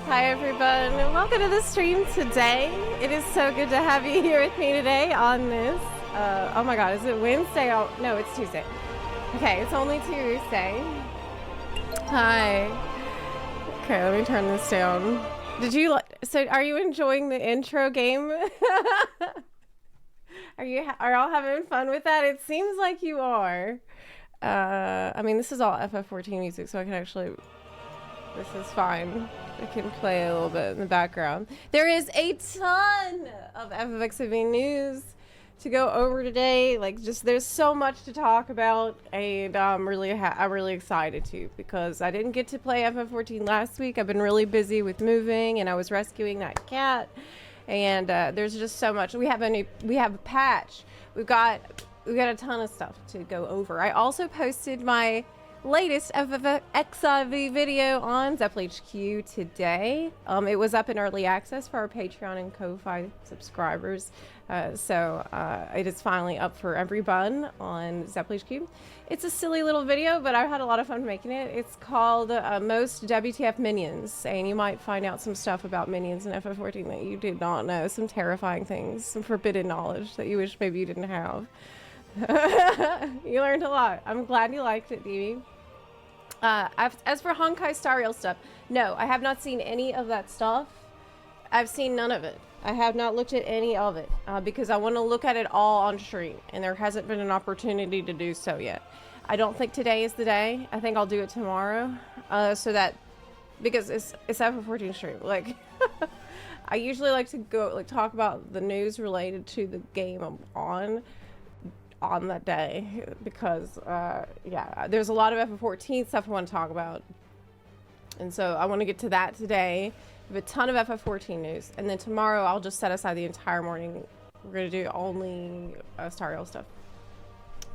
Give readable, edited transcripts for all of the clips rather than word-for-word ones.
Hi everyone, and welcome to the stream today. It is so good to have you here with me today on this. Oh my god, is it Wednesday? Oh, no, it's Tuesday. Okay, it's only Tuesday. Hi. Okay, let me turn this down. Did you so are you enjoying the intro game? Are y'all having fun with that? It seems like you are. I mean, this is all FF14 music, so I can actually... This is fine. I can play a little bit in the background. There is a ton of FFXV news to go over today. Like, just there's so much to talk about, and I'm really excited to, because I didn't get to play FF14 last week. I've been really busy with moving, and I was rescuing that cat. And there's just so much. We have a patch. We've got a ton of stuff to go over. I also posted my latest FFXIV video on Zepla HQ today. It was up in early access for our Patreon and Ko-Fi subscribers. So it is finally up for everyone on Zepla HQ. It's a silly little video, but I had a lot of fun making it. It's called Most WTF Minions, and you might find out some stuff about minions in FF14 that you did not know. Some terrifying things, some forbidden knowledge that you wish maybe you didn't have. You learned a lot. I'm glad you liked it, Dee. As for Honkai Star Rail stuff, no, I have not seen any of that stuff. I've seen none of it. I have not looked at any of it because I want to look at it all on stream, and there hasn't been an opportunity to do so yet. I don't think today is the day. I think I'll do it tomorrow, so that because it's FF14 stream. Like, I usually like to go talk about the news related to the game I'm on that day, because yeah, there's a lot of FF14 stuff I want to talk about, and so I want to get to that today. We have a ton of FF14 news, and then tomorrow I'll just set aside the entire morning. We're gonna do only Star Rail stuff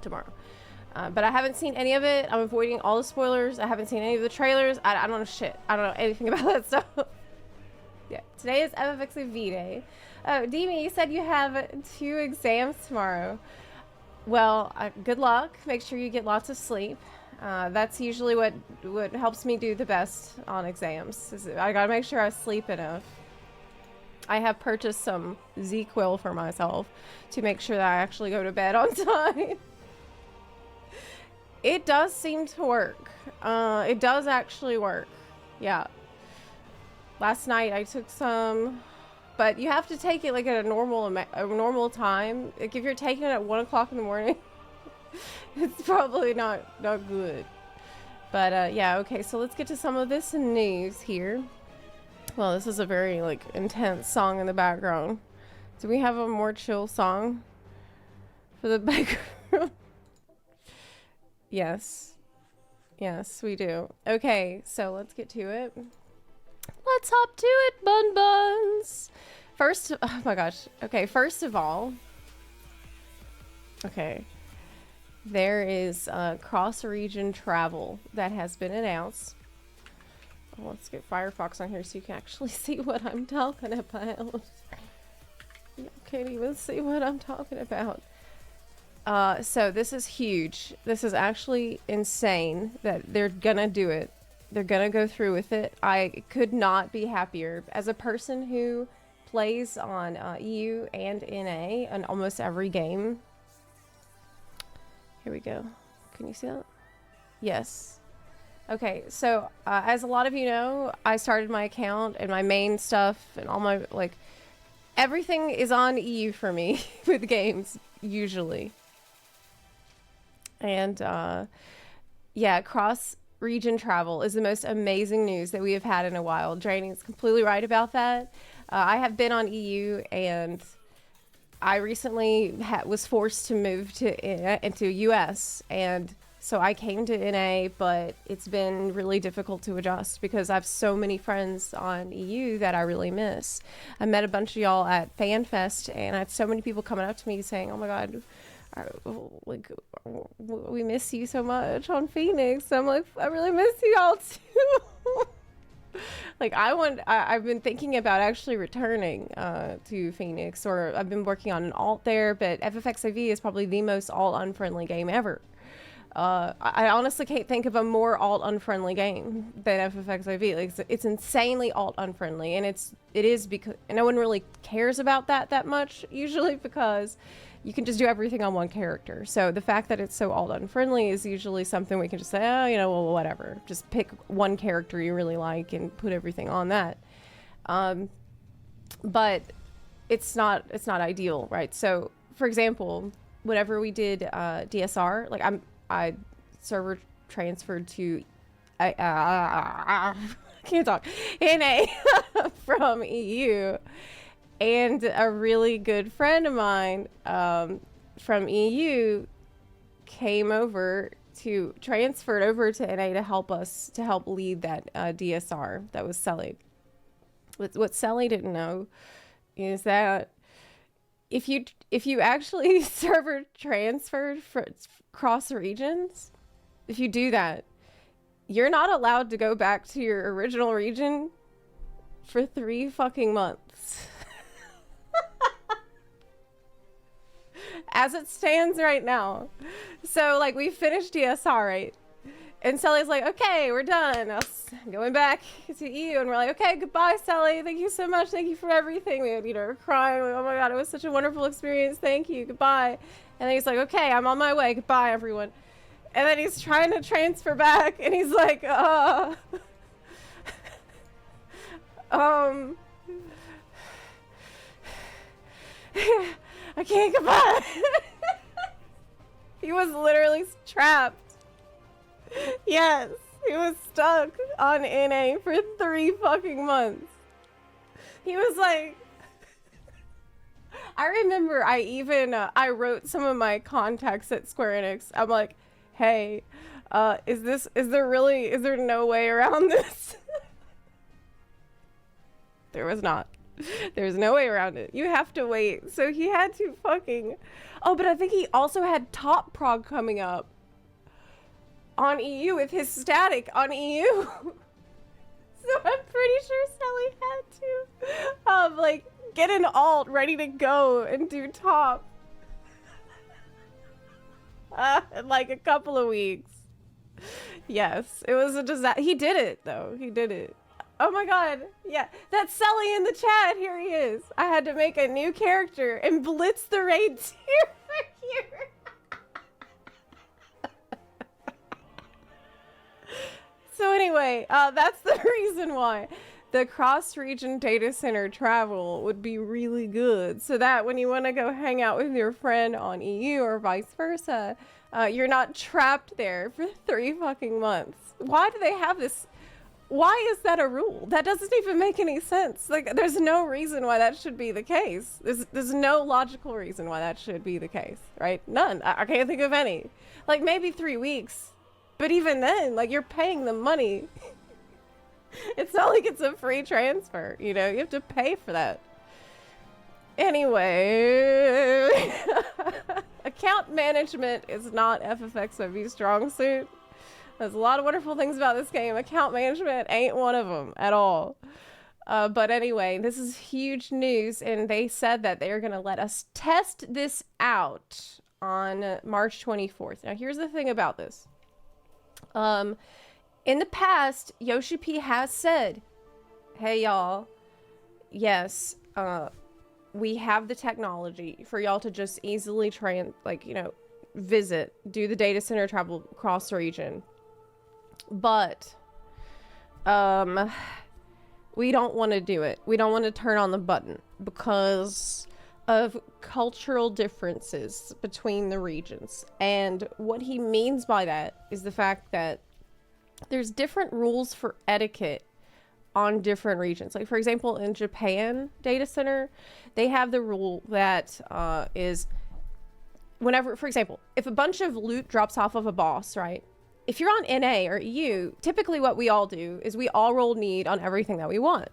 tomorrow, but I haven't seen any of it. I'm avoiding all the spoilers. I haven't seen any of the trailers. I don't know shit. I don't know anything about that stuff. Yeah, today is FFXV Day. Oh, Demi, you said you have 2 exams tomorrow. Well, good luck. Make sure you get lots of sleep. That's usually what helps me do the best on exams. I gotta make sure I sleep enough. I have purchased some ZQuil for myself to make sure that I actually go to bed on time. It does seem to work. It does actually work. Yeah. Last night I took some... But you have to take it like at a normal time. Like if you're taking it at 1 o'clock in the morning, it's probably not good. But yeah, okay. So let's get to some of this news here. Well, this is a very intense song in the background. Do we have a more chill song for the background? Yes, we do. Okay, so let's get to it. Let's hop to it, bun buns. First, oh my gosh. Okay, first of all, okay, there is cross-region travel that has been announced. Oh, let's get Firefox on here so you can actually see what I'm talking about. You can't even see what I'm talking about. So this is huge. This is actually insane that they're gonna do it. They're gonna go through with it. I could not be happier. As a person who plays on EU and NA on almost every game. Here we go. Can you see that? Yes. Okay, so as a lot of you know, I started my account and my main stuff and all my, everything is on EU for me with games, usually. And yeah, cross-region travel is the most amazing news that we have had in a while. Draining is completely right about that. I have been on EU, and I recently was forced to move into US, and so I came to NA, but it's been really difficult to adjust because I have so many friends on EU that I really miss. I met a bunch of y'all at FanFest, and I had so many people coming up to me saying, "Oh my God, we miss you so much on Phoenix." I'm like, I really miss you all too. I've been thinking about actually returning to Phoenix, or I've been working on an alt there, but FFXIV is probably the most alt unfriendly game ever. I honestly can't think of a more alt unfriendly game than FFXIV. Like it's insanely alt unfriendly, and it is because no one really cares about that much usually, because you can just do everything on one character. So the fact that it's so alt unfriendly is usually something we can just say, oh, you know, well, whatever. Just pick one character you really like and put everything on that. But it's not ideal, right? So for example, whenever we did DSR, like I server transferred to I can't talk NA from EU, and a really good friend of mine from EU transferred over to NA to help lead that DSR that was Sully. What Sully didn't know is that if you actually server transferred cross regions, if you do that, you're not allowed to go back to your original region for 3 fucking months. As it stands right now. So like we finished DSR, right? And Sally's like, okay, we're done. I'm going back to EU. And we're like, okay, goodbye, Sally. Thank you so much. Thank you for everything. We were crying. Like, oh my God, it was such a wonderful experience. Thank you. Goodbye. And then he's like, okay, I'm on my way. Goodbye, everyone. And then he's trying to transfer back. And he's like, I can't goodbye. He was literally trapped. Yes, he was stuck on NA for 3 fucking months. He was like, I remember I wrote some of my contacts at Square Enix. I'm like, hey, is there no way around this? There was not. There's no way around it. You have to wait. So he had to fucking, but I think he also had Top Prog coming up on EU with his static on EU. So I'm pretty sure Sally had to like get an alt ready to go and do top in like a couple of weeks. Yes, it was a disaster. He did it though. He did it. Oh my God. Yeah, that's Sally in the chat. Here he is. I had to make a new character and blitz the raid tier for here. So anyway, that's the reason why the cross-region data center travel would be really good. So that when you want to go hang out with your friend on EU or vice versa, you're not trapped there for 3 fucking months. Why do they have this? Why is that a rule? That doesn't even make any sense. Like, there's no reason why that should be the case. There's no logical reason why that should be the case, right? None. I can't think of any. Like, maybe 3 weeks. But even then, like, you're paying them money. It's not like it's a free transfer, you know? You have to pay for that. Anyway, account management is not FFXIV's strong suit. There's a lot of wonderful things about this game. Account management ain't one of them at all. But anyway, this is huge news, and they said that they're going to let us test this out on March 24th. Now, here's the thing about this. In the past, Yoshi P has said, hey y'all, yes, we have the technology for y'all to just easily visit, do the data center travel across the region. But, we don't want to do it. We don't want to turn on the button because of cultural differences between the regions. And what he means by that is the fact that there's different rules for etiquette on different regions. Like, for example, in Japan data center, they have the rule that is whenever, for example, if a bunch of loot drops off of a boss, right? If you're on NA or EU, typically what we all do is we all roll need on everything that we want.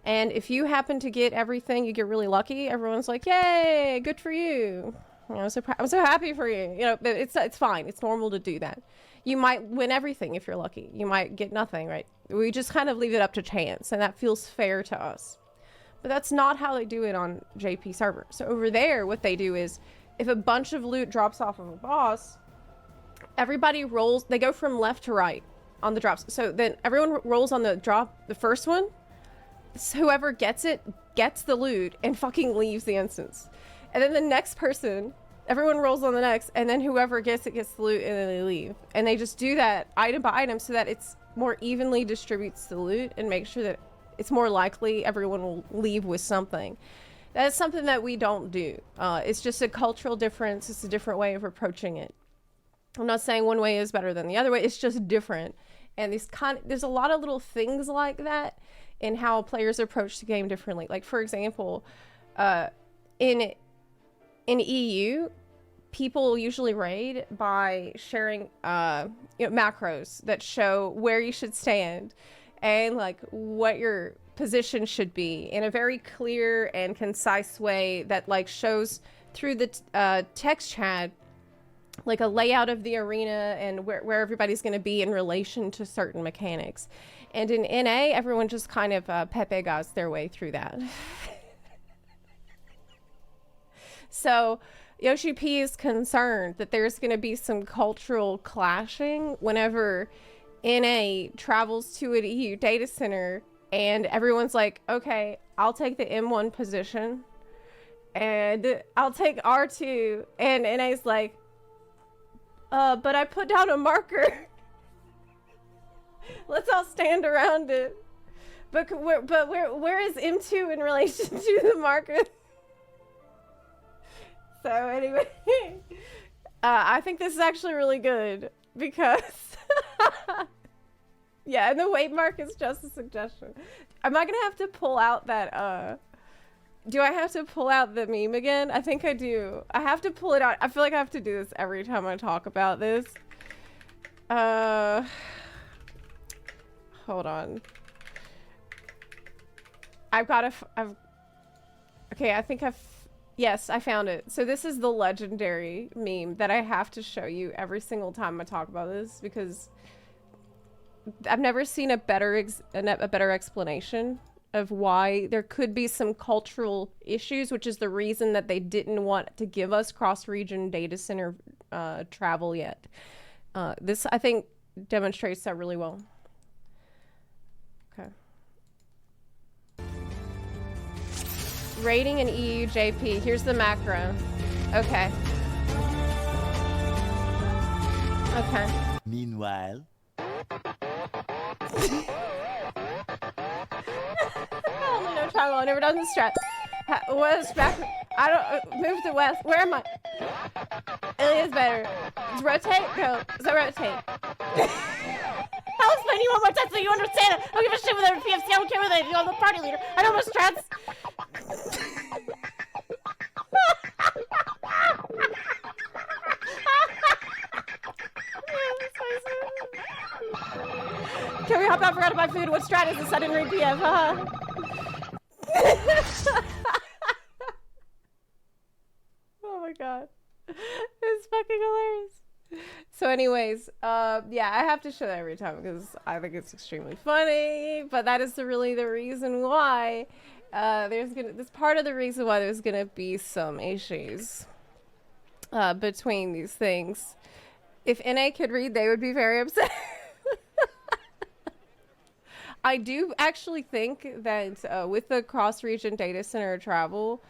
And if you happen to get everything, you get really lucky, everyone's like, yay, good for you. You know, I'm so happy for you. You know, but it's fine. It's normal to do that. You might win everything if you're lucky. You might get nothing, right? We just kind of leave it up to chance, and that feels fair to us. But that's not how they do it on JP server. So over there, what they do is, if a bunch of loot drops off of a boss, everybody rolls, they go from left to right on the drops. So then everyone rolls on the drop, the first one. So whoever gets it gets the loot and fucking leaves the instance. And then the next person, everyone rolls on the next, and then whoever gets it gets the loot, and then they leave. And they just do that item by item so that it's more evenly distributes the loot and make sure that it's more likely everyone will leave with something. That's something that we don't do. It's just a cultural difference. It's a different way of approaching it. I'm not saying one way is better than the other way. It's just different. And there's a lot of little things like that in how players approach the game differently. Like, for example, in EU, people usually raid by sharing macros that show where you should stand and like what your position should be in a very clear and concise way that like shows through the text chat like a layout of the arena and where everybody's going to be in relation to certain mechanics. And in NA, everyone just kind of Pepe Gas their way through that. So Yoshi P is concerned that there's going to be some cultural clashing whenever NA travels to an EU data center and everyone's like, okay, I'll take the M1 position and I'll take R2, and NA's like, but I put down a marker. Let's all stand around it. But where is M2 in relation to the marker? So anyway, I think this is actually really good because, yeah, and the weight mark is just a suggestion. Am I gonna have to pull out that, do I have to pull out the meme again? I think I do. I have to pull it out. I feel like I have to do this every time I talk about this. Hold on. Okay, I think yes, I found it. So this is the legendary meme that I have to show you every single time I talk about this because I've never seen a better explanation of why there could be some cultural issues, which is the reason that they didn't want to give us cross-region data center travel yet. This, I think, demonstrates that really well. Okay. Rating in EU JP. Here's the macro. Okay. Okay. Meanwhile. No travel. I never done this strat. What is back? I don't move to west. Where am I? It is better. Just rotate. Go. So rotate. I'll explain to you one more time so you understand it. I don't give a shit with every PFC. I don't care what they do. I'm the party leader. I know my strats. Can we hop out? Forgot to buy food. What strat is this? I didn't read PF. Oh my god. It's fucking hilarious. So anyways, yeah, I have to show that every time because I think it's extremely funny, but that is really the reason why this part of the reason why there's gonna be some issues between these things. If NA could read, they would be very upset. I do actually think that with the cross-region data center travel,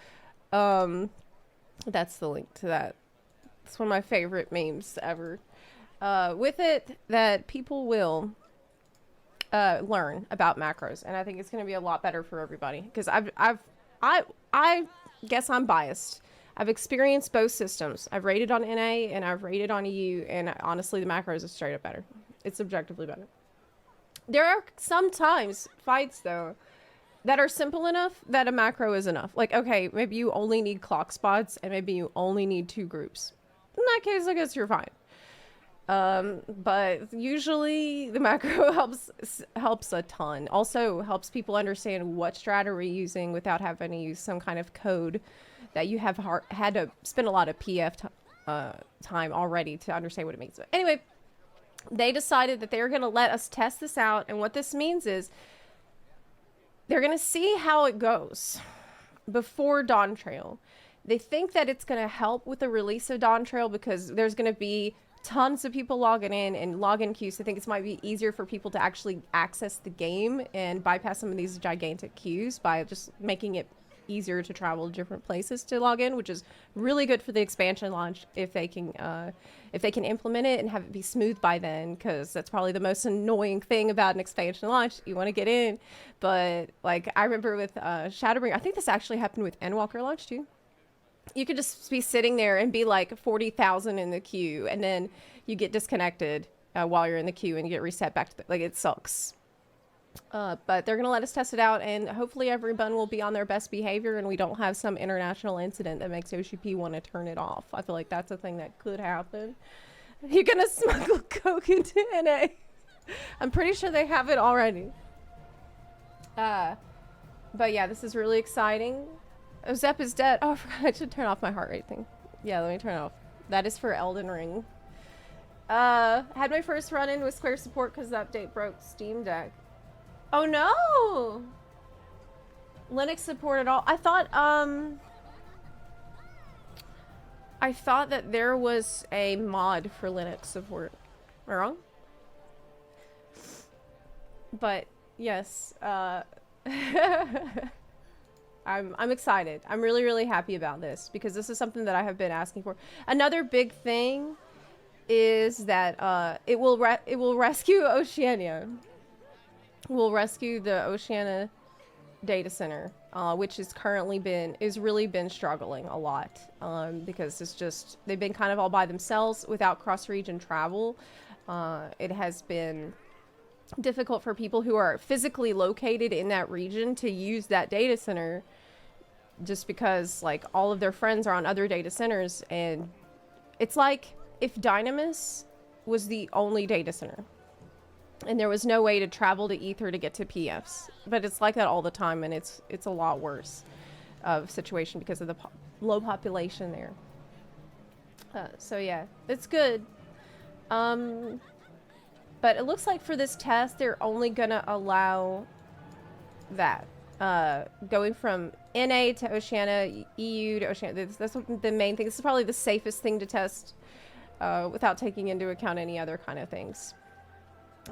that's the link to that. It's one of my favorite memes ever. With it, that people will learn about macros, and I think it's going to be a lot better for everybody. Because I guess I'm biased. I've experienced both systems. I've rated on NA and I've rated on EU, and honestly, the macros are straight up better. It's objectively better. There are sometimes fights though that are simple enough that a macro is enough. Like, okay, maybe you only need clock spots and maybe you only need 2 groups. In that case, I guess you're fine. But usually the macro helps a ton. Also helps people understand what strat are we using without having to use some kind of code that you have had to spend a lot of PF time already to understand what it means. But anyway, they decided that they were going to let us test this out, and what this means is they're going to see how it goes before Dawn Trail. They think that it's going to help with the release of Dawn Trail because there's going to be tons of people logging in and login queues. I think it might be easier for people to actually access the game and bypass some of these gigantic queues by just making it easier to travel to different places to log in, which is really good for the expansion launch if they can implement it and have it be smooth by then, because that's probably the most annoying thing about an expansion launch. You want to get in, but like I remember with Shadowbring, I think this actually happened with Endwalker launch too. You could just be sitting there and be like 40,000 in the queue, and then you get disconnected while you're in the queue and you get reset back to like, it sucks. But they're going to let us test it out, and hopefully everyone will be on their best behavior and we don't have some international incident that makes OCP want to turn it off. I feel like that's a thing that could happen. You're going to smuggle coke into NA. I'm pretty sure they have it already. But yeah, this is really exciting. Oh, Zep is dead. Oh, I forgot I should turn off my heart rate thing. Yeah, let me turn it off. That is for Elden Ring. Had my first run-in with Square support because the update broke Steam Deck. Oh no! Linux support at all? I thought that there was a mod for Linux support. Am I wrong? But yes, I'm excited. I'm really, really happy about this because this is something that I have been asking for. Another big thing is that it will rescue Oceania. Will rescue the Oceania data center, which is really been struggling a lot because it's just they've been kind of all by themselves without cross-region travel. It has been difficult for people who are physically located in that region to use that data center, just because like all of their friends are on other data centers, and it's like if Dynamis was the only data center and there was no way to travel to Ether to get to PFs. But it's like that all the time, and it's a lot worse of situation because of the low population there. So yeah, it's good. But it looks like for this test, they're only gonna allow that. Going from NA to Oceania, EU to Oceania. That's the main thing. This is probably the safest thing to test without taking into account any other kind of things.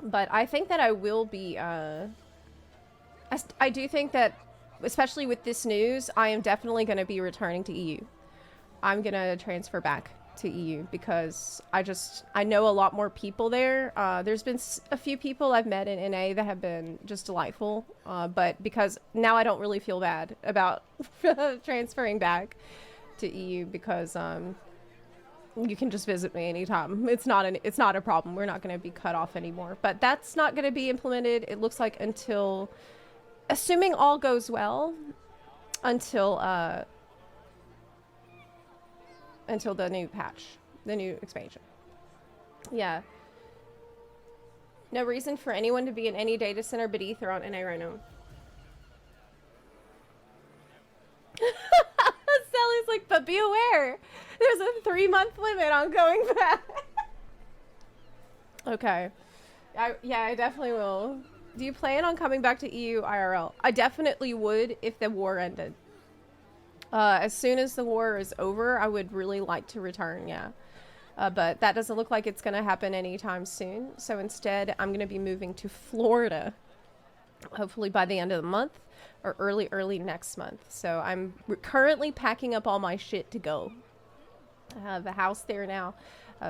But I think that I will be, I do think that, especially with this news, I am definitely going to be returning to EU. I'm going to transfer back to EU because I know a lot more people there. There's been a few people I've met in NA that have been just delightful. But because now I don't really feel bad about transferring back to EU because, you can just visit me anytime. It's not a problem. We're not going to be cut off anymore. But that's not going to be implemented. It looks like until, assuming all goes well, until the new patch, the new expansion. Yeah. No reason for anyone to be in any data center but Ether on NA right now. Sally's like, but be aware, there's a 3-month limit on going back. Okay. Yeah, I definitely will. Do you plan on coming back to EU IRL? I definitely would if the war ended. As soon as the war is over, I would really like to return, yeah. But that doesn't look like it's going to happen anytime soon. So instead, I'm going to be moving to Florida, hopefully by the end of the month or early next month. So I'm currently packing up all my shit to go. I have a house there now.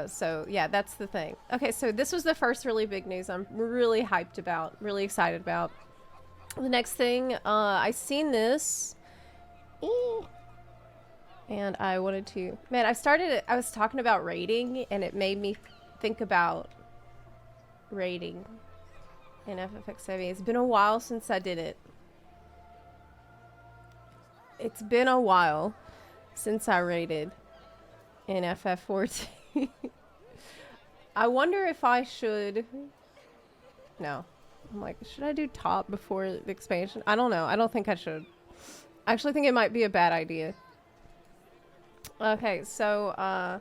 So yeah, that's the thing. Okay, so this was the first really big news I'm really hyped about, really excited about. The next thing, I seen this. And I wanted to, man, I was talking about raiding, and it made me think about raiding in FFX Heavy. It's been a while since I did it. It's been a while since I raided in FF14. I wonder if I should, no. I'm like, should I do top before the expansion? I don't know. I don't think I should. I actually think it might be a bad idea. Okay, so,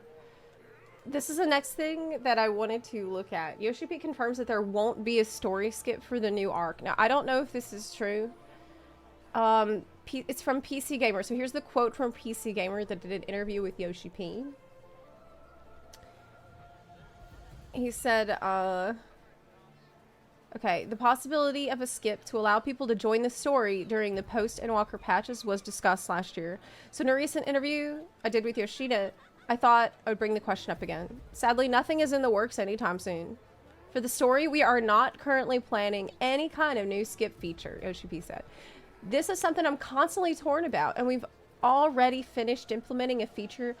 this is the next thing that I wanted to look at. Yoshi confirms that there won't be a story skip for the new arc. Now, I don't know if this is true. It's from PC Gamer. So here's the quote from PC Gamer that did an interview with Yoshi P. He said, okay, the possibility of a skip to allow people to join the story during the post-Endwalker patches was discussed last year. So in a recent interview I did with Yoshida, I thought I would bring the question up again. Sadly, nothing is in the works anytime soon. For the story, we are not currently planning any kind of new skip feature, OCP said. This is something I'm constantly torn about, and we've already finished implementing a feature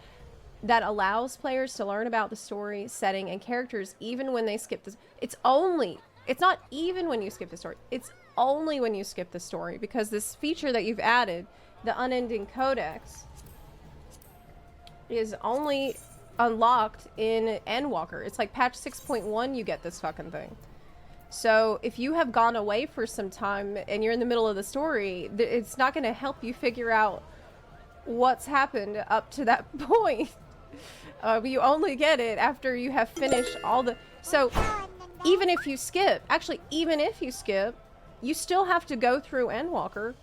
that allows players to learn about the story, setting, and characters even when they skip this. It's not even when you skip the story. It's only when you skip the story, because this feature that you've added, the unending codex, is only unlocked in Endwalker. It's like patch 6.1 you get this fucking thing. So if you have gone away for some time and you're in the middle of the story, it's not going to help you figure out what's happened up to that point. You only get it after you have finished all the... So even if you skip, you still have to go through Endwalker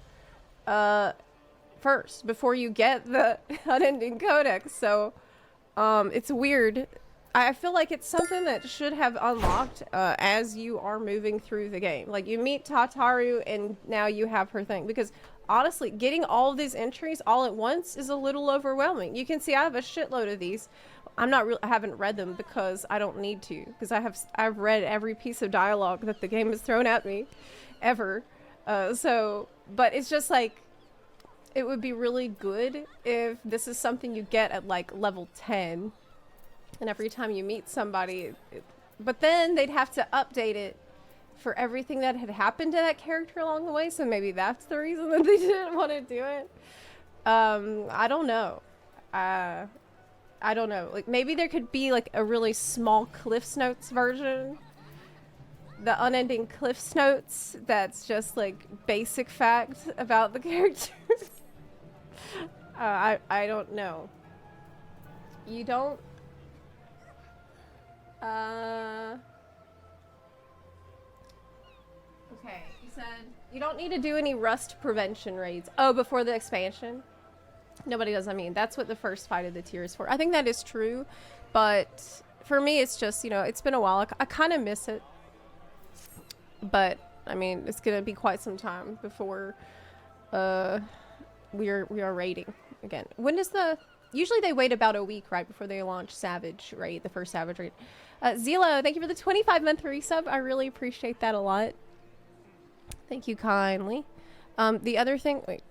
first before you get the unending codex. So it's weird. I feel like it's something that should have unlocked as you are moving through the game. Like, you meet Tataru and now you have her thing. Because honestly, getting all of these entries all at once is a little overwhelming. You can see I have a shitload of these. I haven't read them because I don't need to. Because I've read every piece of dialogue that the game has thrown at me ever. But it's just like, it would be really good if this is something you get at like level 10. And every time you meet somebody, but then they'd have to update it for everything that had happened to that character along the way. So maybe that's the reason that they didn't want to do it. I don't know. I don't know. Like, maybe there could be like a really small Cliff's Notes version. The unending Cliff's Notes that's just like basic facts about the characters. I don't know. You don't... Okay, you said you don't need to do any rust prevention raids. Oh, before the expansion? Nobody does. I mean, that's what the first fight of the tier is for. I think that is true, but for me, it's just, you know, it's been a while. I kind of miss it, but I mean, it's gonna be quite some time before we are raiding again. When does the... Usually they wait about a week right before they launch Savage Raid, the first Savage Raid. Zelo, thank you for the 25-month resub. I really appreciate that a lot. Thank you kindly. The other thing... Wait,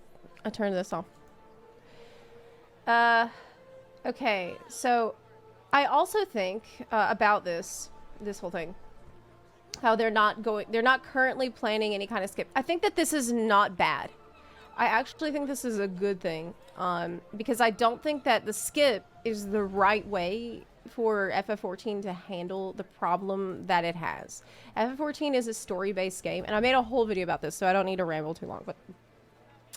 I turned this off. Okay, so I also think about this whole thing. How they're not currently planning any kind of skip. I think that this is not bad. I actually think this is a good thing, because I don't think that the skip is the right way for FF14 to handle the problem that it has. FF14 is a story-based game, and I made a whole video about this, so I don't need to ramble too long, but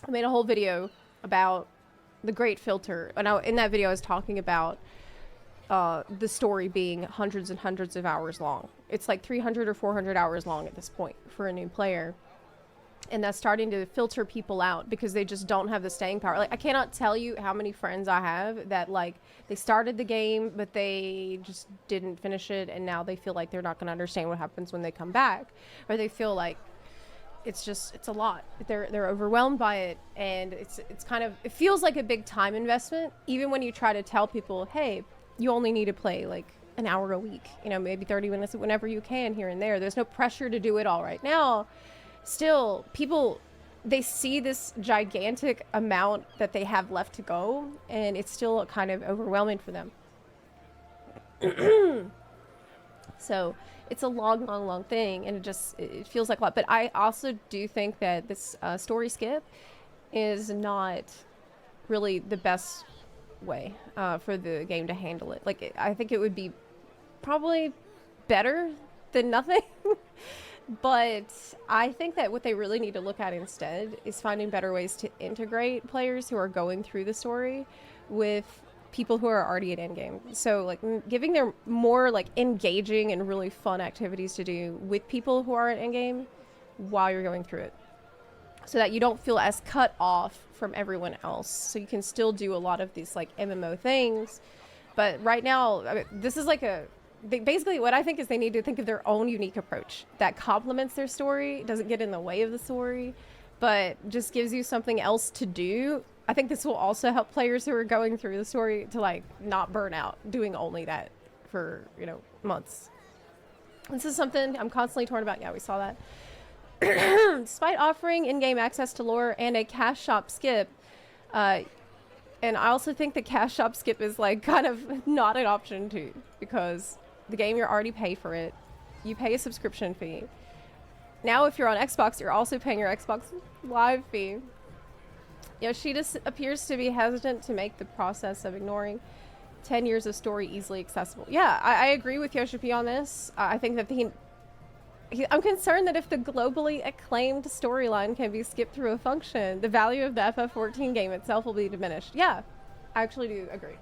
I made a whole video about the Great Filter, and in that video I was talking about the story being hundreds and hundreds of hours long. It's like 300 or 400 hours long at this point for a new player. And that's starting to filter people out because they just don't have the staying power. Like, I cannot tell you how many friends I have that, like, they started the game, but they just didn't finish it, and now they feel like they're not going to understand what happens when they come back. Or they feel like it's a lot. They're overwhelmed by it, and it's kind of... It feels like a big time investment, even when you try to tell people, hey, you only need to play, like, an hour a week. You know, maybe 30 minutes whenever you can here and there. There's no pressure to do it all right now. Still, people, they see this gigantic amount that they have left to go, and it's still kind of overwhelming for them. So it's a long thing, and it feels like a lot. But I also do think that this story skip is not really the best way for the game to handle it. Like, I think it would be probably better than nothing. But I think that what they really need to look at instead is finding better ways to integrate players who are going through the story with people who are already at endgame. So, like, giving them more, like, engaging and really fun activities to do with people who are at endgame while you're going through it. So that you don't feel as cut off from everyone else. So you can still do a lot of these, like, MMO things. But right now, I mean, this is like a basically what I think is they need to think of their own unique approach that complements their story, doesn't get in the way of the story, but just gives you something else to do. I think this will also help players who are going through the story to like not burn out doing only that for, you know, months. This is something I'm constantly torn about. Yeah, we saw that. Despite offering in-game access to lore and a cash shop skip, and I also think the cash shop skip is like kind of not an option too, because the game, you're already pay for it. You pay a subscription fee. Now if you're on Xbox, you're also paying your Xbox Live fee. Yoshida appears to be hesitant to make the process of ignoring 10 years of story easily accessible. Yeah, I agree with Yoshi on this. I think that I'm concerned that if the globally acclaimed storyline can be skipped through a function, the value of the FF14 game itself will be diminished. Yeah, I actually do agree.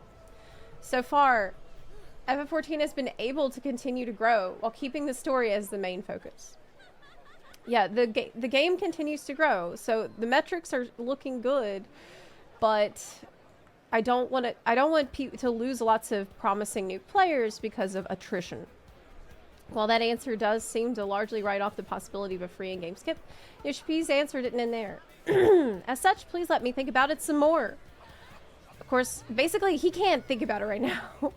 So far, FF14 has been able to continue to grow while keeping the story as the main focus. Yeah, the game continues to grow, so the metrics are looking good, but I don't want people to lose lots of promising new players because of attrition. While that answer does seem to largely write off the possibility of a free in-game skip, Yoshi's answer didn't end there. As such, please let me think about it some more. Of course, basically, he can't think about it right now.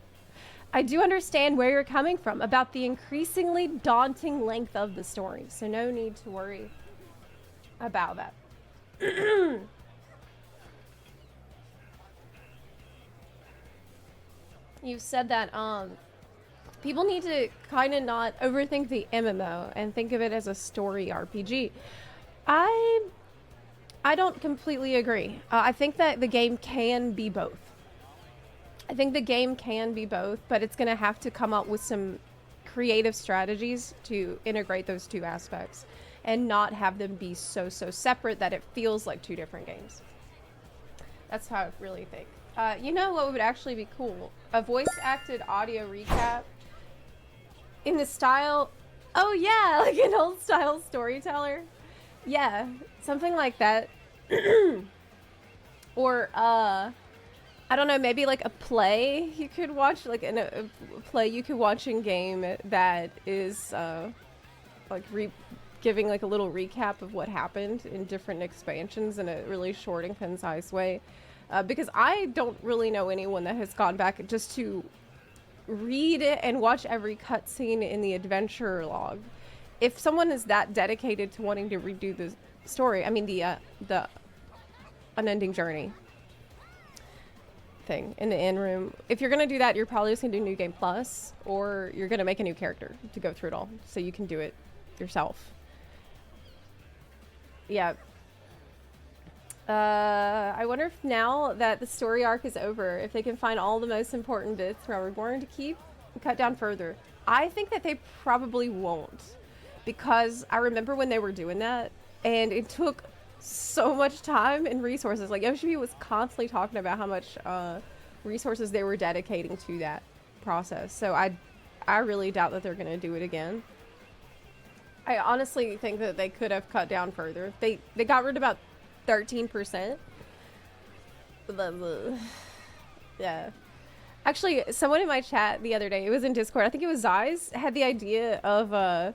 I do understand where you're coming from about the increasingly daunting length of the story, so no need to worry about that. You've said that people need to kind of not overthink the MMO and think of it as a story RPG. I don't completely agree. I think that the game can be both. I think the game can be both, but it's going to have to come up with some creative strategies to integrate those two aspects and not have them be so separate that it feels like two different games. That's how I really think. You know what would actually be cool? A voice-acted audio recap in the style... Oh yeah, like an old-style storyteller. Yeah, something like that. Or, I don't know, maybe like a play you could watch, like a play you could watch in game that is like giving like a little recap of what happened in different expansions in a really short and concise way. Because I don't really know anyone that has gone back just to read it and watch every cutscene in the adventure log. If someone is that dedicated to wanting to redo the story, I mean the unending journey thing in the end room, if you're gonna do that, you're probably just gonna do New Game Plus, or you're gonna make a new character to go through it all so you can do it yourself. Yeah. I wonder if now that the story arc is over, if they can find all the most important bits from Reborn to keep and cut down further. I think that they probably won't, because I remember when they were doing that and it took so much time and resources. Like Yoshi was constantly talking about how much resources they were dedicating to that process. So I really doubt that they're gonna do it again. I honestly think that they could have cut down further. They got rid of about 13%. Yeah. Actually, someone in my chat the other day, it was in Discord, I think it was Zeiss, had the idea of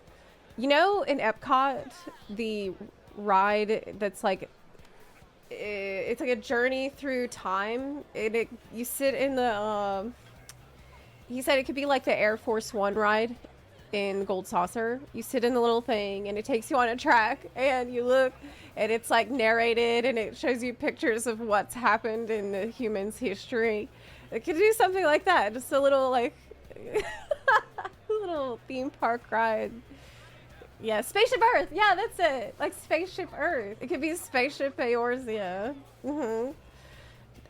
you know, in Epcot, the ride that's like it's like a journey through time, and you sit in the he said it could be like the Air Force One ride in Gold Saucer. You sit in the little thing and it takes you on a track and you look and it's like narrated and it shows you pictures of what's happened in the human's history. It could do something like that, just a little like little theme park ride. Yeah, Spaceship Earth. Yeah, that's it. Like Spaceship Earth. It could be Spaceship Eorzea.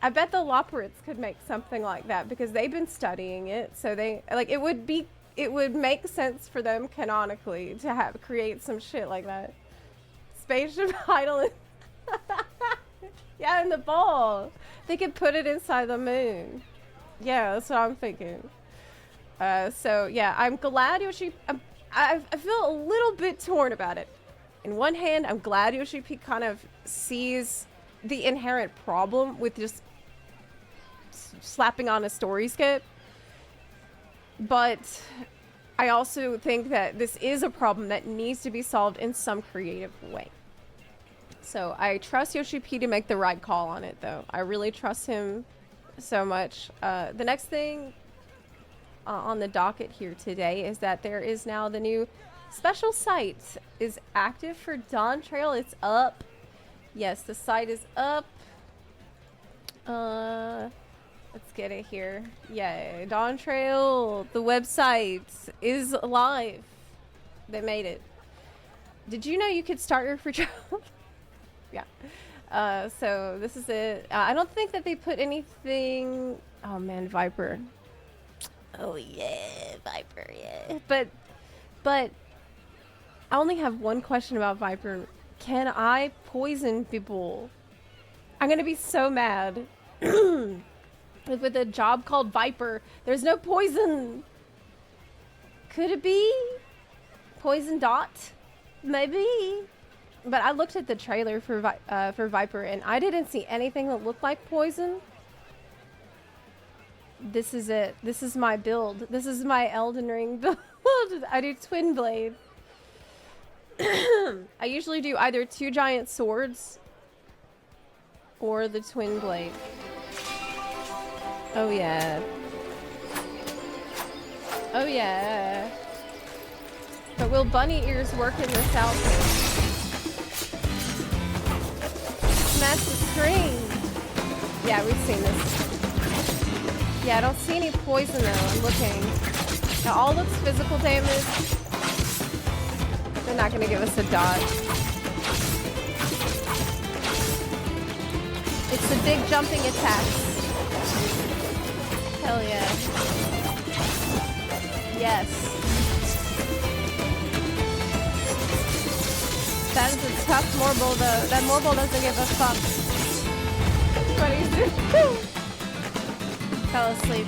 I bet the Loporits could make something like that because they've been studying it. So they like it would make sense for them canonically to create some shit like that. Spaceship Idol. Yeah, in the ball. They could put it inside the moon. Yeah, that's what I'm thinking. So yeah, I'm glad Yoshi. I feel a little bit torn about it. In one hand, I'm glad Yoshi P kind of sees the inherent problem with just slapping on a story skip. But I also think that this is a problem that needs to be solved in some creative way. So I trust Yoshi P to make the right call on it, though. I really trust him so much. The next thing on the docket here today is that there is now the new special site is active for Dawn Trail. It's up. Yes, the site is up. Let's get it here. Yay. Dawn Trail, the website is live. They made it. Did you know you could start your free trial? Yeah. So this is it. I don't think that they put anything. Oh man, Viper. Oh yeah, Viper, yeah. But I only have one question about Viper. Can I poison people? I'm gonna be so mad. With a job called Viper, there's no poison. Could it be Poison Dot? Maybe. But I looked at the trailer for Viper, and I didn't see anything that looked like poison. This is it. This is my build. This is my Elden Ring build. I do Twin Blade. I usually do either 2 giant swords or the Twin Blade. Oh yeah. Oh yeah. But will bunny ears work in this outfit? Smash the screen. Yeah, we've seen this. Yeah, I don't see any poison though. I'm looking. It all looks physical damage. They're not gonna give us a dot. It's the big jumping attacks. Hell yeah. Yes. That is a tough Morbol though. That Morbol doesn't give a fuck. What do you do? Fell asleep.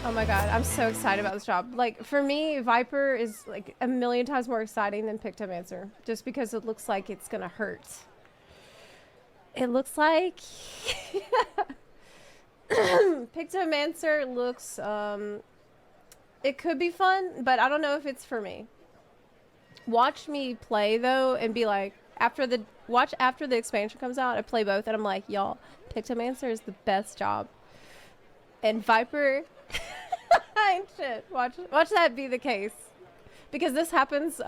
Oh my god, I'm so excited about this job. Like, for me, Viper is like a million times more exciting than Pictomancer. Just because it looks like it's gonna hurt. It looks like... Pictomancer looks, it could be fun, but I don't know if it's for me. Watch me play, though, and be like, after the expansion comes out, I play both, and I'm like, y'all, Pictomancer is the best job. And Viper... ain't shit. Watch that be the case. Because this happens,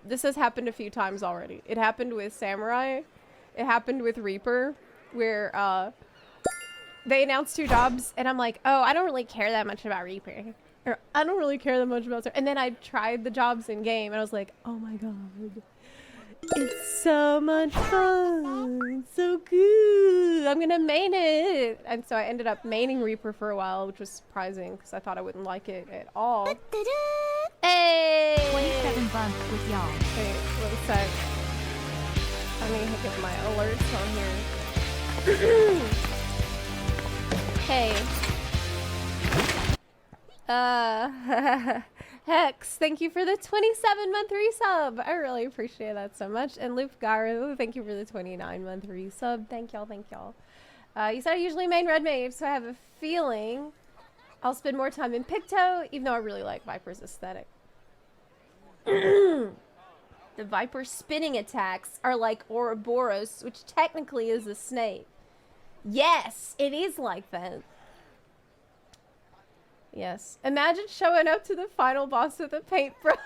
this has happened a few times already. It happened with Samurai. It happened with Reaper, where, they announced 2 jobs, and I'm like, oh, I don't really care that much about Reaper. Or, I don't really care that much about... And then I tried the jobs in-game, and I was like, oh my god. It's so much fun. So good. I'm gonna main it. And so I ended up maining Reaper for a while, which was surprising, because I thought I wouldn't like it at all. Hey! 27 bucks with y'all. Wait, 1 sec. I need to get my alerts on here. Hey. Hex, thank you for the 27-month resub. I really appreciate that so much. And Luke Garu, thank you for the 29-month resub. Thank y'all, thank y'all. You said I usually main red mage, so I have a feeling I'll spend more time in Picto, even though I really like Viper's aesthetic. The Viper spinning attacks are like Ouroboros, which technically is a snake. Yes, it is like that. Yes. Imagine showing up to the final boss with a paintbrush,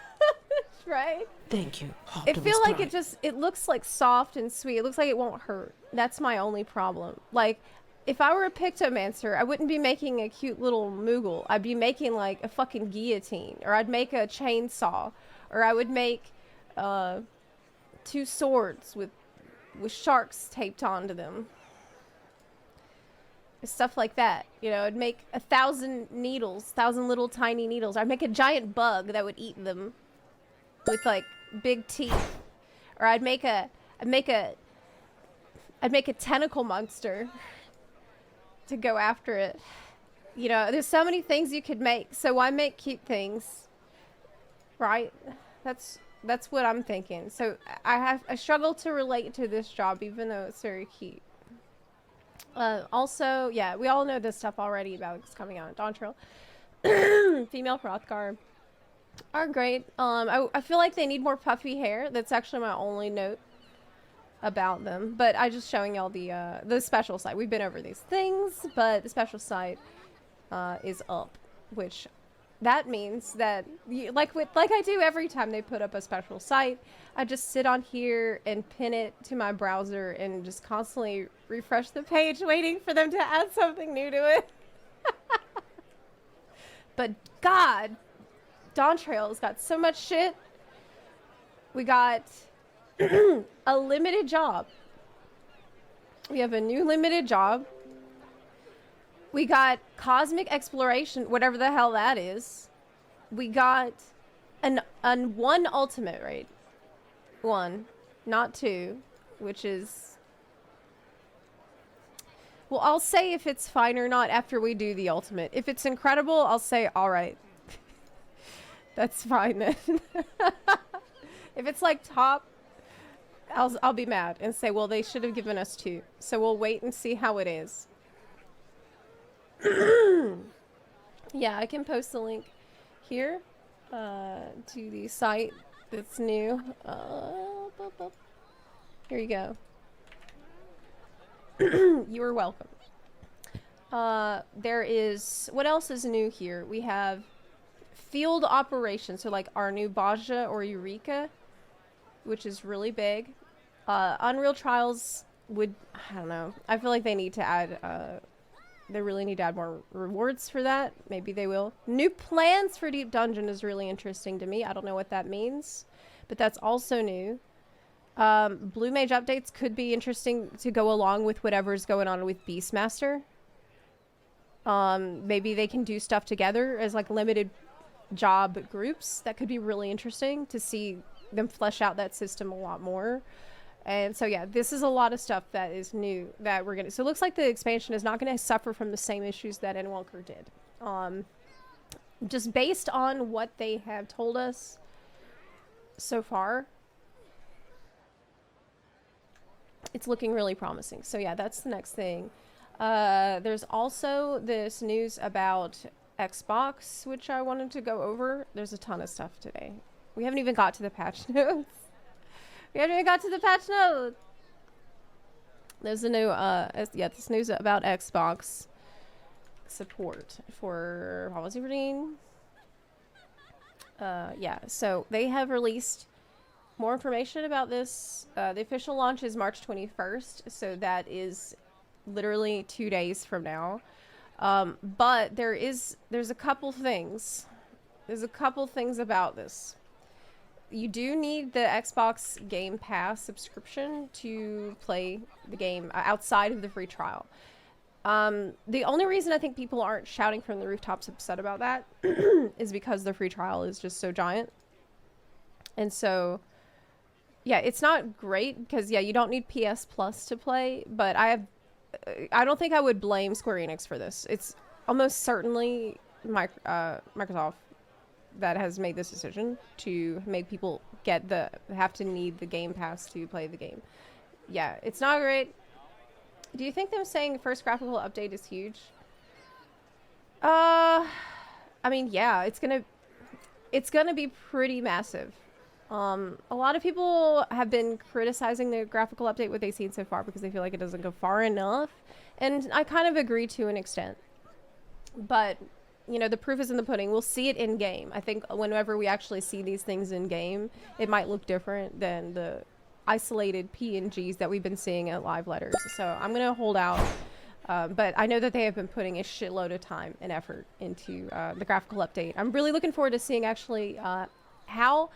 right? Thank you. I feel like it looks like soft and sweet. It looks like it won't hurt. That's my only problem. Like, if I were a Pictomancer, I wouldn't be making a cute little Moogle. I'd be making like a fucking guillotine, or I'd make a chainsaw, or I would make 2 swords with sharks taped onto them. Stuff like that, you know. I'd make 1,000 needles, 1,000 little tiny needles. I'd make a giant bug that would eat them with like big teeth, or I'd make a tentacle monster to go after it. You know, there's so many things you could make. So why make cute things, right? That's what I'm thinking. So I struggle to relate to this job, even though it's very cute. Also, yeah, we all know this stuff already about what's coming out. Dawntrail. Female Hrothgar are great. I feel like they need more puffy hair. That's actually my only note about them. But I just showing y'all the special site. We've been over these things, but the special site is up, which that means that like I do every time they put up a special site, I just sit on here and pin it to my browser and just constantly refresh the page, waiting for them to add something new to it. But God, Dawntrail's got so much shit. We got a limited job. We have a new limited job. We got cosmic exploration, whatever the hell that is. We got one ultimate raid. One, not two, which is... Well, I'll say if it's fine or not after we do the ultimate. If it's incredible, I'll say, all right. That's fine then. If it's like top, I'll be mad and say, well, they should have given us two. So we'll wait and see how it is. Yeah, I can post the link here to the site that's new. Here you go. You are welcome. There is... What else is new here? We have field operations. So like our new Baja or Eureka, which is really big. Unreal Trials would... I don't know. I feel like they need to add... they really need to add more rewards for that. Maybe they will. New plans for Deep Dungeon is really interesting to me. I don't know what that means, but that's also new. Blue Mage updates could be interesting to go along with whatever's going on with Beastmaster. Maybe they can do stuff together as like limited job groups. That could be really interesting to see them flesh out that system a lot more. And so, yeah, this is a lot of stuff that is new that we're going to... So it looks like the expansion is not going to suffer from the same issues that Endwalker did. Just based on what they have told us so far, it's looking really promising. So, yeah, that's the next thing. There's also this news about Xbox, which I wanted to go over. There's a ton of stuff today. We haven't even got to the patch notes. We haven't even got to the patch notes. There's a new, this news about Xbox support for, what was it, reading? Yeah, so they have released more information about this. The official launch is March 21st, so that is literally 2 days from now. But there's a couple things. There's a couple things about this. You do need the Xbox Game Pass subscription to play the game outside of the free trial. The only reason I think people aren't shouting from the rooftops upset about that is because the free trial is just so giant. And so, yeah, it's not great because, yeah, you don't need PS Plus to play, but I don't think I would blame Square Enix for this. It's almost certainly Microsoft that has made this decision to make people have to need the Game Pass to play the game. Yeah, it's not great. Do you think them saying first graphical update is huge? I mean, yeah, it's gonna be pretty massive. A lot of people have been criticizing the graphical update, what they've seen so far, because they feel like it doesn't go far enough. And I kind of agree to an extent. But, you know, the proof is in the pudding. We'll see it in game. I think whenever we actually see these things in game, it might look different than the isolated PNGs that we've been seeing at live letters. So I'm going to hold out. But I know that they have been putting a shitload of time and effort into the graphical update. I'm really looking forward to seeing actually how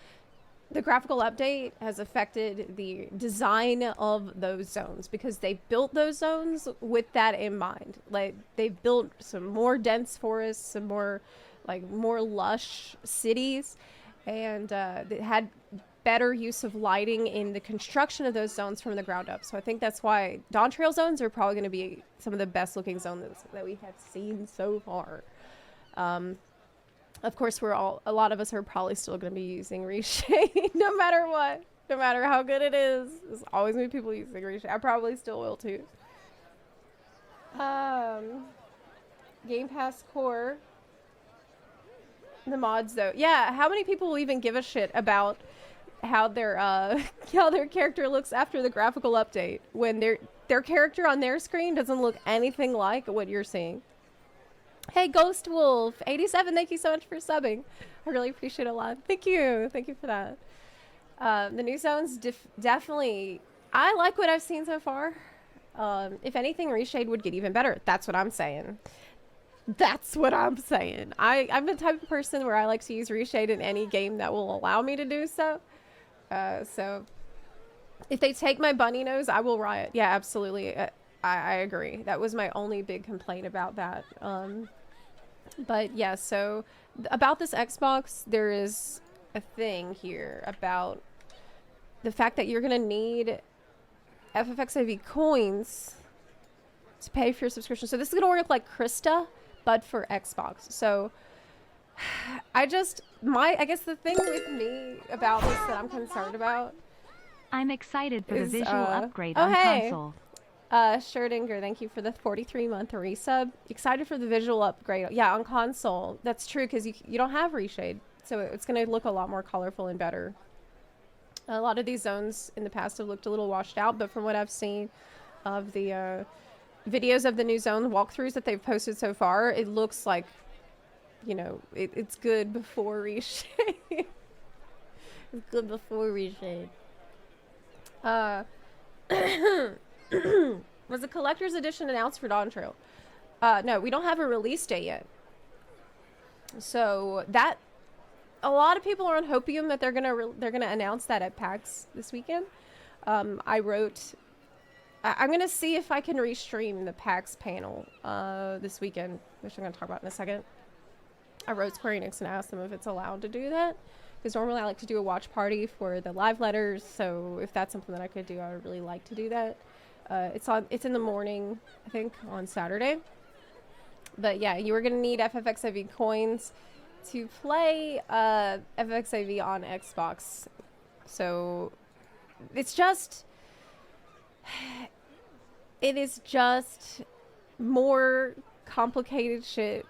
the graphical update has affected the design of those zones, because they built those zones with that in mind. Like, they've built some more dense forests, some more lush cities, and they had better use of lighting in the construction of those zones from the ground up. So I think that's why Dawntrail zones are probably going to be some of the best looking zones that we have seen so far. Of course, a lot of us are probably still going to be using Reshade no matter what. No matter how good it is. There's always going to be people using Reshade. I probably still will too. Game Pass Core. The mods, though. Yeah, how many people will even give a shit about how their how their character looks after the graphical update when their character on their screen doesn't look anything like what you're seeing? Hey, Ghost Wolf 87, thank you so much for subbing. I really appreciate it a lot. Thank you for that. The new zones definitely. I like what I've seen so far. If anything, Reshade would get even better. That's what I'm saying. That's what I'm saying. I'm the type of person where I like to use Reshade in any game that will allow me to do so. So if they take my bunny nose, I will riot. Yeah, absolutely. I agree. That was my only big complaint about that. But yeah, so about this Xbox, there is a thing here about the fact that you're going to need FFXIV coins to pay for your subscription. So this is going to work like Krista, but for Xbox. So I guess the thing with me about this that I'm concerned about, I'm excited for the visual upgrade oh, on hey. console. Scherdinger, thank you for the 43-month resub. Excited for the visual upgrade. Yeah, on console. That's true, because you don't have Reshade. So it's going to look a lot more colorful and better. A lot of these zones in the past have looked a little washed out, but from what I've seen of the videos of the new zone walkthroughs that they've posted so far, it looks like, you know, it's good before Reshade. It's good before Reshade. Was the collector's edition announced for Dawn Trail? No, we don't have a release date yet. So that a lot of people are on hopium that they're gonna announce that at PAX this weekend. I'm gonna see if I can restream the PAX panel this weekend, which I'm gonna talk about in a second. I wrote Square Enix and asked them if it's allowed to do that, because normally I like to do a watch party for the live letters. So if that's something that I could do, I would really like to do that. It's in the morning, I think, on Saturday. But yeah, you are gonna need FFXIV coins to play FFXIV on Xbox. So it is just more complicated shit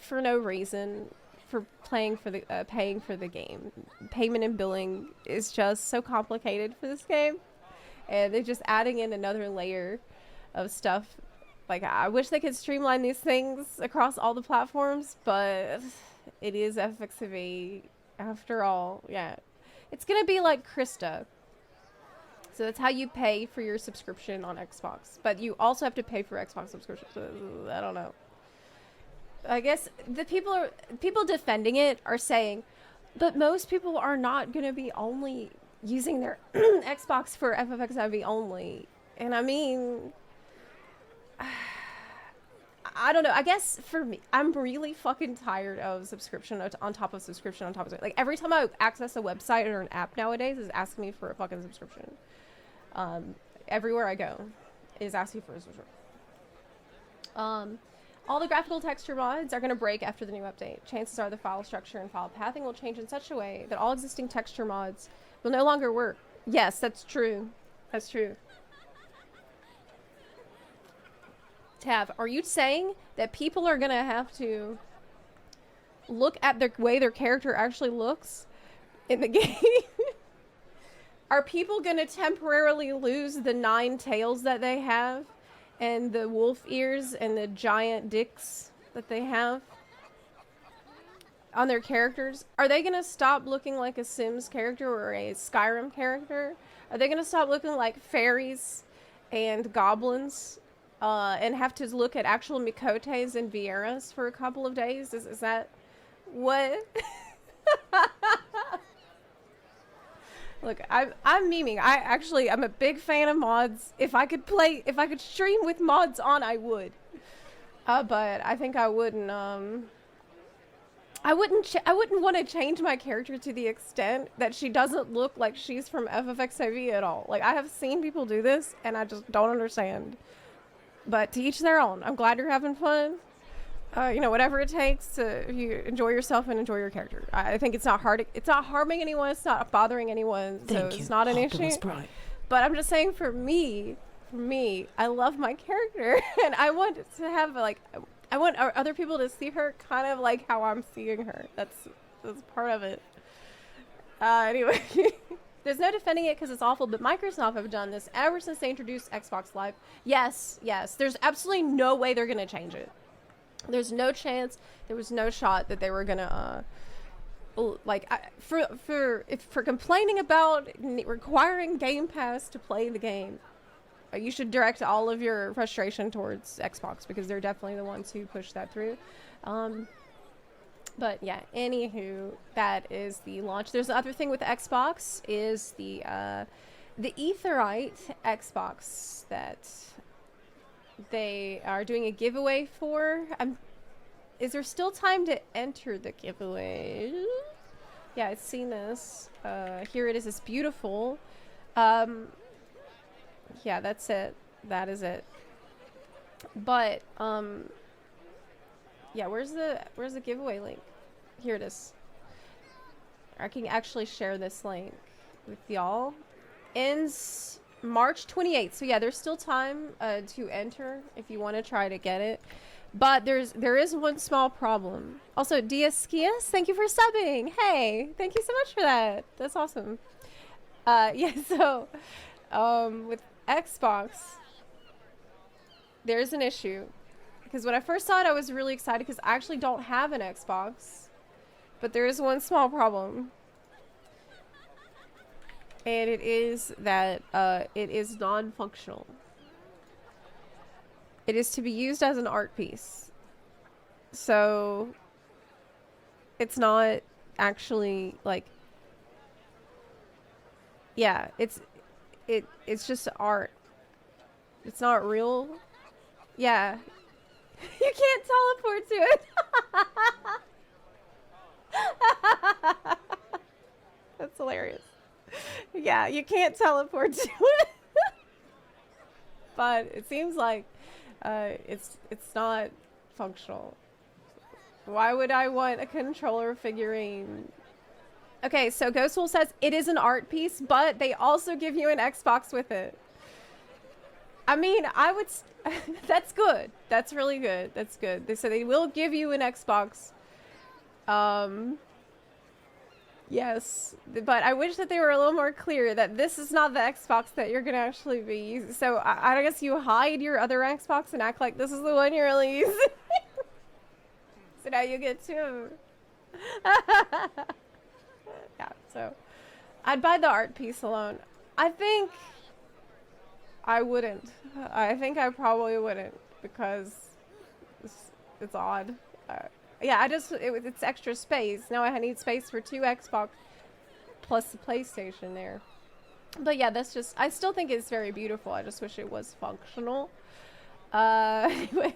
for no reason, for paying for the game. Payment and billing is just so complicated for this game, and they're just adding in another layer of stuff. Like, I wish they could streamline these things across all the platforms, but it is FXV after all. Yeah, it's gonna be like Krista. So that's how you pay for your subscription on Xbox, but you also have to pay for Xbox subscription. I don't know. I guess the people defending it are saying, but most people are not gonna be only using their Xbox for FFXIV only, and I mean, I don't know. I guess for me, I'm really fucking tired of subscription on top of subscription on top of, like, every time I access a website or an app nowadays is asking me for a fucking subscription. Everywhere I go is asking for a subscription. All the graphical texture mods are going to break after the new update. Chances are the file structure and file pathing will change in such a way that all existing texture mods will no longer work. Yes, that's true. That's true. Tav, are you saying that people are going to have to look at the way their character actually looks in the game? Are people going to temporarily lose the 9 tails that they have and the wolf ears and the giant dicks that they have on their characters? Are they going to stop looking like a Sims character or a Skyrim character? Are they going to stop looking like fairies and goblins and have to look at actual Mikotes and Vieras for a couple of days? Is that what? Look, I'm memeing. I'm a big fan of mods. If I could stream with mods on, I would. But I think I wouldn't want to change my character to the extent that she doesn't look like she's from FFXIV at all. Like, I have seen people do this, and I just don't understand. But to each their own. I'm glad you're having fun. You know, whatever it takes to you enjoy yourself and enjoy your character. I think it's not hard. It's not harming anyone. It's not bothering anyone. So it's not an issue. But I'm just saying, for me, for me, I love my character, and I want to have like, I want other people to see her kind of like how I'm seeing her. That's part of it. Anyway, there's no defending it because it's awful, but Microsoft have done this ever since they introduced Xbox Live. Yes, there's absolutely no way they're gonna change it. There's no chance. There was no shot that they were gonna for complaining about requiring Game Pass to play the game. You should direct all of your frustration towards Xbox because they're definitely the ones who push that through. But yeah, anywho, that is the launch. There's the other thing with Xbox is the Aetheryte Xbox that they are doing a giveaway for. Is there still time to enter the giveaway? Yeah, I've seen this. Here it is. It's beautiful. Yeah, that's it. That is it. But yeah, where's the giveaway link? Here it is. I can actually share this link with y'all. Ends March 28th. So yeah, there's still time to enter if you want to try to get it. But there is one small problem. Also, Diaskias, thank you for subbing. Hey, thank you so much for that. That's awesome. Yeah, so with Xbox, there's an issue. Because when I first saw it, I was really excited because I actually don't have an Xbox. But there is one small problem. And it is that it is non-functional. It is to be used as an art piece. So it's not actually like, yeah, it's just art. It's not real. Yeah. You can't teleport to it. That's hilarious. Yeah, you can't teleport to it. But it seems like it's not functional. Why would I want a controller figurine? Okay, so Ghostful says it is an art piece, but they also give you an Xbox with it. I mean, I would... that's good. That's really good. That's good. So they will give you an Xbox. Yes. But I wish that they were a little more clear that this is not the Xbox that you're going to actually be using. So I guess you hide your other Xbox and act like this is the one you're really using. So now you get two. Yeah, so I'd buy the art piece alone. I think I wouldn't. I think I probably wouldn't because it's odd. Yeah, it's extra space. Now I need space for two Xbox plus the PlayStation there. But yeah, that's just, I still think it's very beautiful. I just wish it was functional. Anyway,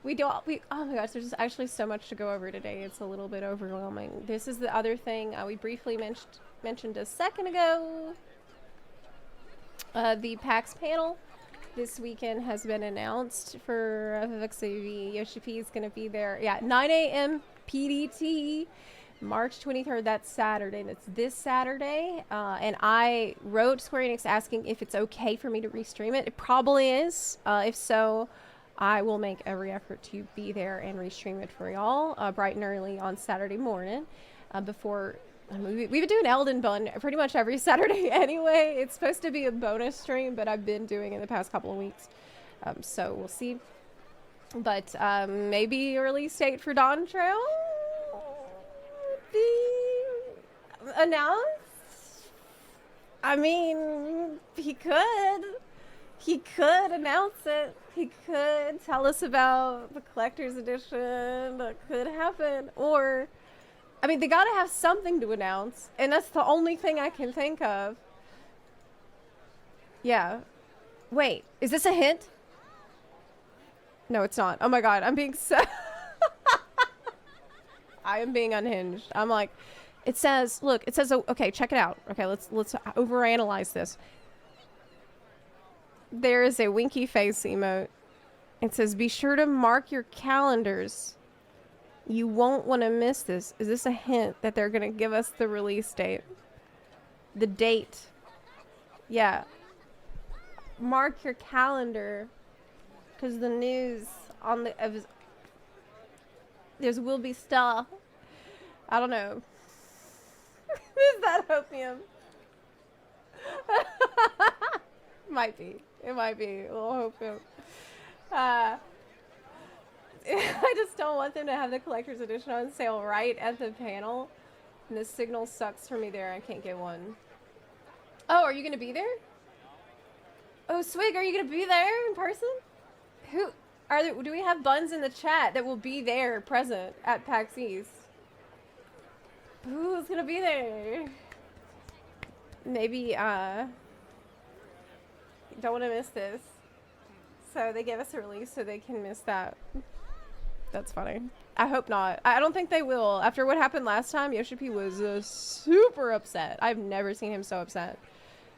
oh my gosh, there's actually so much to go over today. It's a little bit overwhelming. This is the other thing we briefly mentioned a second ago. The PAX panel this weekend has been announced for FFXAV. Yoshi P is going to be there. Yeah, 9 a.m. PDT, March 23rd. That's Saturday. That's this Saturday. And I wrote Square Enix asking if it's okay for me to restream it. It probably is. If so, I will make every effort to be there and restream it for y'all bright and early on Saturday morning before... We've been doing Elden pretty much every Saturday anyway. It's supposed to be a bonus stream, but I've been doing it the past couple of weeks. So we'll see. But maybe a release date for Dawn Trail be announced. I mean, he could announce it. He could tell us about the collector's edition. That could happen. Or... I mean, they gotta have something to announce, and that's the only thing I can think of. Yeah. Wait, is this a hint? No, it's not. Oh my god, I'm being so... I am being unhinged. I'm like, it says, look, it says, okay, check it out. Okay, let's overanalyze this. There is a winky face emote. It says, be sure to mark your calendars. You won't want to miss this. Is this a hint that they're going to give us the release date? The date. Yeah. mark your calendar, because the news on the there will be stuff. I don't know. Is that opium? Might be. It might be a little opium. I just don't want them to have the collector's edition on sale right at the panel. And the signal sucks for me there. I can't get one. Oh, are you going to be there? Oh, Swig, are you going to be there in person? Who are there? Do we have buns in the chat that will be there present at PAX East? Who's going to be there? Maybe, don't want to miss this. So they gave us a release so they can miss that. That's funny. I hope not. I don't think they will. After what happened last time, Yoshi P was super upset. I've never seen him so upset.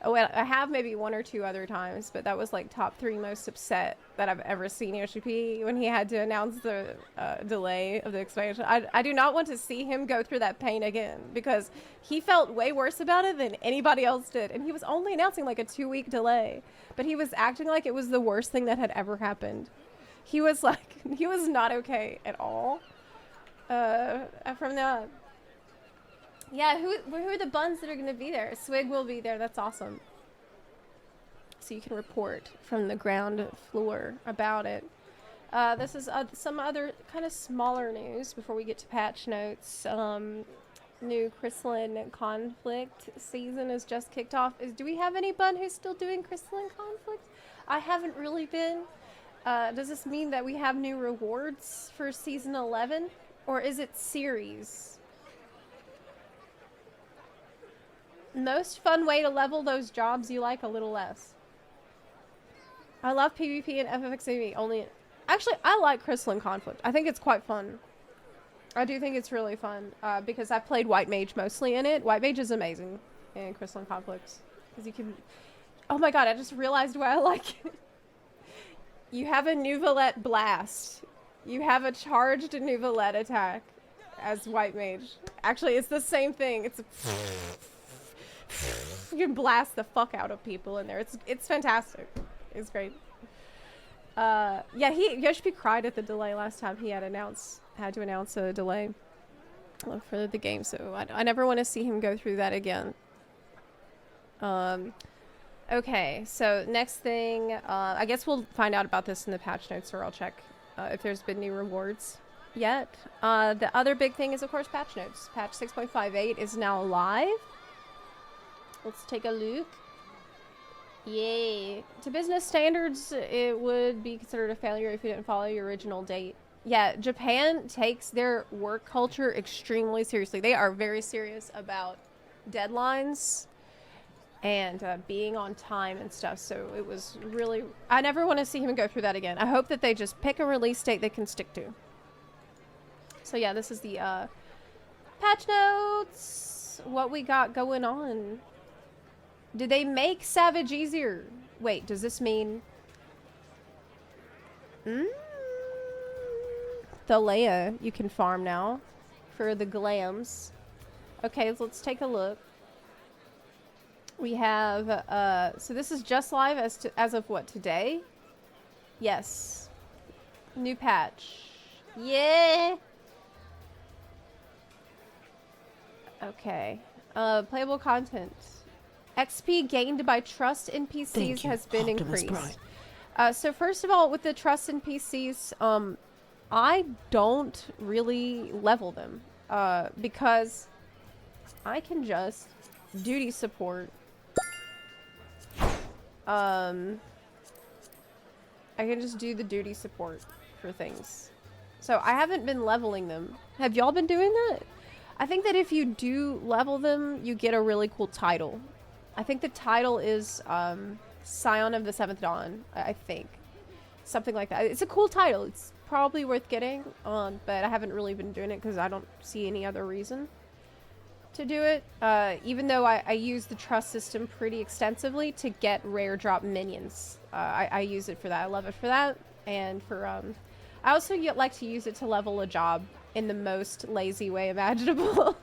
Oh, well, I have maybe one or two other times, but that was like top 3 most upset that I've ever seen Yoshi P when he had to announce the delay of the expansion. I do not want to see him go through that pain again, because he felt way worse about it than anybody else did. And he was only announcing like a 2-week delay, but he was acting like it was the worst thing that had ever happened. He was like, he was not okay at all. From the... Yeah, who are the buns that are going to be there? Swig will be there. That's awesome. So you can report from the ground floor about it. This is some other kind of smaller news before we get to patch notes. New Crystalline Conflict season has just kicked off. Do we have any bun who's still doing Crystalline Conflict? I haven't really been. Does this mean that we have new rewards for season 11? Or is it series? Most fun way to level those jobs you like a little less. I love PvP and FFXAV only. Actually, I like Crystalline Conflict. I think it's quite fun. I do think it's really fun because I've played White Mage mostly in it. White Mage is amazing in Crystalline Conflict because you can. Oh my god! I just realized why I like it. You have a Nouvelette blast. You have a charged Nouvelette attack as White Mage. Actually, it's the same thing. It's a you can blast the fuck out of people in there. It's fantastic. It's great. Yeah, Yoshi P cried at the delay last time. He had to announce a delay for the game, so I never want to see him go through that again. Okay, so next thing, I guess we'll find out about this in the patch notes, or I'll check if there's been new rewards yet. The other big thing is, of course, patch notes. Patch 6.58 is now live. Let's take a look. Yay. To business standards, it would be considered a failure if you didn't follow your original date. Yeah, Japan takes their work culture extremely seriously. They are very serious about deadlines and being on time and stuff. So it was really... I never want to see him go through that again. I hope that they just pick a release date they can stick to. So yeah, this is the patch notes. What we got going on. Did they make Savage easier? Wait, does this mean... Thalea you can farm now for the glams. Okay, so let's take a look. We have, so this is just live as of what, today? Yes. New patch. Yeah! Okay. Playable content. XP gained by trust NPCs has been increased. So first of all, with the trust NPCs, I don't really level them because I can just duty support. I can just do the duty support for things. So I haven't been leveling them. Have y'all been doing that? I think that if you do level them, you get a really cool title. I think the title is Scion of the Seventh Dawn, I think. Something like that. It's a cool title. It's probably worth getting, but I haven't really been doing it because I don't see any other reason to do it. Even though I use the trust system pretty extensively to get rare drop minions. I use it for that. I love it for that. And for, I also like to use it to level a job in the most lazy way imaginable.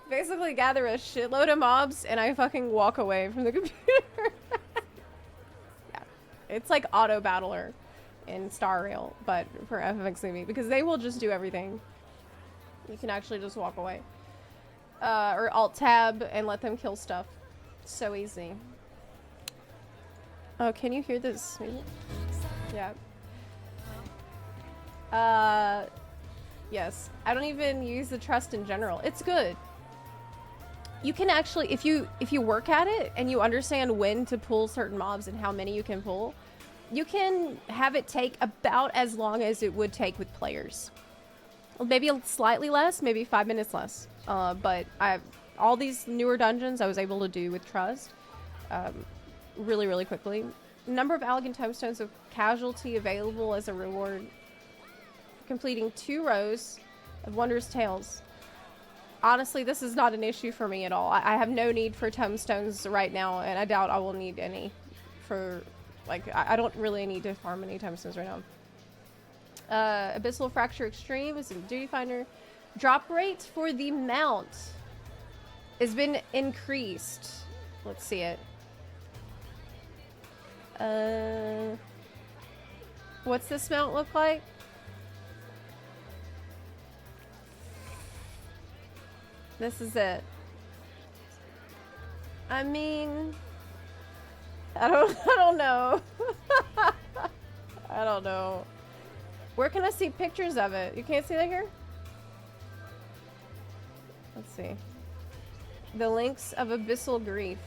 basically gather a shitload of mobs and I fucking walk away from the computer. Yeah. It's like auto battler in Star Rail, but for FFXCV, because they will just do everything. You can actually just walk away. Or alt tab and let them kill stuff. So easy. Oh, can you hear this music? Yeah. Yes. I don't even use the trust in general. It's good. You can actually, if you work at it and you understand when to pull certain mobs and how many you can pull, you can have it take about as long as it would take with players. Maybe slightly less, maybe 5 minutes less. But all these newer dungeons I was able to do with trust really, really quickly. Number of elegant tomestones of casualty available as a reward. Completing 2 rows of Wondrous Tales. Honestly, this is not an issue for me at all. I have no need for tomestones right now, and I doubt I will need any for, like, I don't really need to farm any tomestones right now. Abyssal Fracture Extreme is in Duty Finder. Drop rate for the mount has been increased. Let's see it. What's this mount look like? This is it. I mean, I don't know. I don't know. Where can I see pictures of it? You can't see that here? Let's see. The links of Abyssal Grief.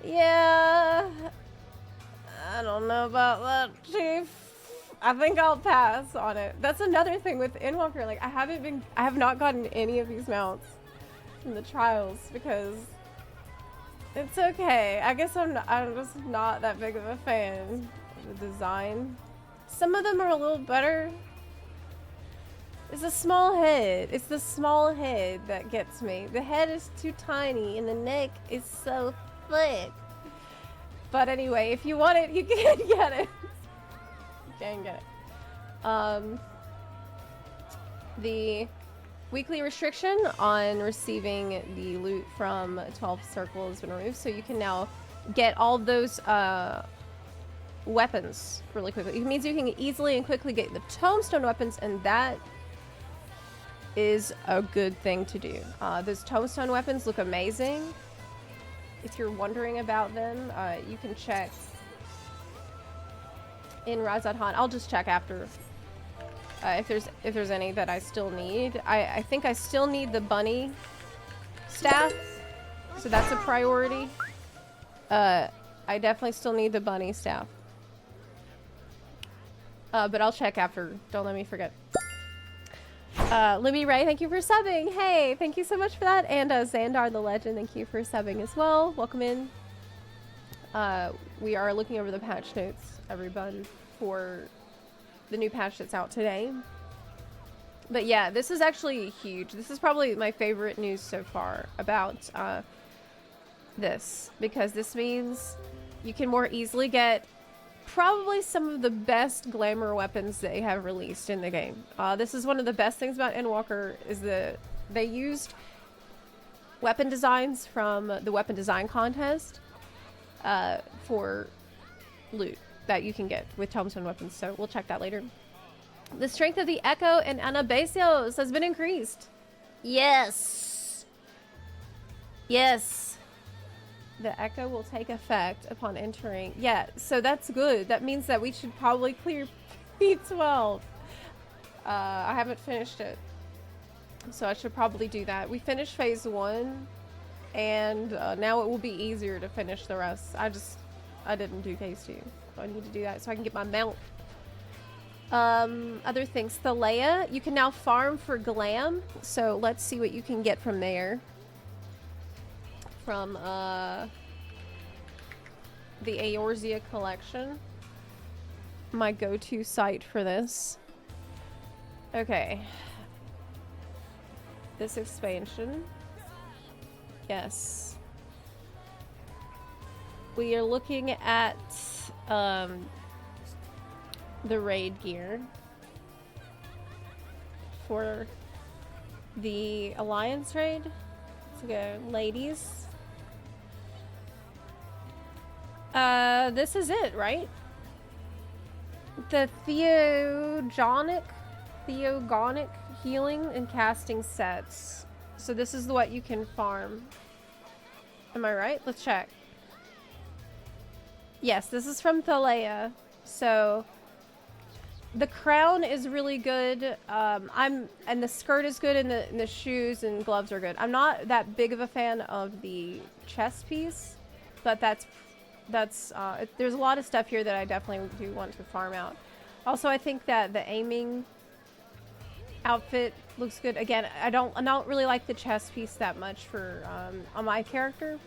Yeah. I don't know about that, Chief. I think I'll pass on it. That's another thing with Endwalker. Like, I have not gotten any of these mounts from the trials because it's okay. I guess I'm just not that big of a fan of the design. Some of them are a little better. It's a small head. It's the small head that gets me. The head is too tiny and the neck is so thick. But anyway, if you want it, you can get it. You can get it. The weekly restriction on receiving the loot from 12 Circle has been removed, so you can now get all those weapons really quickly. It means you can easily and quickly get the tombstone weapons, and that is a good thing to do. Those tombstone weapons look amazing. If you're wondering about them, you can check in Razadhan. I'll just check after if there's any that I still need. I think I still need the bunny staff, so that's a priority. I definitely still need the bunny staff. But I'll check after. Don't let me forget. Libby Ray, thank you for subbing. Hey, thank you so much for that. And Xandar the Legend, thank you for subbing as well. Welcome in. We are looking over the patch notes, everybody, for the new patch that's out today. But yeah, this is actually huge. This is probably my favorite news so far about this, because this means you can more easily get probably some of the best glamour weapons they have released in the game. This is one of the best things about Endwalker, is that they used weapon designs from the weapon design contest for loot that you can get with tombstone weapons, so we'll check that later. The strength of the Echo and Anabasios has been increased. Yes! Yes! The Echo will take effect upon entering. Yeah, so that's good. That means that we should probably clear P12. I haven't finished it, so I should probably do that. We finished phase 1, and now it will be easier to finish the rest. I didn't do phase 2, so I need to do that so I can get my mount. Other things. Thalea, you can now farm for glam, so let's see what you can get from there. From the Eorzea collection, my go-to site for this. Okay, this expansion, yes, we are looking at the raid gear for the Alliance raid. Let's go, ladies. This is it, right? The theogonic healing and casting sets. So this is what you can farm. Am I right? Let's check. Yes, this is from Thalea. So the crown is really good. And the skirt is good, and the shoes and gloves are good. I'm not that big of a fan of the chest piece, but there's a lot of stuff here that I definitely do want to farm out. Also, I think that the aiming outfit looks good. Again, I don't really like the chest piece that much for on my character.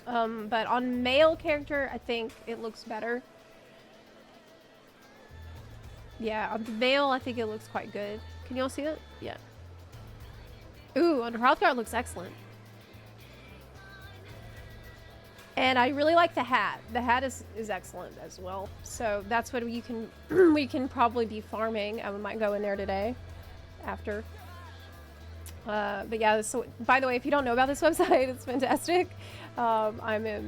But on male character, I think it looks better. Yeah, on the male, I think it looks quite good. Can you all see it? Yeah. Ooh, on Hrothgar looks excellent. And I really like the hat. The hat is excellent as well. So that's what we can probably be farming. I might go in there today after. But yeah, so by the way, if you don't know about this website, it's fantastic. I'm a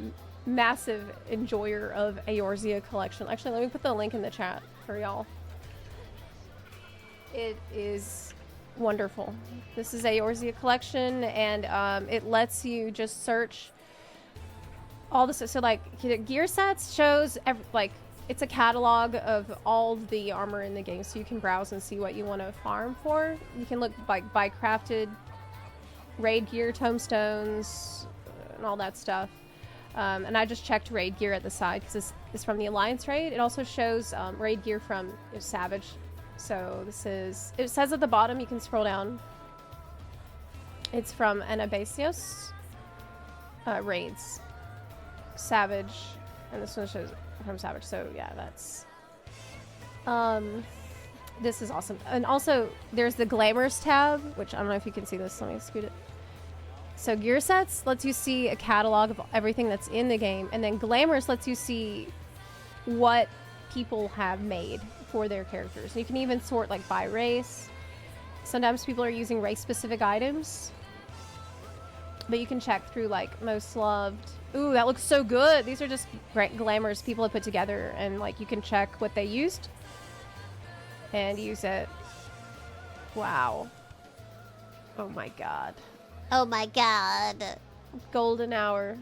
massive enjoyer of Eorzea collection. Actually, let me put the link in the chat for y'all. It is wonderful. This is Eorzea collection, and it lets you just search all this. So like gear sets shows it's a catalog of all the armor in the game, so you can browse and see what you want to farm for. You can look like by crafted raid gear, tomestones, and all that stuff. And I just checked raid gear at the side because this is from the Alliance raid. It also shows raid gear from Savage. So it says at the bottom, you can scroll down. It's from Anabasios raids. Savage, and this one shows from Savage. So yeah, that's this is awesome. And also there's the Glamours tab, which I don't know if you can see this. Let me scoot it. So gear sets lets you see a catalog of everything that's in the game, and then Glamours lets you see what people have made for their characters. You can even sort like by race. Sometimes people are using race specific items, but you can check through like most loved. Ooh, that looks so good. These are just great glamours people have put together, and like you can check what they used and use it. Wow. Oh my god. Oh my god. Golden hour.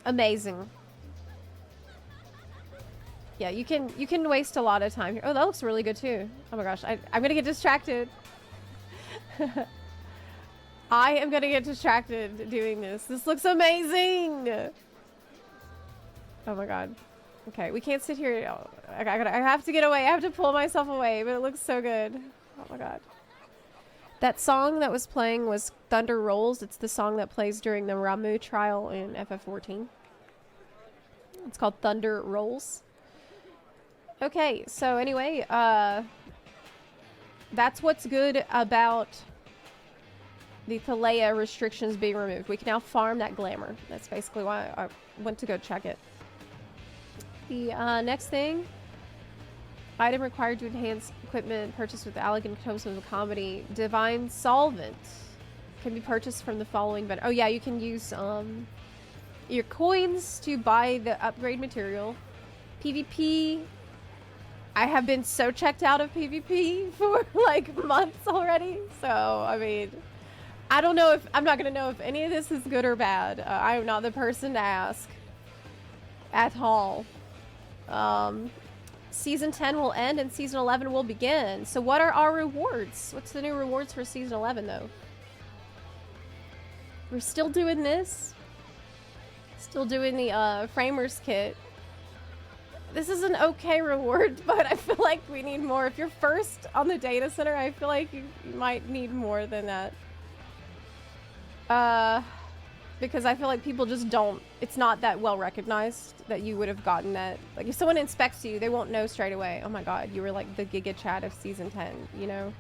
Amazing. Yeah, you can waste a lot of time here. Oh, that looks really good too. Oh my gosh, I'm gonna get distracted. I am gonna get distracted doing this. This looks amazing. Oh my god. Okay, we can't sit here. I have to get away. I have to pull myself away, but it looks so good. Oh my god. That song that was playing was Thunder Rolls. It's the song that plays during the Ramu trial in FF14. It's called Thunder Rolls. Okay, so anyway, that's what's good about the Thalea restrictions being removed. We can now farm that glamour. That's basically why I went to go check it. The next thing, item required to enhance equipment purchased with elegant tomes of comedy. Divine Solvent can be purchased from the following, but oh yeah, you can use your coins to buy the upgrade material. PvP. I have been so checked out of PvP for like months already. So, I mean, I don't know I'm not going to know if any of this is good or bad. I'm not the person to ask at all. Season 10 will end and Season 11 will begin. So what are our rewards? What's the new rewards for Season 11 though? We're still doing this. Still doing the Framers Kit. This is an okay reward, but I feel like we need more. If you're first on the data center, I feel like you might need more than that. Because I feel like people just don't, it's not that well recognized that you would have gotten that. Like if someone inspects you, they won't know straight away, oh my god, you were like the Giga Chat of Season 10, you know?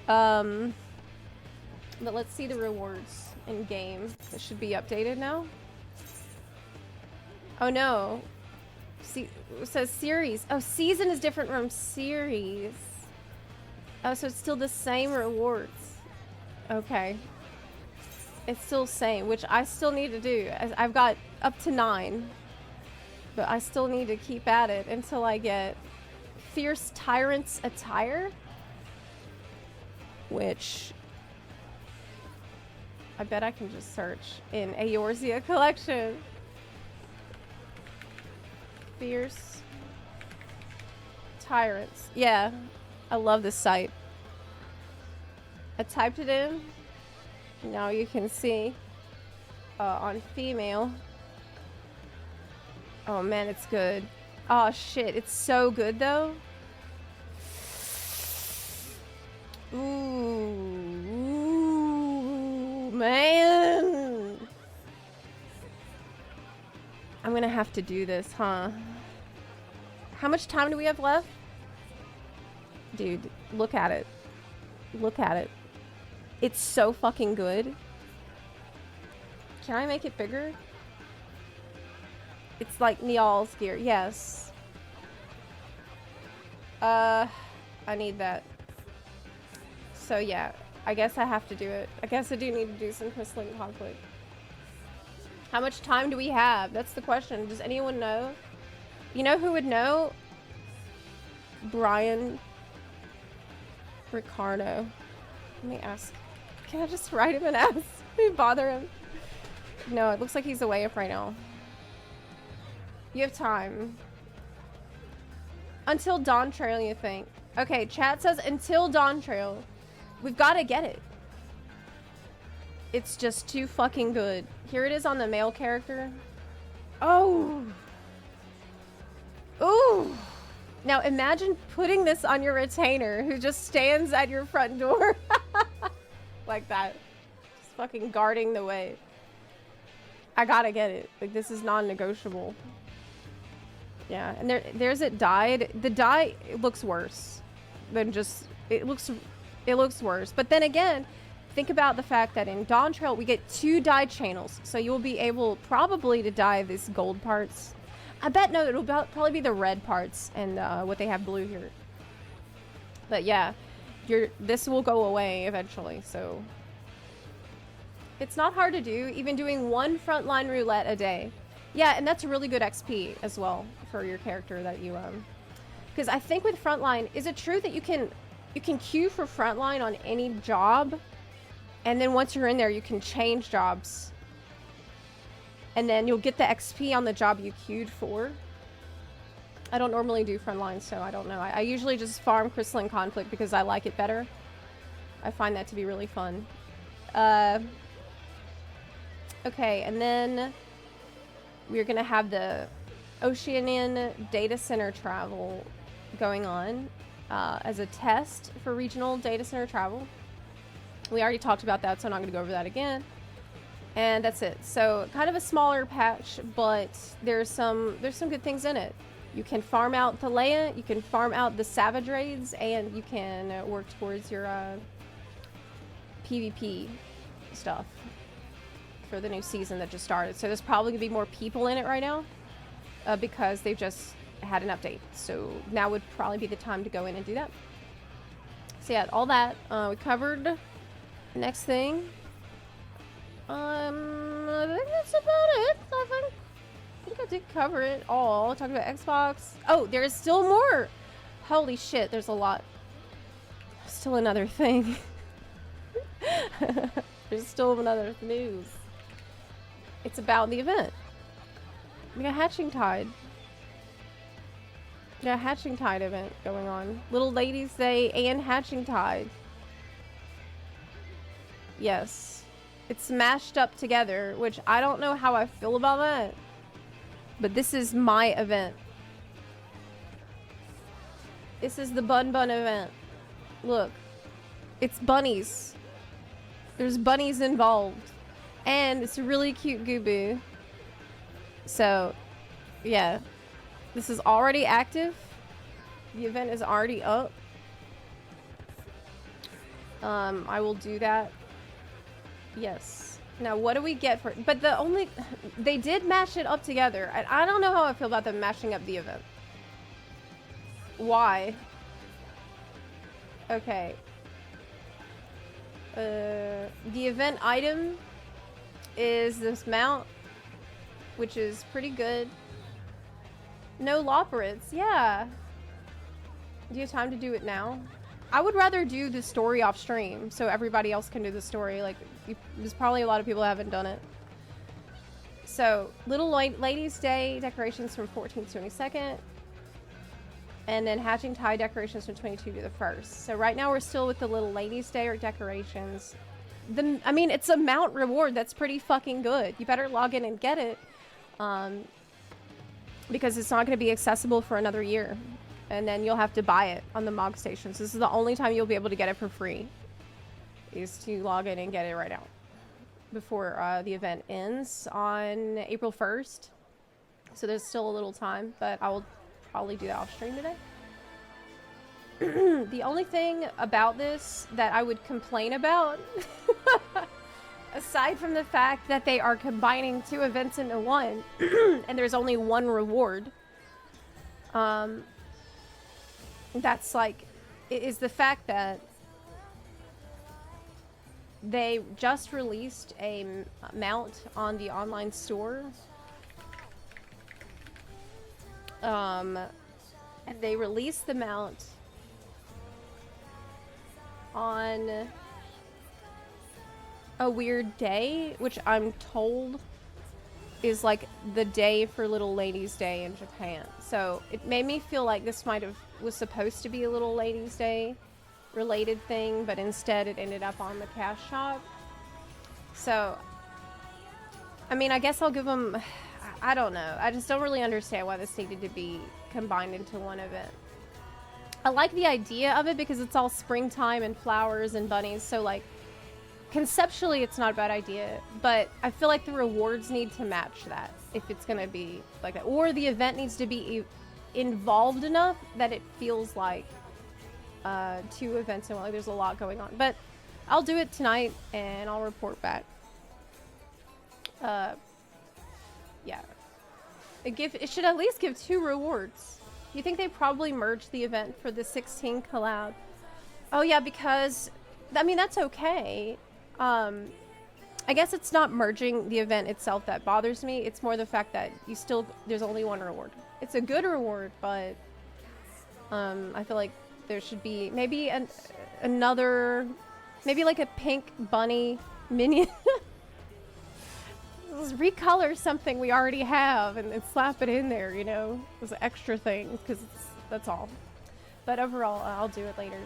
But let's see the rewards in game. It should be updated now. Oh no. See, it says series. Oh, season is different from series. Oh, so it's still the same rewards. Okay. It's still same, which I still need to do. I've got up to 9. But I still need to keep at it until I get Fierce Tyrant's Attire. Which I bet I can just search in Eorzea collection. Fierce Tyrants. Yeah, I love this site. I typed it in. Now you can see on female. Oh man, it's good. Oh shit, it's so good though. Ooh, man. I'm gonna have to do this, huh? How much time do we have left? Dude, look at it. Look at it. It's so fucking good. Can I make it bigger? It's like Niall's gear. Yes. I need that. So yeah, I guess I have to do it. I guess I do need to do some crystalline conflict. How much time do we have? That's the question. Does anyone know? You know who would know? Brian Ricardo. Let me ask. Can I just write him and ask? Bother him? No, it looks like he's away right now. You have time. Until Dawn Trail, you think? Okay, chat says until Dawn Trail. We've got to get it. It's just too fucking good. Here it is on the male character. Oh. Ooh. Now imagine putting this on your retainer who just stands at your front door. Like that. Just fucking guarding the way. I gotta get it. Like, this is non-negotiable. Yeah, and there's it dyed. The dye, it looks worse than just, it looks worse. But then again, think about the fact that in Dawn Trail, we get 2 dye channels. So you'll be able probably to dye these gold parts. I bet, no, it'll probably be the red parts and what they have blue here. But yeah, this will go away eventually, so. It's not hard to do, even doing 1 frontline roulette a day. Yeah, and that's really good XP as well for your character that you because I think with frontline, is it true that you can queue for frontline on any job, and then once you're in there, you can change jobs, and then you'll get the XP on the job you queued for. I don't normally do frontline, so I don't know. I usually just farm Crystalline Conflict because I like it better. I find that to be really fun. Okay, and then we're gonna have the Oceanian data center travel going on as a test for regional data center travel. We already talked about that, so I'm not gonna go over that again. And that's it. So kind of a smaller patch, but there's some good things in it. You can farm out the Leia, you can farm out the Savage Raids, and you can work towards your PvP stuff for the new season that just started. So there's probably gonna be more people in it right now because they've just had an update. So now would probably be the time to go in and do that. So yeah, all that we covered. Next thing, I think that's about it. I think I did cover it all. Talked about Xbox. Oh, there is still more. Holy shit, there's a lot. Still another thing. There's still another news. It's about the event. We got Hatching Tide. We got a Hatching Tide event going on. Little Ladies Day and Hatching Tide. Yes. It's smashed up together, which I don't know how I feel about that. But this is my event. This is the Bun Bun event. Look. It's bunnies. There's bunnies involved. And it's a really cute Goobboo. So, yeah. This is already active. The event is already up. I will do that. Yes. Now, what do we get for it? But they did mash it up together. I don't know how I feel about them mashing up the event. Why? Okay. The event item is this mount, which is pretty good. No Loporits, yeah. Do you have time to do it now? I would rather do the story off stream so everybody else can do the story. Like, there's probably a lot of people who haven't done it. So, Little Ladies Day decorations from 14th to 22nd. And then Hatching Tide decorations from 22 to the 1st. So right now we're still with the Little Ladies Day or decorations. I mean, it's a mount reward that's pretty fucking good. You better log in and get it. Because it's not going to be accessible for another year. And then you'll have to buy it on the MOG stations. This is the only time you'll be able to get it for free. Is to log in and get it right now. Before the event ends on April 1st. So there's still a little time, but I will probably do that off stream today. The only thing about this that I would complain about, aside from the fact that they are combining 2 events into one, and there's only 1 reward, that's like, is the fact that they just released a mount on the online store. And they released the mount on a weird day, which I'm told is like the day for Little Ladies Day in Japan. So it made me feel like this was supposed to be a Little Ladies Day related thing, but instead it ended up on the cash shop. So, I mean, I guess I'll give them, I don't know. I just don't really understand why this needed to be combined into one event. I like the idea of it because it's all springtime and flowers and bunnies, so like, conceptually it's not a bad idea, but I feel like the rewards need to match that if it's gonna be like that. Or the event needs to be involved enough that it feels like 2 events in one. Like there's a lot going on. But I'll do it tonight and I'll report back. Yeah. It should at least give 2 rewards. You think they probably merged the event for the 16 collab? Oh yeah, because I mean that's okay. I guess it's not merging the event itself that bothers me. It's more the fact that there's only 1 reward. It's a good reward, but I feel like there should be maybe maybe like a pink bunny minion. Let's recolor something we already have and slap it in there, you know, as extra things, because that's all. But overall, I'll do it later.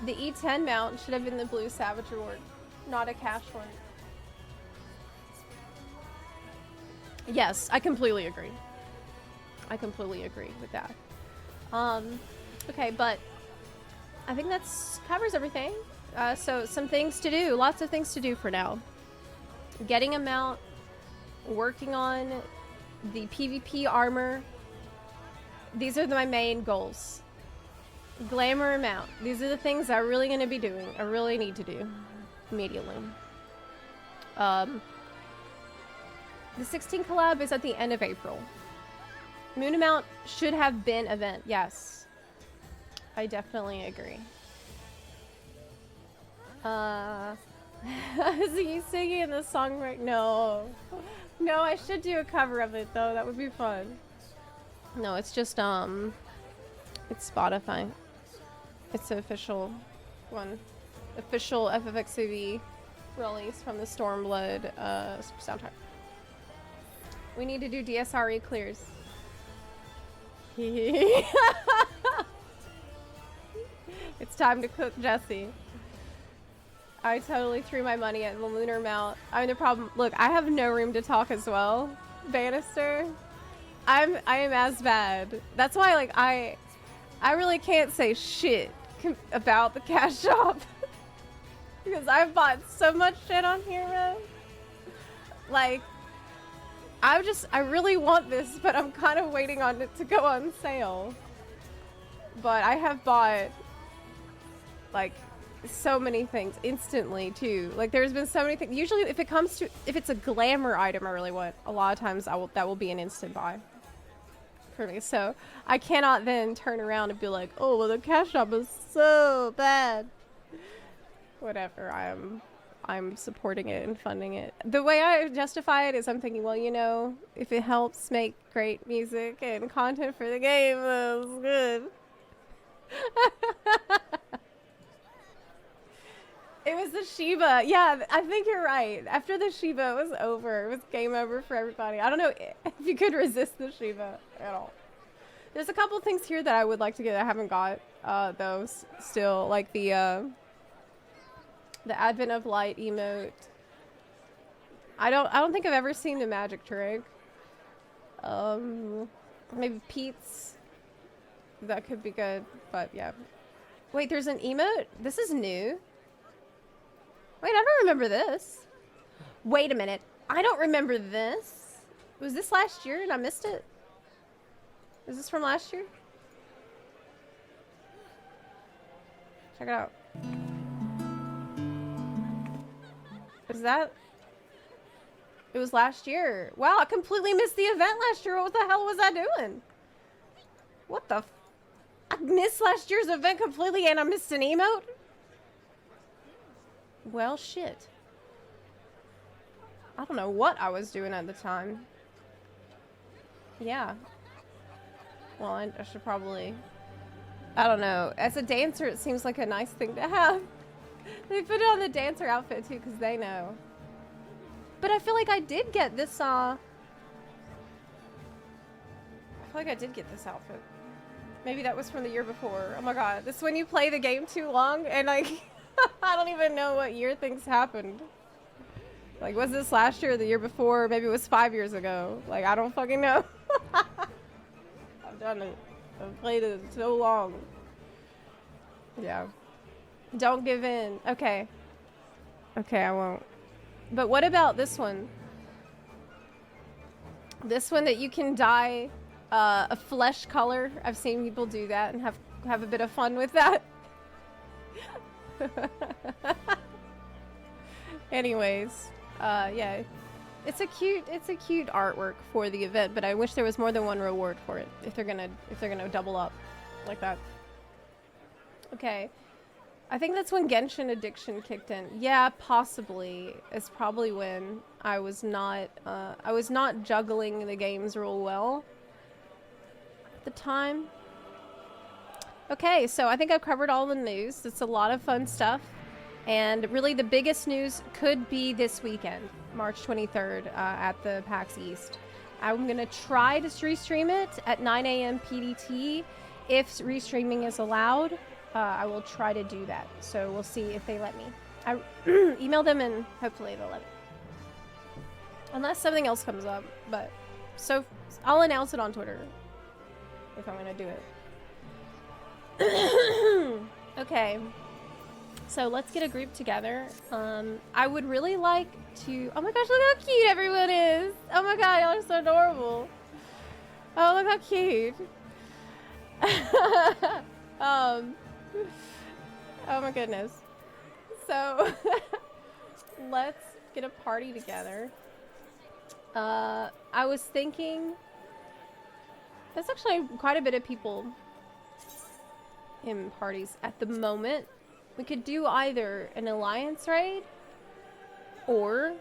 The E10 mount should have been the blue Savage reward, not a cash one. Yes, I completely agree. I completely agree with that. Okay, but I think that's covers everything. So some things to do, lots of things to do for now. Getting a mount, working on the PvP armor. These are my main goals. Glamour mount. These are the things I'm really going to be doing. I really need to do immediately. The 16 collab is at the end of April. Moon mount should have been event. Yes. I definitely agree. Is he singing the song right? No. No, I should do a cover of it though. That would be fun. No, it's just it's Spotify. It's the official one. Official FFXCV release from the Stormblood soundtrack. We need to do DSRE clears. It's time to cook Jesse. I totally threw my money at the lunar mount. I mean, the problem, look, I have no room to talk as well. Bannister. I am as bad. That's why, like, I really can't say shit about the cash shop. Because I've bought so much shit on here, man. Like, I really want this, but I'm kind of waiting on it to go on sale. But I have bought, like, so many things instantly, too. Like, there's been so many things. Usually, if it's a glamour item I really want, a lot of times that will be an instant buy. for me. So I cannot then turn around and be like, oh, well, the cash shop is so bad. Whatever, I'm supporting it and funding it. The way I justify it is I'm thinking, well, you know, if it helps make great music and content for the game, that's good. It was the Shiba. Yeah, I think you're right. After the Shiba, it was over. It was game over for everybody. I don't know if you could resist the Shiba at all. There's a couple things here that I would like to get that I haven't got, though, still. Like the Advent of Light emote. I don't think I've ever seen the magic trick. Maybe Pete's. That could be good, but yeah. Wait, there's an emote? This is new. Wait, I don't remember this. Wait a minute. I don't remember this. Was this last year and I missed it? Is this from last year? Check it out. Is that? It was last year. Wow, I completely missed the event last year. What the hell was I doing? What the I missed last year's event completely and I missed an emote? Well, shit. I don't know what I was doing at the time. Yeah. Well, I should probably... I don't know. As a dancer, it seems like a nice thing to have. They put on the dancer outfit, too, because they know. But I feel like I did get this, I feel like I did get this outfit. Maybe that was from the year before. Oh my god. This is when you play the game too long, and, like... I don't even know what year things happened. Like, was this last year or the year before? Maybe it was 5 years ago. Like, I don't fucking know. I've done it. I've played it so long. Yeah. Don't give in. Okay. Okay, I won't. But what about this one? This one that you can dye a flesh color. I've seen people do that and have a bit of fun with that. Anyways, yeah, it's a cute artwork for the event, but I wish there was more than one reward for it if they're gonna double up like that. Okay, I think that's when Genshin addiction kicked in. Yeah, possibly. It's probably when I was not juggling the games real well at the time. Okay, so I think I've covered all the news. It's a lot of fun stuff. And really the biggest news could be this weekend, March 23rd, at the PAX East. I'm going to try to restream it at 9 a.m. PDT. If restreaming is allowed, I will try to do that. So we'll see if they let me. I email them and hopefully they'll let me. Unless something else comes up. But so I'll announce it on Twitter if I'm going to do it. Okay, so let's get a group together. I would really like to... Oh my gosh, look how cute everyone is! Oh my god, y'all are so adorable. Oh, look how cute. Oh my goodness. So, let's get a party together. I was thinking... There's actually quite a bit of people in parties at the moment. We could do either an alliance raid or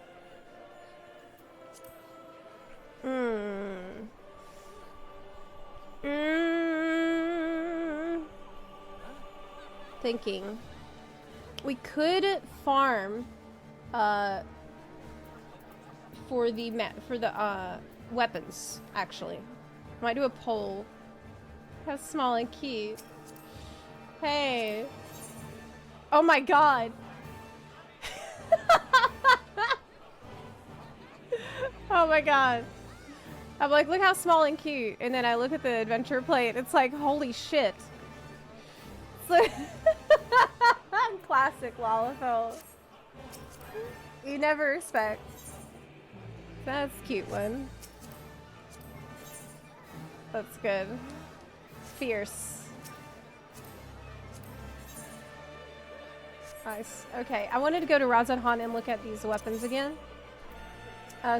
thinking we could farm for the weapons. Actually, might do a poll. How small and cute. Hey. Oh my god. Oh my god. I'm like, look how small and cute. And then I look at the adventure plate. It's like, holy shit. It's like classic Lalafell. You never expect. That's a cute one. That's good. Fierce. Nice. Okay, I wanted to go to Razadhan and look at these weapons again.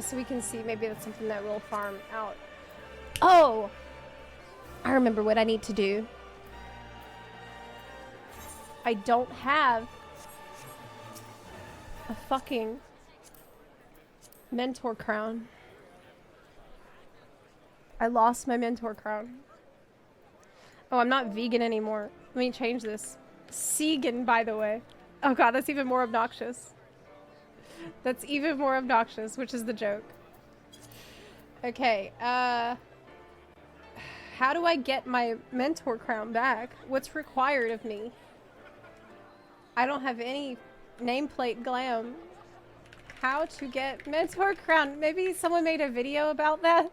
So we can see maybe that's something that we'll farm out. Oh! I remember what I need to do. I don't have a fucking mentor crown. I lost my mentor crown. Oh, I'm not vegan anymore. Let me change this. Segan, by the way. Oh god, that's even more obnoxious. That's even more obnoxious, which is the joke. Okay, how do I get my mentor crown back? What's required of me? I don't have any nameplate glam. How to get mentor crown? Maybe someone made a video about that?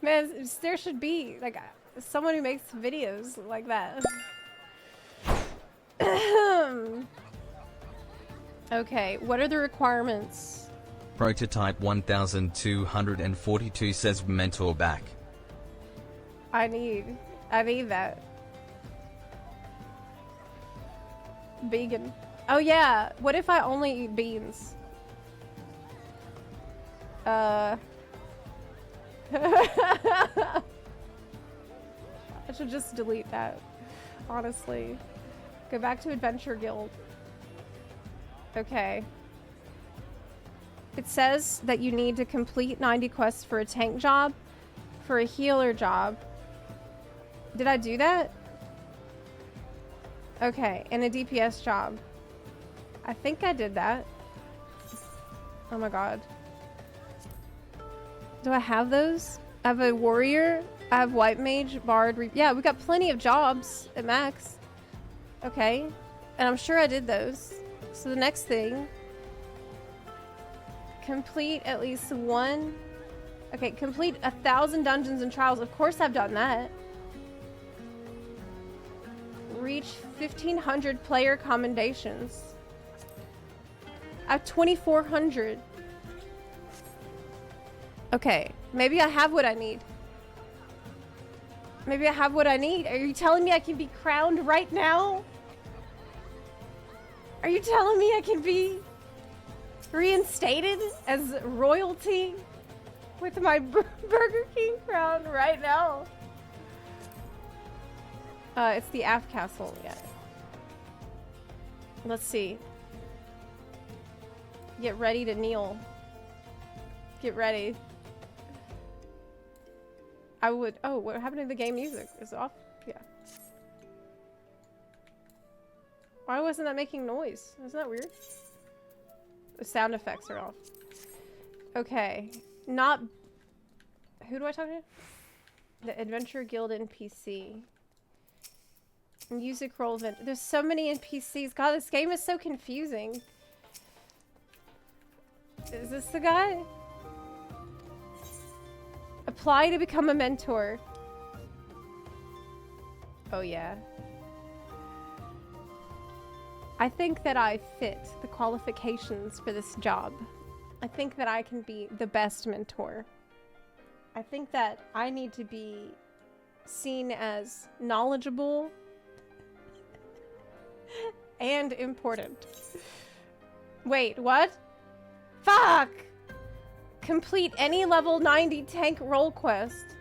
Man, there should be like someone who makes videos like that. Okay, what are the requirements? Prototype 1242 says mentor back. I need that. Vegan. Oh yeah, what if I only eat beans? I should just delete that, honestly. Go back to Adventure Guild. Okay. It says that you need to complete 90 quests for a tank job, for a healer job. Did I do that? Okay, and a DPS job. I think I did that. Oh my god. Do I have those? I have a warrior. I have white mage, bard. Yeah, we got plenty of jobs at max. Okay, and I'm sure I did those. So the next thing, complete at least one. Okay, complete 1,000 dungeons and trials. Of course I've done that. Reach 1,500 player commendations. I have 2,400. Okay, maybe I have what I need. Maybe I have what I need. Are you telling me I can be crowned right now? Are you telling me I can be reinstated as royalty with my Burger King crown right now? It's the Aft Castle, yeah. Let's see. Get ready to kneel. Get ready. I would. Oh, what happened to the game music? Is it off? Yeah. Why wasn't that making noise? Isn't that weird? The sound effects are off. Okay. Not. Who do I talk to? The Adventure Guild NPC. Music role event. There's so many NPCs. God, this game is so confusing. Is this the guy? Apply to become a mentor. Oh yeah. I think that I fit the qualifications for this job. I think that I can be the best mentor. I think that I need to be seen as knowledgeable and important. Wait, what? Fuck! Complete any level 90 tank role quest.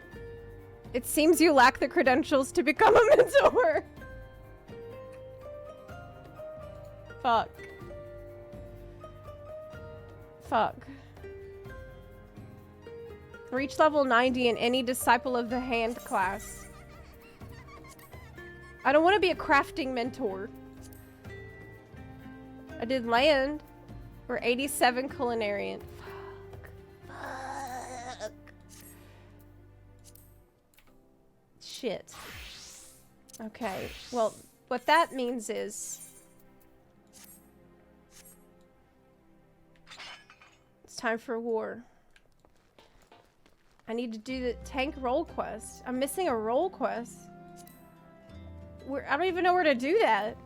It seems you lack the credentials to become a mentor. Fuck. Fuck. Reach level 90 in any Disciple of the Hand class. I don't want to be a crafting mentor. I did land. We're 87 culinarian. Fuck. Shit. Okay, well, what that means is it's time for war. I need to do the tank role quest. I'm missing a role quest. I don't even know where to do that.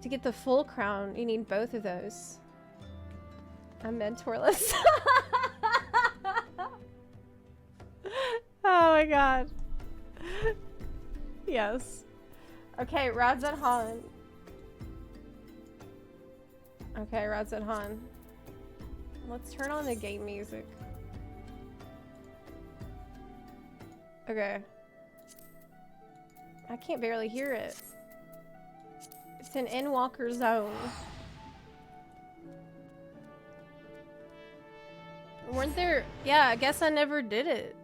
To get the full crown, you need both of those. I'm mentorless. Oh my god. Yes. Okay, Radzat Han. Okay, Radzat Han. Let's turn on the game music. Okay. I can't barely hear it. It's an Endwalker zone. Weren't there? Yeah, I guess I never did it.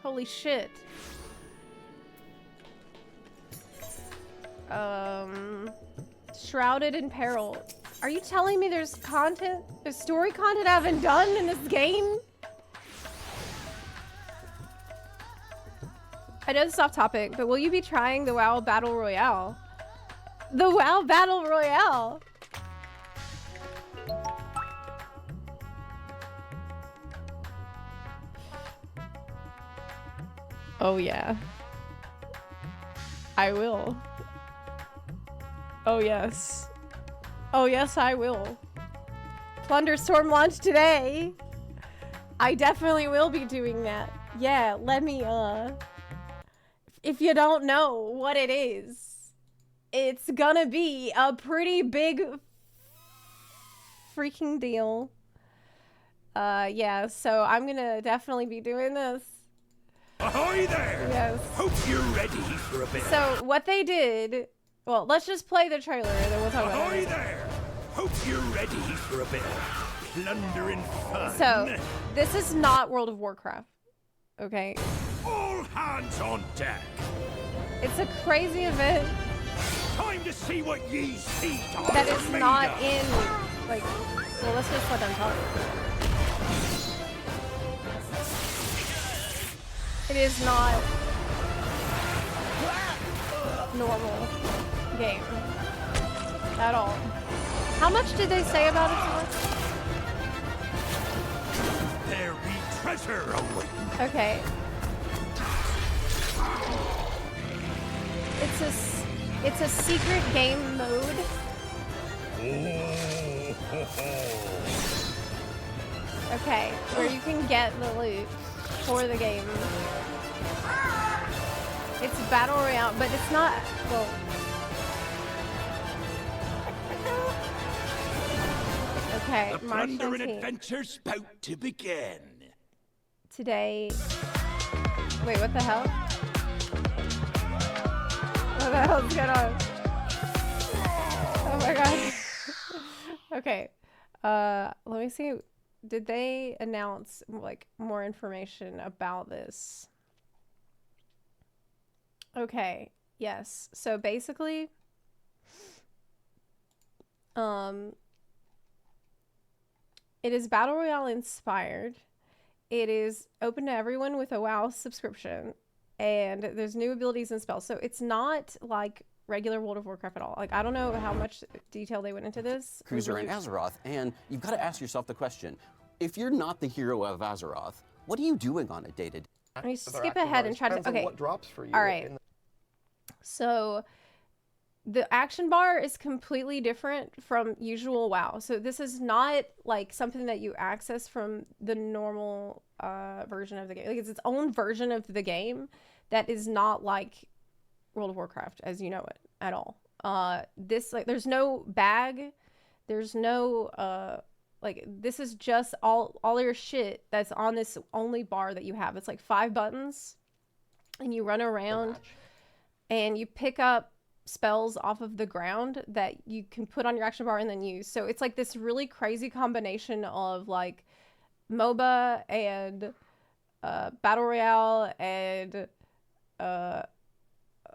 Holy shit. Shrouded in Peril. Are you telling me there's story content I haven't done in this game? I know this is off topic, but will you be trying the WoW Battle Royale? The WoW Battle Royale! Oh yeah. I will. Oh yes. Oh yes, I will. Plunderstorm launch today. I definitely will be doing that. Yeah, let me, if you don't know what it is, it's gonna be a pretty big freaking deal. Yeah, so I'm gonna definitely be doing this. Ahoy there! Yes. Hope you're ready for a bit. So what they did, well, let's just play the trailer and then we'll talk about Ahoy it. there! Hope you're ready for a bit of plundering fun. So, this is not World of Warcraft, okay? All hands on deck. It's a crazy event Time to see what ye see that is not in, like, well, let's just let them talk. It is not normal game at all. How much did they say about it to us? There be treasure awaiting. Okay. It's a secret game mode. Okay, where you can get the loot for the game. It's Battle Royale, but it's not, well... Okay, The March plundering 19th. adventure's about to begin. Today... Wait, what the hell? What the hell's going on? Oh my god. Okay. Let me see. Did they announce, like, more information about this? Okay. Yes. So basically... It is Battle Royale inspired. It is open to everyone with a WoW subscription. And there's new abilities and spells. So it's not like regular World of Warcraft at all. Like, I don't know how much detail they went into this. Cruiser in Azeroth, and you've got to ask yourself the question, if you're not the hero of Azeroth, what are you doing on a day-to-day? Let me skip ahead and try to... Okay. What drops for you? All right. So... The action bar is completely different from usual WoW. So this is not like something that you access from the normal version of the game. Like, it's its own version of the game that is not like World of Warcraft as you know it at all. This, like, there's no bag, there's no like, this is just all your shit that's on this only bar that you have. It's like 5 buttons, and you run around and you pick up spells off of the ground that you can put on your action bar and then use. So it's like this really crazy combination of like MOBA and Battle Royale and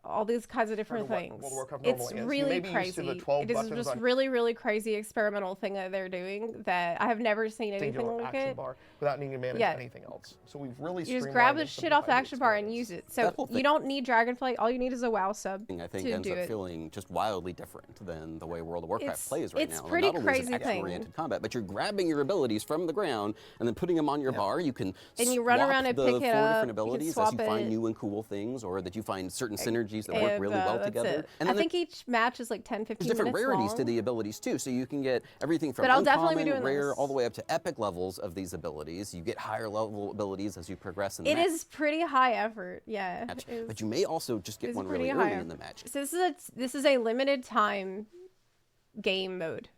all these kinds of different things. It's really crazy. It is just really crazy experimental thing that they're doing that I have never seen anything like it. Without needing to manage anything else. So we've really you just grab the shit off the action bar and use it. So you don't need Dragonflight. All you need is a WoW sub I think to ends do up it. feeling just wildly different than the way World of Warcraft plays right now. It's pretty not only is crazy it action-oriented combat, but you're grabbing your abilities from the ground and then putting them on your bar. You can and you run around and the pick it 4 up. different abilities as you find new and cool things, or that you find certain synergies that work really well together. And I think each match is like 10-15 minutes There's different rarities long. to the abilities too, so you can get everything from But I'll definitely be uncommon, doing rare, this. all the way up to epic levels of these abilities. You get higher level abilities as you progress in the It match. is pretty high effort, yeah. But you may also just get one really high early in the match. So this is a limited time game mode.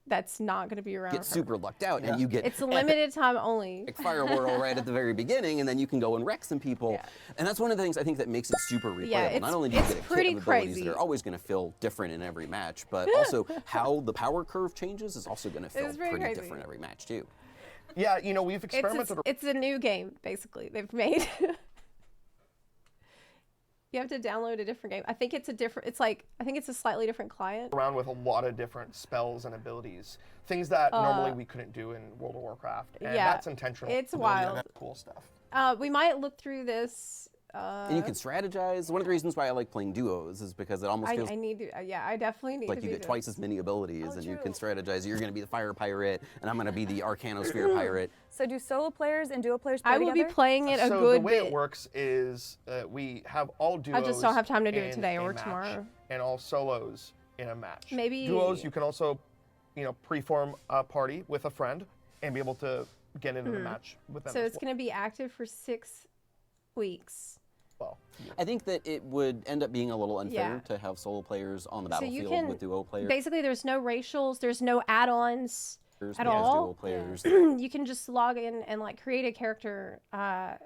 that's not going to be around. Get super lucked out, and you get It's a limited time only. fire whirl right at the very beginning, and then you can go and wreck some people. Yeah. And that's one of the things I think that makes it super replayable. Yeah, Not only do you get a kit pretty of abilities crazy. that are always going to feel different in every match, but also how the power curve changes is also going to feel pretty crazy. different every match too. Yeah, you know, we've experimented. It's a new game, basically. They've made. You have to download a different game. I think it's a different. It's like I think it's a slightly different client. Around with a lot of different spells and abilities, things that normally we couldn't do in World of Warcraft, and yeah, that's intentional. it's Really wild. Cool stuff. We might look through this. And you can strategize. One of the reasons why I like playing duos is because it almost feels I need to. Yeah, I definitely need like to. you get twice as many abilities, and you can true. strategize. You're going to be the fire pirate, and I'm going to be the Arcanosphere pirate. So do solo players and duo players play I will together? be playing it a So good the way bit. it works is we have all duos. I just don't have time to do it in today a or match, tomorrow. and all solos in a match. Maybe- duos. You can also, you know, pre-form a party with a friend and be able to get into the match with them. So as it's going to be active for 6 weeks. well. I think that it would end up being a little unfair Yeah. to have solo players on the So you battlefield can with duo players. basically there's no racials, there's no add-ons at as all. duo players. You can just log in and like create a character,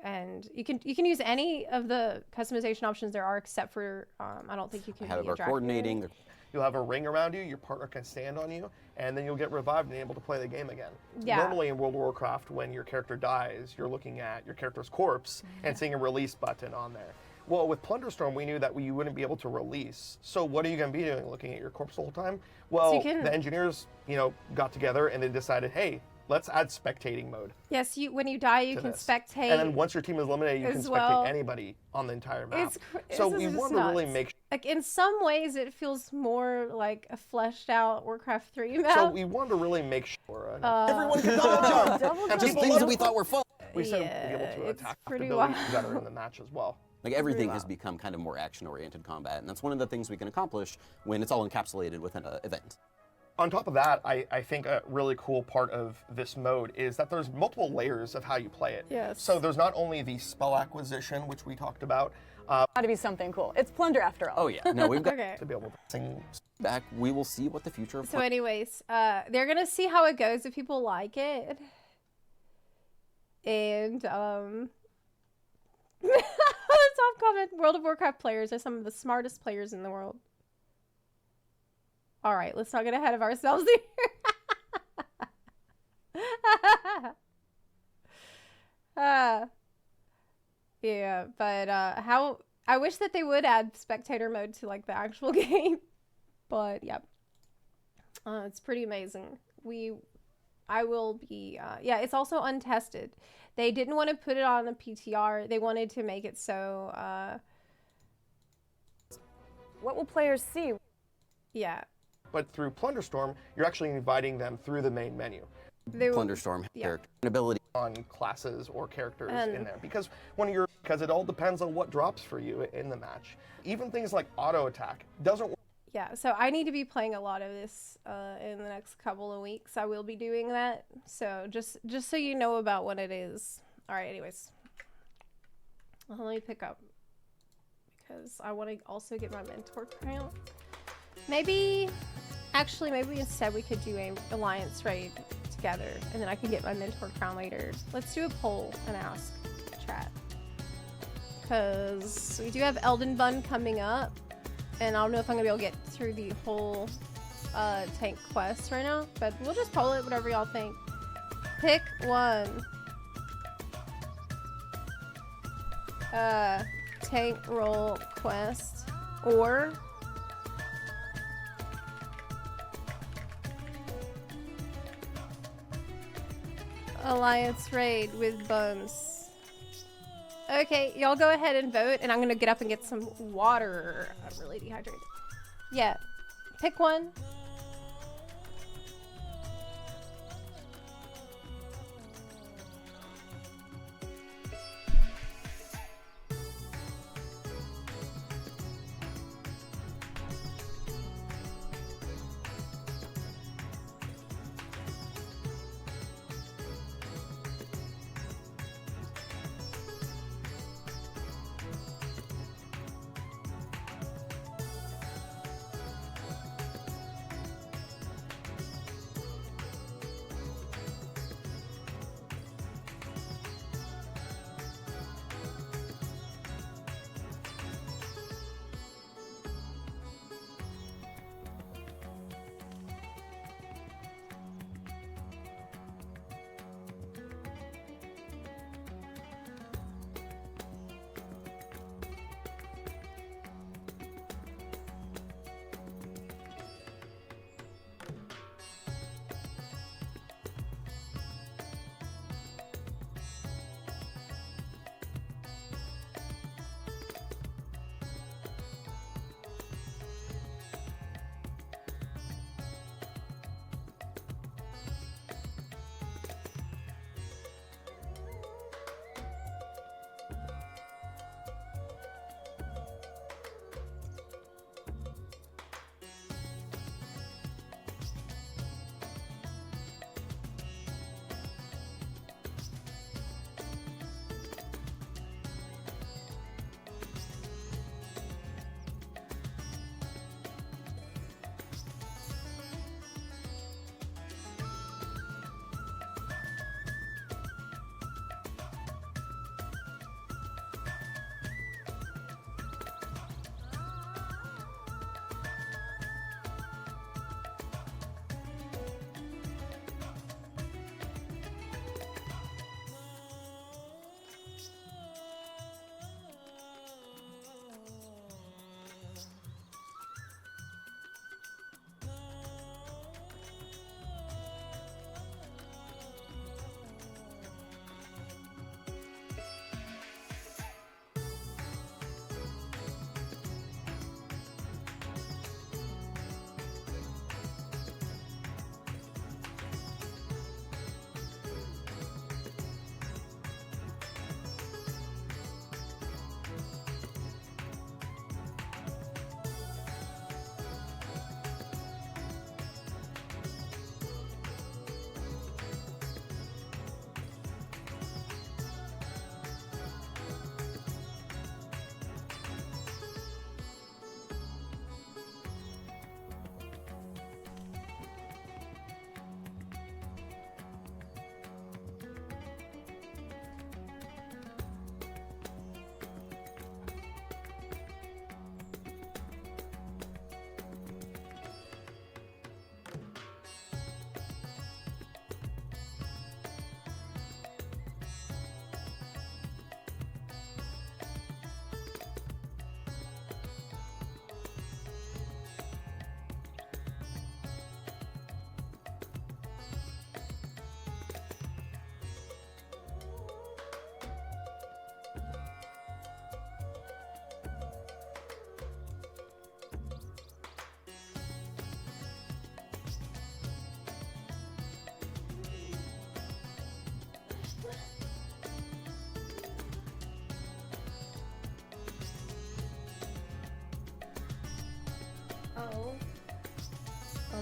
and you can use any of the customization options there are, except for I don't think you can. Have be our a Dracula. coordinating. You'll have a ring around you, your partner can stand on you, and then you'll get revived and able to play the game again. Yeah. Normally in World of Warcraft, when your character dies, you're looking at your character's corpse and seeing a release button on there. Well, with Plunderstorm, we knew that you wouldn't be able to release. So what are you going to be doing, looking at your corpse the whole time? Well, you can- the engineers, you know, got together and they decided, hey, let's add spectating mode Yes, when you die, you to can this. spectate. And then once your team is eliminated, you can as spectate well. anybody on the entire map. this So is we just want to really nuts. make Like in some ways, it feels more like a fleshed out Warcraft 3 map. So we wanted to really make sure everyone could double jump. And Just people things love that we it. thought were fun. We said Yeah, we'd be able to it's attack pretty abilities wild. that are in the match as well. Like everything has become kind of more action-oriented combat, and that's one of the things we can accomplish when it's all encapsulated within an event. On top of that, I think a really cool part of this mode is that there's multiple layers of how you play it. Yes. So there's not only the spell acquisition, which we talked about, Got to be something cool. It's plunder after all. Oh yeah, no, we've got Okay. to be able to sing. back. We will see what the future of So anyways, they're gonna see how it goes if people like it. And the top comment, World of Warcraft players are some of the smartest players in the world. All right, let's not get ahead of ourselves here. Yeah, but how I wish that they would add spectator mode to like the actual game. But yep. It's pretty amazing. I will be yeah, it's also untested. They didn't want to put it on a PTR. They wanted to make it so What will players see? yeah. But through Plunderstorm, you're actually inviting them through the main menu They will, Plunderstorm yeah. character and ability. on classes or characters And- in there. Because because it all depends on what drops for you in the match. Even things like auto attack doesn't work. yeah, so I need to be playing a lot of this in the next couple of weeks. I will be doing that. So just so you know about what it is. All right, anyways. Let me pick up because I want to also get my mentor crown. Maybe instead we could do a alliance raid together and then I can get my mentor crown later. Let's do a poll and ask chat. Because we do have Elden Bun coming up. And I don't know if I'm going to be able to get through the whole tank quest right now. But we'll just poll it, whatever y'all think. Pick one. Tank roll quest. Or alliance raid with buns. Okay, y'all go ahead and vote, and I'm gonna get up and get some water. I'm really dehydrated. Yeah, pick one.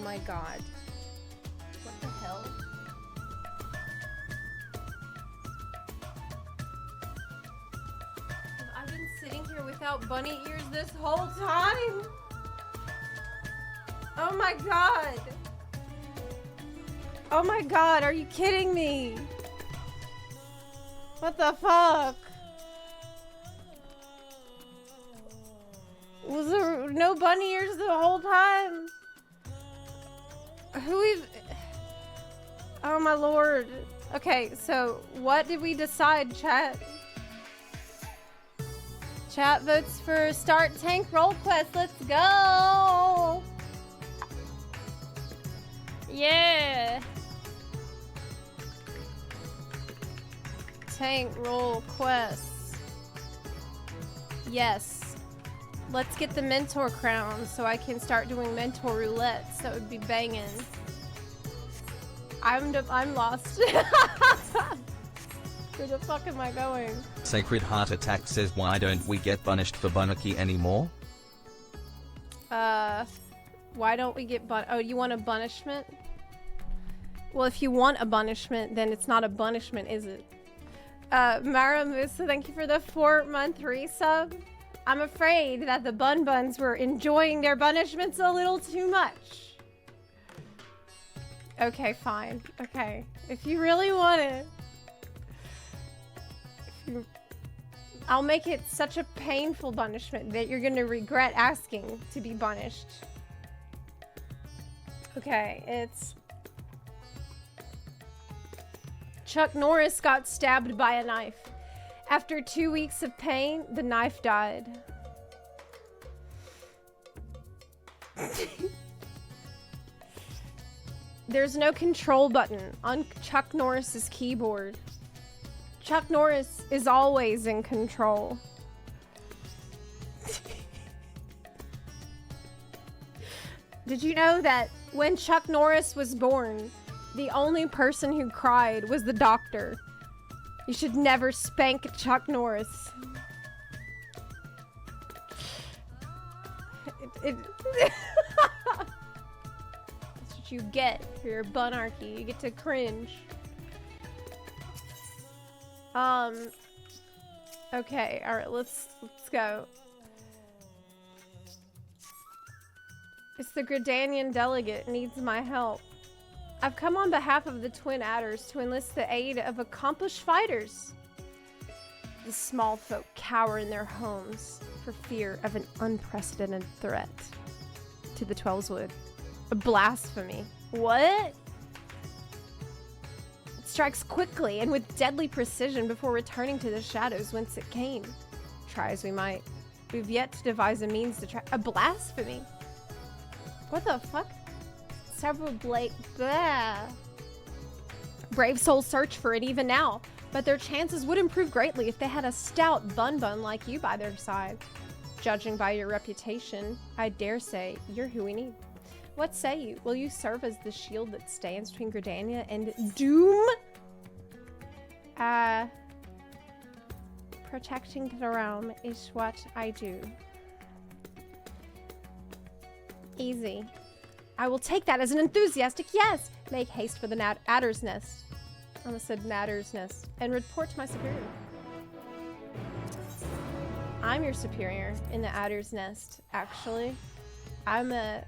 my god. What the hell? I've been sitting here without bunny ears this whole time. Oh my god. Oh my god, are you kidding me? What the fuck? Was there no bunny ears the whole time? Who even... Oh my lord. Okay, so what did we decide, chat? Chat votes for start tank roll quest. Let's go! Yeah! Tank roll quests. Yes. Let's get the mentor crown so I can start doing mentor roulettes. That would be banging. I'm lost. Where the fuck am I going? Sacred Heart Attack says, why don't we get punished for Bunaki anymore? Why don't we get oh, you want a punishment? Well, if you want a punishment, then it's not a punishment, is it? Mara Musa, thank you for the 4-month resub. I'm afraid that the Buns were enjoying their punishments a little too much. Okay, fine. Okay. If you really want it. I'll make it such a painful punishment that you're gonna regret asking to be punished. Okay, it's... Chuck Norris got stabbed by a knife. After 2 weeks of pain, the knife died. There's no control button on Chuck Norris's keyboard. Chuck Norris is always in control. Did you know that when Chuck Norris was born, the only person who cried was the doctor? You should never spank Chuck Norris. That's what you get for your bunarchy. You get to cringe. Okay, alright, let's go. It's the Gridanian delegate needs my help. I've come on behalf of the Twin Adders to enlist the aid of accomplished fighters. The small folk cower in their homes for fear of an unprecedented threat to the Twelveswood. A blasphemy. What? It strikes quickly and with deadly precision before returning to the shadows whence it came. Try as we might, we've yet to devise a means to try. A blasphemy? What the fuck? Several brave souls search for it even now, but their chances would improve greatly if they had a stout bun like you by their side. Judging by your reputation, I dare say you're who we need. What say you? Will you serve as the shield that stands between Gridania and doom? Protecting the realm is what I do. Easy. I will take that as an enthusiastic yes. Make haste for the Adder's Nest. I almost said Natter's Nest. And report to my superior. I'm your superior in the Adder's Nest, actually. I'm a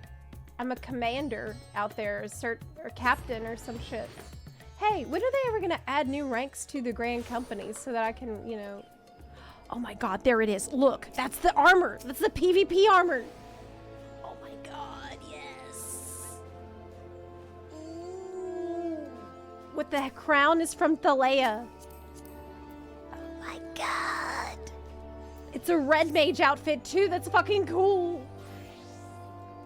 commander out there, or captain or some shit. Hey, when are they ever gonna add new ranks to the Grand Company so that I can, you know... Oh my god, there it is. Look, that's the armor. That's the PvP armor. Oh my god, yes. Ooh. What the crown is from Thalea. Oh my god. It's a red mage outfit too. That's fucking cool.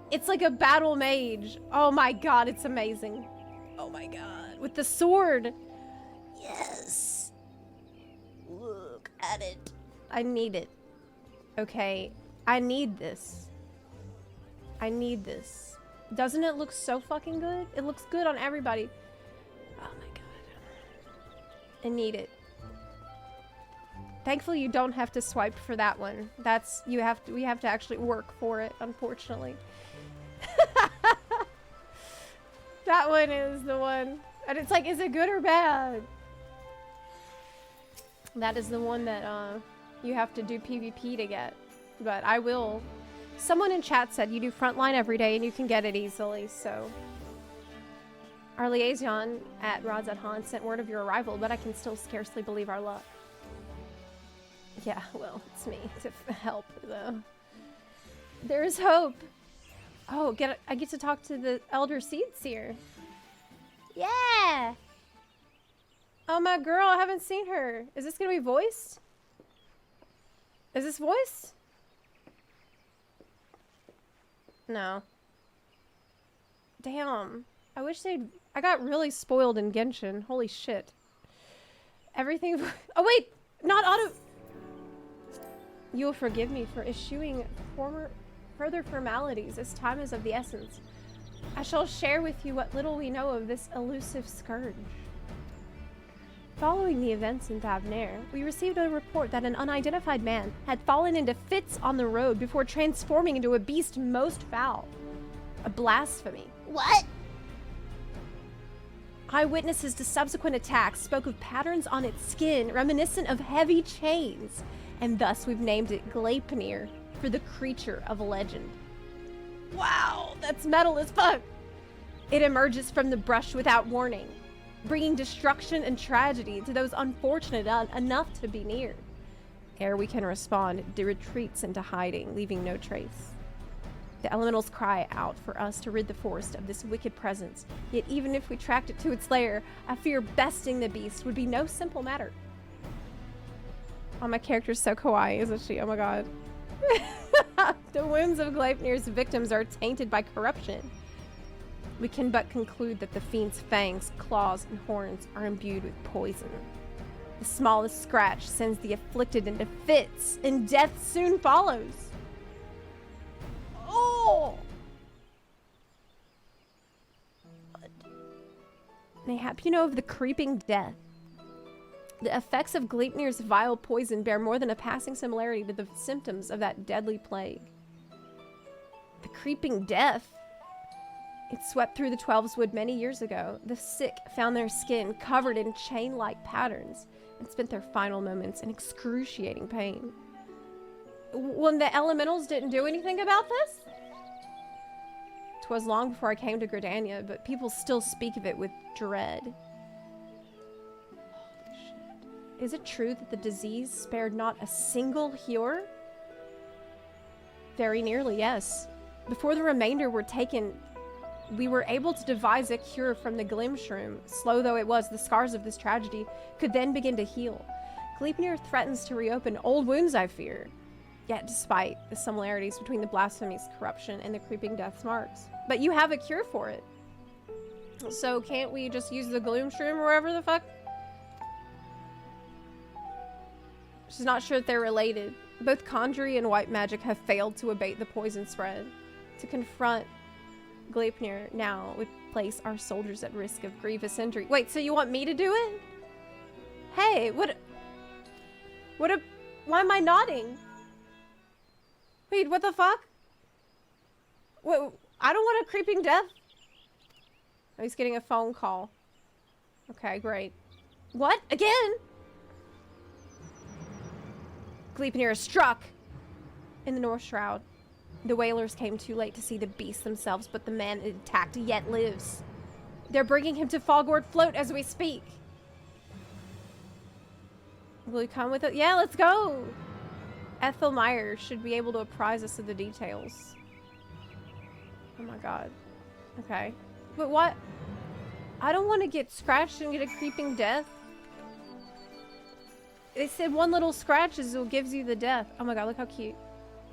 It's like a battle mage. Oh my god, it's amazing. Oh my god. With the sword. Yes. Look at it. I need it. Okay. I need this. I need this. Doesn't it look so fucking good? It looks good on everybody. Oh my god. I need it. Thankfully you don't have to swipe for that one. We have to actually work for it, unfortunately. That one is the one. And it's like, is it good or bad? That is the one that you have to do PvP to get. But I will. Someone in chat said you do frontline every day and you can get it easily, so. Our liaison at Rods at Han sent word of your arrival, but I can still scarcely believe our luck. Yeah, well, it's me to help, though. There is hope. Oh, I get to talk to the Elder Seedseer. Yeah! Oh, my girl, I haven't seen her. Is this gonna be voiced? Is this voiced? No. Damn. I wish they'd... I got really spoiled in Genshin. Holy shit. Everything... Oh, wait! Not auto... You will forgive me for eschewing further formalities as time is of the essence. I shall share with you what little we know of this elusive scourge. Following the events in Thavnair, we received a report that an unidentified man had fallen into fits on the road before transforming into a beast most foul. A blasphemy. What? Eyewitnesses to subsequent attacks spoke of patterns on its skin reminiscent of heavy chains, and thus we've named it Gleipnir for the creature of legend. Wow, that's metal as fuck! It emerges from the brush without warning, bringing destruction and tragedy to those unfortunate enough to be near. Ere we can respond, it retreats into hiding, leaving no trace. The elementals cry out for us to rid the forest of this wicked presence, yet even if we tracked it to its lair, I fear besting the beast would be no simple matter. Oh, my character's so kawaii, isn't she? Oh my god. The wounds of Gleipnir's victims are tainted by corruption. We can but conclude that the fiend's fangs, claws, and horns are imbued with poison. The smallest scratch sends the afflicted into fits, and death soon follows. Oh! Mayhap you know of the creeping death. The effects of Gleipnir's vile poison bear more than a passing similarity to the symptoms of that deadly plague. The creeping death? It swept through the Twelves Wood many years ago. The sick found their skin covered in chain-like patterns and spent their final moments in excruciating pain. When the elementals didn't do anything about this? 'Twas long before I came to Gridania, but people still speak of it with dread. Holy shit. Is it true that the disease spared not a single healer? Very nearly, yes. Before the remainder were taken, we were able to devise a cure from the Glimshroom. Slow though it was, the scars of this tragedy could then begin to heal. Gleipnir threatens to reopen old wounds, I fear. Yet despite the similarities between the blasphemy's corruption and the creeping death's marks. But you have a cure for it. So can't we just use the Gloomshroom or wherever the fuck? She's not sure that they're related. Both Conjury and White Magic have failed to abate the poison spread. To confront Gleipnir now would place our soldiers at risk of grievous injury. Wait, so you want me to do it? Hey, why am I nodding? Wait, what the fuck? Wait, I don't want a creeping death. Oh, he's getting a phone call. Okay, great. What? Again? Gleipnir is struck in the North Shroud. The Whalers came too late to see the beast themselves, but the man it attacked yet lives. They're bringing him to Falgord Float as we speak. Will you come with it? Yeah, let's go! Ethel Meyer should be able to apprise us of the details. Oh my god. Okay. But what? I don't want to get scratched and get a creeping death. They said one little scratch is what gives you the death. Oh my god, look how cute.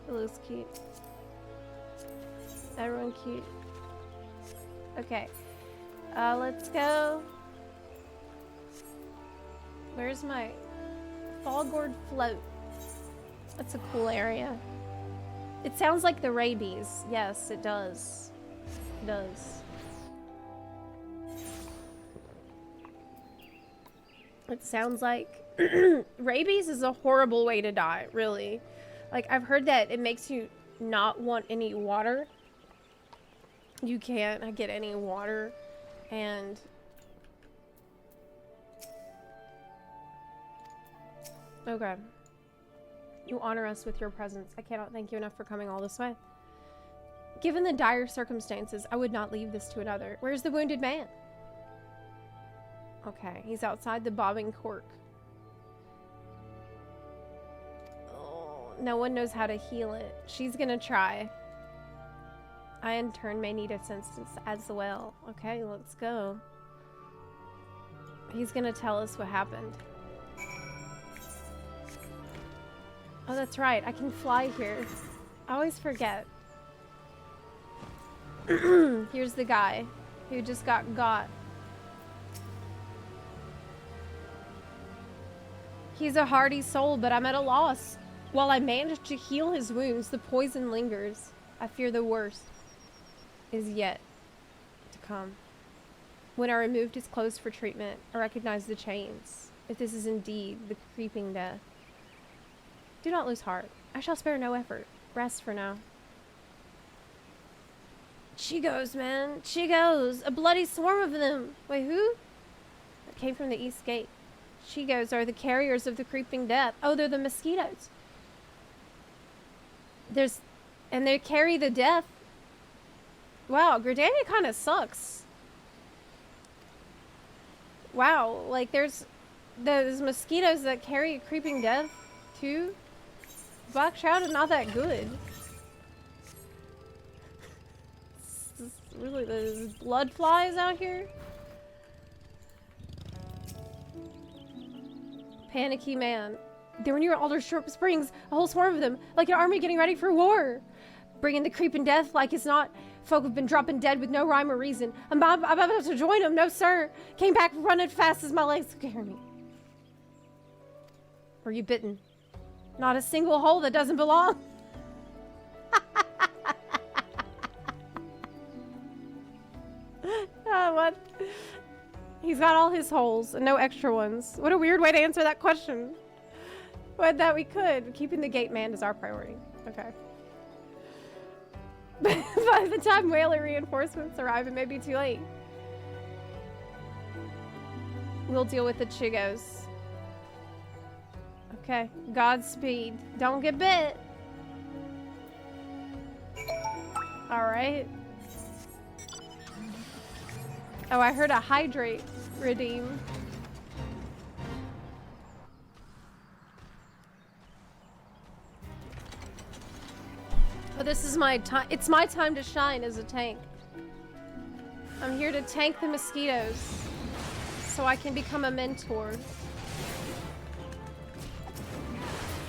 It looks cute. Everyone cute. Okay. Let's go. Where's my Falgord Float? That's a cool area. It sounds like the rabies. Yes, it does. It does. It sounds like rabies is a horrible way to die, really. Like, I've heard that it makes you not want any water. You can't get any water And okay. You honor us with your presence. I cannot thank you enough for coming all this way. Given the dire circumstances, I would not leave this to another. Where's the wounded man? Okay, he's outside the bobbing cork. Oh, no one knows how to heal it. She's gonna try. I in turn may need assistance as well. Okay, let's go. He's gonna tell us what happened. Oh, that's right. I can fly here. I always forget. Here's the guy who just got. He's a hardy soul, but I'm at a loss. While I managed to heal his wounds, the poison lingers. I fear the worst is yet to come. When I removed his clothes for treatment, I recognized the chains. If this is indeed the creeping death. Do not lose heart. I shall spare no effort. Rest for now. Chigos, man. Chigos. A bloody swarm of them. Wait, who? That came from the east gate. Chigos are the carriers of the creeping death. Oh, they're the mosquitoes. And they carry the death. Wow, Gridania kind of sucks. Wow, like there's mosquitoes that carry creeping death too. Black Shroud is not that good. Really, there's blood flies out here. Panicky man. They were near Aldershot Springs, a whole swarm of them, like an army getting ready for war. Bringing the creeping death like it's not. Folk have been dropping dead with no rhyme or reason. I'm about to join them, no sir. Came back running fast as my legs could carry me. Were you bitten? Not a single hole that doesn't belong. What? He's got all his holes and no extra ones. What a weird way to answer that question. But that we could. Keeping the gate manned is our priority. Okay. By the time whaler reinforcements arrive, it may be too late. We'll deal with the Chigos. Okay. Godspeed. Don't get bit. Alright. Oh, I heard a hydrate redeem. Oh, this is my time. It's my time to shine as a tank. I'm here to tank the mosquitoes so I can become a mentor.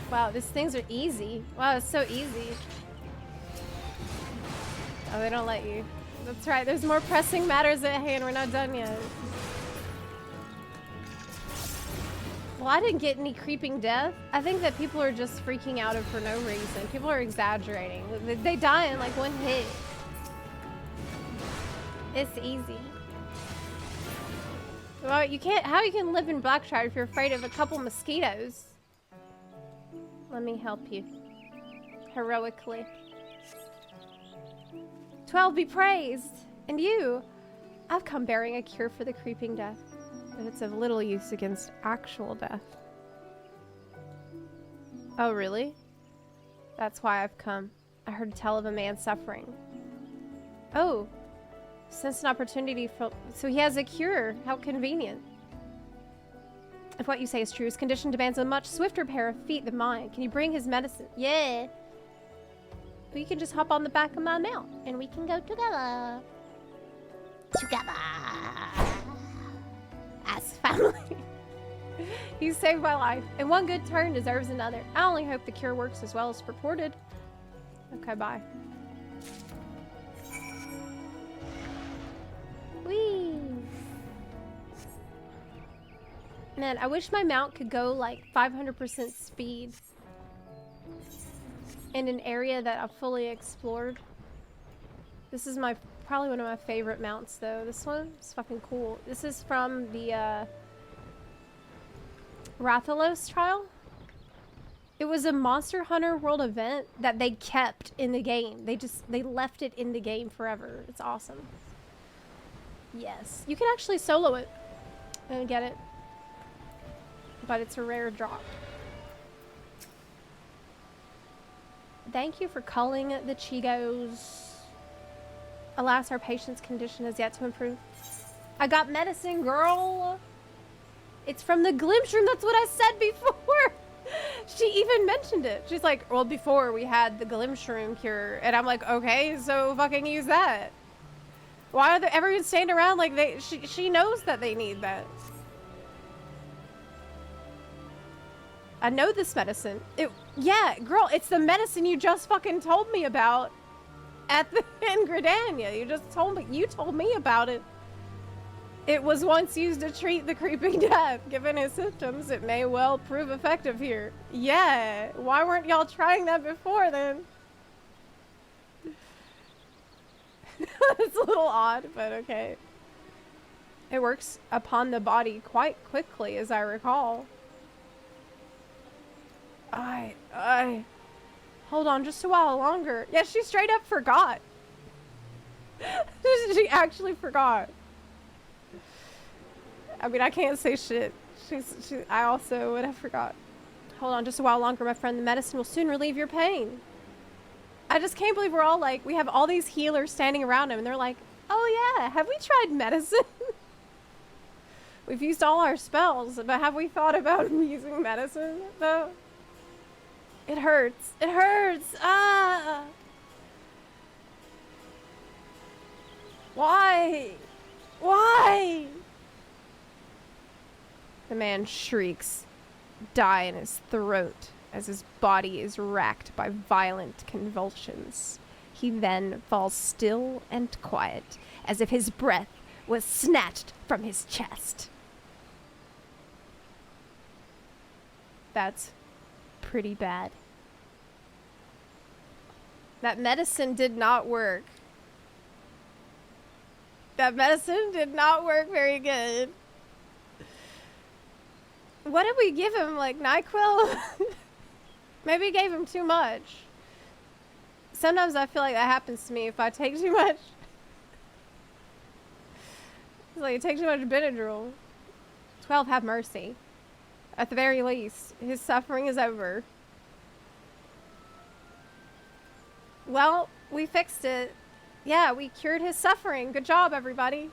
Wow, these things are easy. Wow, it's so easy. Oh, they don't let you. That's right, there's more pressing matters at hand. We're not done yet. Well, I didn't get any creeping death. I think that people are just freaking out for no reason. People are exaggerating. They die in like one hit. It's easy. Well, you can't. How you can live in Blackshire if you're afraid of a couple mosquitoes? Let me help you. Heroically. 12 be praised! And you! I've come bearing a cure for the creeping death, but it's of little use against actual death. Oh, really? That's why I've come. I heard tell of a man suffering. Oh! Since an opportunity for... So he has a cure. How convenient. If what you say is true, his condition demands a much swifter pair of feet than mine. Can you bring his medicine? Yeah! We can just hop on the back of my mount, and we can go together. Together. As family. You saved my life, and one good turn deserves another. I only hope the cure works as well as purported. Okay, bye. Whee! Man, I wish my mount could go like 500% speed in an area that I've fully explored. This is probably one of my favorite mounts though. This one is fucking cool. This is from the Rathalos trial. It was a Monster Hunter World event that they kept in the game. They left it in the game forever. It's awesome. Yes. You can actually solo it and get it. But it's a rare drop. Thank you for culling the Chigos. Alas, our patient's condition has yet to improve. I got medicine, girl. It's from the glimpse room. That's what I said before. She even mentioned it. She's like, well, before we had the glimpse room cure. And I'm like, okay, so fucking use that. Why are everyone standing around like she knows that they need that. I know this medicine. Yeah, girl, it's the medicine you just fucking told me about at the in Gridania. You told me about it. It was once used to treat the creeping death. Given his symptoms, it may well prove effective here. Yeah, why weren't y'all trying that before then? It's a little odd, but okay. It works upon the body quite quickly, as I recall. Hold on just a while longer. Yeah, she straight up forgot. She actually forgot. I mean, I can't say shit. I also would have forgot. Hold on just a while longer, my friend. The medicine will soon relieve your pain. I just can't believe we're all like, we have all these healers standing around him and they're like, oh yeah, have we tried medicine? We've used all our spells, but have we thought about using medicine though? It hurts. It hurts. Ah. Why? Why? The man shrieks, dye in his throat, as his body is racked by violent convulsions. He then falls still and quiet, as if his breath was snatched from his chest. That's pretty bad. That medicine did not work. That medicine did not work very good. What did we give him? Like NyQuil? Maybe we gave him too much. Sometimes I feel like that happens to me if I take too much. It's like, take too much Benadryl. 12, have mercy. At the very least, his suffering is over. Well, we fixed it. Yeah, we cured his suffering. Good job, everybody.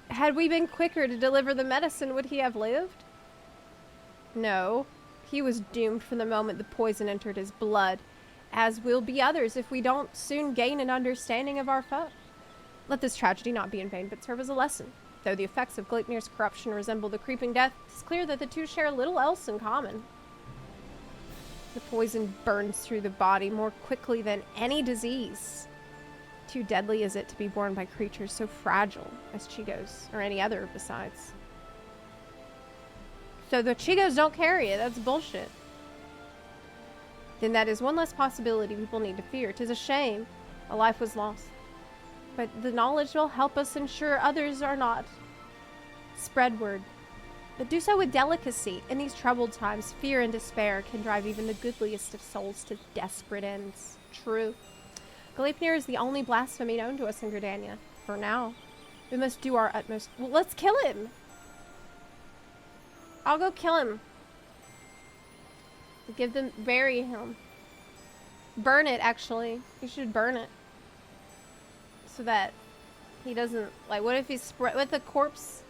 Had we been quicker to deliver the medicine, would he have lived? No. He was doomed from the moment the poison entered his blood, as will be others if we don't soon gain an understanding of our foe. Let this tragedy not be in vain, but serve as a lesson. Though the effects of Gleipnir's corruption resemble the creeping death, it's clear that the two share little else in common. The poison burns through the body more quickly than any disease. Too deadly is it to be borne by creatures so fragile as Chigos, or any other besides. So the Chigos don't carry it, that's bullshit. Then that is one less possibility people need to fear. 'Tis a shame a life was lost. But the knowledge will help us ensure others are not. Spread word. But do so with delicacy. In these troubled times, fear and despair can drive even the goodliest of souls to desperate ends. True. Gleipnir is the only blasphemy known to us in Gridania. For now. We must do our utmost. Well, let's kill him! I'll go kill him. Bury him. Burn it, actually. You should burn it. So that he doesn't, like, what if he's spread with a corpse?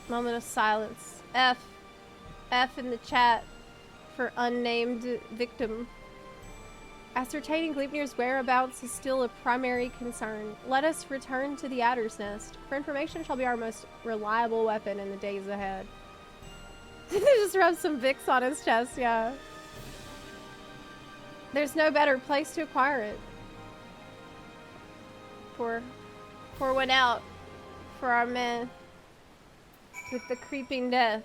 Moment of silence. F in the chat for unnamed victim. Ascertaining Gleipnir's whereabouts is still a primary concern. Let us return to the Adder's Nest, for information shall be our most reliable weapon in the days ahead. They just rub some Vicks on his chest, yeah. There's no better place to acquire it. Pour one out for our man with the creeping death.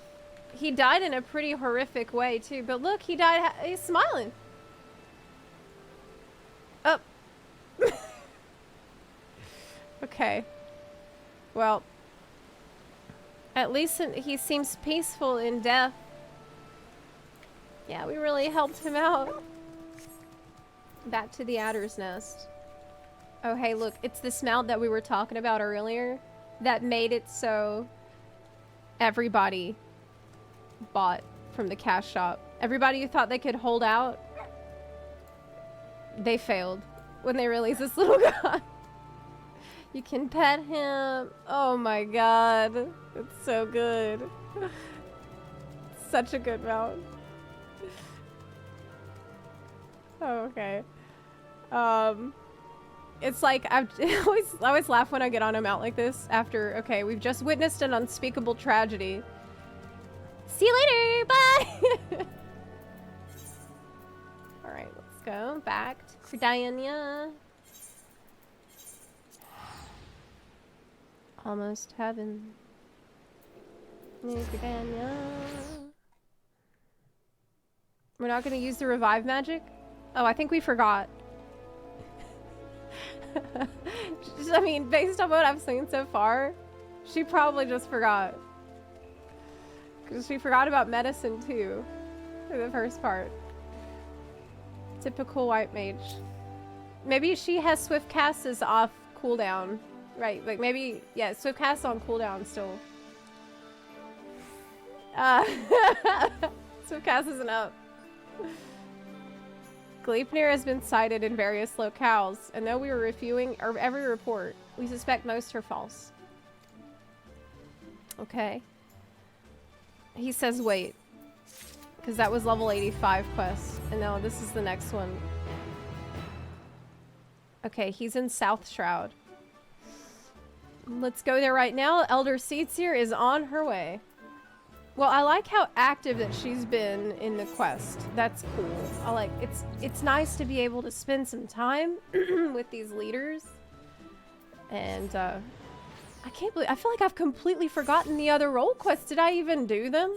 He died in a pretty horrific way too, but look, he died, he's smiling. Oh. Okay. Well, at least he seems peaceful in death. Yeah, we really helped him out. Back to the Adder's Nest. Oh, hey, look, it's the smell that we were talking about earlier that made it so everybody bought from the cash shop. Everybody who thought they could hold out, they failed when they released this little guy. You can pet him. Oh my god. It's so good. Such a good mount. Oh, okay. It's like I always laugh when I get on a mount like this after, okay, we've just witnessed an unspeakable tragedy. See you later, bye! Alright, let's go back to Diana. Almost heaven. Diana. We're not gonna use the revive magic? Oh, I think we forgot. I mean, based on what I've seen so far, she probably just forgot. Because she forgot about medicine too, for the first part. Typical white mage. Maybe she has swift cast is off cooldown. Right, like maybe, yeah, swift cast on cooldown still. Swift cast isn't up. Gleipnir has been cited in various locales, and though we are reviewing every report, we suspect most are false. Okay. He says wait. Because that was level 85 quest. And now this is the next one. Okay, he's in South Shroud. Let's go there right now. Elder Seedseer is on her way. Well, I like how active that she's been in the quest. That's cool. I like it's nice to be able to spend some time with these leaders. And I can't believe I feel like I've completely forgotten the other role quests. Did I even do them?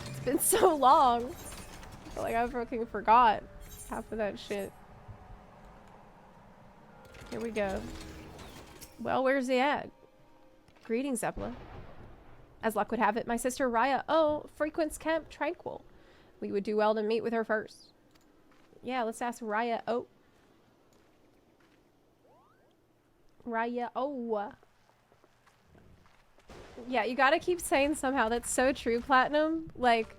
It's been so long. I feel like I fucking forgot half of that shit. Here we go. Well, where's he at? Greetings, Zepla. As luck would have it, my sister Raya, frequents Camp Tranquil. We would do well to meet with her first. Yeah, let's ask Raya. Raya. Yeah, you gotta keep saying somehow. That's so true, Platinum. Like,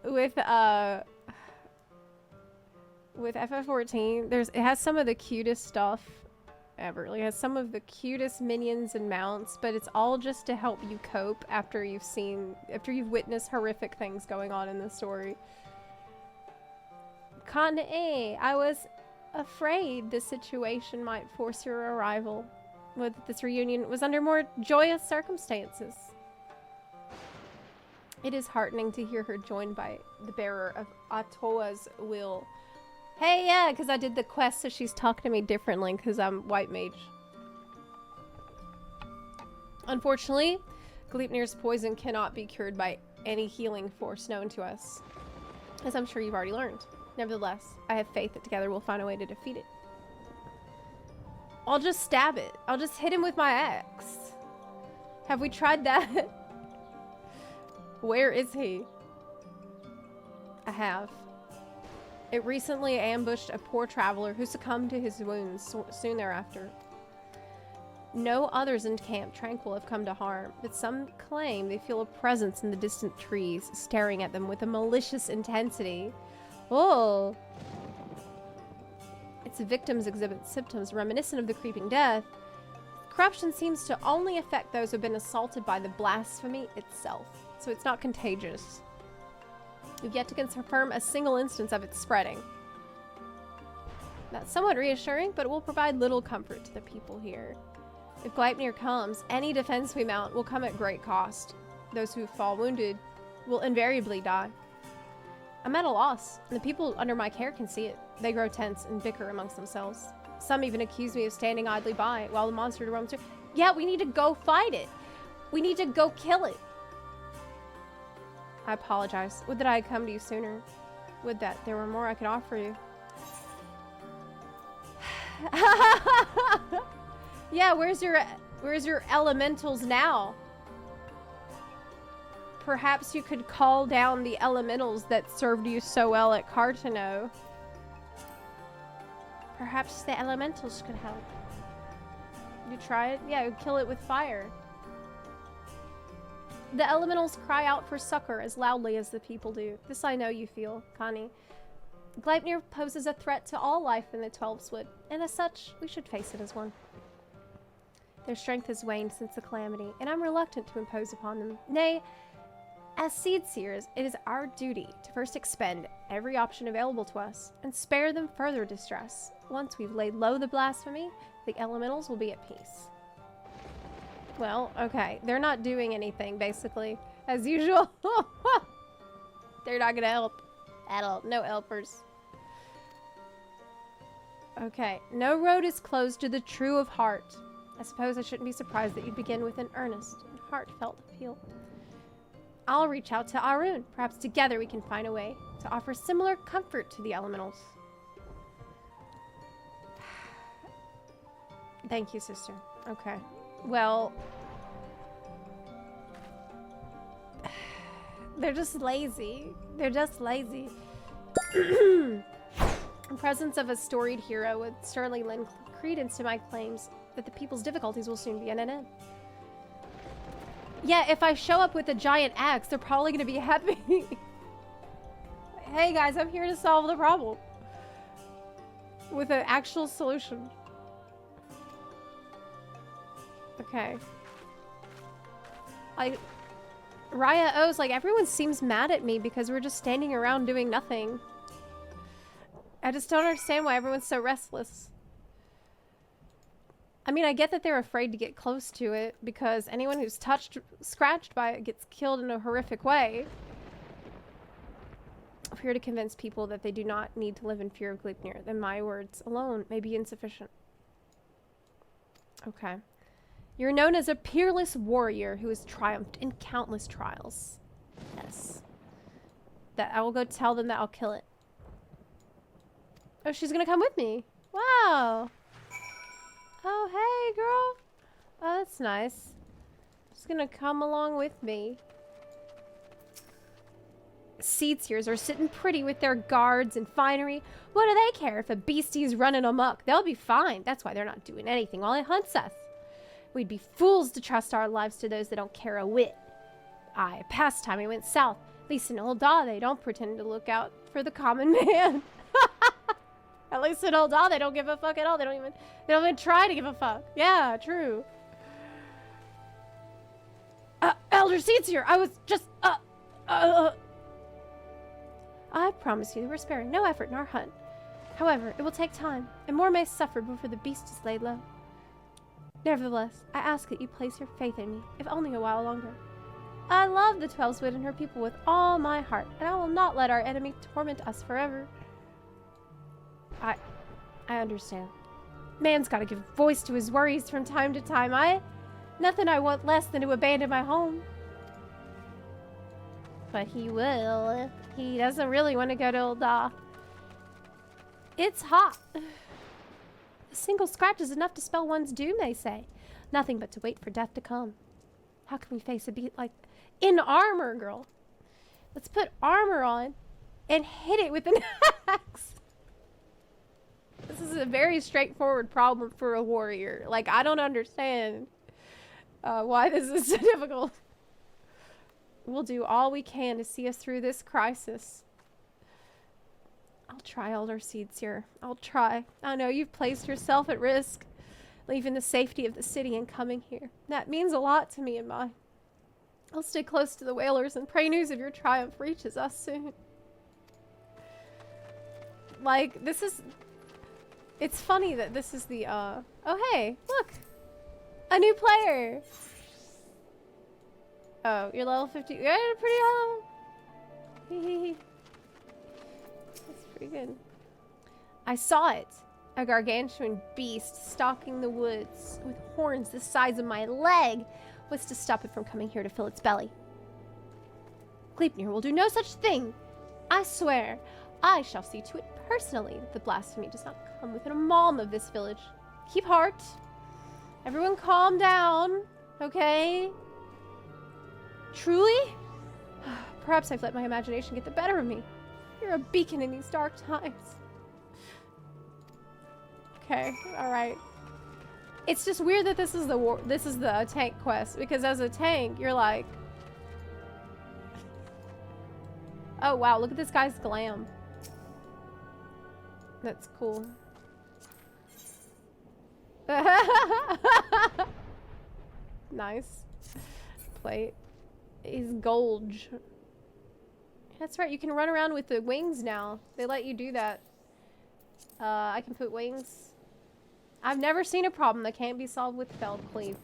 with FF14, it has some of the cutest stuff ever. It has some of the cutest minions and mounts, but it's all just to help you cope after you've witnessed horrific things going on in the story. Con A, I was afraid the situation might force your arrival. With this reunion was under more joyous circumstances. It is heartening to hear her joined by the bearer of Atoa's will. Hey, yeah, because I did the quest, so she's talking to me differently because I'm white mage. Unfortunately, Gleipnir's poison cannot be cured by any healing force known to us, as I'm sure you've already learned. Nevertheless, I have faith that together we'll find a way to defeat it. I'll just stab it. I'll just hit him with my axe. Have we tried that? Where is he? I have. It recently ambushed a poor traveler who succumbed to his wounds soon thereafter. No others in Camp Tranquil have come to harm, but some claim they feel a presence in the distant trees, staring at them with a malicious intensity. Oh! Its victims exhibit symptoms reminiscent of the creeping death. Corruption seems to only affect those who have been assaulted by the blasphemy itself, so it's not contagious. We've yet to confirm a single instance of it spreading. That's somewhat reassuring, but it will provide little comfort to the people here. If Gleipnir comes, any defense we mount will come at great cost. Those who fall wounded will invariably die. I'm at a loss, and the people under my care can see it. They grow tense and bicker amongst themselves. Some even accuse me of standing idly by while the monster roams through. Yeah, we need to go fight it. We need to go kill it. I apologize. Would that I had come to you sooner. Would that there were more I could offer you. Yeah, where's your elementals now? Perhaps you could call down the elementals that served you so well at Cartano. Perhaps the elementals could help. You try it? Yeah, kill it with fire. The elementals cry out for succor as loudly as the people do. This I know you feel, Connie. Gleipnir poses a threat to all life in the Twelveswood, and as such, we should face it as one. Their strength has waned since the calamity, and I'm reluctant to impose upon them. Nay, as seed seers, it is our duty to first expend every option available to us and spare them further distress. Once we've laid low the blasphemy, the elementals will be at peace. Well, okay. They're not doing anything, basically. As usual. They're not gonna help at all. No helpers. Okay. No road is closed to the true of heart. I suppose I shouldn't be surprised that you begin with an earnest and heartfelt appeal. I'll reach out to Arun. Perhaps together we can find a way to offer similar comfort to the elementals. Thank you, sister. Okay. Well, they're just lazy. They're just lazy. The presence of a storied hero would certainly lend credence to my claims that the people's difficulties will soon be at an end. Yeah, if I show up with a giant axe, they're probably going to be happy. Hey guys, I'm here to solve the problem. With an actual solution. Okay. Raya O's like, everyone seems mad at me because we're just standing around doing nothing. I just don't understand why everyone's so restless. I mean, I get that they're afraid to get close to it because anyone who's scratched by it gets killed in a horrific way. I'm here to convince people that they do not need to live in fear of Gleipnir, then my words alone may be insufficient. Okay. You're known as a peerless warrior who has triumphed in countless trials. Yes. That I will go tell them that I'll kill it. Oh, she's gonna come with me. Wow. Oh, hey, girl. Oh, that's nice. She's gonna come along with me. Seed seers are sitting pretty with their guards and finery. What do they care if a beastie's running amok? They'll be fine. That's why they're not doing anything while it hunts us. We'd be fools to trust our lives to those that don't care a whit. Aye, past time we went south. At least in Ul'dah, they don't pretend to look out for the common man. At least in Ul'dah, they don't give a fuck at all. They don't even try to give a fuck. Yeah, true. Elder Seedseer, I was just, I promise you that we're sparing no effort in our hunt. However, it will take time, and more may suffer before the beast is laid low. Nevertheless, I ask that you place your faith in me, if only a while longer. I love the Twelveswood and her people with all my heart, and I will not let our enemy torment us forever. I understand. Man's gotta give voice to his worries from time to time. Nothing I want less than to abandon my home. But he will. He doesn't really want to go to Ul'dah. It's hot. A single scratch is enough to spell one's doom, they say. Nothing but to wait for death to come. How can we face a beat like... In armor, girl. Let's put armor on and hit it with an axe. This is a very straightforward problem for a warrior. Like, I don't understand why this is so difficult. We'll do all we can to see us through this crisis. I'll try, Elder Seedseer. I'll try. I know you've placed yourself at risk, leaving the safety of the city and coming here. That means a lot to me and mine. I'll stay close to the whalers and pray news of your triumph reaches us soon. Like, this is... It's funny that this is the, Oh, hey, look! A new player! Oh, you're level 50. You're pretty low. Hehehe. That's pretty good. I saw it. A gargantuan beast stalking the woods with horns the size of my leg was to stop it from coming here to fill its belly. Gleipnir will do no such thing. I swear, I shall see to it personally that the blasphemy does not come within a malm of this village. Keep heart. Everyone calm down, okay? Truly? Perhaps I've let my imagination get the better of me. You're a beacon in these dark times. Okay, all right. It's just weird that this is the tank quest, because as a tank, you're like, oh wow, look at this guy's glam. That's cool. Nice. Plate. He's Golge. That's right, you can run around with the wings now. They let you do that. I can put wings. I've never seen a problem that can't be solved with felled cleave.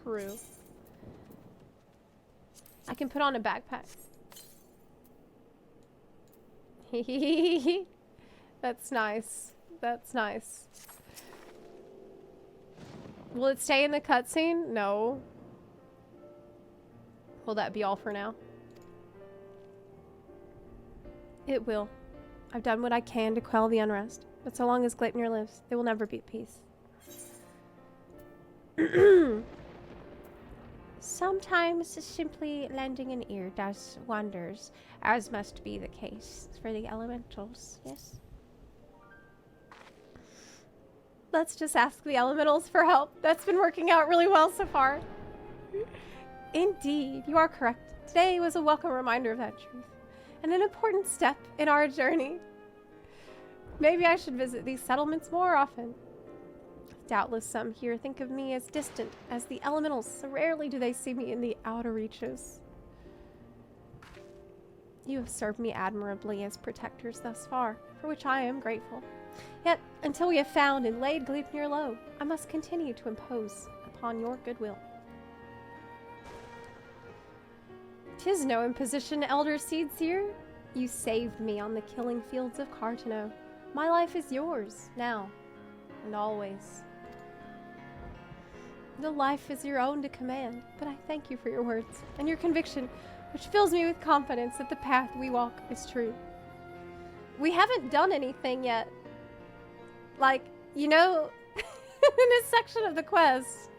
True. I can put on a backpack. That's nice. That's nice. Will it stay in the cutscene? No. Will that be all for now? It will. I've done what I can to quell the unrest, but so long as Gleipnir lives, they will never be at peace. Sometimes simply lending an ear does wonders, as must be the case for the elementals, yes? Let's just ask the elementals for help. That's been working out really well so far. Indeed, you are correct. Today was a welcome reminder of that truth, and an important step in our journey. Maybe I should visit these settlements more often. Doubtless some here think of me as distant as the elementals, so rarely do they see me in the outer reaches. You have served me admirably as protectors thus far, for which I am grateful. Yet, until we have found and laid Gleipnir low, I must continue to impose upon your goodwill. 'Tis no imposition, Elder Seedseer. You saved me on the killing fields of Cartano. My life is yours, now and always. The life is your own to command, but I thank you for your words and your conviction, which fills me with confidence that the path we walk is true. We haven't done anything yet. Like, you know, in this section of the quest,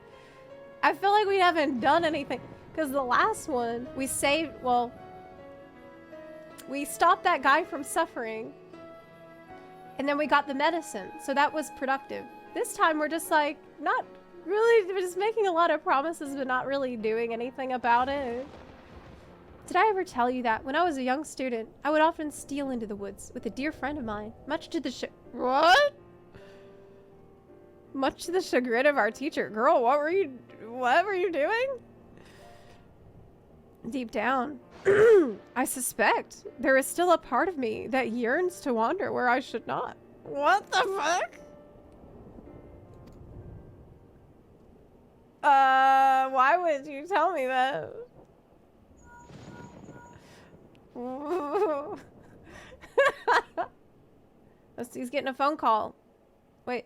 I feel like we haven't done anything. Because the last one, we saved, well, we stopped that guy from suffering. And then we got the medicine, so that was productive. This time we're just like, not really, we're just making a lot of promises but not really doing anything about it. Did I ever tell you that when I was a young student, I would often steal into the woods with a dear friend of mine, much to the what? Much to the chagrin of our teacher. Girl, what were you doing? Deep down, I suspect there is still a part of me that yearns to wander where I should not. What the fuck? Why would you tell me that? He's getting a phone call. Wait.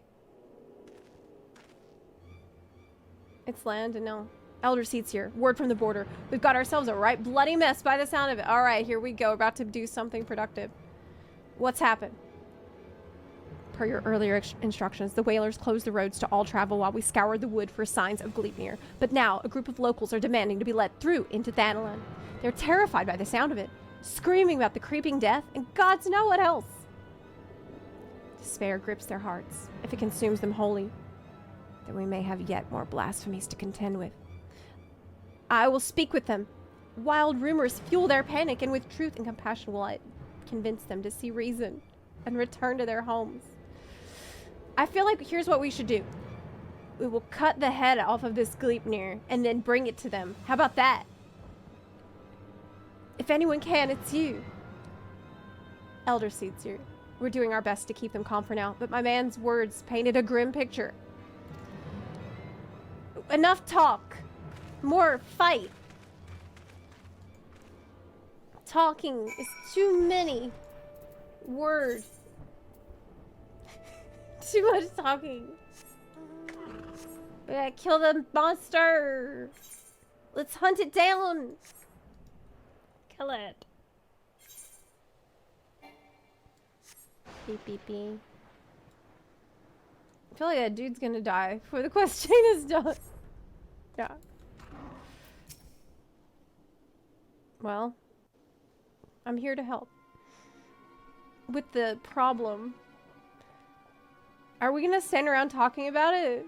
It's Landon, no. Elder Seats here. Word from the border. We've got ourselves a right bloody mess by the sound of it. Alright, here we go. About to do something productive. What's happened? Per your earlier instructions, the whalers closed the roads to all travel while we scoured the wood for signs of Gleipnir. But now, a group of locals are demanding to be let through into Thanalan. They're terrified by the sound of it, screaming about the creeping death, and gods know what else. Despair grips their hearts. If it consumes them wholly, then we may have yet more blasphemies to contend with. I will speak with them. Wild rumors fuel their panic, and with truth and compassion will I convince them to see reason and return to their homes. I feel like here's what we should do. We will cut the head off of this Gleipnir and then bring it to them. How about that? If anyone can, it's you. Elder Seeds here. We're doing our best to keep them calm for now, but my man's words painted a grim picture. Enough talk. More fight. Talking is too many words. Too much talking. We gotta kill the monster. Let's hunt it down. Kill it. Beep beep beep. I feel like that dude's gonna die before the quest chain is done. Yeah. Well, I'm here to help. With the problem. Are we gonna stand around talking about it?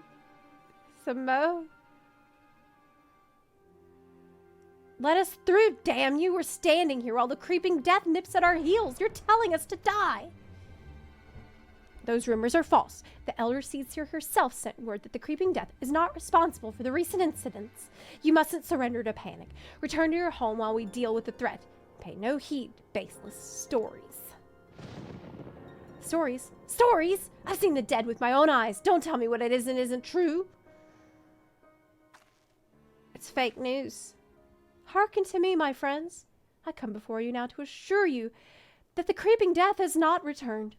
Some mo? Let us through, damn you! We're standing here while the creeping death nips at our heels. You're telling us to die. Those rumors are false. The Elder Seer herself sent word that the creeping death is not responsible for the recent incidents. You mustn't surrender to panic. Return to your home while we deal with the threat. Pay no heed to baseless stories. Stories? Stories? I've seen the dead with my own eyes. Don't tell me what it is and isn't true. It's fake news. Hearken to me, my friends. I come before you now to assure you that the creeping death has not returned.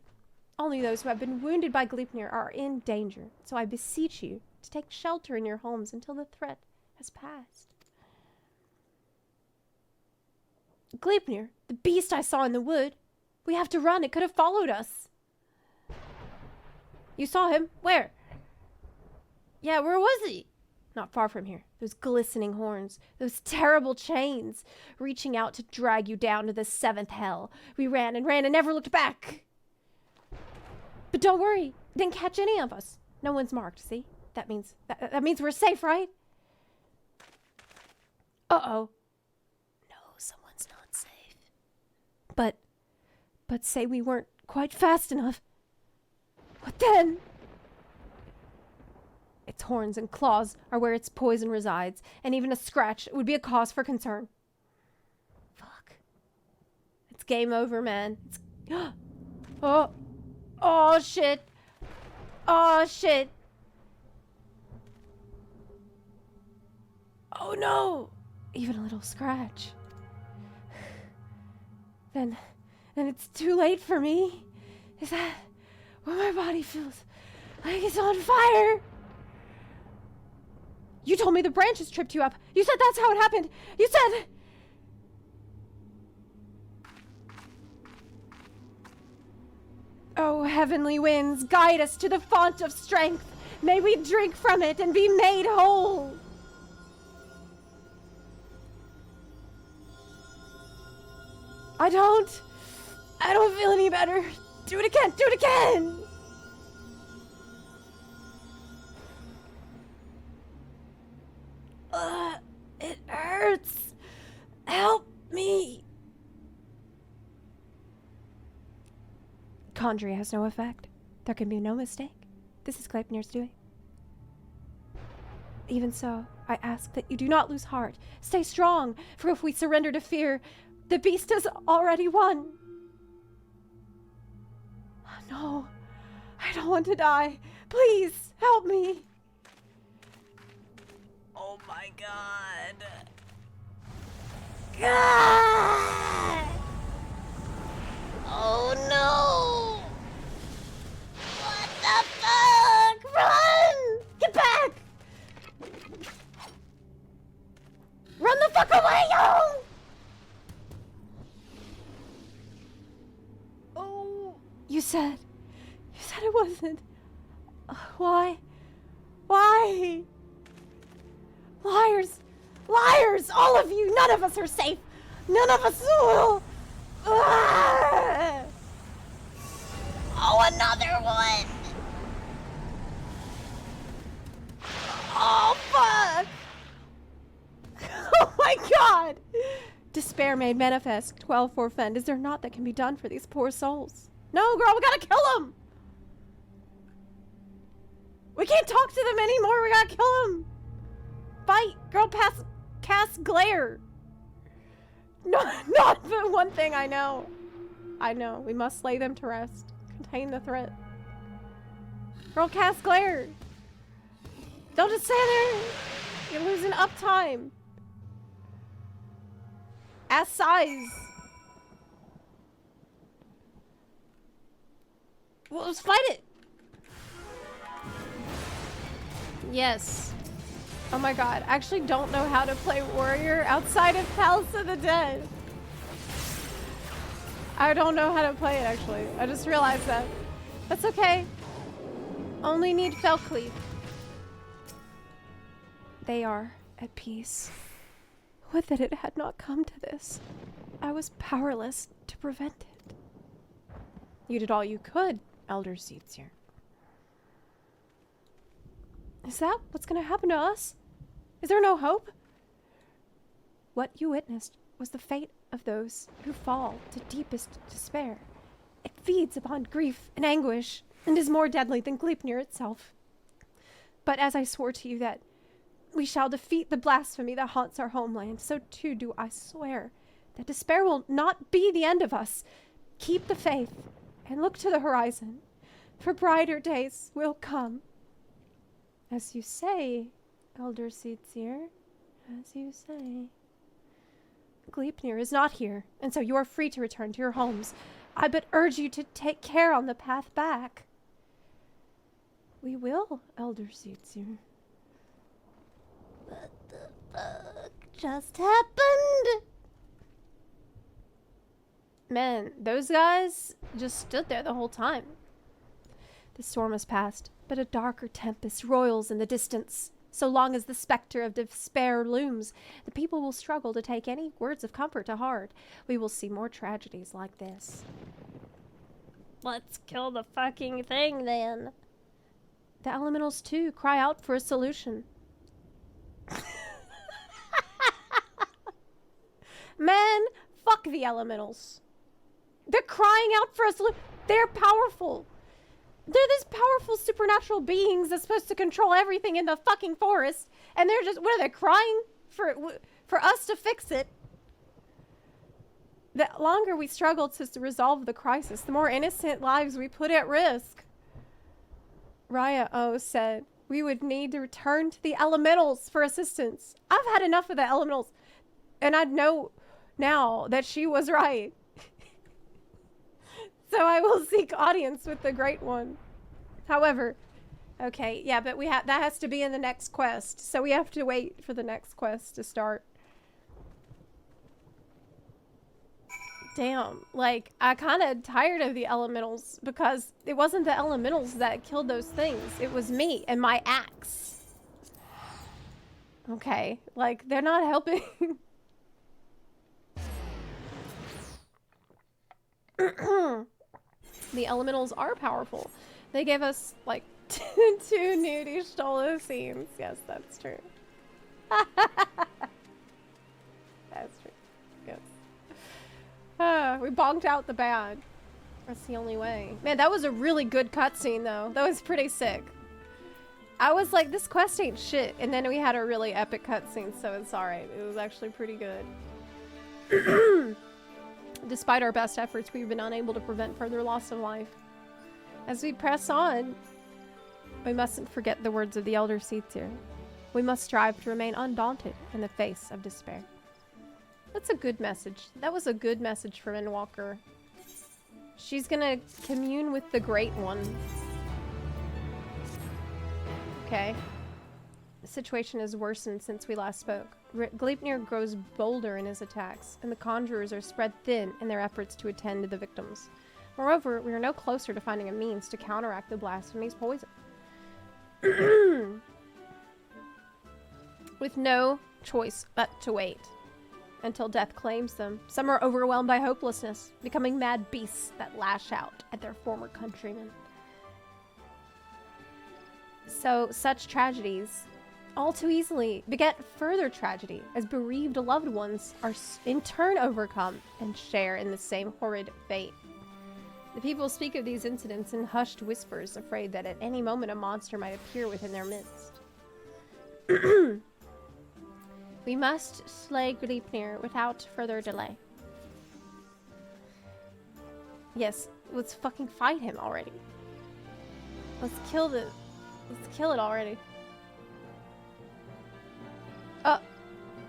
Only those who have been wounded by Gleipnir are in danger, so I beseech you to take shelter in your homes until the threat has passed. Gleipnir, the beast I saw in the wood. We have to run. It could have followed us. You saw him? Where? Yeah, where was he? Not far from here. Those glistening horns, those terrible chains, reaching out to drag you down to the seventh hell. We ran and never looked back. But don't worry, didn't catch any of us. No one's marked, see? That means we're safe, right? Uh-oh. No, someone's not safe. But say we weren't quite fast enough. What then? Its horns and claws are where its poison resides, and even a scratch would be a cause for concern. Fuck. It's game over, man. It's... Oh. Oh, shit. Oh, shit. Oh, no. Even a little scratch. Then it's too late for me. Is that what my body feels like it's on fire? You told me the branches tripped you up. You said that's how it happened. You said... Oh, heavenly winds, guide us to the font of strength. May we drink from it and be made whole. I don't feel any better. Do it again, do it again. It hurts. Help me. Conjuring has no effect. There can be no mistake. This is Gleipnir's doing. Even so, I ask that you do not lose heart. Stay strong, for if we surrender to fear, the beast has already won. No, I don't want to die. Please, help me. Oh my God. God! Oh no! What the fuck? Run! Get back! Run the fuck away, yo! Oh, you said it wasn't. Why? Why? Liars! Liars! All of you! None of us are safe! None of us will! Ah! Oh, another one! Oh, fuck! Oh my God! Despair made manifest, 12 forfend. Is there naught that can be done for these poor souls? No, girl, we gotta kill them! We can't talk to them anymore, we gotta kill them! Fight! Girl, cast glare! No, not the one thing I know. I know, we must lay them to rest. Contain the threat. Girl, cast glare! Don't just stand there! You're losing uptime. Ass size. Well, let's fight it. Yes. Oh my God, I actually don't know how to play warrior outside of Palace of the Dead. I don't know how to play it actually. I just realized that. That's okay. Only need Felcleave. They are at peace. Would that it had not come to this. I was powerless to prevent it. You did all you could, Elder Seer. Is that what's gonna happen to us? Is there no hope? What you witnessed was the fate of those who fall to deepest despair. It feeds upon grief and anguish, and is more deadly than Gleipnir itself. But as I swore to you that we shall defeat the blasphemy that haunts our homeland, so too do I swear that despair will not be the end of us. Keep the faith and look to the horizon, for brighter days will come. As you say, Elder Seedseer, as you say. Gleipnir is not here, and so you are free to return to your homes. I but urge you to take care on the path back. We will, Elder Seedseer. What the fuck just happened? Man, those guys just stood there the whole time. The storm has passed, but a darker tempest roils in the distance. So long as the specter of despair looms, the people will struggle to take any words of comfort to heart. We will see more tragedies like this. Let's kill the fucking thing, then. The elementals, too, cry out for a solution. Man, fuck the elementals. They're crying out for a solution. They're powerful. They're these powerful supernatural beings that's supposed to control everything in the fucking forest. And they're just, what are they, crying for us to fix it? The longer we struggle to resolve the crisis, the more innocent lives we put at risk. Raya O said we would need to return to the elementals for assistance. I've had enough of the elementals, and I know now that she was right. So I will seek audience with the Great One. However, okay, yeah, but that has to be in the next quest, so we have to wait for the next quest to start. Damn, like, I kind of tired of the elementals because it wasn't the elementals that killed those things. It was me and my axe. Okay, like, they're not helping. The elementals are powerful. They gave us, like, 2 nudie Stolo scenes. Yes, that's true. That's true. Yes. We bonked out the bad. That's the only way. Man, that was a really good cutscene, though. That was pretty sick. I was like, this quest ain't shit. And then we had a really epic cutscene, so it's alright. It was actually pretty good. Despite our best efforts, we've been unable to prevent further loss of life. As we press on, we mustn't forget the words of the Elder Seedseer. We must strive to remain undaunted in the face of despair. That's a good message. That was a good message from Endwalker. She's gonna commune with the Great One. Okay. The situation has worsened since we last spoke. Gleipnir grows bolder in his attacks, and the conjurers are spread thin in their efforts to attend to the victims. Moreover, we are no closer to finding a means to counteract the blasphemy's poison. With no choice but to wait until death claims them. Some are overwhelmed by hopelessness, becoming mad beasts that lash out at their former countrymen. So, such tragedies all too easily beget further tragedy, as bereaved loved ones are in turn overcome and share in the same horrid fate. The people speak of these incidents in hushed whispers, afraid that at any moment a monster might appear within their midst. We must slay Gleipnir without further delay. Yes, let's fucking fight him already. Let's kill it already.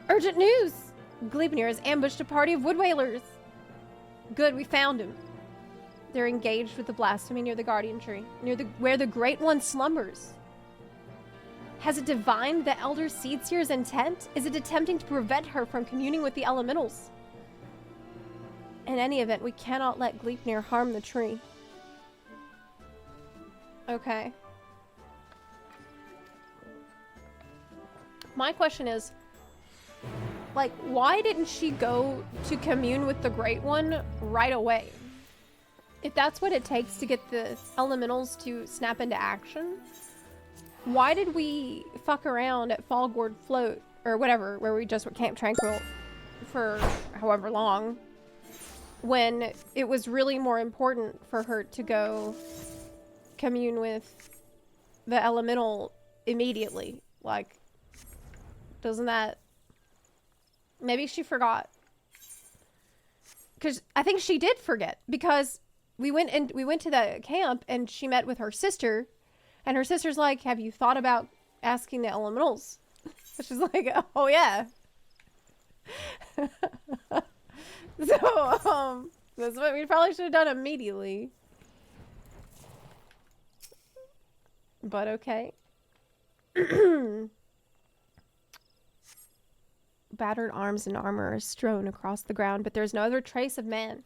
Urgent news! Gleipnir has ambushed a party of wood whalers. Good, we found him. They're engaged with the blasphemy near the guardian tree, where the Great One slumbers. Has it divined the Elder Seedseer's intent? Is it attempting to prevent her from communing with the elementals? In any event, we cannot let Gleipnir harm the tree. Okay. My question is, like, why didn't she go to commune with the Great One right away? If that's what it takes to get the elementals to snap into action, why did we fuck around at Fallgourd Float or whatever, where we just were Camp Tranquil for however long, when it was really more important for her to go commune with the elemental immediately? Like, doesn't that... Maybe she forgot. Because I think she did forget, because we went to the camp and she met with her sister, and her sister's like, have you thought about asking the elementals? She's like, oh yeah. So, that's what we probably should have done immediately. But okay. Battered arms and armor are strewn across the ground, but there's no other trace of man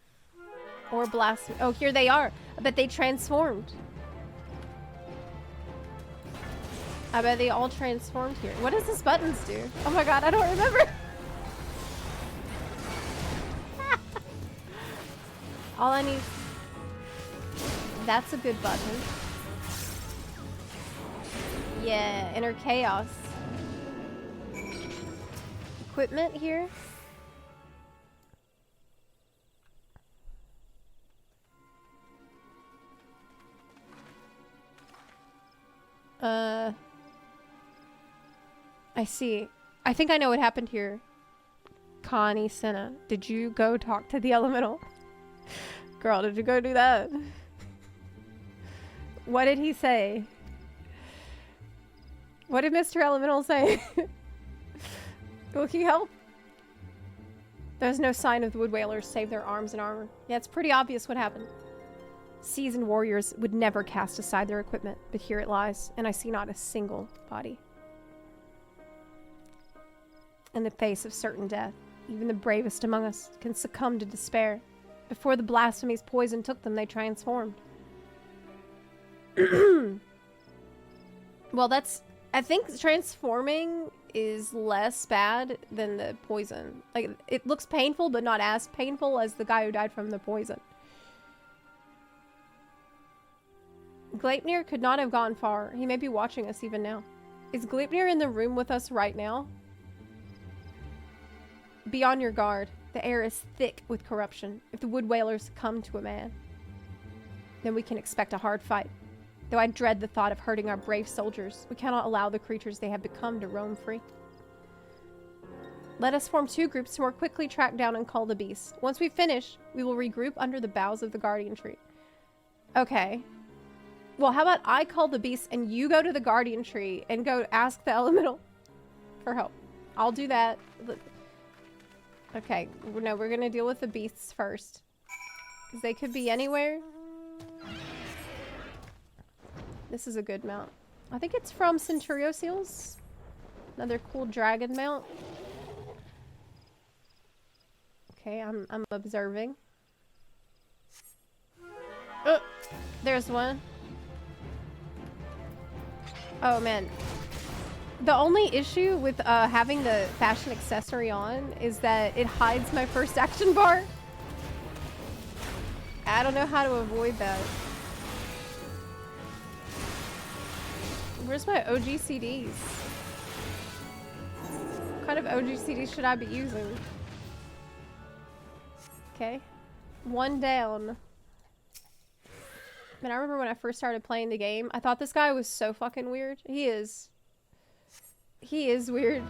or blasphemy. Oh, here they are. I bet they transformed. I bet they all transformed here. What does this buttons do? Oh my god, I don't remember. All I need... That's a good button. Yeah, inner chaos. Equipment here. I see. I think I know what happened here. Connie Senna, did you go talk to the elemental? Girl, did you go do that? What did he say? What did Mr. Elemental say? Will he help? There's no sign of the Wood Whalers save their arms and armor. Yeah, it's pretty obvious what happened. Seasoned warriors would never cast aside their equipment, but here it lies, and I see not a single body. In the face of certain death, even the bravest among us can succumb to despair. Before the blasphemy's poison took them, they transformed. Well, that's... I think transforming is less bad than the poison. Like, it looks painful, but not as painful as the guy who died from the poison. Gleipnir could not have gone far. He may be watching us even now. Is Gleipnir in the room with us right now? Be on your guard. The air is thick with corruption. If the Wood Whalers come to a man, then we can expect a hard fight. Though I dread the thought of hurting our brave soldiers, we cannot allow the creatures they have become to roam free. Let us form two groups to more quickly track down and cull the beasts. Once we finish, we will regroup under the boughs of the guardian tree. Okay. Well, how about I cull the beasts and you go to the guardian tree and go ask the elemental for help. I'll do that. Okay, no, we're gonna deal with the beasts first. Because they could be anywhere. This is a good mount. I think it's from Centurio Seals. Another cool dragon mount. Okay, I'm observing. Oh, there's one. Oh man. The only issue with having the fashion accessory on is that it hides my first action bar. I don't know how to avoid that. Where's my OG CDs? What kind of OG CDs should I be using? Okay. One down. Man, I remember when I first started playing the game, I thought this guy was so fucking weird. He is. He is weird.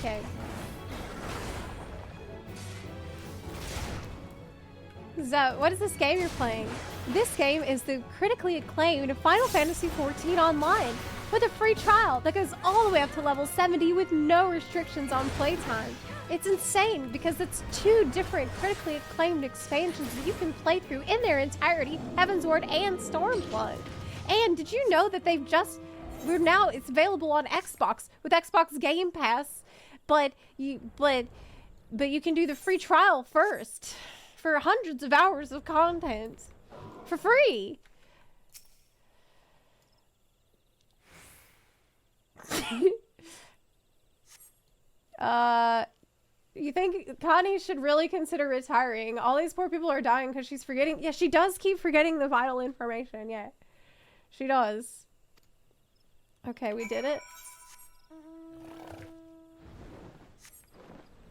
Okay. So, what is this game you're playing? This game is the critically acclaimed Final Fantasy XIV Online with a free trial that goes all the way up to level 70 with no restrictions on playtime. It's insane because it's two different critically acclaimed expansions that you can play through in their entirety, Heavensward and Stormblood. And did you know that it's available on Xbox with Xbox Game Pass, but you can do the free trial first for hundreds of hours of content for free. You think Connie should really consider retiring. All these poor people are dying because she's forgetting. Yeah, she does keep forgetting the vital information. Yeah, she does. Okay, we did it.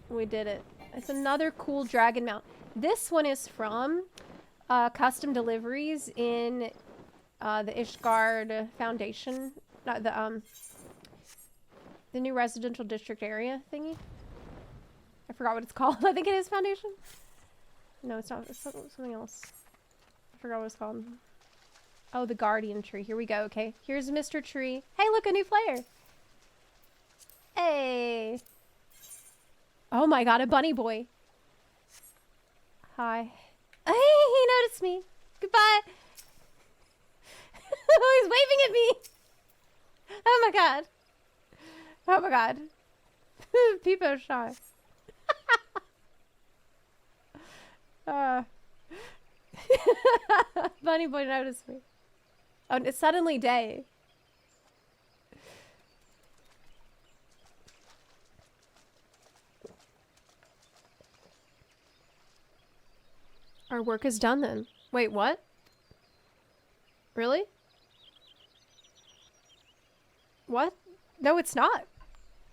We did it. It's another cool dragon mount. This one is from custom deliveries in the Ishgard Foundation. Not the new residential district area thingy. I forgot what it's called. I think it is Foundation. No, it's not. It's something else. I forgot what it's called. Oh, the Guardian Tree. Here we go. Okay, here's Mr. Tree. Hey, look, a new player. Hey. Oh my god, a bunny boy. Hi. Hey, he noticed me. Goodbye. Oh, he's waving at me. Oh my god. Oh my god. Peepo's shy. Bunny boy noticed me. Oh, it's suddenly day. Our work is done then. Wait, what? Really? What? No, it's not.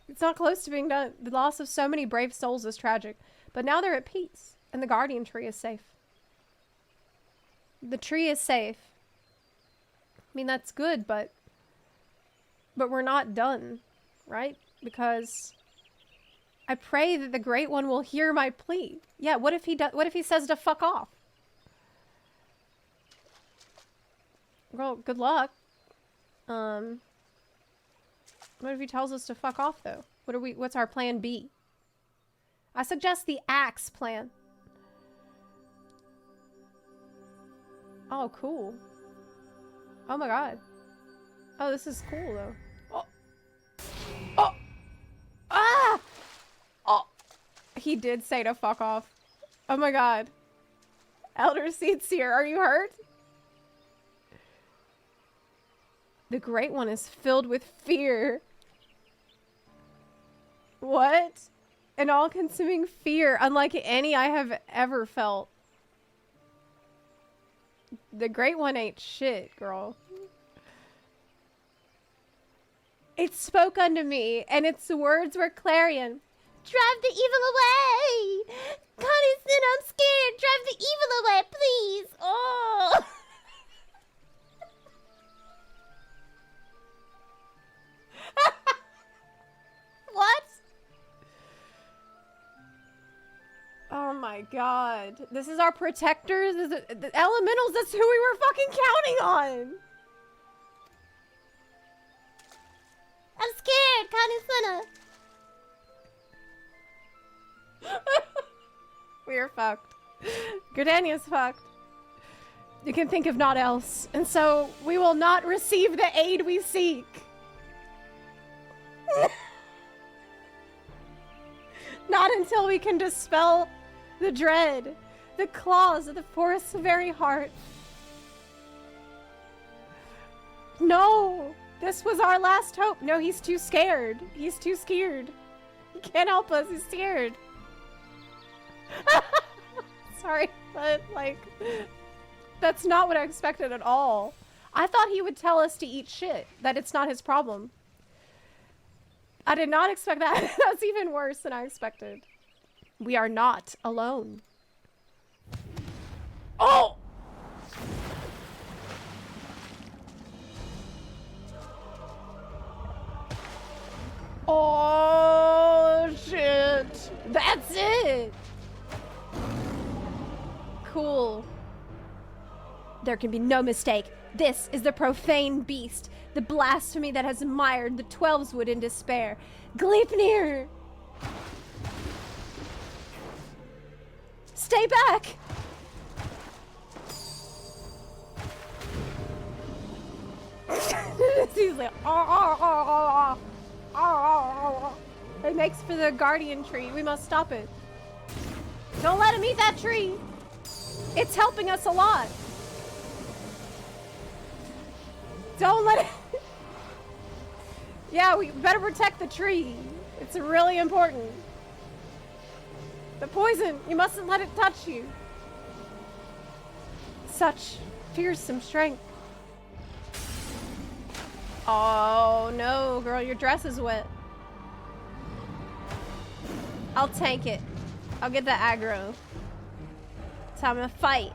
It's not close to being done. The loss of so many brave souls is tragic. But now they're at peace, and the Guardian Tree is safe. The tree is safe. I mean, that's good, but we're not done, right? Because I pray that the Great One will hear my plea. Yeah, what if he does? What if he says to fuck off? Well, good luck. What if he tells us to fuck off, though? What's our plan B? I suggest the axe plan. Oh, cool. Oh my god. Oh, this is cool, though. Oh! Oh! Ah! Oh! He did say to fuck off. Oh my god. Elder Seed's here. Are you hurt? The Great One is filled with fear. What? An all-consuming fear, unlike any I have ever felt. The Great One ain't shit, girl. It spoke unto me, and its words were clarion. Drive the evil away! Connie, I'm scared! Drive the evil away, please! Oh! What? Oh my god. This is our protectors? The elementals, that's who we were fucking counting on! I'm scared, Connie. We are fucked. Gridania's fucked. You can think of naught else, and so we will not receive the aid we seek. Not until we can dispel the dread, the claws of the forest's very heart. No! This was our last hope. No, he's too scared. He's too scared. He can't help us. He's scared. Sorry, but, like, that's not what I expected at all. I thought he would tell us to eat shit, that it's not his problem. I did not expect that. That's even worse than I expected. We are not alone. Oh! Oh, shit. That's it. Cool. There can be no mistake. This is the profane beast, the blasphemy that has mired the Twelveswood in despair. Gleipnir! Stay back! He's like, It makes for the Guardian Tree. We must stop it. Don't let him eat that tree. It's helping us a lot. Don't let it... Yeah, we better protect the tree. It's really important. The poison! You mustn't let it touch you! Such fearsome strength. Oh no, girl, your dress is wet. I'll tank it. I'll get the aggro. Time to fight.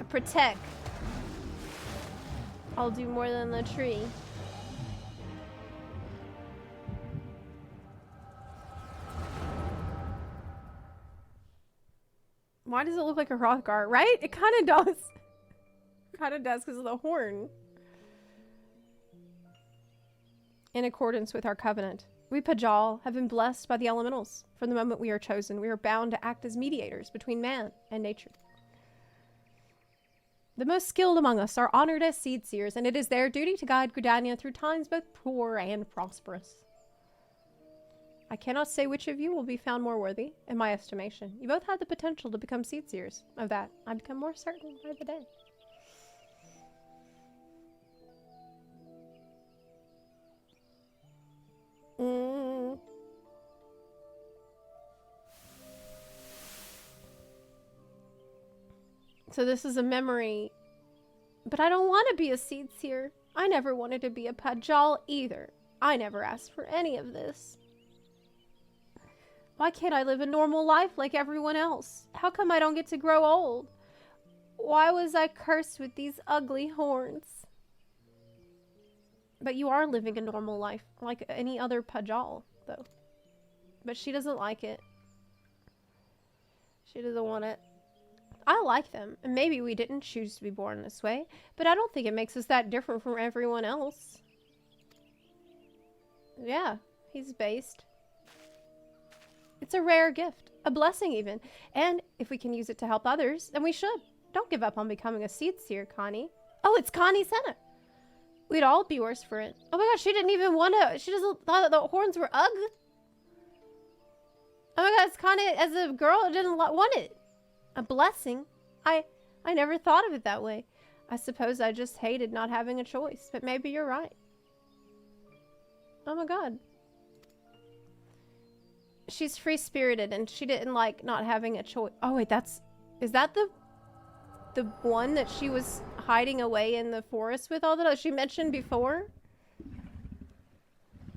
I protect. I'll do more than the tree. Why does it look like a Hrothgar, right? It kind of does. Kind of does because of the horn. In accordance with our covenant, we Pajal have been blessed by the elementals. From the moment we are chosen, we are bound to act as mediators between man and nature. The most skilled among us are honored as seed seers, and it is their duty to guide Gridania through times both poor and prosperous. I cannot say which of you will be found more worthy, in my estimation. You both have the potential to become seed seers. Of that, I become more certain by the day. So this is a memory, but I don't want to be a seed seer. I never wanted to be a Pajal either. I never asked for any of this. Why can't I live a normal life like everyone else? How come I don't get to grow old? Why was I cursed with these ugly horns? But you are living a normal life, like any other Pajal, though. But she doesn't like it. She doesn't want it. I like them, and maybe we didn't choose to be born this way, but I don't think it makes us that different from everyone else. Yeah, he's based. It's a rare gift, a blessing even, and if we can use it to help others, then we should. Don't give up on becoming a seed seer, Connie. Oh, it's Connie Senna. We'd all be worse for it. Oh my gosh, she didn't even want to. She just thought that the horns were ugly. Oh my gosh, Connie, as a girl, didn't want it. A blessing? I never thought of it that way. I suppose I just hated not having a choice, but maybe you're right. Oh my god. She's free-spirited, and she didn't like not having a choice. Oh wait, is that the one that she was hiding away in the forest with all that she mentioned before?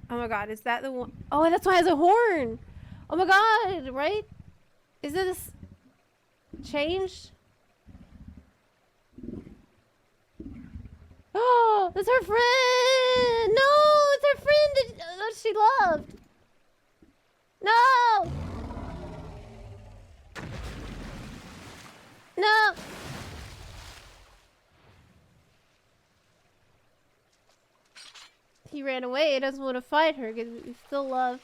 Oh my god, is that the one? Oh, that's why it has a horn! Oh my god, right? Is this changed? Oh, that's her friend! No, it's her friend that she loved! No! No! He ran away. He doesn't want to fight her because he still love.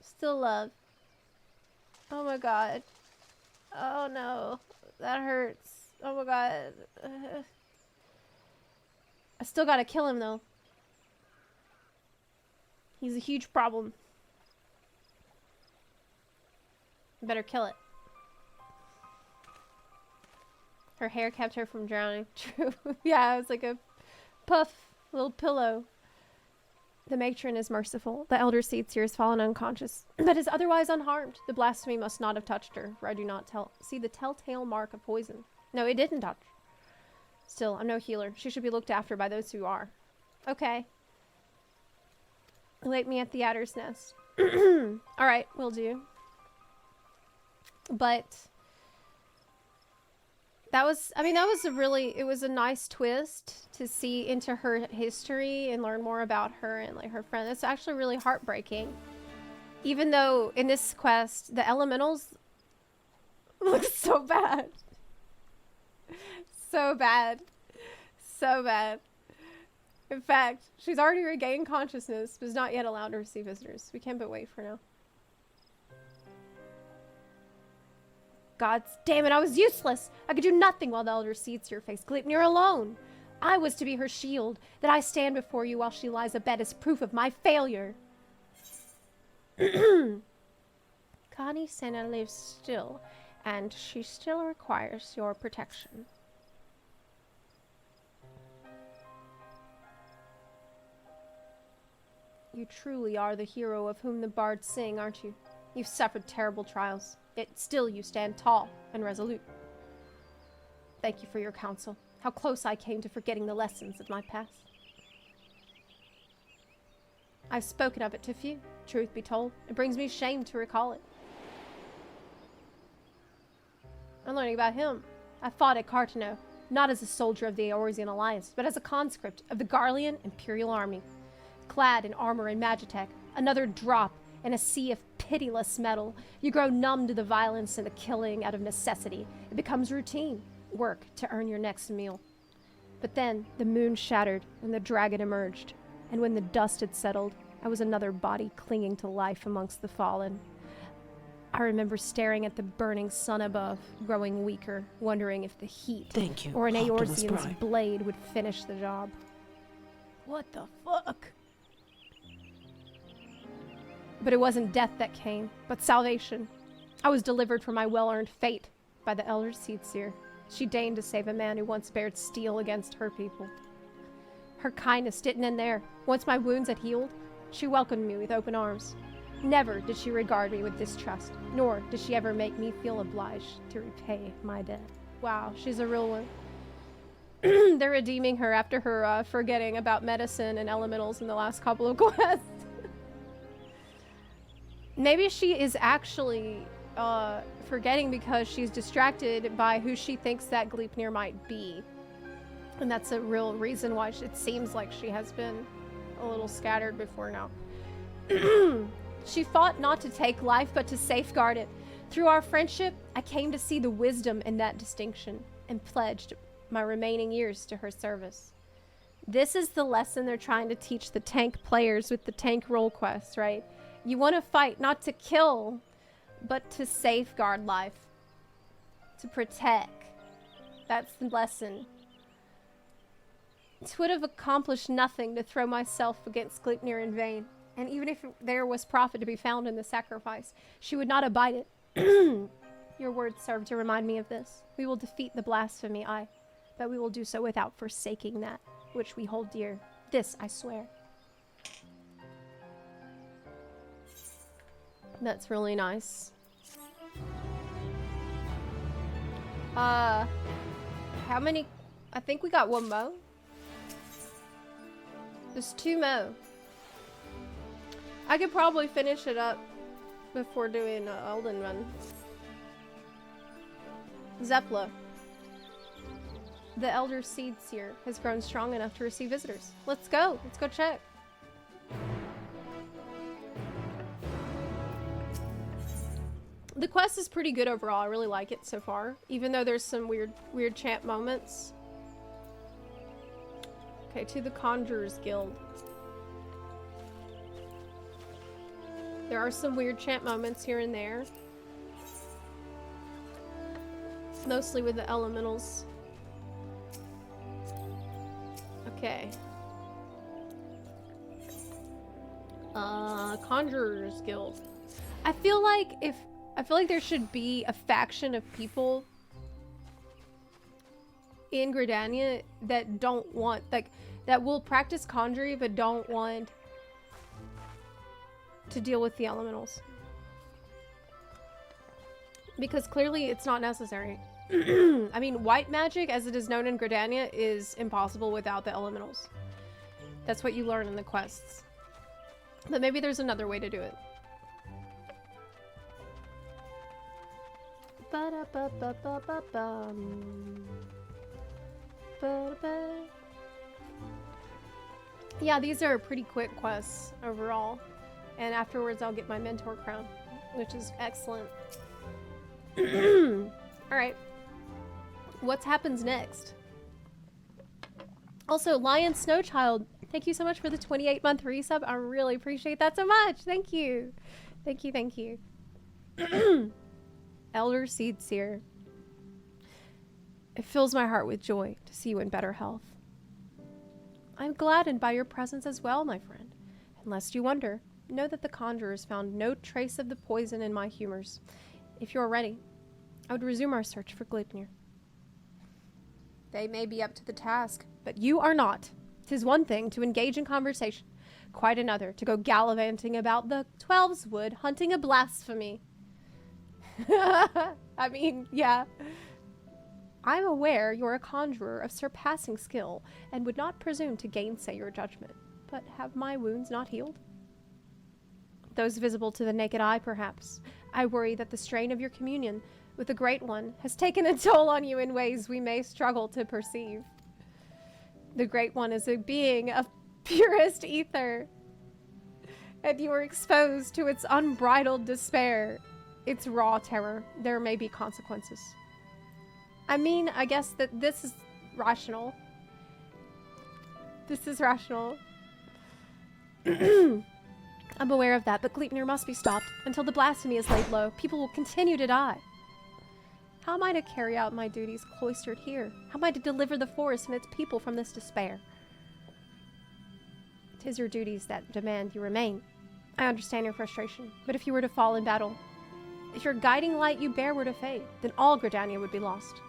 Still love. Oh my god. Oh no. That hurts. Oh my god. I still gotta kill him though. He's a huge problem. Better kill it. Her hair kept her from drowning. True. Yeah, it was like a puff, little pillow. The matron is merciful. The elder seed seer has fallen unconscious, but is otherwise unharmed. The blasphemy must not have touched her, for I do not see the telltale mark of poison. No, it didn't touch. Still, I'm no healer. She should be looked after by those who are. Okay. Await me at the adder's nest. Alright, will do. But that was, I mean, it was a nice twist to see into her history and learn more about her and like her friend. It's actually really heartbreaking. Even though in this quest, the elementals look so bad. So bad. So bad. In fact, she's already regained consciousness, but is not yet allowed to receive visitors. We can't but wait for now. God damn it, I was useless. I could do nothing while the elder seed seer faced Gleipnir alone. I was to be her shield. That I stand before you while she lies abed is proof of my failure. Connie Senna lives still, and she still requires your protection. You truly are the hero of whom the bards sing, aren't you? You've suffered terrible trials, yet still you stand tall and resolute. Thank you for your counsel. How close I came to forgetting the lessons of my past. I've spoken of it to few, truth be told. It brings me shame to recall it. I'm learning about him. I fought at Cartano, not as a soldier of the Eorzean Alliance, but as a conscript of the Garlean Imperial Army. Clad in armor and magitech, another drop in a sea of pitiless metal, you grow numb to the violence and the killing out of necessity. It becomes routine, work to earn your next meal. But then the moon shattered and the dragon emerged, and when the dust had settled, I was another body clinging to life amongst the fallen. I remember staring at the burning sun above, growing weaker, wondering if the heat or an Eorzean's blade would finish the job. What the fuck? But it wasn't death that came, but salvation. I was delivered from my well-earned fate by the Elder Seedseer. She deigned to save a man who once bared steel against her people. Her kindness didn't end there. Once my wounds had healed, she welcomed me with open arms. Never did she regard me with distrust, nor did she ever make me feel obliged to repay my debt. Wow, she's a real one. They're redeeming her after her forgetting about medicine and elementals in the last couple of quests. Maybe she is actually forgetting because she's distracted by who she thinks that Gleipnir might be. And that's a real reason why it seems like she has been a little scattered before now. She fought not to take life, but to safeguard it. Through our friendship, I came to see the wisdom in that distinction and pledged my remaining years to her service. This is the lesson they're trying to teach the tank players with the tank role quests, right? You want to fight not to kill, but to safeguard life. To protect. That's the lesson. It would have accomplished nothing to throw myself against Gleipnir in vain. And even if there was profit to be found in the sacrifice, she would not abide it. Your words serve to remind me of this. We will defeat the blasphemy, aye, but we will do so without forsaking that which we hold dear. This I swear. That's really nice. How many? I think we got one mo. There's 2 mo. I could probably finish it up before doing Elden run. Zepla. The Elder Seedseer has grown strong enough to receive visitors. Let's go. Let's go check. The quest is pretty good overall. I really like it so far, even though there's some weird chant moments. Okay, to the Conjurer's Guild. There are some weird chant moments here and there. Mostly with the elementals. Okay. Conjurer's Guild. I feel like there should be a faction of people in Gridania that don't want, like, that will practice conjuring but don't want to deal with the elementals. Because clearly it's not necessary. I mean, white magic, as it is known in Gridania, is impossible without the elementals. That's what you learn in the quests. But maybe there's another way to do it. Yeah, these are pretty quick quests overall. And afterwards I'll get my mentor crown, which is excellent. Alright. What happens next? Also, Lion Snowchild, thank you so much for the 28-month resub. I really appreciate that so much. Thank you. Thank you, thank you. Elder Seedseer. It fills my heart with joy to see you in better health. I'm gladdened by your presence as well, my friend. And lest you wonder, know that the conjurers found no trace of the poison in my humors. If you're ready, I would resume our search for Gleipnir. They may be up to the task, but you are not. 'Tis one thing to engage in conversation, quite another to go gallivanting about the Twelves Wood hunting a blasphemy. I mean, yeah. I'm aware you're a conjurer of surpassing skill and would not presume to gainsay your judgment. But have my wounds not healed? Those visible to the naked eye, perhaps. I worry that the strain of your communion with the Great One has taken a toll on you in ways we may struggle to perceive. The Great One is a being of purest ether, and you are exposed to its unbridled despair, its raw terror. There may be consequences. I mean, I guess that this is rational. This is rational. I'm aware of that, but Gleipnir must be stopped. Until the blasphemy is laid low, people will continue to die. How am I to carry out my duties cloistered here? How am I to deliver the forest and its people from this despair? 'Tis your duties that demand you remain. I understand your frustration, but if you were to fall in battle, if your guiding light you bear were to fade, then all Gridania would be lost.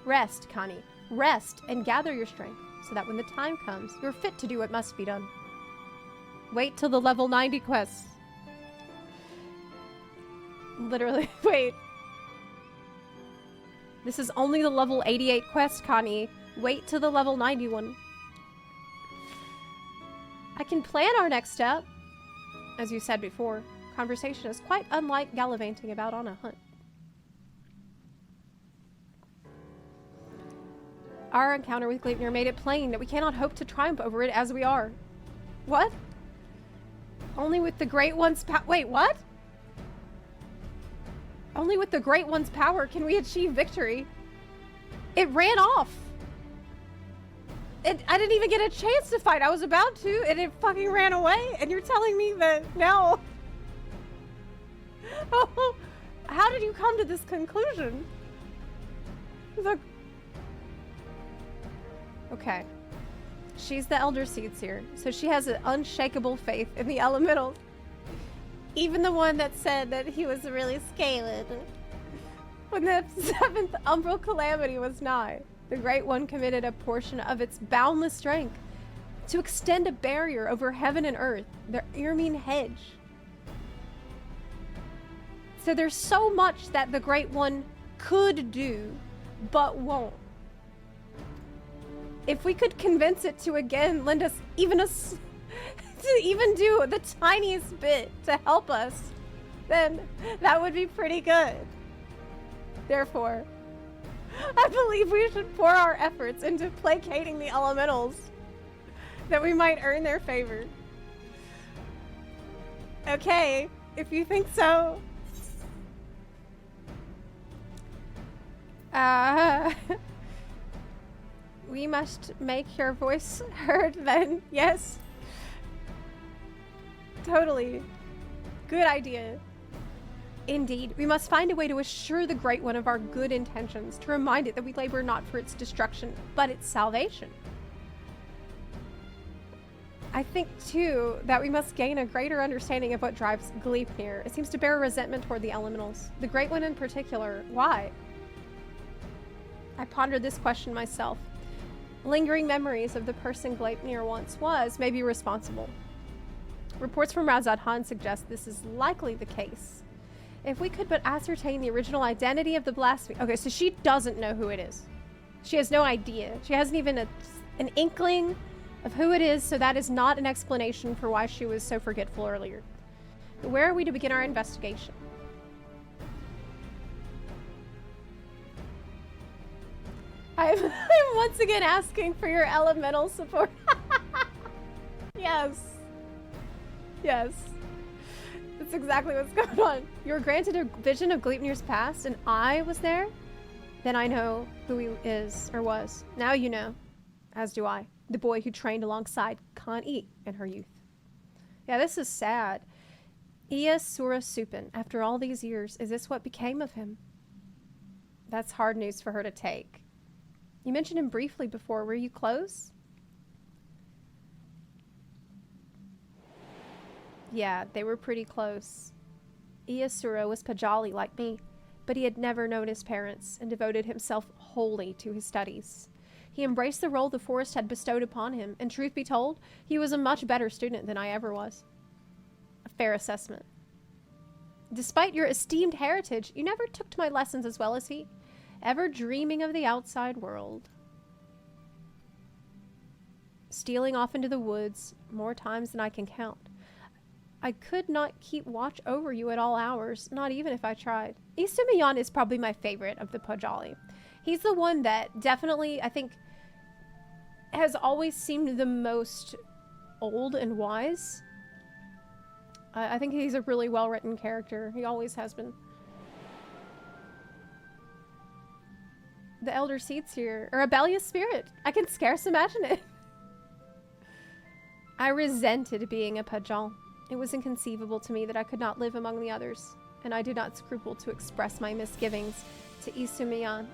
Rest, Connie. Rest and gather your strength, so that when the time comes, you're fit to do what must be done. Wait till the level 90 quests. Literally, wait. This is only the level 88 quest, Connie. Wait till the level 91. I can plan our next step. As you said before, conversation is quite unlike gallivanting about on a hunt. Our encounter with Gleipnir made it plain that we cannot hope to triumph over it as we are. What? Only with the Great One's wait, what? Only with the Great One's power can we achieve victory. It ran off. I didn't even get a chance to fight. I was about to, and it fucking ran away. And you're telling me that now? Oh, how did you come to this conclusion? Okay. She's the Elder Seedseer, so she has an unshakable faith in the elementals. Even the one that said that he was really scaly. When the 7th umbral calamity was nigh, the Great One committed a portion of its boundless strength to extend a barrier over heaven and earth, the Irmine hedge. So there's so much that the Great One could do, but won't. If we could convince it to again lend us even to even do the tiniest bit to help us, then that would be pretty good. Therefore, I believe we should pour our efforts into placating the elementals, that we might earn their favor. Okay, if you think so. We must make your voice heard then. Yes. Totally. Good idea. Indeed, we must find a way to assure the Great One of our good intentions, to remind it that we labor not for its destruction, but its salvation. I think, too, that we must gain a greater understanding of what drives Gleipnir. It seems to bear resentment toward the elementals. The Great One in particular. Why? I pondered this question myself. Lingering memories of the person Gleipnir once was may be responsible. Reports from Razad Han suggest this is likely the case. If we could but ascertain the original identity of the blasphemy... Okay, so she doesn't know who it is. She has no idea. She hasn't even an inkling of who it is, so that is not an explanation for why she was so forgetful earlier. But where are we to begin our investigation? I'm once again asking for your elemental support. Yes. Yes. That's exactly what's going on. You were granted a vision of Gleipnir's past, and I was there? Then I know who he is, or was. Now you know. As do I. The boy who trained alongside Khan-E in her youth. Yeah, this is sad. Ia Sura Supin, after all these years, is this what became of him? That's hard news for her to take. You mentioned him briefly before. Were you close? Yeah, they were pretty close. Iasura was Pajali like me, but he had never known his parents and devoted himself wholly to his studies. He embraced the role the forest had bestowed upon him, and truth be told, he was a much better student than I ever was. A fair assessment. Despite your esteemed heritage, you never took to my lessons as well as he, ever dreaming of the outside world. Stealing off into the woods more times than I can count. I could not keep watch over you at all hours, not even if I tried. Isumiyan is probably my favorite of the Pajali. He's the one that definitely, I think, has always seemed the most old and wise. I think he's a really well-written character. He always has been. The Elder Seats here. A rebellious spirit. I can scarce imagine it. I resented being a Pajal. It was inconceivable to me that I could not live among the others, and I did not scruple to express my misgivings to Isumiyan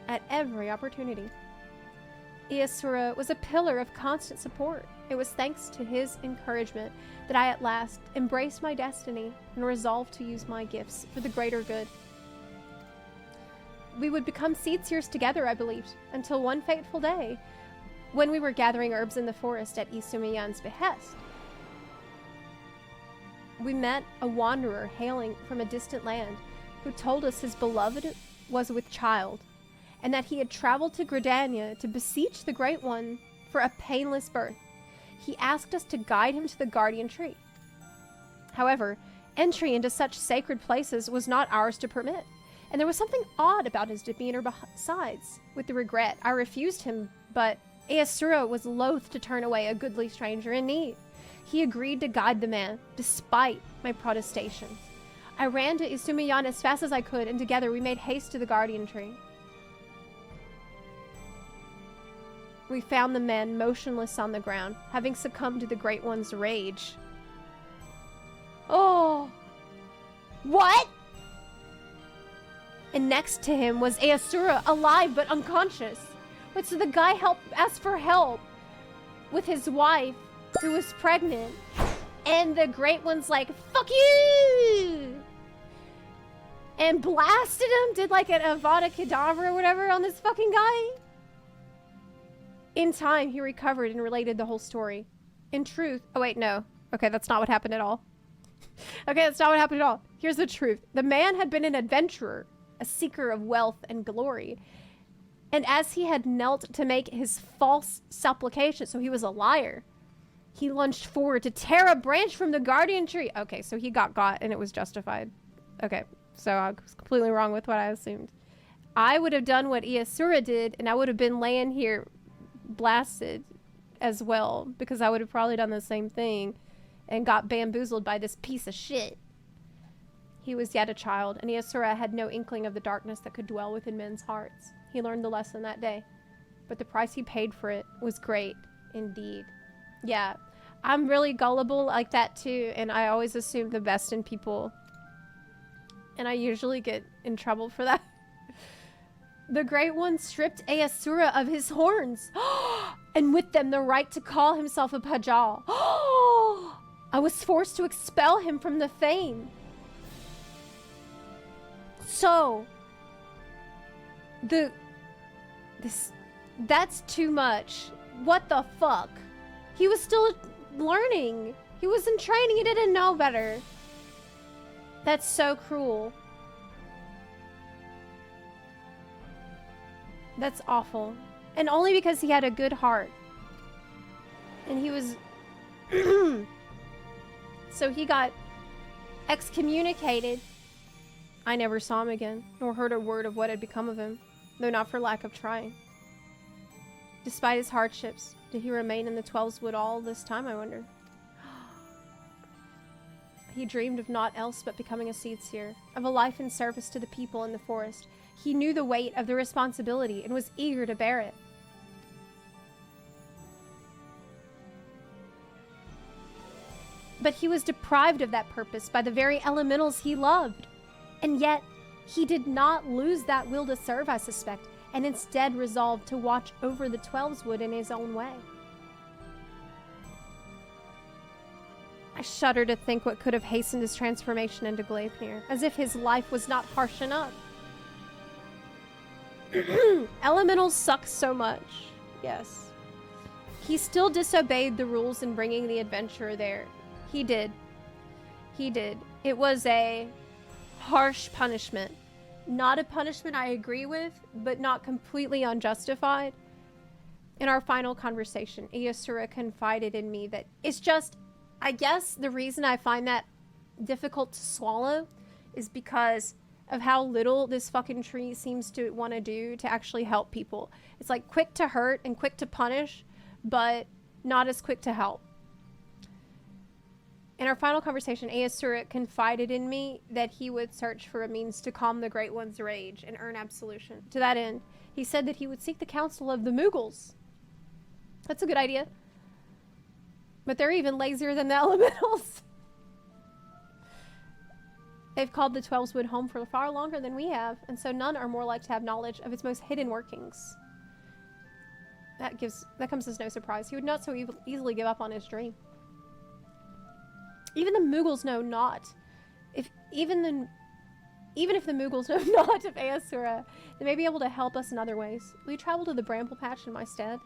at every opportunity. Iasura was a pillar of constant support. It was thanks to his encouragement that I at last embraced my destiny and resolved to use my gifts for the greater good. We would become seedseers together, I believed, until one fateful day, when we were gathering herbs in the forest at Isumiyan's behest. We met a wanderer hailing from a distant land who told us his beloved was with child, and that he had traveled to Gridania to beseech the Great One for a painless birth. He asked us to guide him to the guardian tree. However, entry into such sacred places was not ours to permit, and there was something odd about his demeanor besides. With the regret, I refused him, but Iasura was loath to turn away a goodly stranger in need. He agreed to guide the man, despite my protestations. I ran to Isumiyan as fast as I could, and together we made haste to the guardian tree. We found the man motionless on the ground, having succumbed to the Great One's rage. Oh! What? And next to him was Iasura, alive but unconscious. Wait, so the guy asked for help with his wife, who was pregnant, and the Great One's like, fuck you! And blasted him, did like an Avada Kedavra or whatever on this fucking guy. In time, he recovered and related the whole story. In truth, oh wait, no. Okay, that's not what happened at all. Okay, that's not what happened at all. Here's the truth. The man had been an adventurer, a seeker of wealth and glory. And as he had knelt to make his false supplication, so he was a liar, he lunged forward to tear a branch from the guardian tree. Okay, so he got and it was justified. Okay, so I was completely wrong with what I assumed. I would have done what Iasura did, and I would have been laying here blasted as well, because I would have probably done the same thing and got bamboozled by this piece of shit. He was yet a child, and Iasura had no inkling of the darkness that could dwell within men's hearts. He learned the lesson that day, but the price he paid for it was great indeed. Yeah, I'm really gullible like that too, and I always assume the best in people, and I usually get in trouble for that. The Great One stripped Iasura of his horns, and with them the right to call himself a Pajal. I was forced to expel him from the fane. So, that's too much. What the fuck? He was still learning. He was in training. He didn't know better. That's so cruel. That's awful. And only because he had a good heart. And he was... So he got excommunicated. I never saw him again, nor heard a word of what had become of him, though not for lack of trying. Despite his hardships, did he remain in the 12's Wood all this time, I wonder? He dreamed of naught else but becoming a seedseer, of a life in service to the people in the forest. He knew the weight of the responsibility and was eager to bear it. But he was deprived of that purpose by the very elementals he loved. And yet, he did not lose that will to serve, I suspect, and instead resolved to watch over the 12's Wood in his own way. I shudder to think what could have hastened his transformation into Gleipnir, as if his life was not harsh enough. Elementals suck so much. Yes. He still disobeyed the rules in bringing the adventurer there. He did. He did. It was a harsh punishment. Not a punishment I agree with, but not completely unjustified. In our final conversation, Iasura confided in me that it's just, I guess the reason I find that difficult to swallow is because of how little this fucking tree seems to want to do to actually help people. It's like quick to hurt and quick to punish, but not as quick to help. In our final conversation, Iasura confided in me that he would search for a means to calm the Great One's rage and earn absolution. To that end, he said that he would seek the counsel of the Moogles. That's a good idea. But they're even lazier than the elementals. They've called the Twelveswood home for far longer than we have, and so none are more likely to have knowledge of its most hidden workings. That comes as no surprise. He would not so easily give up on his dream. Even the Moogles know not. Even if the Moogles know not of Iasura, they may be able to help us in other ways. Will you travel to the Bramble Patch in my stead?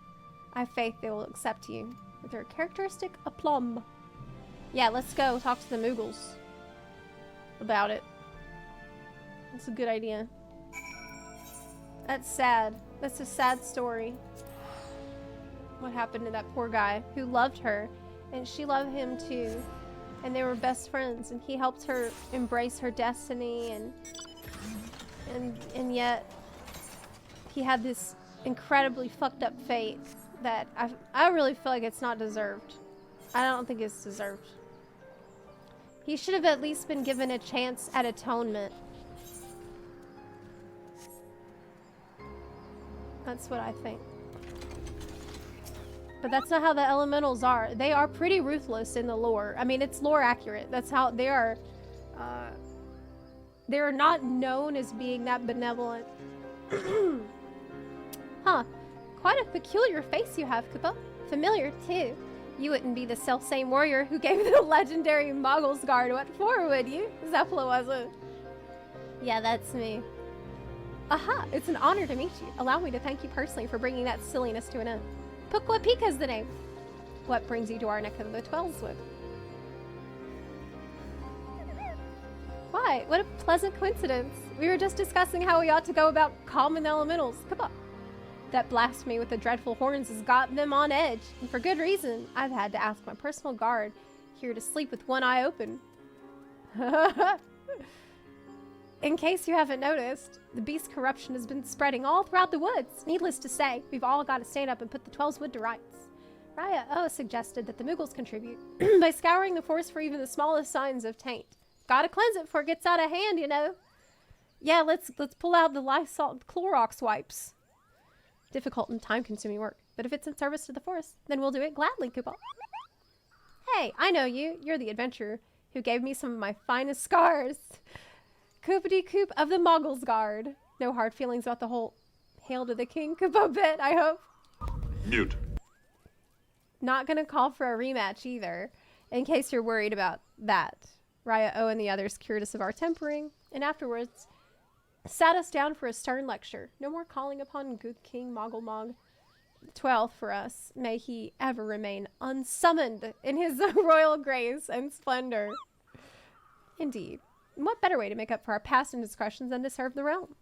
I have faith they will accept you with their characteristic aplomb. Yeah, let's go talk to the Moogles about it. That's a good idea. That's sad. That's a sad story. What happened to that poor guy who loved her, and she loved him too. And they were best friends, and he helped her embrace her destiny, and yet he had this incredibly fucked up fate that I really feel like it's not deserved. I don't think it's deserved. He should have at least been given a chance at atonement. That's what I think. But that's not how the elementals are. They are pretty ruthless in the lore. I mean, it's lore accurate. That's how they are. They're not known as being that benevolent. Huh. Quite a peculiar face you have, Koopa. Familiar, too. You wouldn't be the self-same warrior who gave the legendary Moggle's Guard what for, would you? Zepla wasn't. Yeah, that's me. Aha! It's an honor to meet you. Allow me to thank you personally for bringing that silliness to an end. Pukwa Pika's the name. What brings you to our neck of the Twelveswood? Why? What a pleasant coincidence. We were just discussing how we ought to go about calming the elementals. Come on. That blasphemy with the dreadful horns has got them on edge, and for good reason. I've had to ask my personal guard here to sleep with one eye open. In case you haven't noticed, the beast corruption has been spreading all throughout the woods. Needless to say, we've all got to stand up and put the Twelveswood to rights. Raya suggested that the Moogles contribute by scouring the forest for even the smallest signs of taint. Gotta cleanse it before it gets out of hand, you know. Yeah, let's pull out the Lysol Clorox wipes. Difficult and time-consuming work, but if it's in service to the forest, then we'll do it gladly, Koopa. Hey, I know you. You're the adventurer who gave me some of my finest scars. Koopity-koop of the Moggle's Guard. No hard feelings about the whole Hail to the King Koopa bit, I hope. Mute. Not gonna call for a rematch either, in case you're worried about that. Raya and the others cured us of our tempering, and afterwards sat us down for a stern lecture. No more calling upon good King Moggle 12th for us. May he ever remain unsummoned in his royal grace and splendor. Indeed. What better way to make up for our past indiscretions than to serve the realm?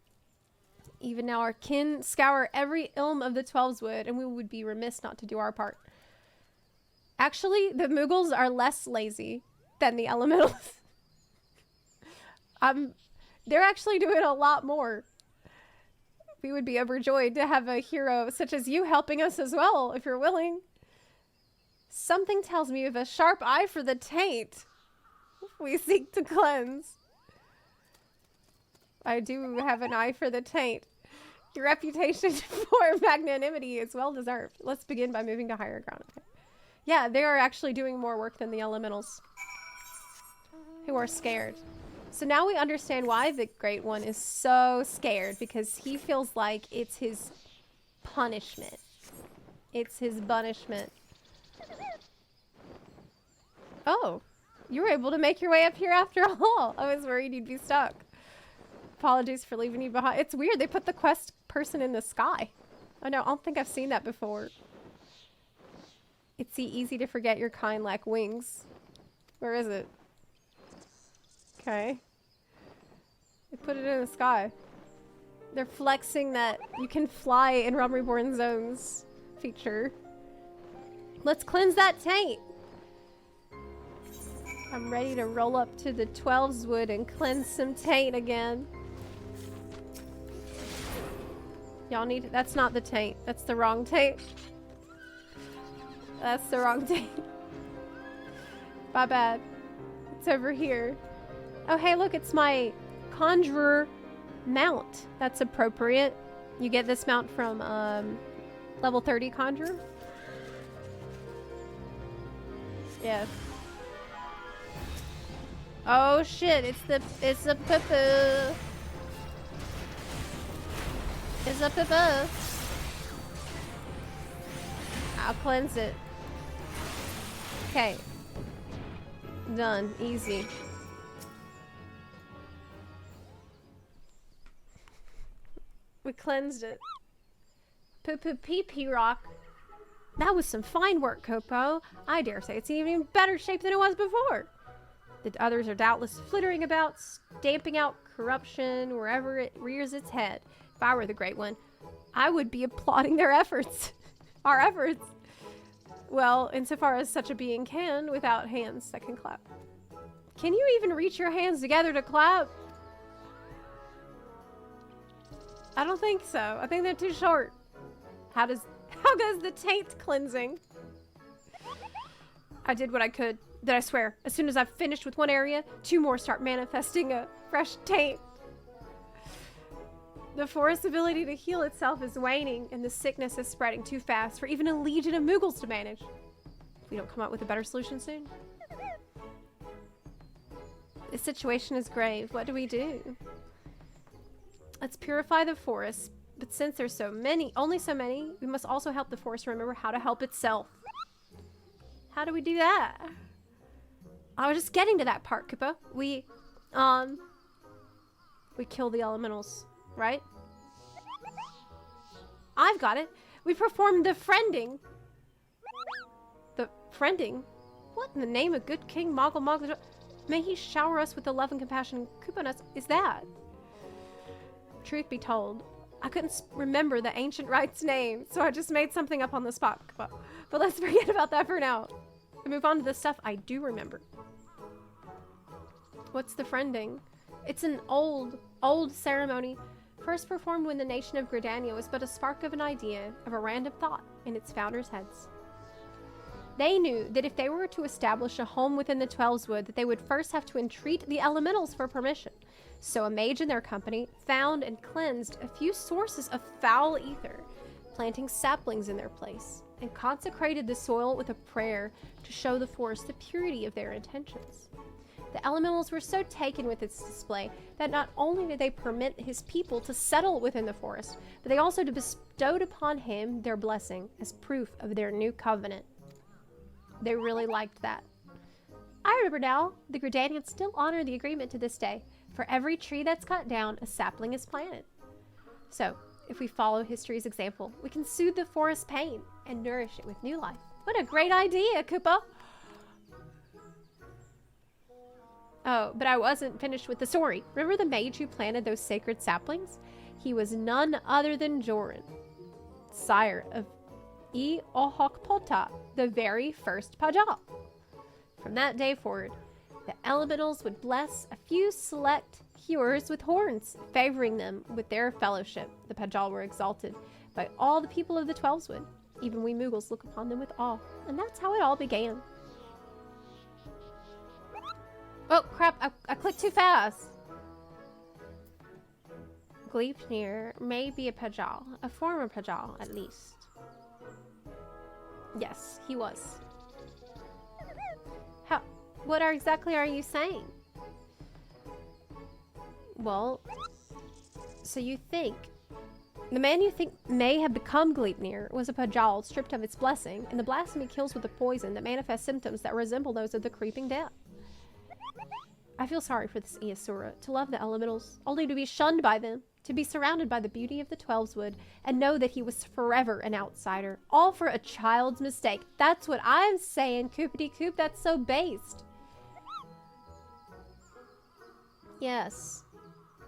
Even now our kin scour every ilm of the Twelveswood, and we would be remiss not to do our part. Actually, the Moogles are less lazy than the elementals. They're actually doing a lot more. We would be overjoyed to have a hero such as you helping us as well, if you're willing. Something tells me you have a sharp eye for the taint we seek to cleanse. I do have an eye for the taint. Your reputation for magnanimity is well deserved. Let's begin by moving to higher ground. Okay. Yeah, they are actually doing more work than the elementals, who are scared. So now we understand why the Great One is so scared, because he feels like it's his punishment. It's his punishment. Oh, you were able to make your way up here after all. I was worried you'd be stuck. Apologies for leaving you behind. It's weird. They put the quest person in the sky. Oh no, I don't think I've seen that before. It's easy to forget your kind lack wings. Where is it? Okay. They put it in the sky. They're flexing that you can fly in Realm Reborn zones feature. Let's cleanse that taint. I'm ready to roll up to the 12's wood and cleanse some taint again. Y'all need, that's not the taint. That's the wrong taint. That's the wrong taint. My bad. It's over here. Oh hey, look, it's my conjurer mount. That's appropriate. You get this mount from level 30 conjurer. Yes. Oh shit, it's a poo-poo. It's a poo-poo. I'll cleanse it. Okay. Done. Easy. We cleansed it. Poo-poo pee-pee rock. That was some fine work, Kopo. I dare say it's in even better shape than it was before. The others are doubtless flittering about, stamping out corruption wherever it rears its head. If I were the Great One, I would be applauding their efforts. Our efforts. Well, insofar as such a being can, without hands that can clap. Can you even reach your hands together to clap? I don't think so. I think they're too short. How goes the taint cleansing? I did what I could. That I swear, as soon as I've finished with one area, 2 more start manifesting a fresh taint. The forest's ability to heal itself is waning, and the sickness is spreading too fast for even a legion of Moogles to manage. If we don't come up with a better solution soon. The situation is grave. What do we do? Let's purify the forest, but since there's so many, only so many, we must also help the forest remember how to help itself. How do we do that? I was just getting to that part, Koopa. We kill the elementals, right? I've got it. We performed the friending. The friending? What in the name of good King Moggle Moggle? May he shower us with the love and compassion Koopa nuts is that? Truth be told, I couldn't remember the ancient rite's name, so I just made something up on the spot. But let's forget about that for now. And move on to the stuff I do remember. What's the friending? It's an old ceremony, first performed when the nation of Gridania was but a spark of an idea, of a random thought in its founders' heads. They knew that if they were to establish a home within the Twelveswood, that they would first have to entreat the elementals for permission. So a mage in their company found and cleansed a few sources of foul ether, planting saplings in their place, and consecrated the soil with a prayer to show the forest the purity of their intentions. The elementals were so taken with its display that not only did they permit his people to settle within the forest, but they also bestowed upon him their blessing as proof of their new covenant. They really liked that. I remember now, the Gridanians still honor the agreement to this day. For every tree that's cut down, a sapling is planted. So, if we follow history's example, we can soothe the forest's pain and nourish it with new life. What a great idea, Koopa! Oh, but I wasn't finished with the story. Remember the mage who planted those sacred saplings? He was none other than Joran, sire of Ohokpota, the very first Pajal. From that day forward, the elementals would bless a few select hewers with horns, favoring them with their fellowship. The Pajal were exalted by all the people of the Twelveswood. Even we Moogles look upon them with awe. And that's how it all began. Oh, crap. I clicked too fast. Gleipnir may be a Pajal. A former Pajal, at least. Yes, he was. What exactly are you saying? Well, so you think the man you think may have become Gleipnir was a Pajal stripped of its blessing, and the blasphemy kills with a poison that manifests symptoms that resemble those of the creeping death. I feel sorry for this Iasura, to love the elementals, only to be shunned by them, to be surrounded by the beauty of the Twelveswood and know that he was forever an outsider. All for a child's mistake. That's what I'm saying, Coopity Coop. That's so based. Yes,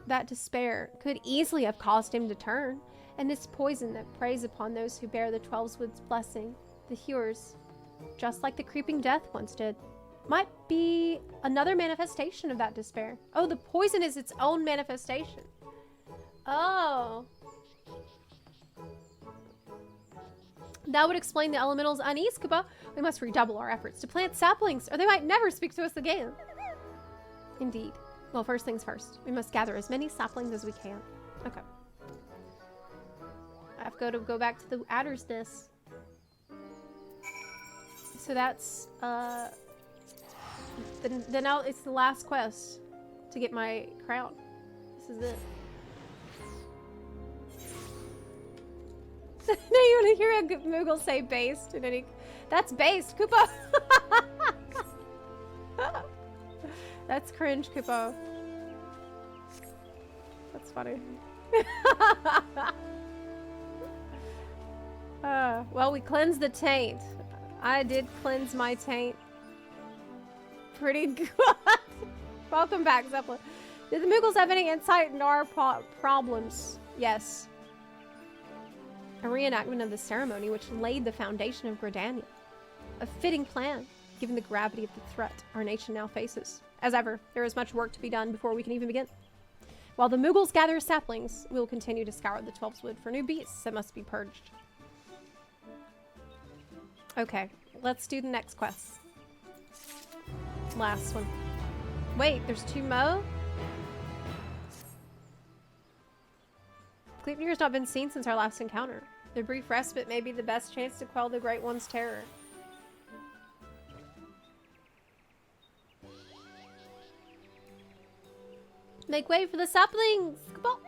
that despair could easily have caused him to turn, and this poison that preys upon those who bear the Twelveswood's blessing, the Hewers, just like the creeping death once did, might be another manifestation of that despair. Oh, the poison is its own manifestation. Oh. That would explain the elemental's unease, Koopa. We must redouble our efforts to plant saplings, or they might never speak to us again. Indeed. Well, first things first. We must gather as many saplings as we can. Okay. I have to go back to the adder's nest. So that's, then now it's the last quest to get my crown. This is it. Now you want to hear a Moogle say based, and then he, that's based, Koopa. That's cringe, Koopa. That's funny. Well, we cleansed the taint. I did cleanse my taint. Pretty good. Welcome back, Zepla. Did the Moogles have any insight into our problems? Yes. A reenactment of the ceremony which laid the foundation of Gridania. A fitting plan, given the gravity of the threat our nation now faces. As ever, there is much work to be done before we can even begin. While the Moogles gather saplings, we will continue to scour the Twelveswood for new beasts that must be purged. Okay, let's do the next quest. Last one. Wait, there's 2 more? Gleipnir's not been seen since our last encounter. The brief respite may be the best chance to quell the Great One's terror. Make way for the saplings! Come on!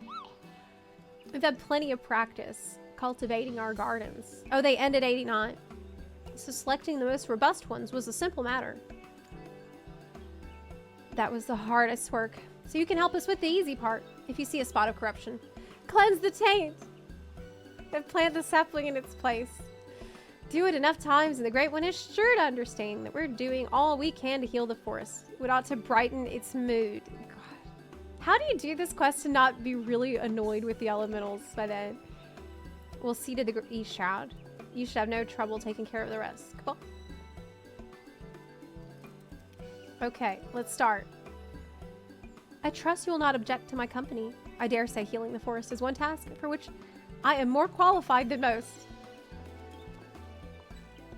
We've had plenty of practice cultivating our gardens. Oh, they end at 89. So selecting the most robust ones was a simple matter. That was the hardest work. So you can help us with the easy part. If you see a spot of corruption, cleanse the taint and plant the sapling in its place. Do it enough times and the Great One is sure to understand that we're doing all we can to heal the forest. It ought to brighten its mood. God. How do you do this quest and not be really annoyed with the elementals by then? We'll see to the East Shroud. You should have no trouble taking care of the rest. Cool. Okay, let's start. I trust you will not object to my company. I dare say healing the forest is one task for which I am more qualified than most.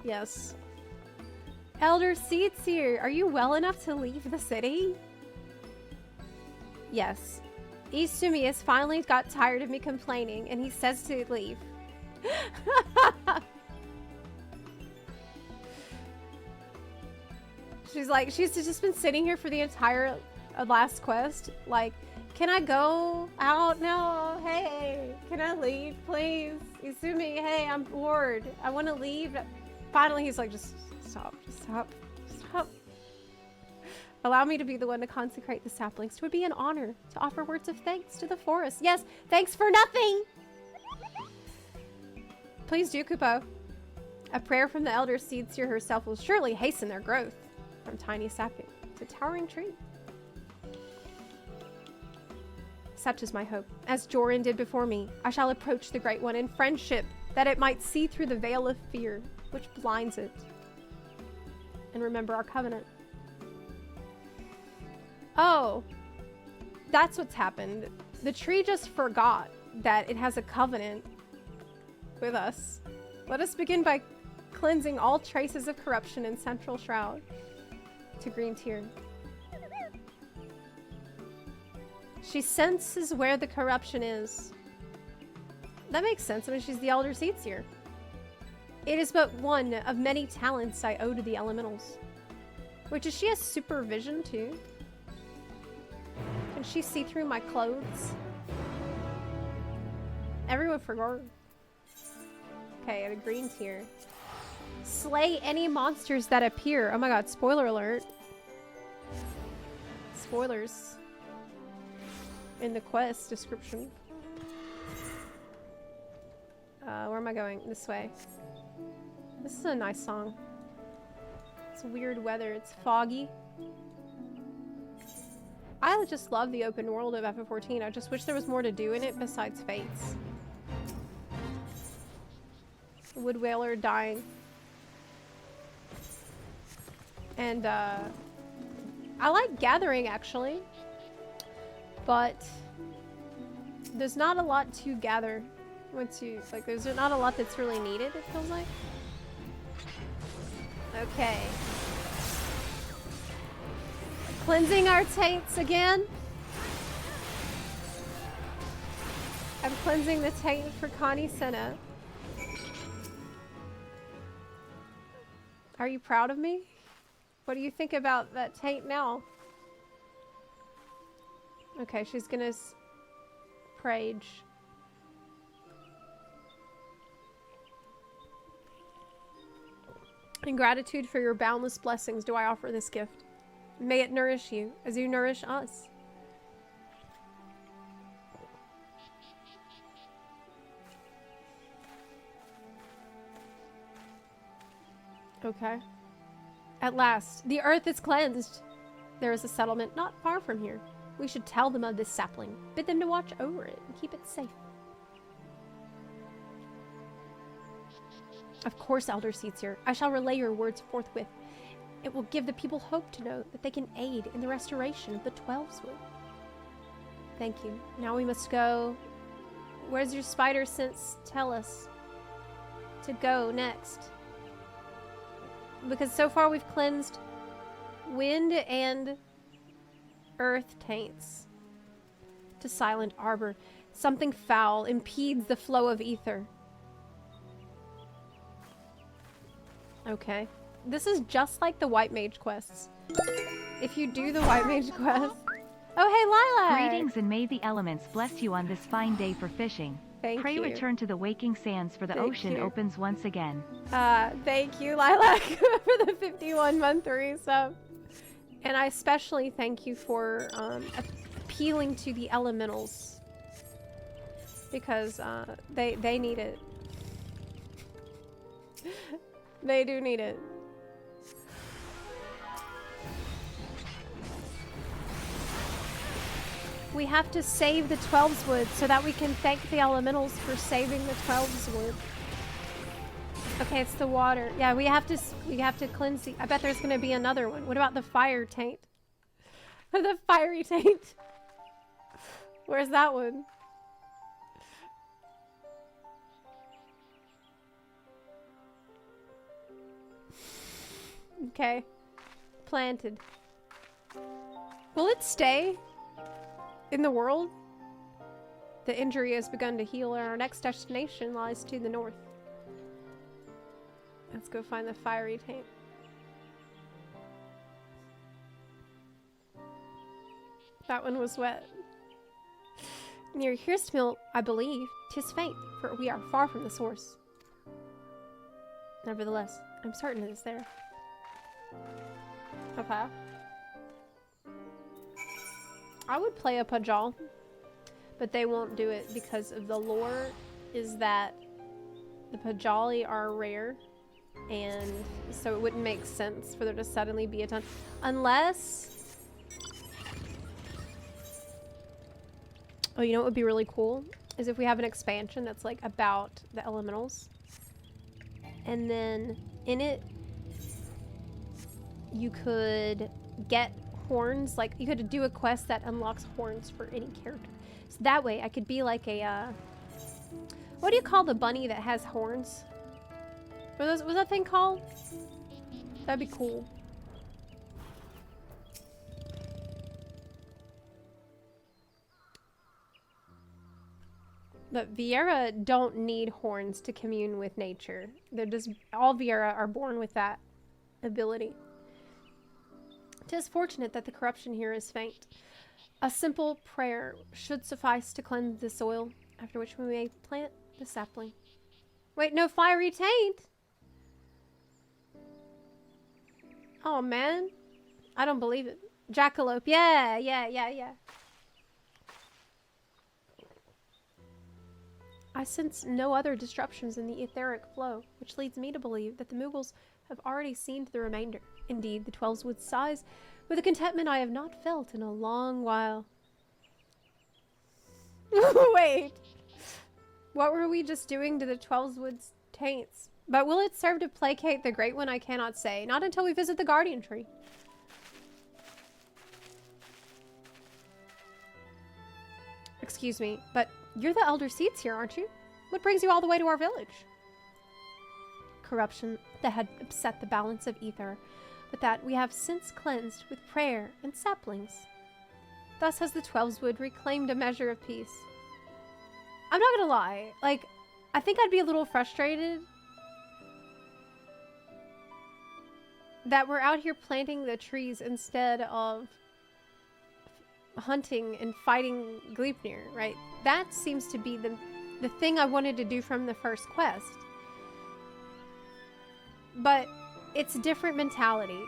Yes. Elder Seedseer, are you well enough to leave the city? Yes. Izumi has finally got tired of me complaining and he says to leave. She's like, she's just been sitting here for the entire last quest. Like, can I go out now? Hey, can I leave, please? Izumi, hey, I'm bored. I want to leave. Finally, he's like, just stop, stop. Allow me to be the one to consecrate the saplings. It would be an honor to offer words of thanks to the forest. Yes, thanks for nothing. Please do, Kupo. A prayer from the Elder Seedseer herself will surely hasten their growth from tiny sapling to towering tree. Such is my hope. As Joran did before me, I shall approach the Great One in friendship, that it might see through the veil of fear, which blinds it. And remember our covenant. Oh, that's what's happened. The tree just forgot that it has a covenant with us. Let us begin by cleansing all traces of corruption in Central Shroud. To Green Tier. She senses where the corruption is. That makes sense. I mean, she's the Elder Seedseer. It is but one of many talents I owe to the elementals. Wait, does she have supervision too? Can she see through my clothes? Everyone forgot. Okay, at a Green Tier. Slay any monsters that appear. Oh my god, spoiler alert. Spoilers in the quest description. Where am I going? This way. This is a nice song. It's weird weather. It's foggy. I just love the open world of FF14. I just wish there was more to do in it besides fates. Wood Whaler dying. And I like gathering actually, but there's not a lot to gather once you, like, there's not a lot that's really needed, it feels like. Okay. Cleansing our taints again. I'm cleansing the taint for Connie Senna. Are you proud of me? What do you think about that taint now? Okay, she's gonna prage. In gratitude for your boundless blessings, do I offer this gift. May it nourish you as you nourish us. Okay. At last, the earth is cleansed. There is a settlement not far from here. We should tell them of this sapling, bid them to watch over it, and keep it safe. Of course, Elder Seatsier. I shall relay your words forthwith. It will give the people hope to know that they can aid in the restoration of the Twelveswood. Thank you. Now we must go. Where's your spider sense tell us to go next? Because so far we've cleansed wind and earth taints. To Silent Arbor. Something foul impedes the flow of ether. Okay. This is just like the White Mage quests. If you do the White Mage quest... Oh, hey, Lilac! Greetings, and may the elements bless you on this fine day for fishing. Pray return to the waking sands, for the ocean opens once again. Thank you, Lilac, for the 51-month resub. And I especially thank you for appealing to the elementals. Because they need it. They do need it. We have to save the Twelveswood so that we can thank the elementals for saving the Twelveswood. Okay, it's the water. Yeah, we have to cleanse the... I bet there's gonna be another one. What about the fire taint? The fiery taint. Where's that one? Okay. Planted. Will it stay in the world? The injury has begun to heal, and our next destination lies to the north. Let's go find the fiery taint. That one was wet. Near Hirstmill, I believe, 'tis faint, for we are far from the source. Nevertheless, I'm certain it is there. Okay. I would play a Pajal, but they won't do it because of the lore is that the Pajali are rare, and so it wouldn't make sense for there to suddenly be a ton. Unless... Oh, you know what would be really cool? Is if we have an expansion that's like about the elementals. And then in it, you could get horns, like you could do a quest that unlocks horns for any character. So that way I could be like a, what do you call the bunny that has horns? What's that thing called? That'd be cool. But Viera don't need horns to commune with nature. They're just, all Viera are born with that ability. 'Tis fortunate that the corruption here is faint. A simple prayer should suffice to cleanse the soil, after which we may plant the sapling. Wait, no fiery taint? Oh man, I don't believe it. Jackalope, yeah. I sense no other disruptions in the etheric flow, which leads me to believe that the Mughals have already seen to the remainder. Indeed, the Twelveswood sighs with a contentment I have not felt in a long while. Wait. What were we just doing to the Twelveswood's taints? But will it serve to placate the Great One? I cannot say. Not until we visit the Guardian Tree. Excuse me, but you're the Elder Seats here, aren't you? What brings you all the way to our village? Corruption that had upset the balance of ether, but that we have since cleansed with prayer and saplings. Thus has the Twelveswood reclaimed a measure of peace. I'm not gonna lie, like, I think I'd be a little frustrated that we're out here planting the trees instead of hunting and fighting Gleipnir, right? That seems to be the thing I wanted to do from the first quest. But it's a different mentality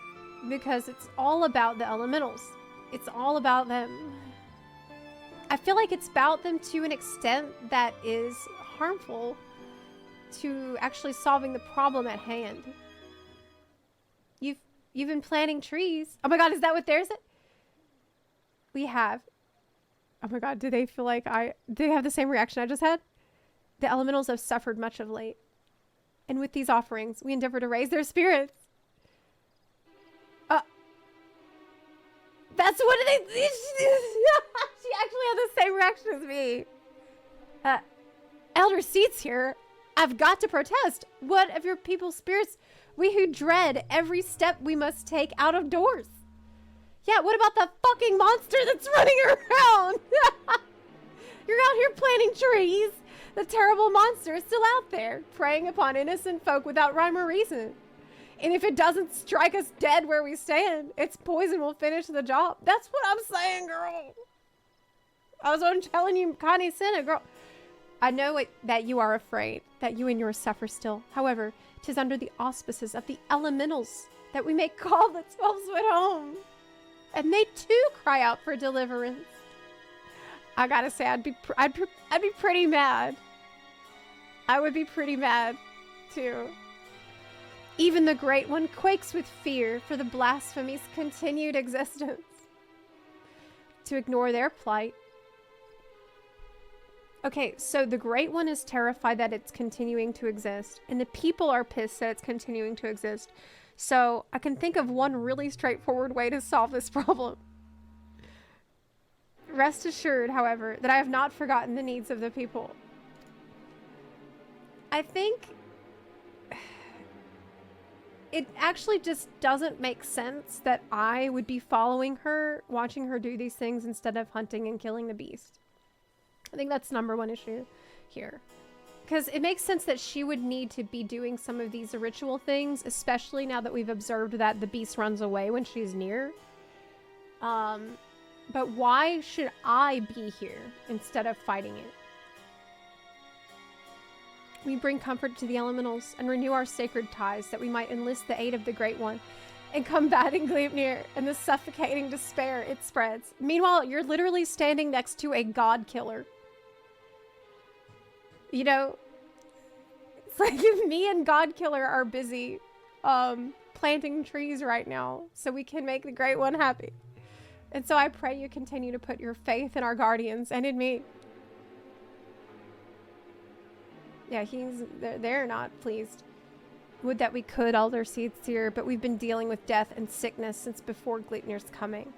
because it's all about the elementals. It's all about them. I feel like it's about them to an extent that is harmful to actually solving the problem at hand. You've been planting trees. Oh my god, is that what there's? We have. Oh my god, do they feel like do they have the same reaction I just had? The elementals have suffered much of late. And with these offerings, we endeavor to raise their spirits. That's what they... She actually had the same reaction as me. Elder Seats here. I've got to protest. What of your people's spirits? We who dread every step we must take out of doors. Yeah, what about the fucking monster that's running around? You're out here planting trees. The terrible monster is still out there, preying upon innocent folk without rhyme or reason. And if it doesn't strike us dead where we stand, its poison will finish the job. That's what I'm saying, girl. That's what I'm telling you, Connie Senna, girl. I know that you are afraid, that you and yours suffer still. However, 'tis under the auspices of the elementals that we may call the Twelveswood home. And they too cry out for deliverance. I gotta say, I'd be pretty mad. I would be pretty mad, too. Even the Great One quakes with fear for the blasphemy's continued existence. To ignore their plight. Okay, so the Great One is terrified that it's continuing to exist, and the people are pissed that it's continuing to exist. So I can think of one really straightforward way to solve this problem. Rest assured, however, that I have not forgotten the needs of the people. I think it actually just doesn't make sense that I would be following her, watching her do these things instead of hunting and killing the beast. I think that's number one issue here. Because it makes sense that she would need to be doing some of these ritual things, especially now that we've observed that the beast runs away when she's near. But why should I be here instead of fighting it? We bring comfort to the elementals and renew our sacred ties that we might enlist the aid of the Great One in combating Gleipnir and the suffocating despair it spreads. Meanwhile, you're literally standing next to a god killer. You know, it's like if me and God Killer are busy planting trees right now so we can make the Great One happy. And so I pray you continue to put your faith in our guardians and in me. Yeah, they're not pleased. Would that we could, Elder Seats here, but we've been dealing with death and sickness since before Gleipnir's coming.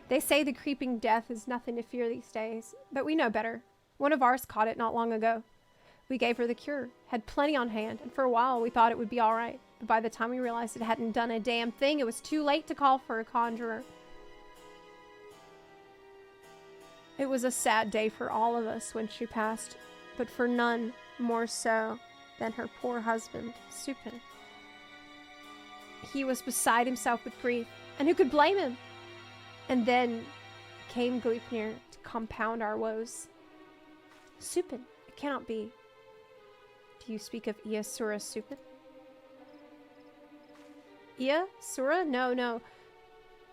They say the creeping death is nothing to fear these days, but we know better. One of ours caught it not long ago. We gave her the cure, had plenty on hand, and for a while we thought it would be all right. But by the time we realized it hadn't done a damn thing, it was too late to call for a conjurer. It was a sad day for all of us when she passed, but for none more so than her poor husband, Supin. He was beside himself with grief, and who could blame him? And then came Gleipnir to compound our woes. Supin, it cannot be. Do you speak of Ia Sura Supin? Ia Sura? No.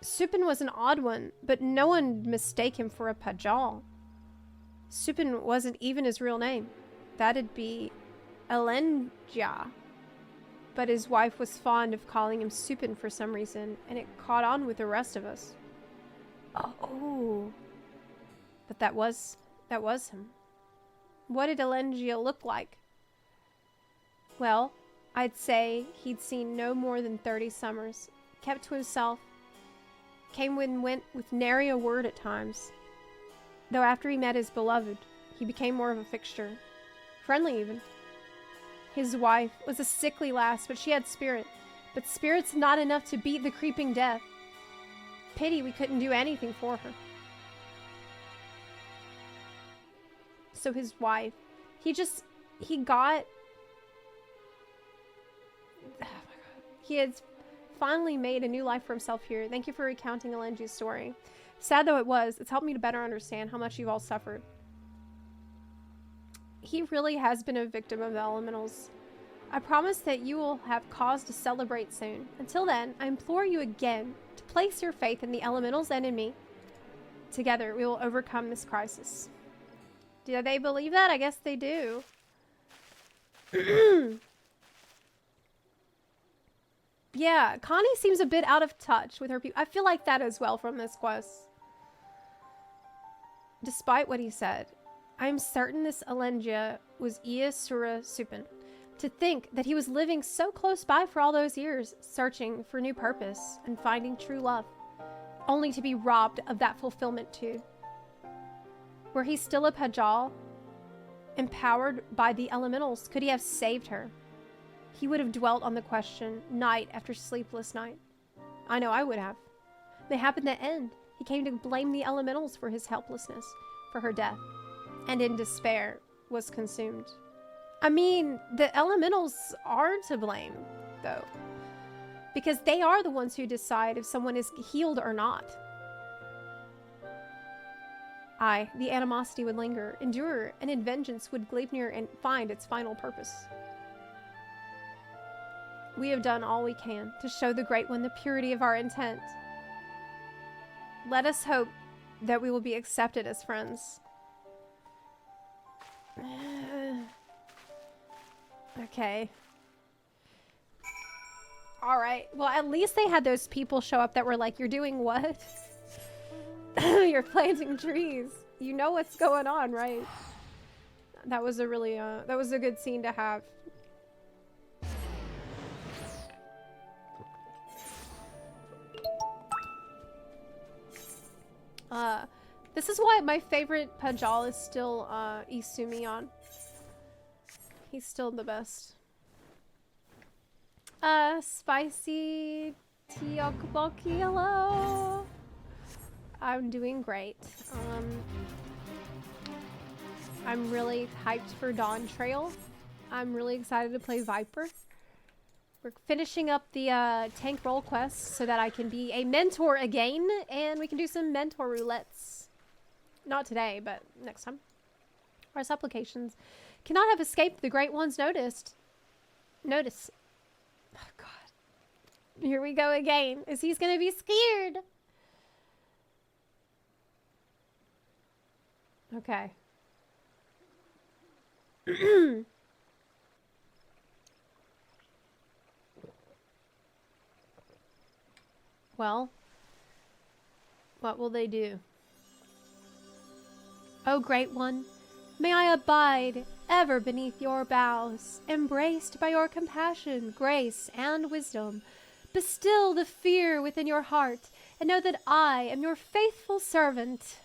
Supin was an odd one, but no one mistake him for a Pajal. Supin wasn't even his real name. That'd be Elenja. But his wife was fond of calling him Supin for some reason, and it caught on with the rest of us. Oh. But that was him. What did Elenja look like? Well, I'd say he'd seen no more than 30 summers. Kept to himself. Came and went with nary a word at times. Though after he met his beloved, he became more of a fixture. Friendly even. His wife was a sickly lass, but she had spirit. But spirit's not enough to beat the creeping death. Pity we couldn't do anything for her. So his wife, he got... Oh my god. He had finally made a new life for himself here. Thank you for recounting Elenji's story. Sad though it was, it's helped me to better understand how much you've all suffered. He really has been a victim of the elementals. I promise that you will have cause to celebrate soon. Until then, I implore you again to place your faith in the elementals and in me. Together, we will overcome this crisis. Do they believe that? I guess they do. Yeah, Connie seems a bit out of touch with her people. I feel like that as well from this quest. Despite what he said, I am certain this Elenja was Iasura Supin. To think that he was living so close by for all those years, searching for new purpose and finding true love, only to be robbed of that fulfillment too. Were he still a Pajal, empowered by the elementals, could he have saved her? He would have dwelt on the question night after sleepless night. I know I would have. They happened to end. He came to blame the elementals for his helplessness, for her death, and in despair was consumed. I mean, the elementals are to blame, though, because they are the ones who decide if someone is healed or not. Aye, the animosity would linger, endure, and in vengeance would Gleipnir and find its final purpose. We have done all we can to show the Great One the purity of our intent. Let us hope that we will be accepted as friends. Okay. Alright. Well, at least they had those people show up that were like, you're doing what? You're planting trees. You know what's going on, right? That was a really, that was a good scene to have. This is why my favorite Pajal is still, Isumion. He's still the best. Spicy Tiokboki, hello. I'm doing great. I'm really hyped for Dawn Trail. I'm really excited to play Viper. We're finishing up the tank role quest so that I can be a mentor again, and we can do some mentor roulettes. Not today, but next time. Our supplications cannot have escaped the Great One's notice. Oh god. Here we go again. Is he's gonna be scared? Okay. Well, what will they do? O Great One, may I abide ever beneath your boughs, embraced by your compassion, grace, and wisdom. Bestill the fear within your heart, and know that I am your faithful servant.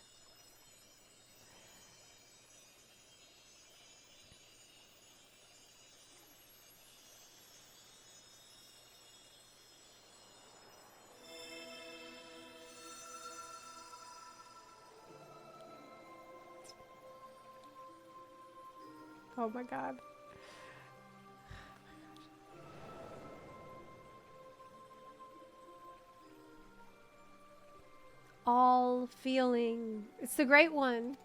Oh my god. All feeling. It's the Great One.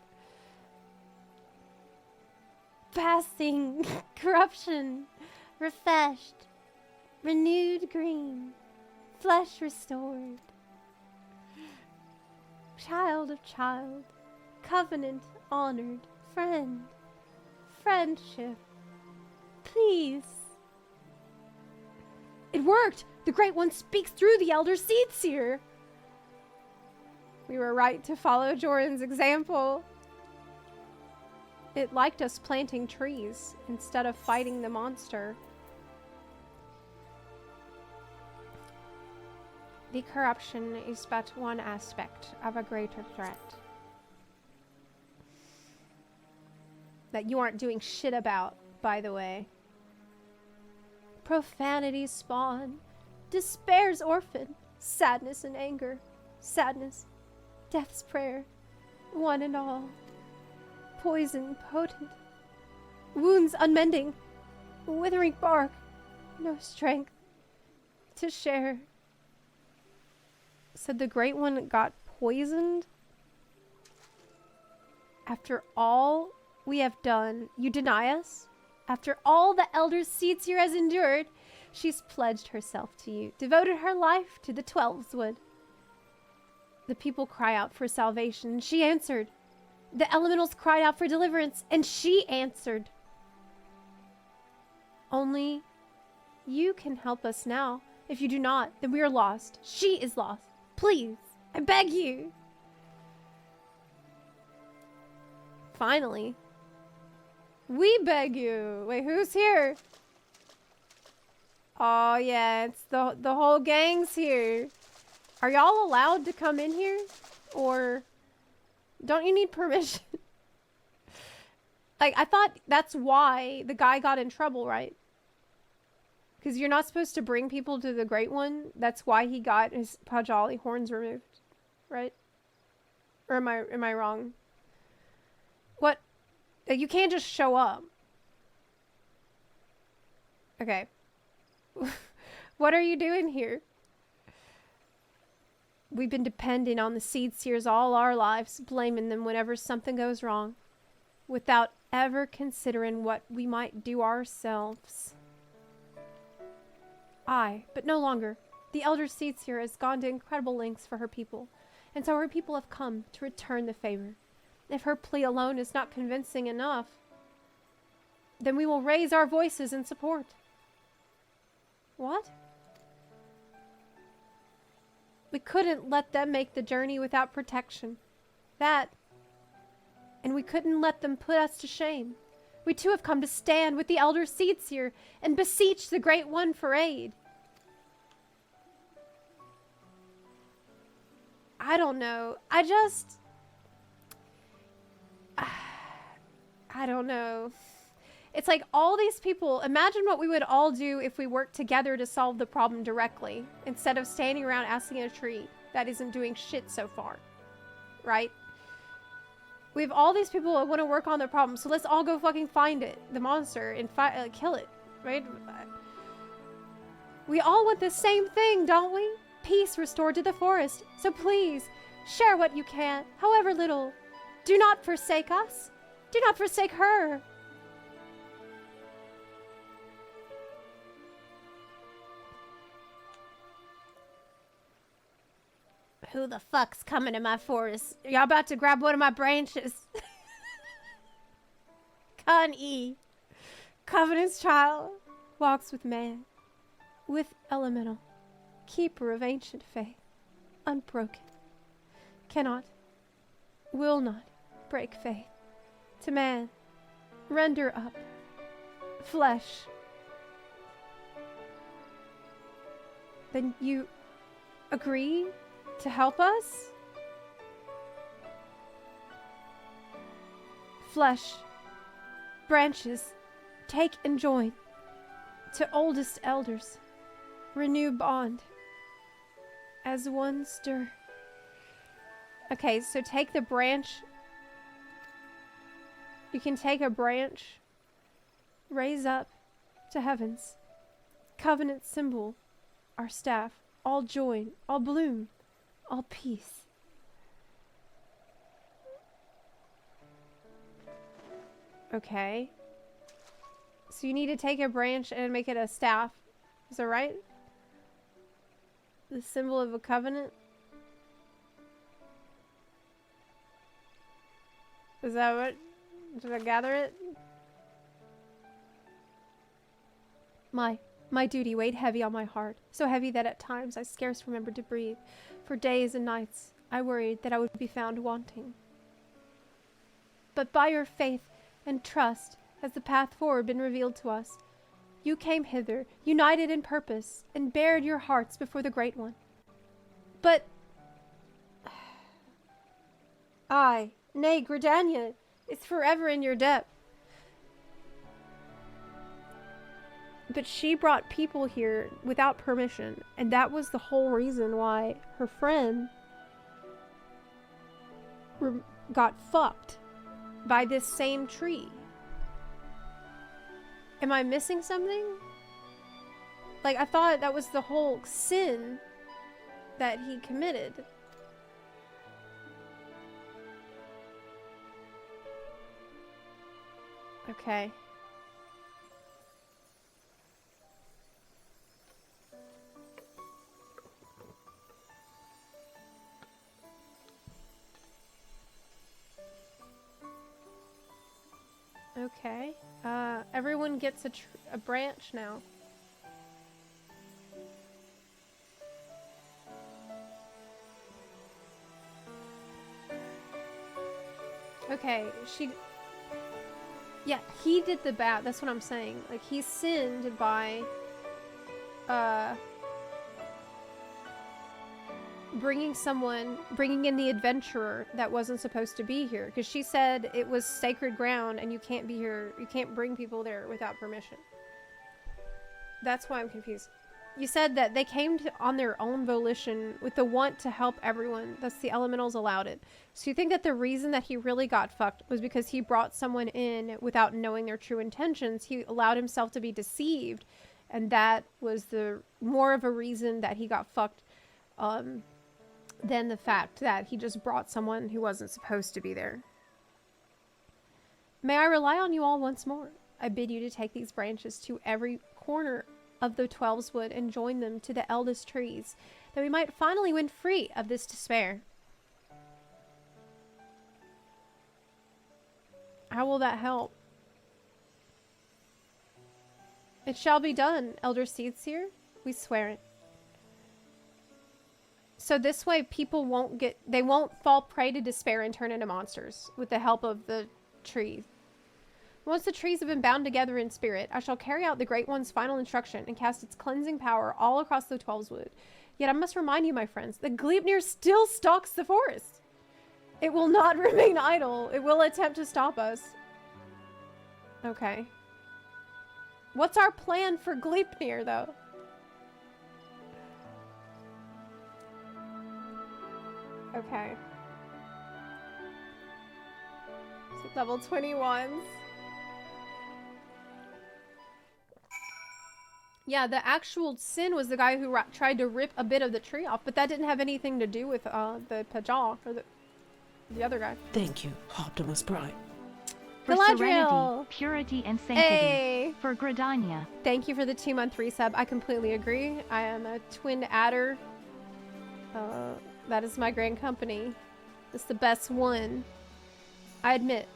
Passing corruption. Refreshed. Renewed green. Flesh restored. Child of child. Covenant honored. Friend. friendship. Please. It worked! The Great One speaks through the Elder Seedseer. We were right to follow Jordan's example. It liked us planting trees instead of fighting the monster. The corruption is but one aspect of a greater threat. That you aren't doing shit about, by the way. Profanity spawn, despair's orphan, sadness and anger, sadness, death's prayer, one and all. Poison potent, wounds unmending, withering bark, no strength to share. Said the Great One got poisoned? After all we have done, you deny us? After all the Elder Seedseer has endured, she's pledged herself to you, devoted her life to the Twelveswood. The people cry out for salvation, and she answered. The elementals cried out for deliverance, and she answered. Only you can help us now. If you do not, then we are lost. She is lost. Please, I beg you. Finally. We beg you. Wait, who's here? Oh, yeah, it's the whole gang's here. Are y'all allowed to come in here? Or don't you need permission? Like, I thought that's why the guy got in trouble, right? Because you're not supposed to bring people to the Great One. That's why he got his Pajali horns removed, right? Or am I wrong? What? You can't just show up. Okay. What are you doing here? We've been depending on the Seedseers all our lives, blaming them whenever something goes wrong, without ever considering what we might do ourselves. But no longer. The Elder Seedseer has gone to incredible lengths for her people, and so her people have come to return the favor. If her plea alone is not convincing enough, then we will raise our voices in support. What? We couldn't let them make the journey without protection. That. And we couldn't let them put us to shame. We too have come to stand with the Elder Seedseer and beseech the Great One for aid. I don't know. I don't know. It's like all these people, imagine what we would all do if we worked together to solve the problem directly, instead of standing around asking a tree that isn't doing shit so far. Right? We have all these people that want to work on the problem, so let's all go fucking find it, the monster, and kill it. Right? We all want the same thing, don't we? Peace restored to the forest. So please, share what you can, however little. Do not forsake us. Do not forsake her. Who the fuck's coming to my forest? Y'all about to grab one of my branches? Con-E. Covenant's child walks with man, with elemental, keeper of ancient faith, unbroken, cannot, will not break faith. To man, render up, flesh. Then you agree to help us? Flesh, branches, take and join. To oldest elders, renew bond. As one stir. Okay, so take the branch. You can take a branch, raise up to heavens. Covenant symbol, our staff. All join, all bloom, all peace. Okay. So you need to take a branch and make it a staff. Is that right? The symbol of a covenant? Is that what? Did I gather it? My duty weighed heavy on my heart, so heavy that at times I scarce remembered to breathe. For days and nights I worried that I would be found wanting. But by your faith and trust has the path forward been revealed to us. You came hither, united in purpose, and bared your hearts before the Great One. But I, nay, Gridania, is forever in your debt. But she brought people here without permission, and that was the whole reason why her friend got fucked by this same tree. Am I missing something? Like, I thought that was the whole sin that he committed. Okay. Okay. Everyone gets a branch now. Okay, yeah, he did the bad. That's what I'm saying. Like, he sinned by, bringing in the adventurer that wasn't supposed to be here. Because she said it was sacred ground and you can't be here, you can't bring people there without permission. That's why I'm confused. You said that they came on their own volition with the want to help everyone, thus the elementals allowed it. So you think that the reason that he really got fucked was because he brought someone in without knowing their true intentions. He allowed himself to be deceived, and that was the more of a reason that he got fucked than the fact that he just brought someone who wasn't supposed to be there. May I rely on you all once more? I bid you to take these branches to every corner of the 12's wood and join them to the eldest trees, that we might finally win free of this despair. How will that help? It shall be done, Elder Seedseer. We swear it. So this way people they won't fall prey to despair and turn into monsters with the help of the trees. Once the trees have been bound together in spirit, I shall carry out the Great One's final instruction and cast its cleansing power all across the 12's wood. Yet I must remind you, my friends, that Gleipnir still stalks the forest. It will not remain idle. It will attempt to stop us. Okay. What's our plan for Gleipnir, though? Okay. So level 21s. Yeah, the actual sin was the guy who tried to rip a bit of the tree off, but that didn't have anything to do with the Pajal, or the other guy. Thank you, Optimus Prime. For serenity, purity, and sanctity. Hey. For Gridania. Thank you for the 2-month resub. I completely agree. I am a twin adder. That is my grand company. It's the best one. I admit,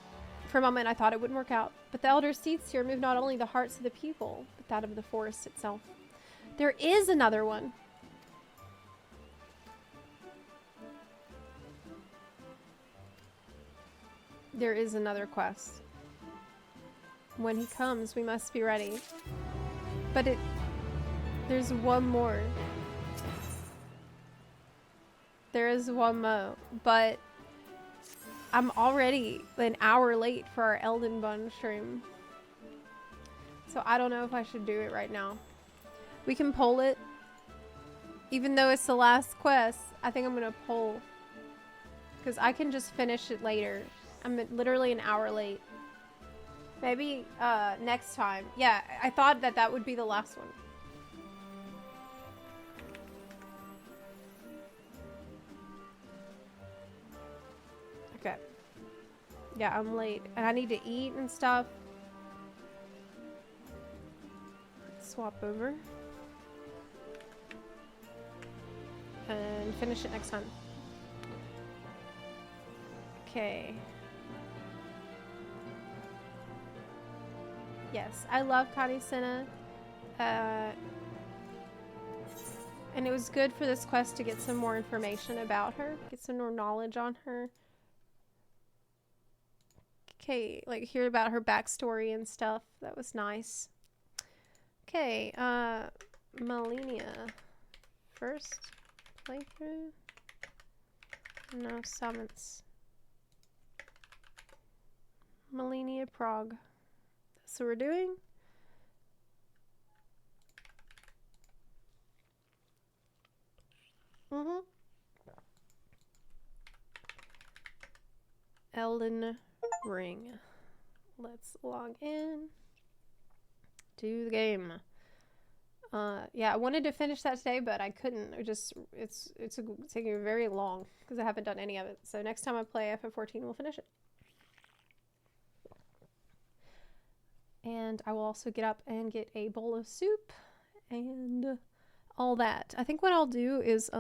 for a moment I thought it wouldn't work out, but the Elder Seeds here move not only the hearts of the people, but that of the forest itself. There is another one. There is another quest. When he comes, we must be ready. But there's one more. There is one more, but I'm already an hour late for our Elden Bun stream. So I don't know if I should do it right now. We can poll it. Even though it's the last quest, I think I'm gonna poll. Because I can just finish it later. I'm literally an hour late. Maybe next time. Yeah, I thought that would be the last one. Okay. Yeah, I'm late. And I need to eat and stuff. Let's swap over. And finish it next time. Okay. Yes, I love Kani Senna. And it was good for this quest to get some more information about her, get some more knowledge on her. Okay, like hear about her backstory and stuff. That was nice. Okay, Malenia. First playthrough. No summons. Malenia Prague. That's what we're doing. Elden Ring. Let's log in. Do the game. Yeah, I wanted to finish that today, but I couldn't. It's taking very long because I haven't done any of it. So next time I play FF14, we'll finish it. And I will also get up and get a bowl of soup and all that. I think what I'll do is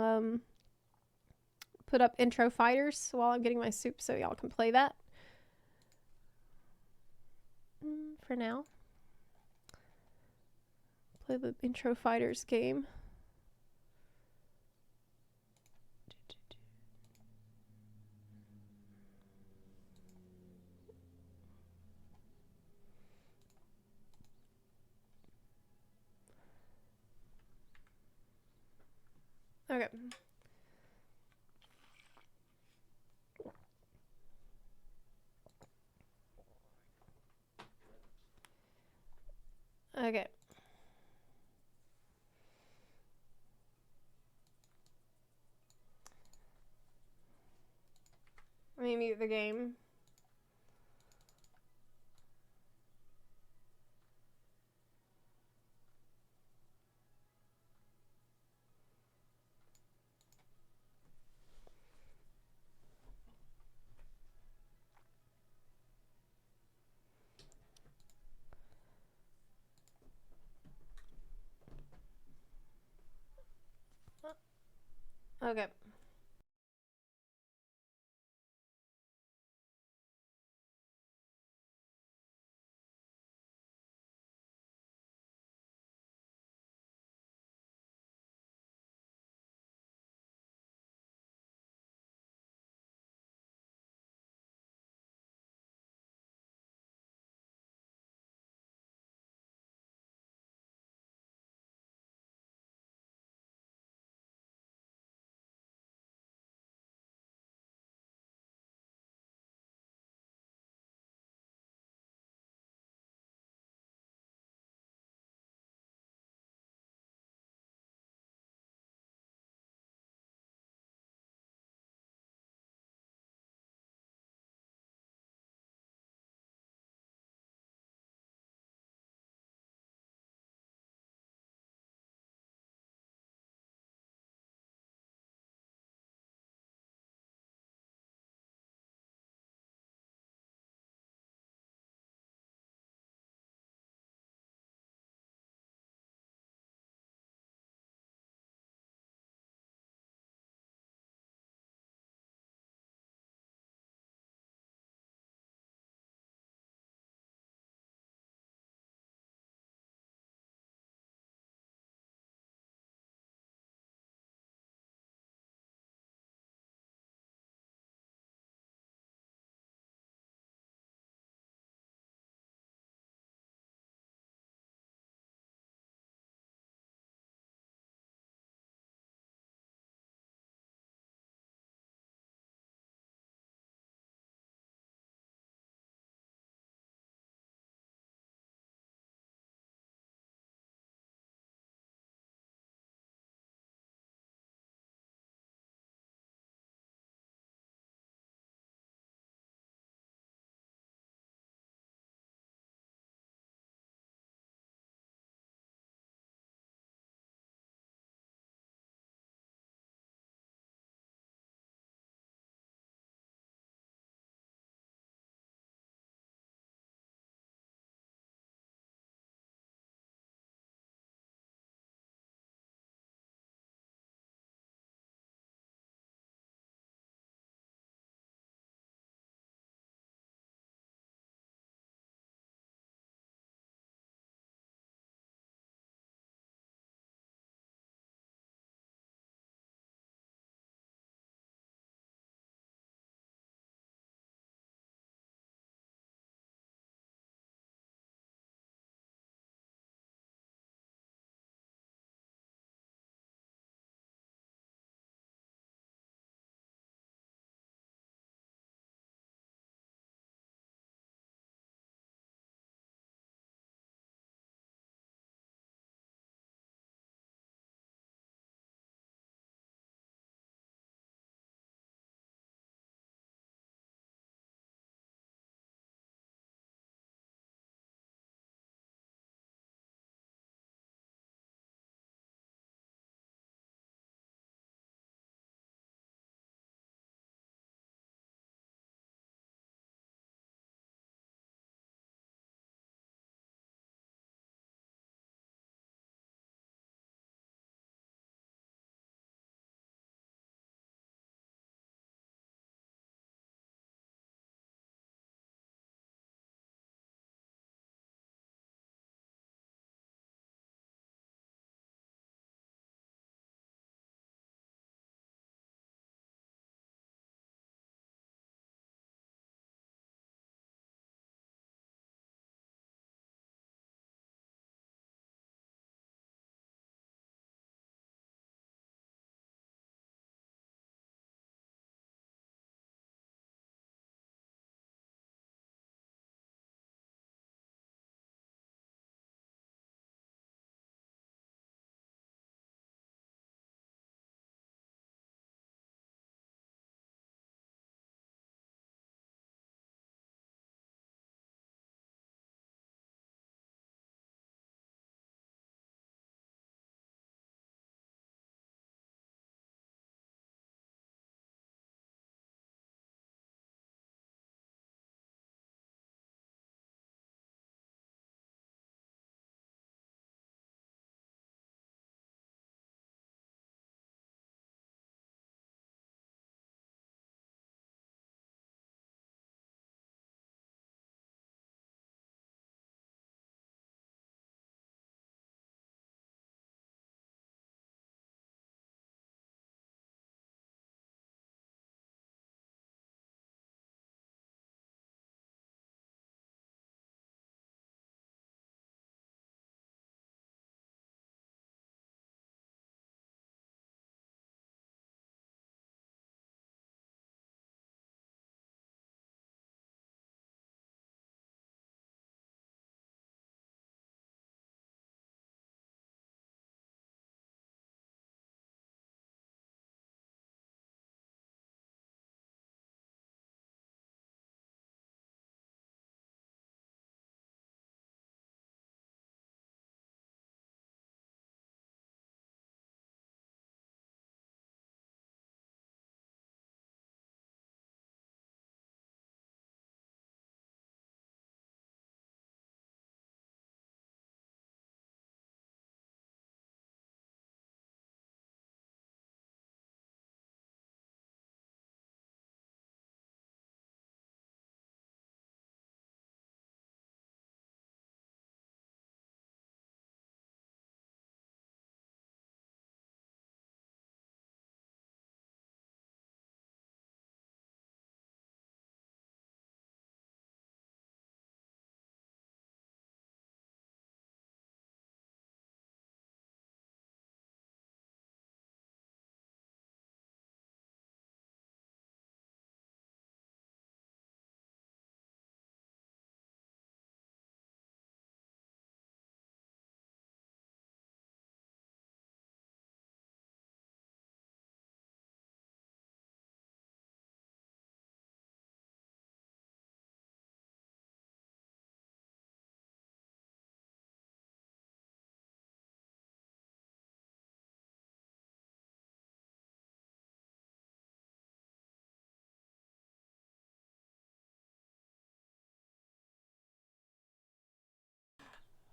put up intro fighters while I'm getting my soup so y'all can play that. For now. Play the intro fighters game. Okay. Okay. Let me mute the game. Okay.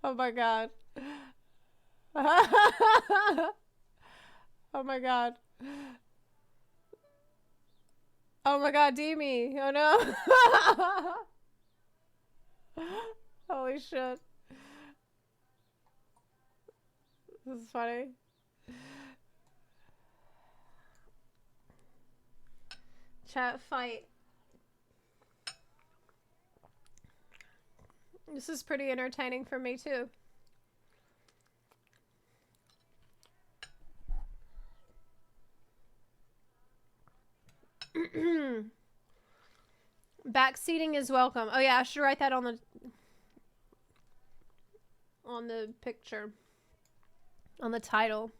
Oh my god. Oh my god. Oh my god, Demi. Oh no. Holy shit. This is funny. Chat fight. This is pretty entertaining for me too. Backseating is welcome. Oh yeah, I should write that on the picture. On the title.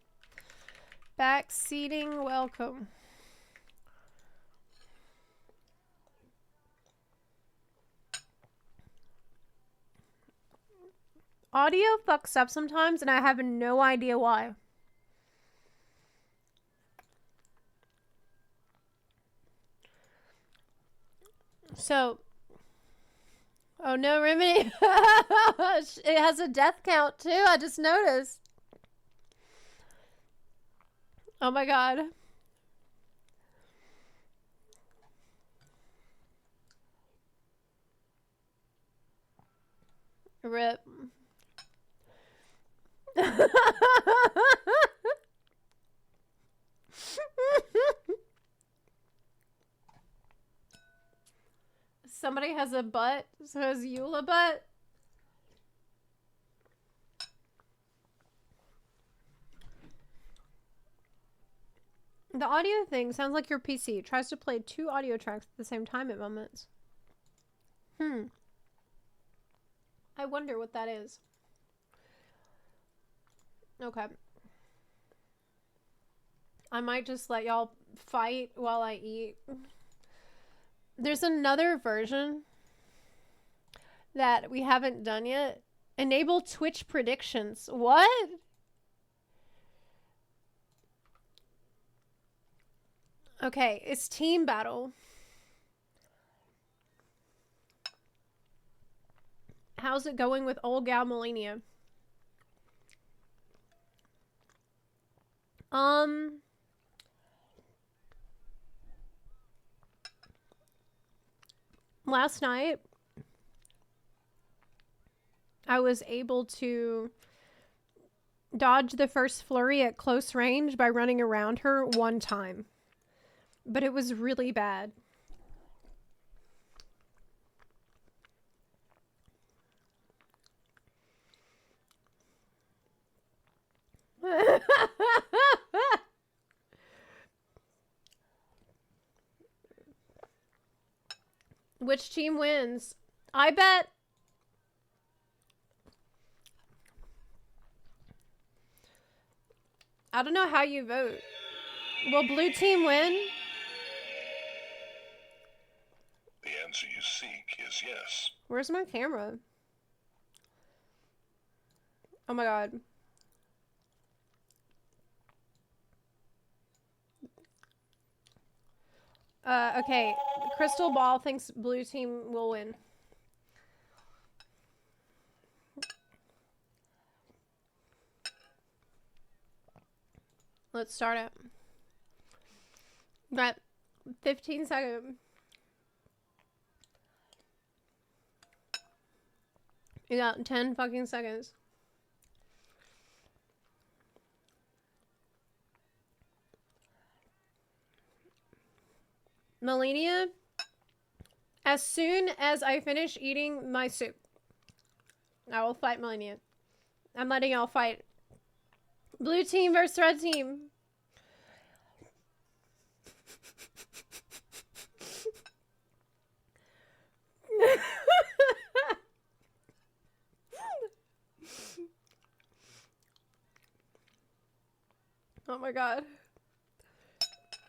Backseating welcome. Audio fucks up sometimes and I have no idea why. So, oh no, Remedy. It has a death count too. I just noticed. Oh my god. RIP. Somebody has a butt, so has Eula butt? The audio thing sounds like your PC. It tries to play 2 audio tracks at the same time at moments. I wonder what that is. Okay. I might just let y'all fight while I eat. There's another version that we haven't done yet. Enable Twitch predictions. What? Okay, it's team battle. How's it going with old gal Malenia? Last night, I was able to dodge the first flurry at close range by running around her 1 time. But it was really bad. Which team wins? I bet... I don't know how you vote. Will blue team win? The answer you seek is yes. Where's my camera? Oh my god. Okay. Crystal Ball thinks blue team will win. Let's start it. Got 15 seconds. You got 10 fucking seconds. Malenia, as soon as I finish eating my soup, I will fight Malenia. I'm letting y'all fight. Blue team versus red team. Oh my god.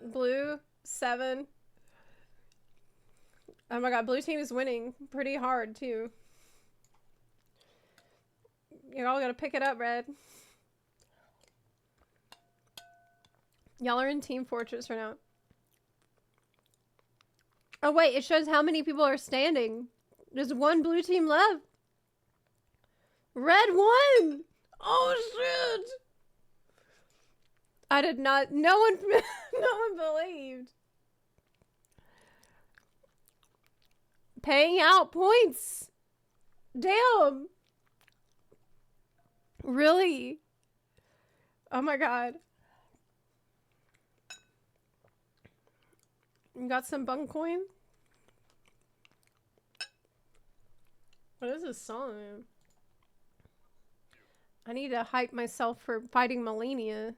Blue, 7. Oh my god, blue team is winning pretty hard too. You all gotta pick it up, red. Y'all are in Team Fortress right now. Oh wait, it shows how many people are standing. There's 1 blue team left. Red won! Oh shit! I did not. No one. No one believed. Paying out points. Damn. Really? Oh my god. You got some bunk coin? What is this song? I need to hype myself for fighting Malenia.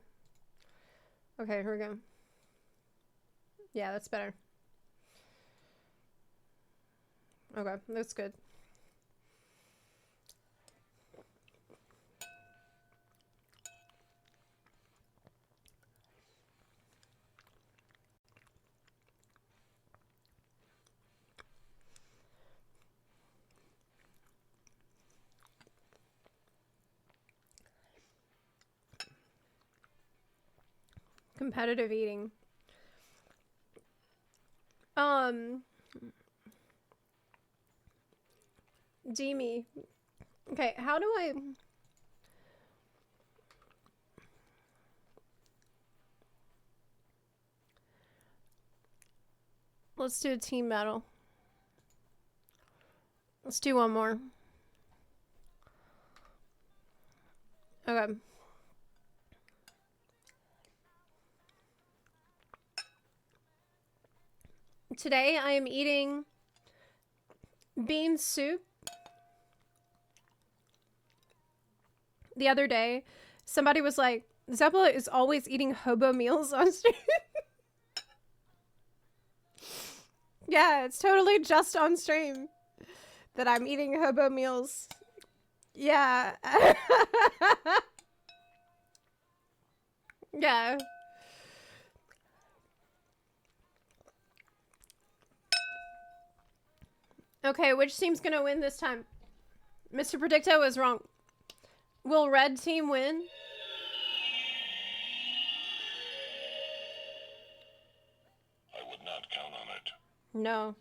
Okay, here we go. Yeah, that's better. Okay, that's good. Competitive eating. Demi. Okay, how do I... Let's do a team battle. Let's do one more. Okay. Today I am eating bean soup. The other day, somebody was like, Zepla is always eating hobo meals on stream. Yeah, it's totally just on stream that I'm eating hobo meals. Yeah. Yeah. Okay, which team's gonna win this time? Mr. Predicto was wrong. Will red team win? I would not count on it. No.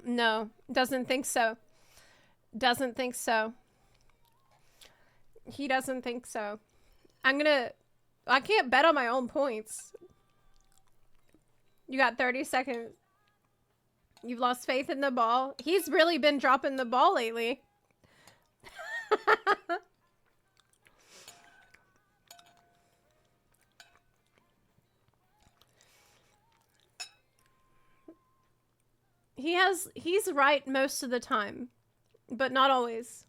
No. Doesn't think so. Doesn't think so. He doesn't think so. I can't bet on my own points. You got 30 seconds. You've lost faith in the ball. He's really been dropping the ball lately. He's right most of the time, but not always.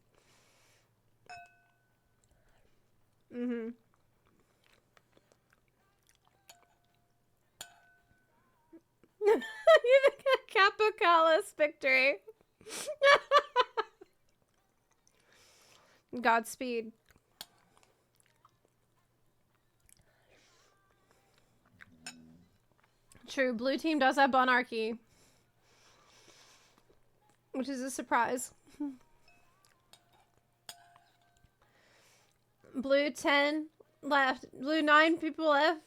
Mm-hmm. You Capocalis victory. Godspeed. True, blue team does have Bonarchy, which is a surprise. Blue 10 left. Blue 9 people left.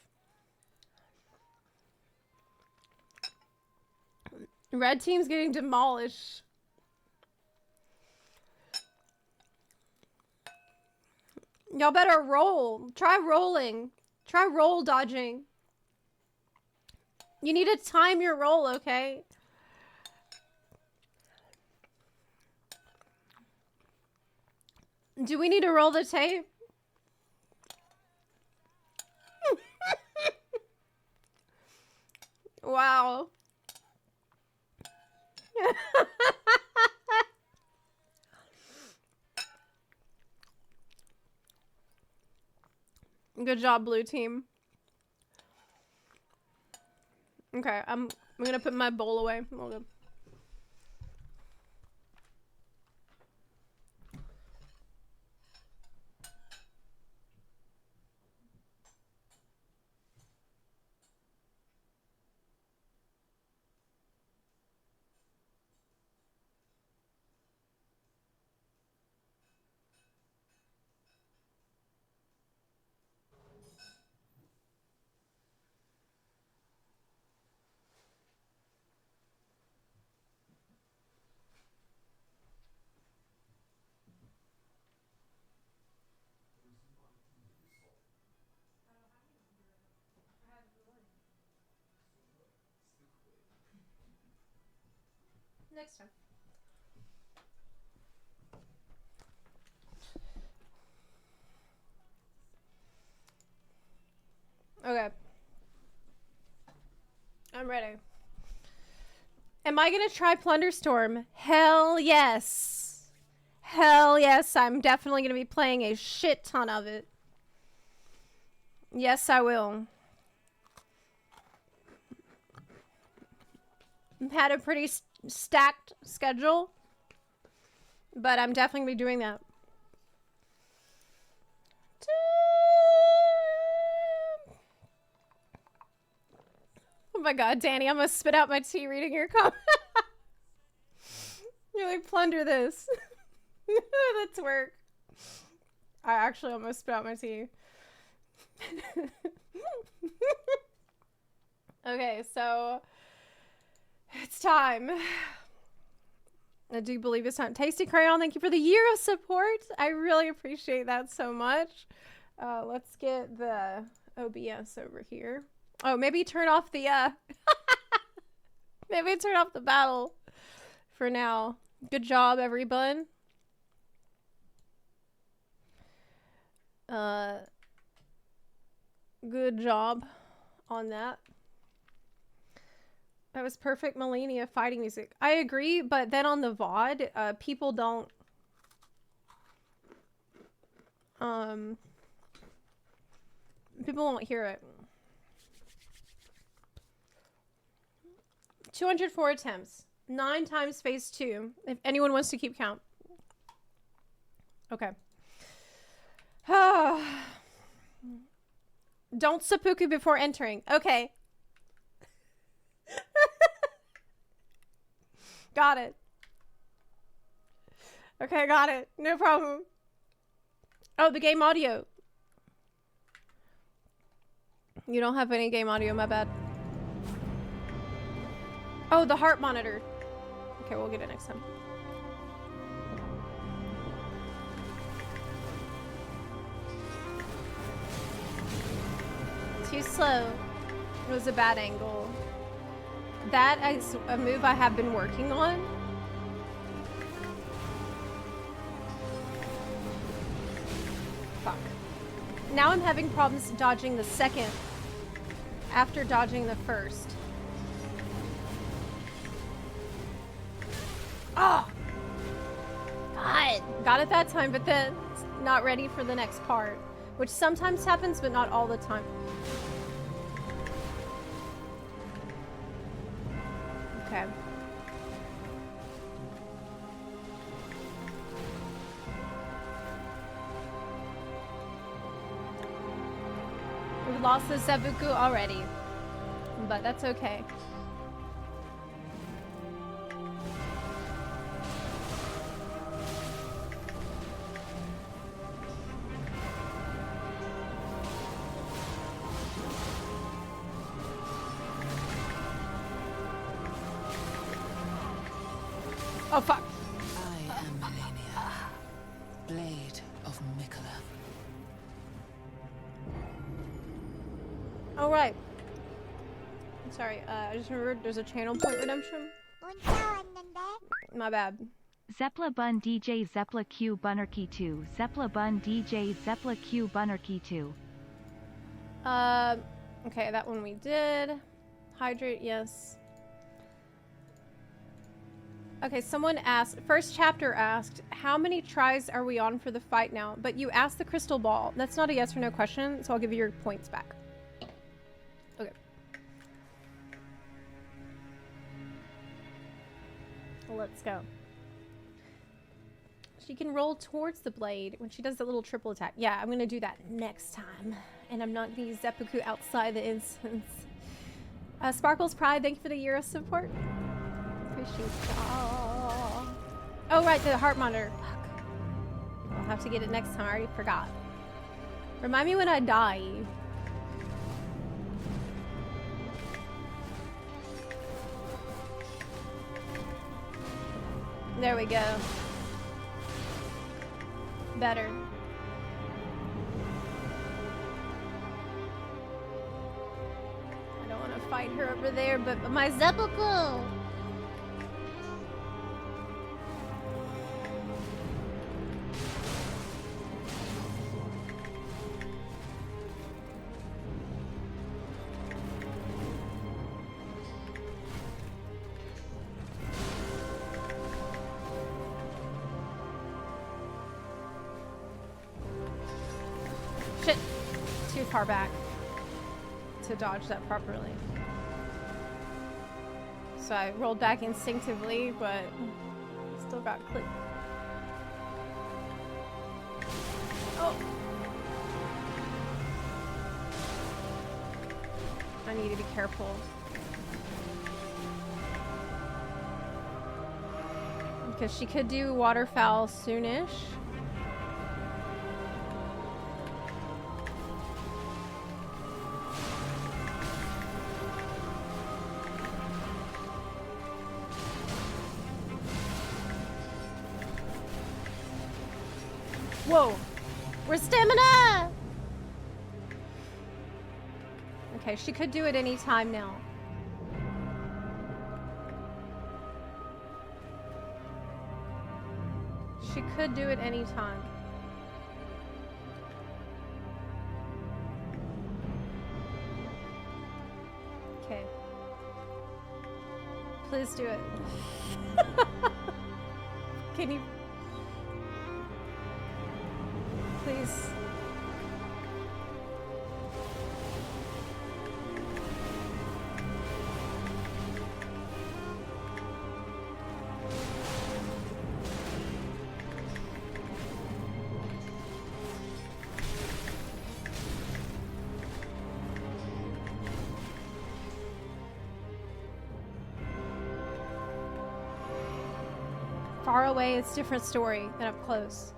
Red team's getting demolished. Y'all better roll. Try rolling. Try roll dodging. You need to time your roll, okay? Do we need to roll the tape? Wow. Good job, blue team. Okay, I'm gonna put my bowl away. Hold on. Next time. Okay. I'm ready. Am I gonna try Plunderstorm? Hell yes. Hell yes, I'm definitely gonna be playing a shit ton of it. Yes, I will. I've had a pretty stacked schedule, but I'm definitely gonna be doing that. Oh my god, Danny, I'm gonna spit out my tea reading your comment. You're like, plunder this. That's work. I actually almost spit out my tea. Okay, so it's time. I do believe it's time. Tasty Crayon, thank you for the year of support. I really appreciate that so much. Let's get the OBS over here. Oh, maybe turn off the, maybe turn off the battle for now. Good job, everyone. Good job on that. That was perfect Malenia fighting music. I agree, but then on the VOD, people don't... people won't hear it. 204 attempts. 9 times phase 2. If anyone wants to keep count. Okay. Don't seppuku before entering. Okay. Got it. Okay, got it. No problem. Oh, the game audio. You don't have any game audio, my bad. Oh, the heart monitor. Okay, we'll get it next time. Too slow. It was a bad angle. That is a move I have been working on. Fuck. Now I'm having problems dodging the second after dodging the first. Oh! God! Got it that time, but then not ready for the next part. Which sometimes happens, but not all the time. Okay. We lost the seppuku already, but that's okay. Oh fuck. I am Malenia, Blade of Mikola. All right. I'm sorry. I just remembered there's a channel point redemption. My bad. Zepla bun DJ Zepla Q Bunnerkey 2. Zepla bun DJ Zepla Q Bunnerkey 2. Okay, that one we did. Hydrate, yes. Okay, someone asked, first chapter asked, how many tries are we on for the fight now? But you asked the crystal ball. That's not a yes or no question, so I'll give you your points back. Okay. Let's go. She can roll towards the blade when she does the little triple attack. Yeah, I'm gonna do that next time. And I'm not gonna use seppuku outside the instance. Sparkle's Pride, thank you for the year of support. Appreciate y'all. Oh, right, the heart monitor. Fuck. I'll have to get it next time. I already forgot. Remind me when I die. There we go. Better. I don't want to fight her over there, but my seppuku. far back to dodge that properly. So I rolled back instinctively, but still got clipped. Oh! I need to be careful. Because she could do waterfowl soonish. Whoa! We're stamina! Okay, she could do it any time now. She could do it any time. Okay. Please do it. Can you... Please. Far away, it's a different story than up close.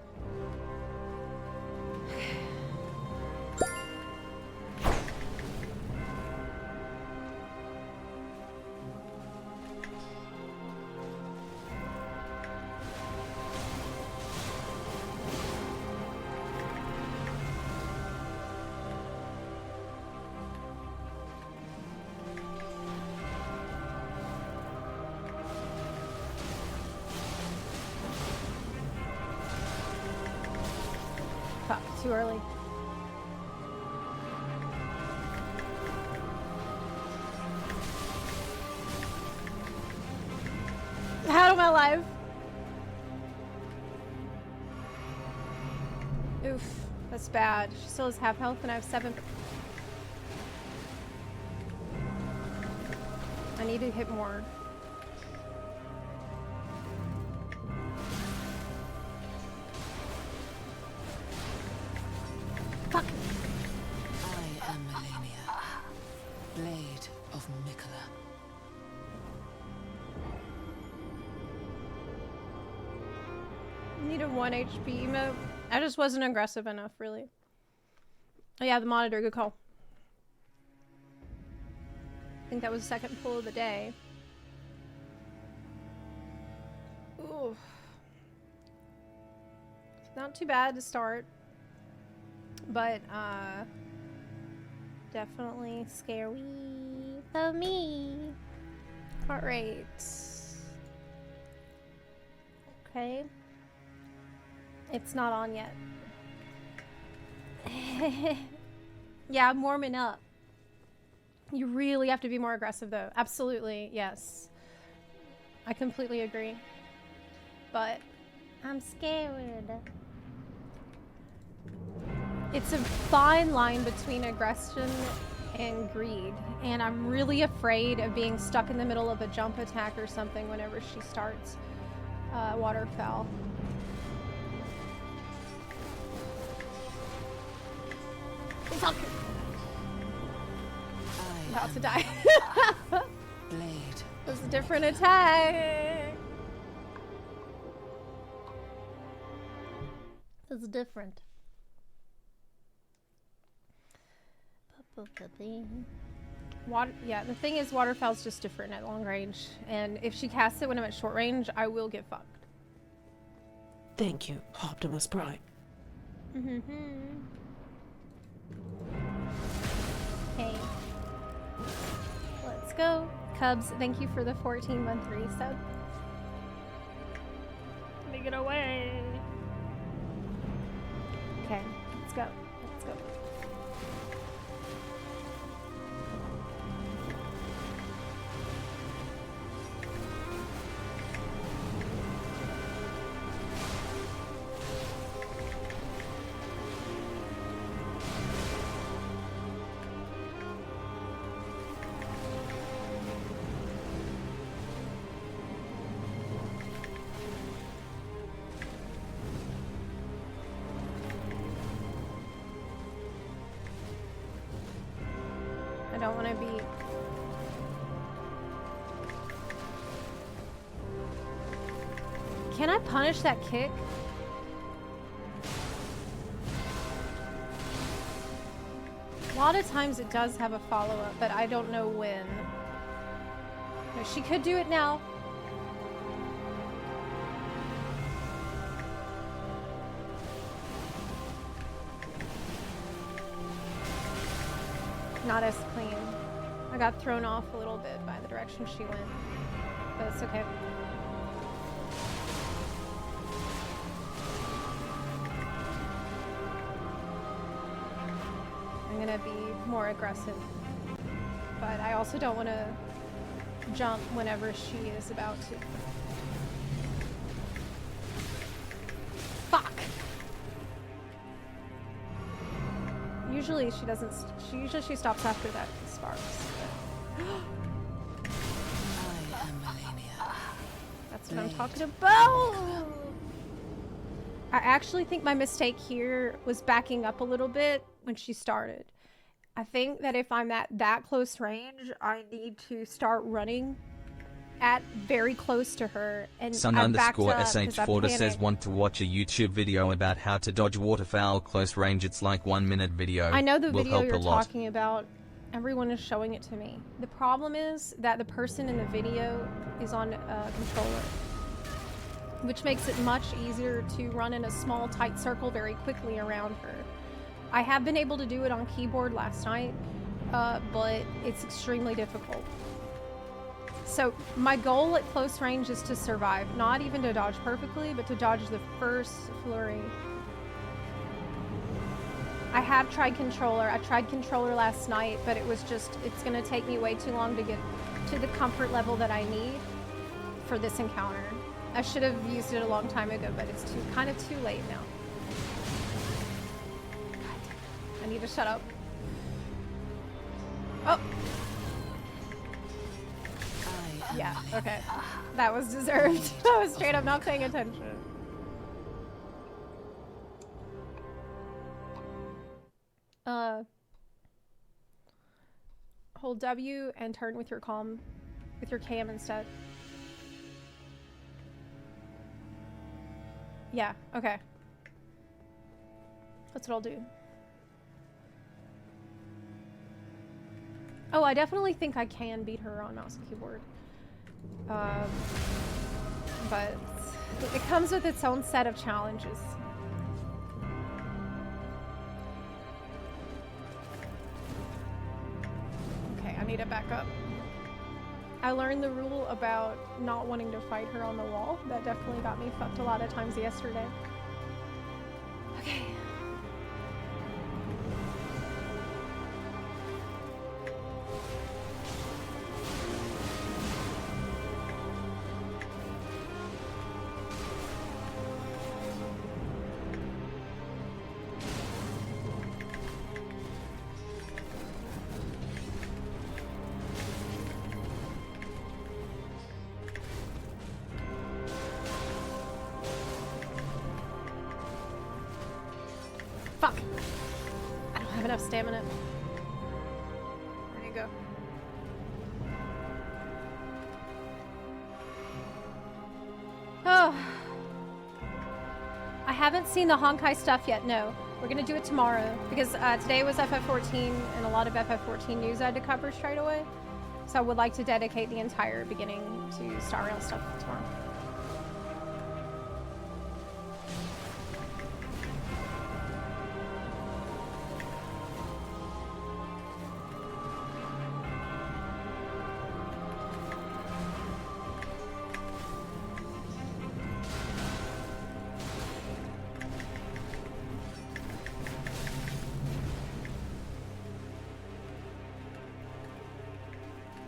Too early. How am I alive? Oof, that's bad. She still has half health and I have 7. I need to hit more. Fuck. I am Malenia, Blade of Mikola. Need a 1 HP emote. I just wasn't aggressive enough, really. Oh yeah, the monitor, good call. I think that was the second pull of the day. Ooh. Not too bad to start. But, definitely scary for me. Heart rate. Okay. It's not on yet. Yeah, I'm warming up. You really have to be more aggressive though. Absolutely, yes. I completely agree. But I'm scared. It's a fine line between aggression and greed, and I'm really afraid of being stuck in the middle of a jump attack or something whenever she starts waterfowl. I'm about to die. Blade. It's a different attack. It's different. Water, yeah, the thing is waterfowl's just different at long range, and if she casts it when I'm at short range, I will get fucked. Thank you, Optimus Prime. Okay. Let's go. Cubs, thank you for the 14-month resub. Let me get away. Okay, let's go. Let's go. don't want to be... Can I punish that kick? A lot of times it does have a follow-up, but I don't know when. No, she could do it now. Not as clean. I got thrown off a little bit by the direction she went, but it's okay. I'm gonna be more aggressive, but I also don't want to jump whenever she is about to. Fuck! Usually she doesn't, she stops after that sparks. But... I am Malenia. That's what I'm talking about! I actually think my mistake here was backing up a little bit when she started. I think that if I'm at that close range, I need to start running at very close to her, and Sun I backed underscore up 'cause I SH40 says panicked. want to watch a YouTube video about how to dodge waterfowl close range. It's like 1 minute video. I know the Will video help you're a lot. talking about. Everyone is showing it to me. The problem is that the person in the video is on a controller, which makes it much easier to run in a small, tight circle very quickly around her. I have been able to do it on keyboard last night, but it's extremely difficult. So my goal at close range is to survive, not even to dodge perfectly, but to dodge the first flurry. I have tried controller. I tried controller last night, but it was just, it's gonna take me way too long to get to the comfort level that I need for this encounter. I should have used it a long time ago, but it's kind of too late now. I need to shut up. Oh! Yeah, okay. That was deserved. I was straight up not paying attention. Hold W and turn with your cam instead. Yeah, okay. That's what I'll do. Oh, I definitely think I can beat her on mouse and keyboard. But it comes with its own set of challenges. Okay, I need to back up. I learned the rule about not wanting to fight her on the wall. That definitely got me fucked a lot of times yesterday. Okay. Fuck! I don't have enough stamina. There you go. Oh. I haven't seen the Honkai stuff yet, no. We're gonna do it tomorrow, because today was FF14, and a lot of FF14 news I had to cover straight away. So I would like to dedicate the entire beginning to Star Rail stuff tomorrow.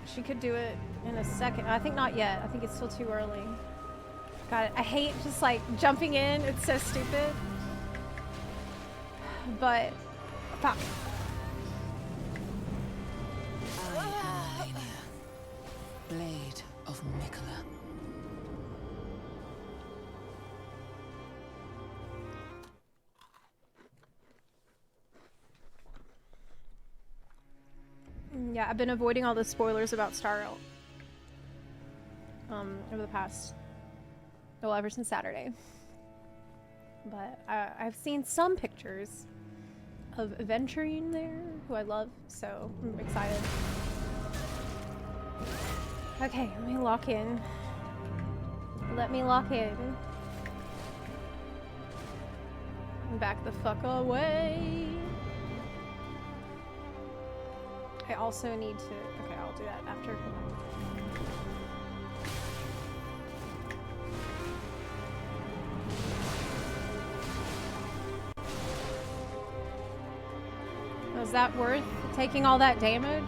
She could do it in a second. I think not yet. I think it's still too early. God, I hate just like jumping in. It's so stupid. But, fuck. I am Malenia, Blade of Mikola. Yeah, I've been avoiding all the spoilers about Star Rail. Over the past, well, ever since Saturday. But I've seen some pictures of Aventurine there, who I love, so I'm excited. Okay, let me lock in. Let me lock in. Back the fuck away. I also need to, okay, I'll do that after. Was that worth taking all that damage?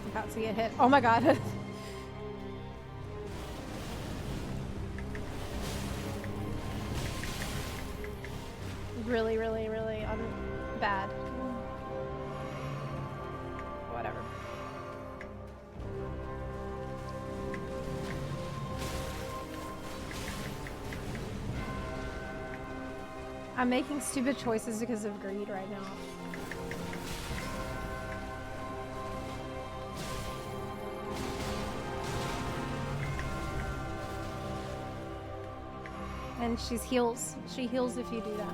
About to get hit. Oh my god. Really, really, really bad. Whatever. I'm making stupid choices because of greed right now. And she heals. She heals if you do that.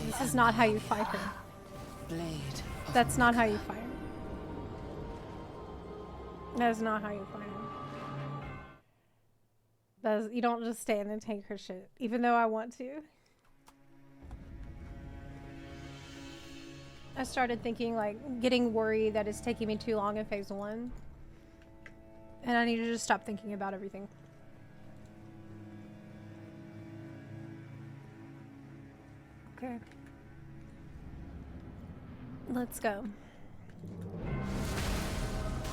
This is not how you fight her. That's not how you fight her. That is not how you fight her. You don't just stand and take her shit, even though I want to. I started thinking, like, getting worried that it's taking me too long in phase 1. And I need to just stop thinking about everything. Okay. Let's go.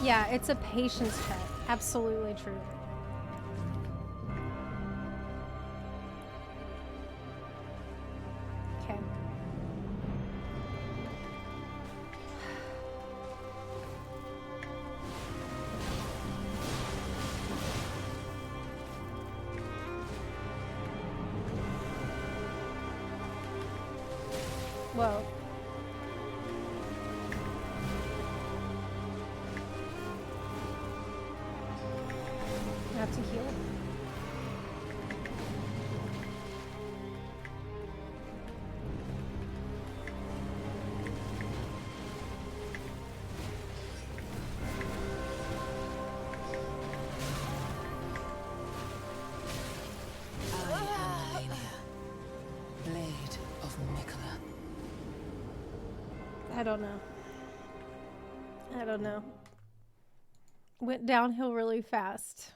Yeah, it's a patience check. Absolutely true. Okay. Whoa. I have to heal. Blade of Mikola. I don't know. I don't know. Went downhill really fast.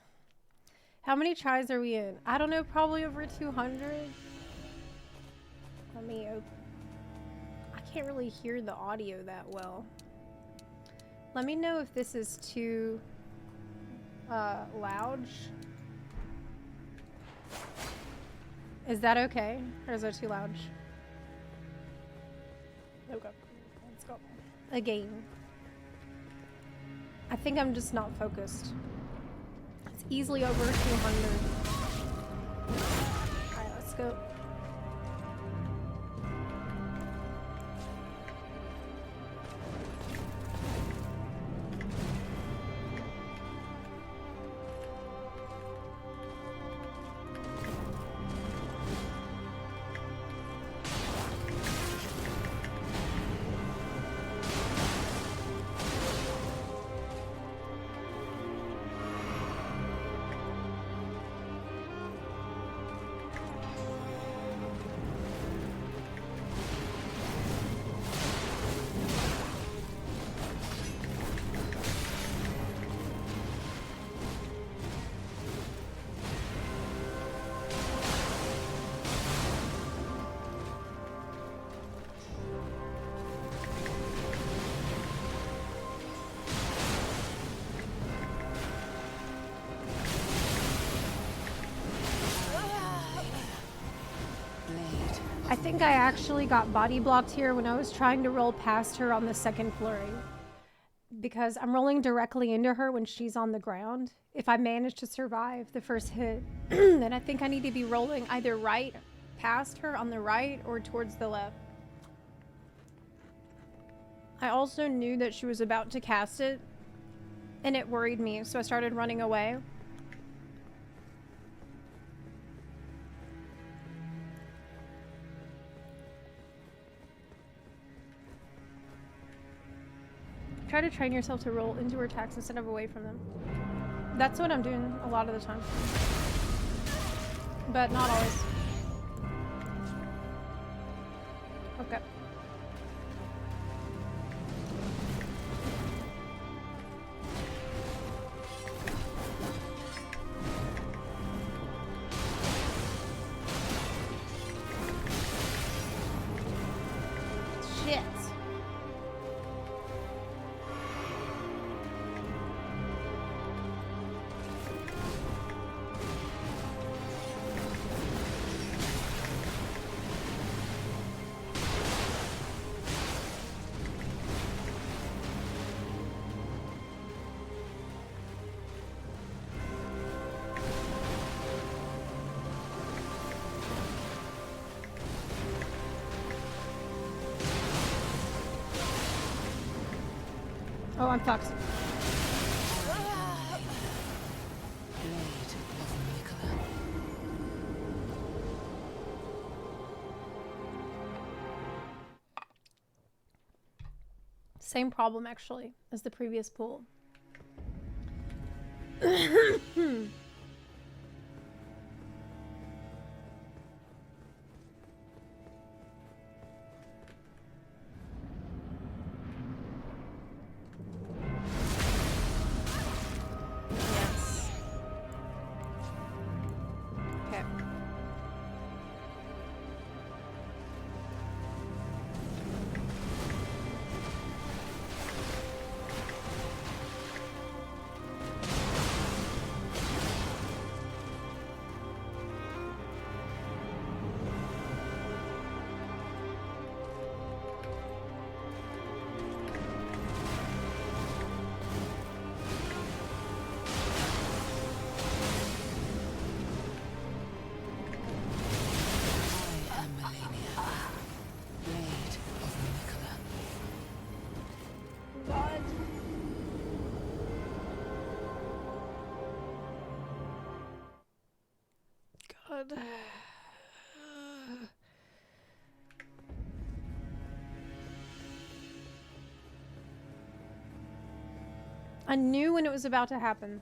How many tries are we in? I don't know, probably over 200. Let me open. I can't really hear the audio that well. Let me know if this is too loud. Is that okay? Or is that too loud? Okay. Let's go. Again. I think I'm just not focused. It's easily over 200. Alright, let's go. I think I actually got body blocked here when I was trying to roll past her on the second flurry. Because I'm rolling directly into her when she's on the ground. If I manage to survive the first hit, then I think I need to be rolling either right past her on the right or towards the left. I also knew that she was about to cast it, and it worried me, so I started running away. Try to train yourself to roll into her attacks instead of away from them. That's what I'm doing a lot of the time. But not always. Okay. Shit. Oh, I'm fucked. Blade of Nicola. Same problem, actually, as the previous pool. Yes. Okay. I am Malenia. Blade of Nicola. God. God. I knew when it was about to happen.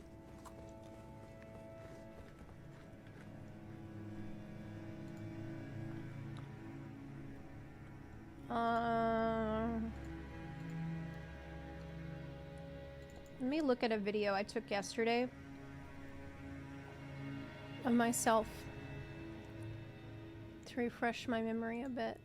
Let me look at a video I took yesterday of myself to refresh my memory a bit.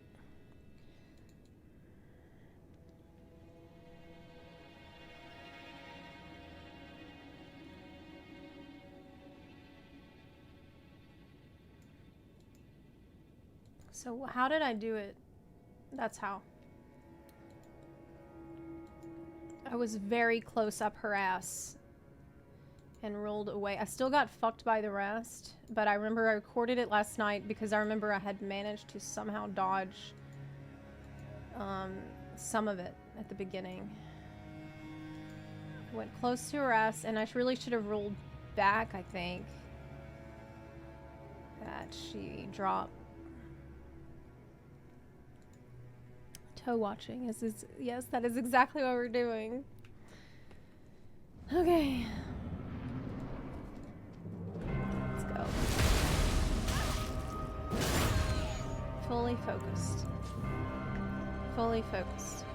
So how did I do it? That's how. I was very close up her ass and rolled away. I still got fucked by the rest, but I remember I recorded it last night because I remember I had managed to somehow dodge some of it at the beginning. I went close to her ass, and I really should have rolled back, I think. That she dropped. Toe watching is yes, that is exactly what we're doing. Okay. Let's go. Fully focused. Fully focused.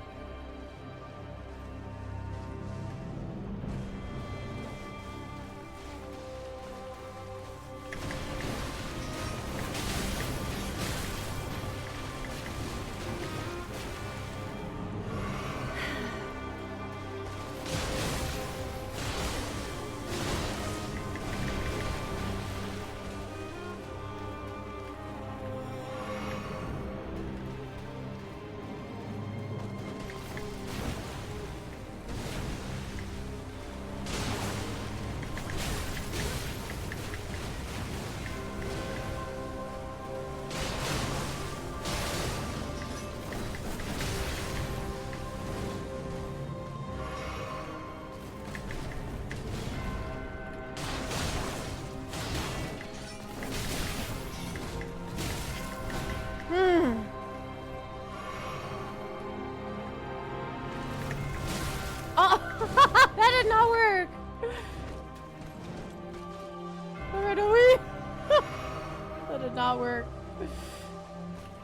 not work.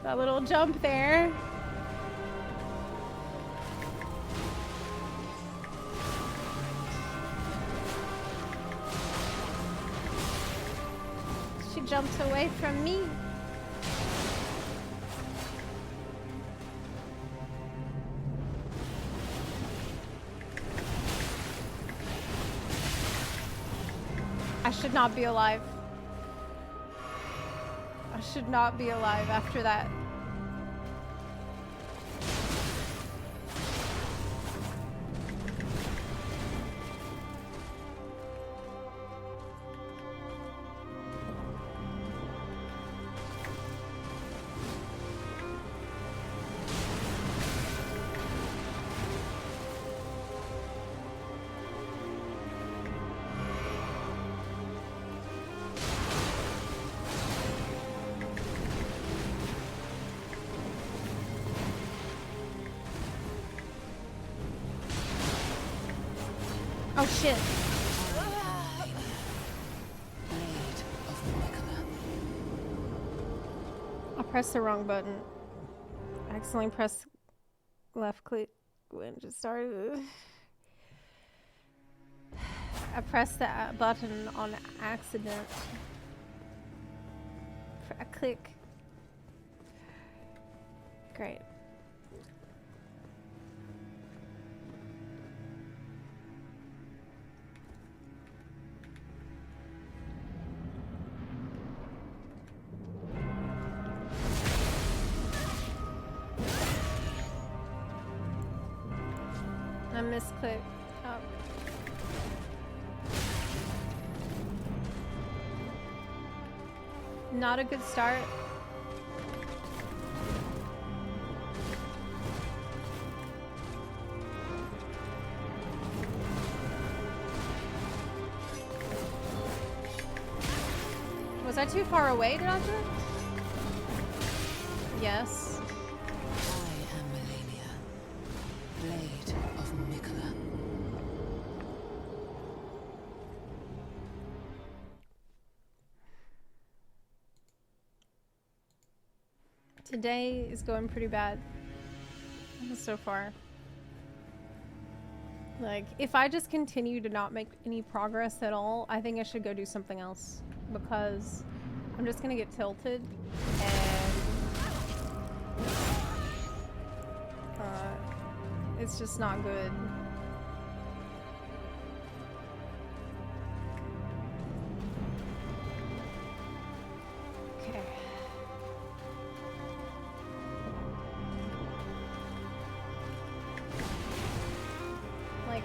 That little jump there. She jumped away from me. I should not be alive. I should not be alive after that. Oh shit. I pressed the wrong button. I accidentally pressed left click when it just started. I pressed that button on accident. I click. Great. I misclicked. Oh. Not a good start. Was I too far away to dodge it? Yes. I am Malenia, Blade of Mikola. Today is going pretty bad so far. Like, if I just continue to not make any progress at all, I think I should go do something else, because I'm just gonna get tilted and it's just not good. Okay. Like,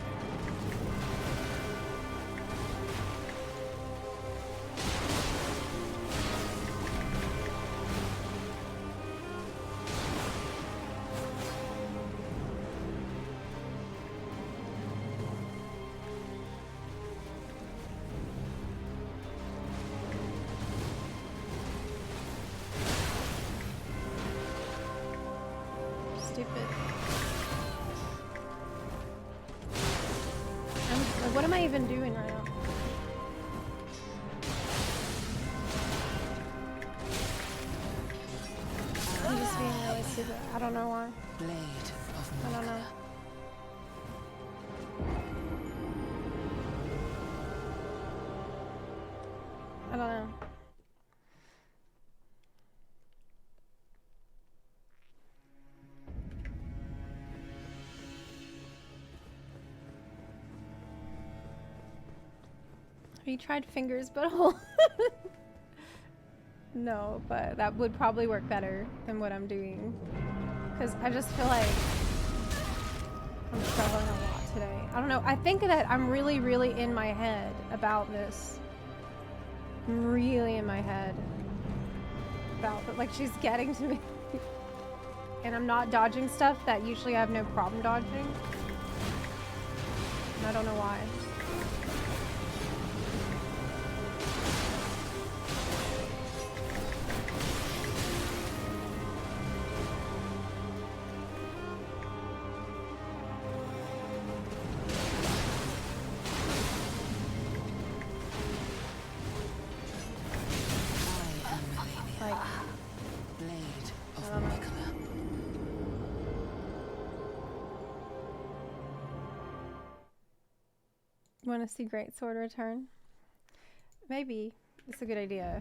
stupid. What am I even doing right now? I'm just being really stupid. I don't know why. Blade of I don't know. I don't know. Have you tried fingers butthole? No, but that would probably work better than what I'm doing. Because I just feel like I'm struggling a lot today. I don't know. I think that I'm really, really in my head about this. I'm really in my head about it. Like, she's getting to me. And I'm not dodging stuff that usually I have no problem dodging. And I don't know why. Like, want to see Greatsword return? Maybe. It's a good idea.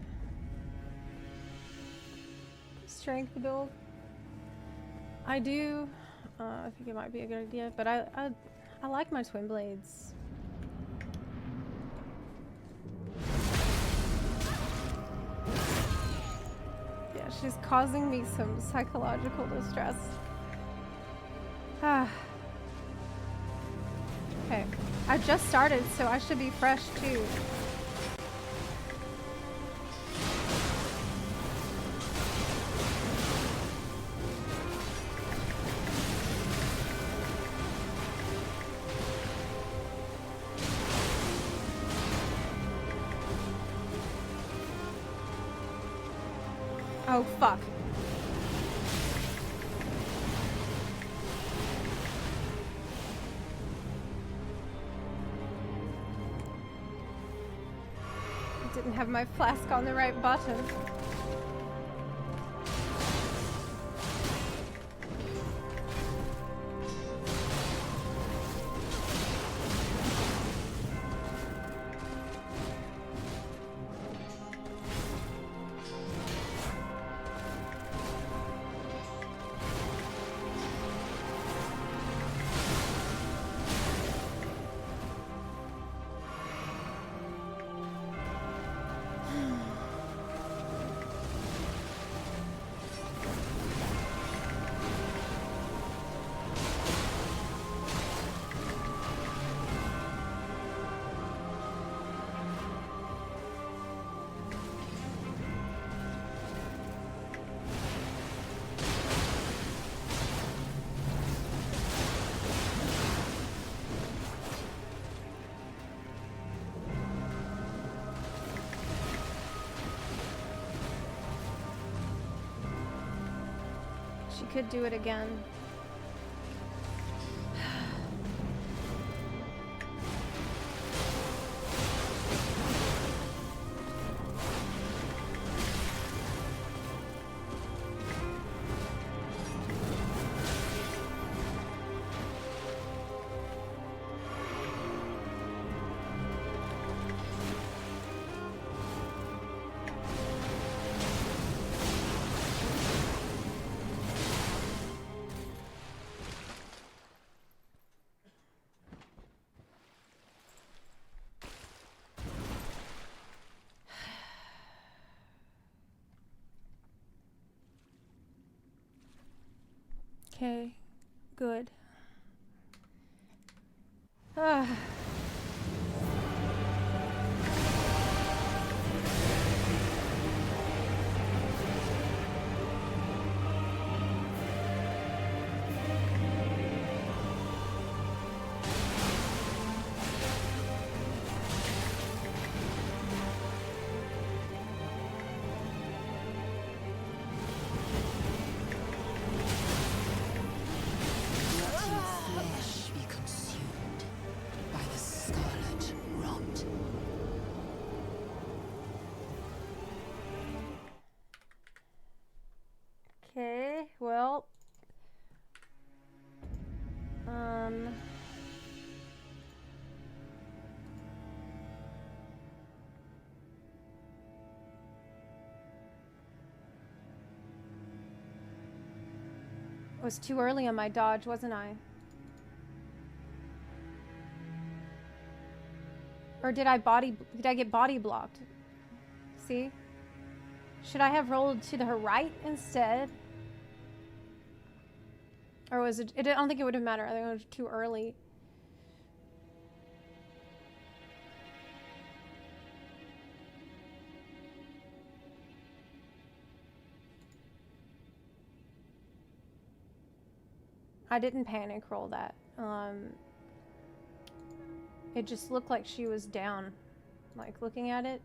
Strength build. I do. I think it might be a good idea, but I like my twin blades. Yeah, she's causing me some psychological distress. Ah. Okay, I just started, so I should be fresh too. Oh, fuck. I didn't have my flask on the right button. She could do it again. Okay, good. Ah. Okay, well, I was too early on my dodge, wasn't I? Or did I get body blocked? See? Should I have rolled to the right instead? Or was it, I don't think it would have mattered. I think it was too early. I didn't panic roll that. It just looked like she was down, like looking at it.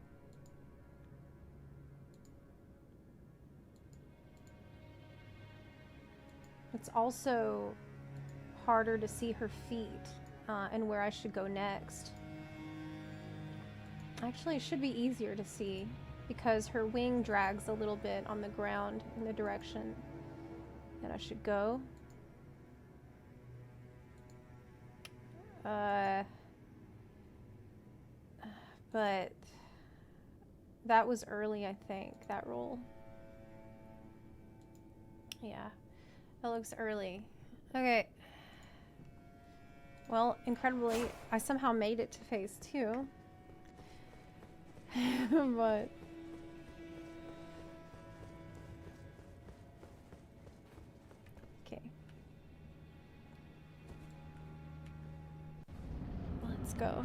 It's also harder to see her feet and where I should go next. Actually, it should be easier to see because her wing drags a little bit on the ground in the direction that I should go. But that was early, I think, that roll. Yeah, that looks early. Okay. Well, incredibly, I somehow made it to phase 2. But okay. Let's go.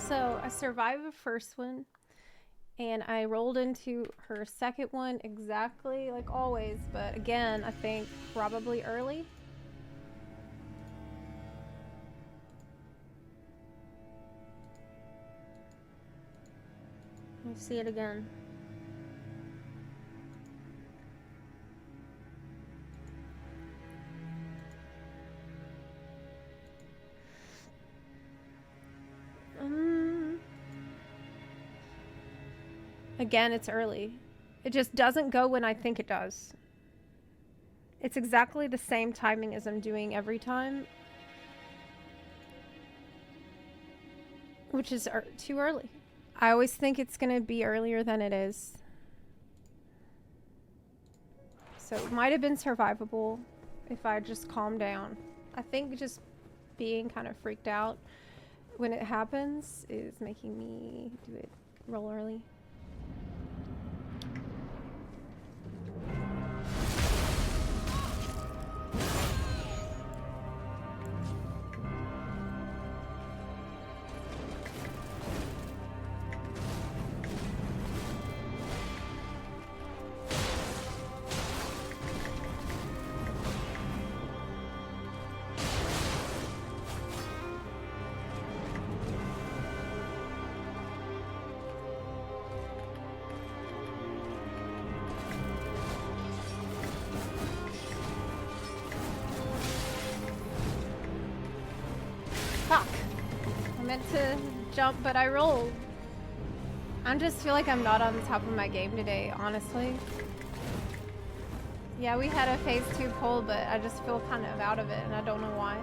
So I survived the first one, and I rolled into her second one exactly like always, but again, I think probably early. Let me see it again. Again, it's early. It just doesn't go when I think it does. It's exactly the same timing as I'm doing every time, which is too early. I always think it's gonna be earlier than it is. So it might have been survivable if I just calmed down. I think just being kind of freaked out when it happens is making me do it real early. To jump, but I rolled. I just feel like I'm not on the top of my game today, honestly. Yeah, we had a phase 2 poll, but I just feel kind of out of it, and I don't know why.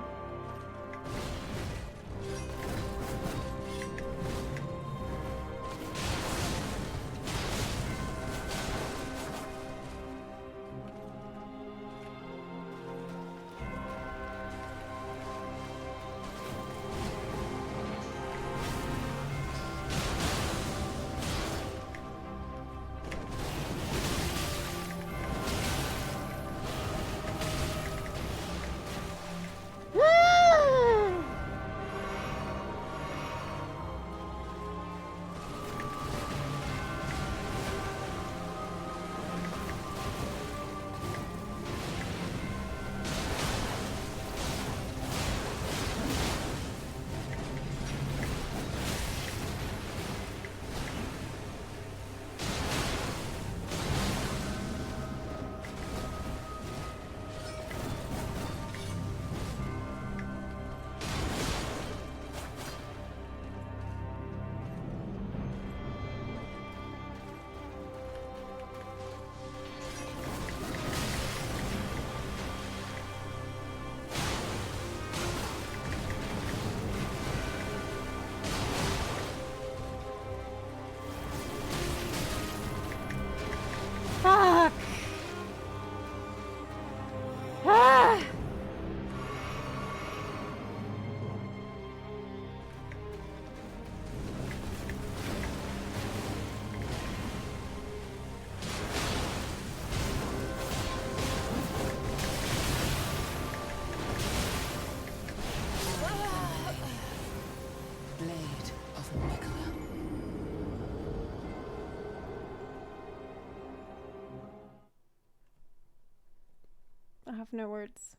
have no words.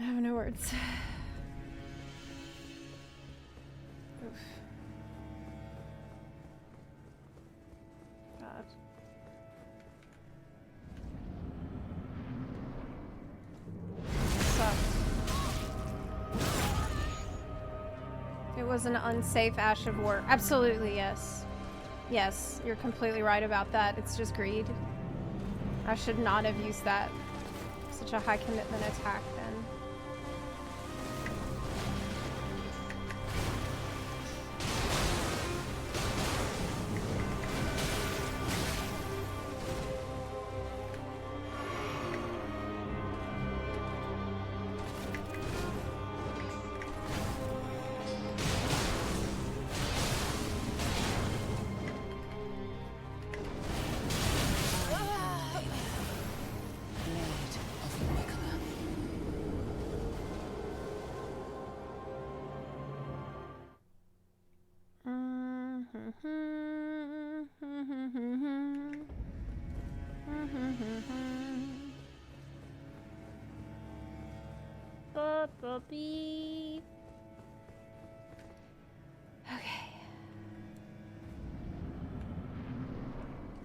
I have no words. Oof. God. Sucked. It was an unsafe Ash of War. Absolutely, yes. Yes, you're completely right about that. It's just greed. I should not have used that. Such a high commitment attack then. Okay.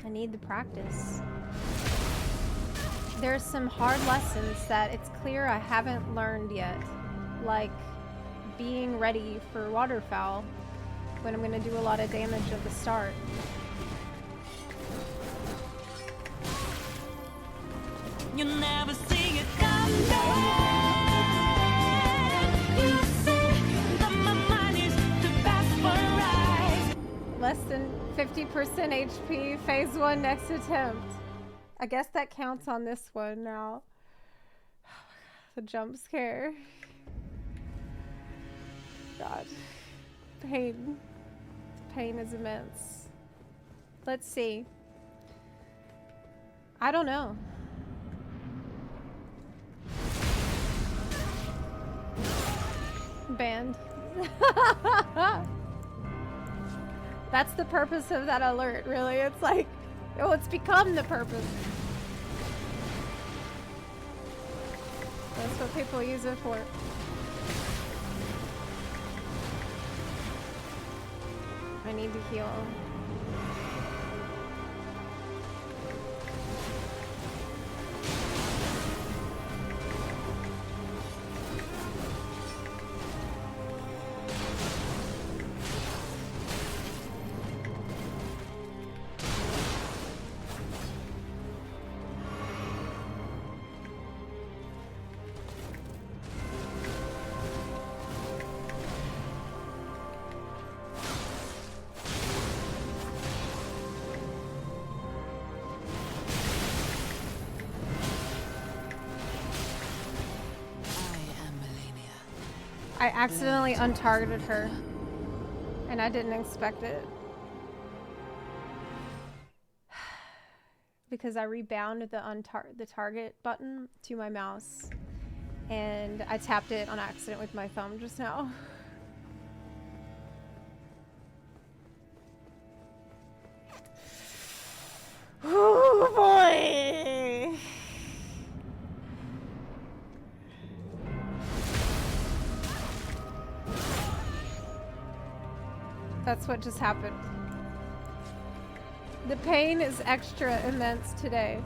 I need the practice. There's some hard lessons that it's clear I haven't learned yet, like being ready for waterfowl when I'm gonna do a lot of damage at the start. You never see it come back. You see that my mind is the best for rise. Less than 50% HP, phase 1 next attempt. I guess that counts on this one now. The jump scare. God. Pain. Pain is immense. Let's see. I don't know. Banned. That's the purpose of that alert, really. It's like, oh, it's become the purpose. That's what people use it for. I need to heal. I accidentally untargeted her, and I didn't expect it. Because I rebound the target button to my mouse, and I tapped it on accident with my thumb just now. Oh boy! That's what just happened. The pain is extra immense today.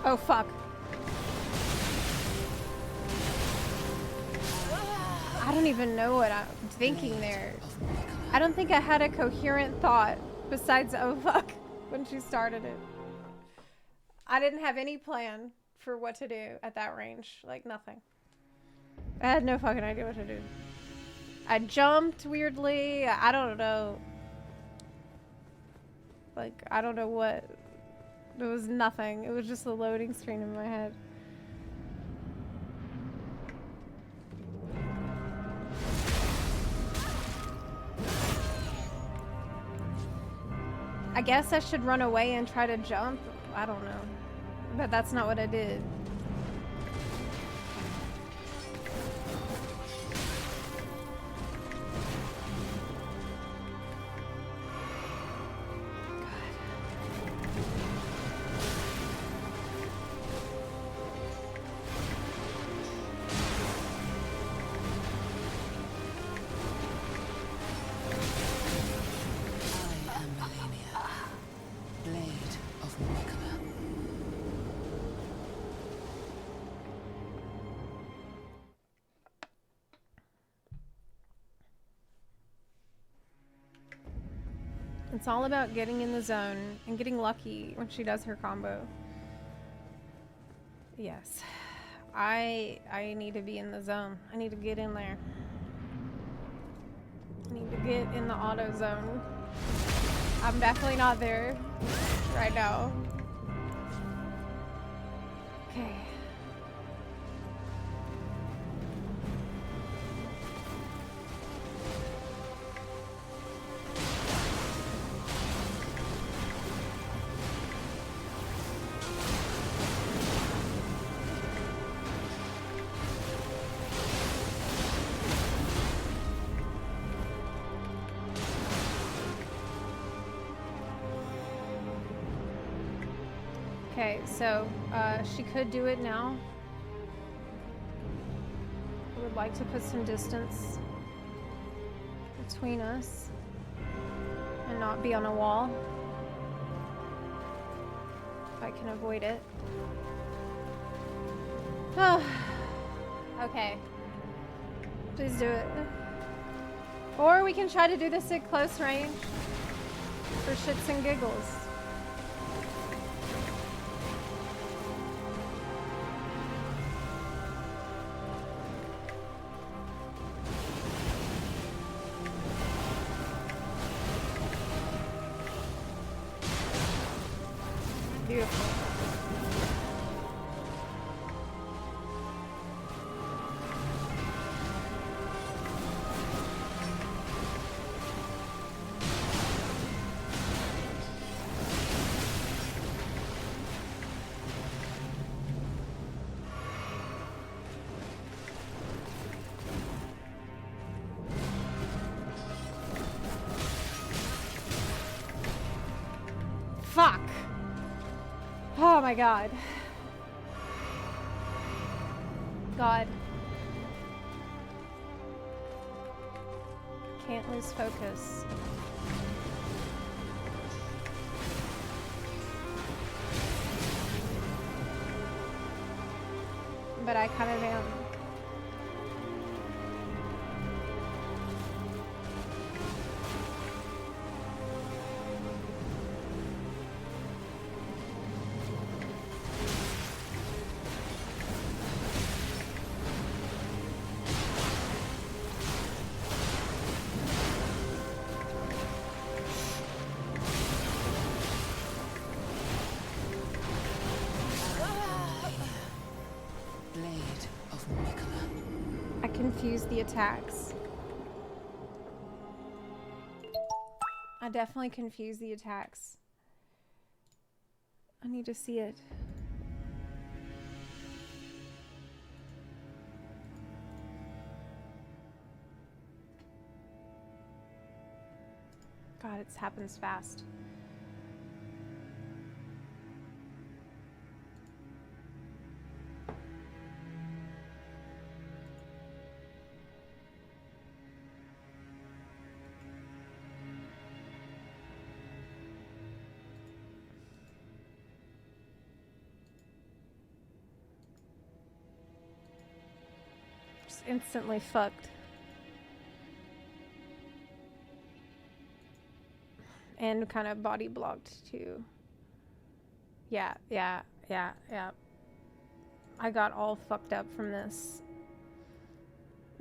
Oh fuck. I don't even know what I'm thinking there. I don't think I had a coherent thought besides oh fuck when she started it. I didn't have any plan for what to do at that range. Like nothing. I had no fucking idea what to do. I jumped weirdly. I don't know. Like, I don't know what. There was nothing. It was just a loading screen in my head. I guess I should run away and try to jump. I don't know. But that's not what I did. I am Malenia, Blade of Mikala. It's all about getting in the zone and getting lucky when she does her combo. Yes. I need to be in the zone. I need to get in there. I need to get in the auto zone. I'm definitely not there right now. Okay. Okay, so she could do it now. I would like to put some distance between us and not be on a wall if I can avoid it. Oh, okay. Please do it. Or we can try to do this at close range for shits and giggles. Beautiful. Fuck. Oh my god. God. Can't lose focus. But I kind of am. Confuse the attacks. I definitely confuse the attacks. I need to see it. God, it happens fast. Instantly fucked. And kind of body blocked too. Yeah. I got all fucked up from this.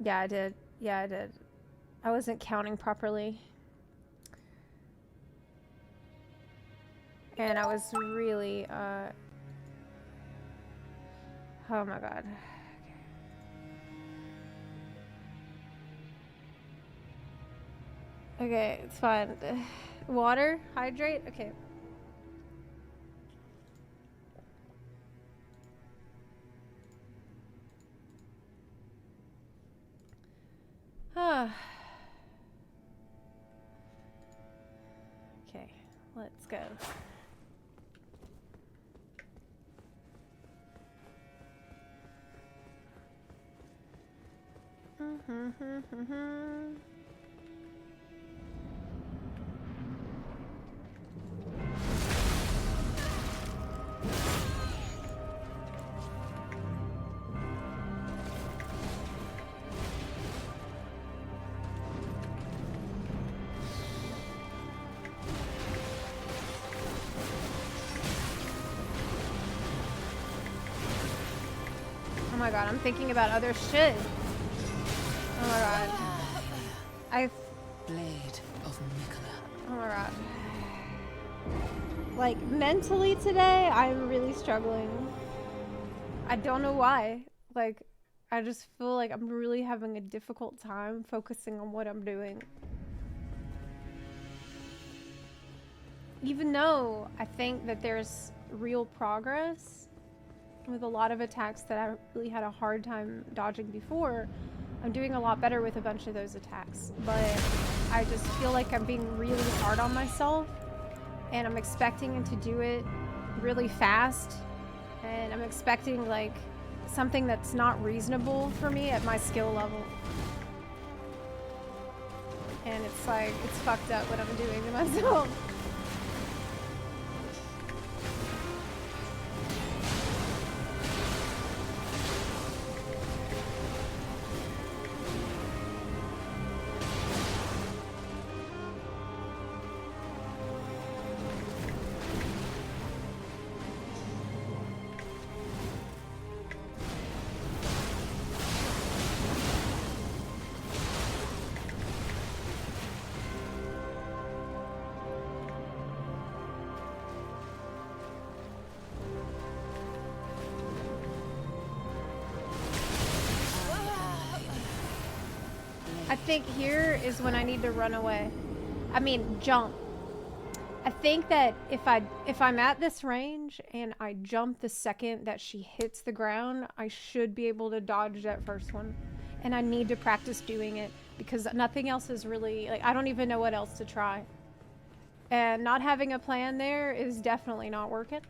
Yeah, I did. I wasn't counting properly. And I was really, oh my god. Okay, it's fine. Water? Hydrate? Okay. Okay, let's go. Oh my god, I'm thinking about other shit. Oh my god. Blade of Nicola. Oh my god. Like, mentally today, I'm really struggling. I don't know why. Like, I just feel like I'm really having a difficult time focusing on what I'm doing. Even though I think that there's real progress with a lot of attacks that I really had a hard time dodging before, I'm doing a lot better with a bunch of those attacks. But I just feel like I'm being really hard on myself, and I'm expecting to do it really fast, and I'm expecting like something that's not reasonable for me at my skill level. And it's like, it's fucked up what I'm doing to myself. I think here is when I need to run away. I mean, jump. I think that if I'm at this range and I jump the second that she hits the ground, I should be able to dodge that first one. And I need to practice doing it because nothing else is really, like, I don't even know what else to try. And not having a plan there is definitely not working.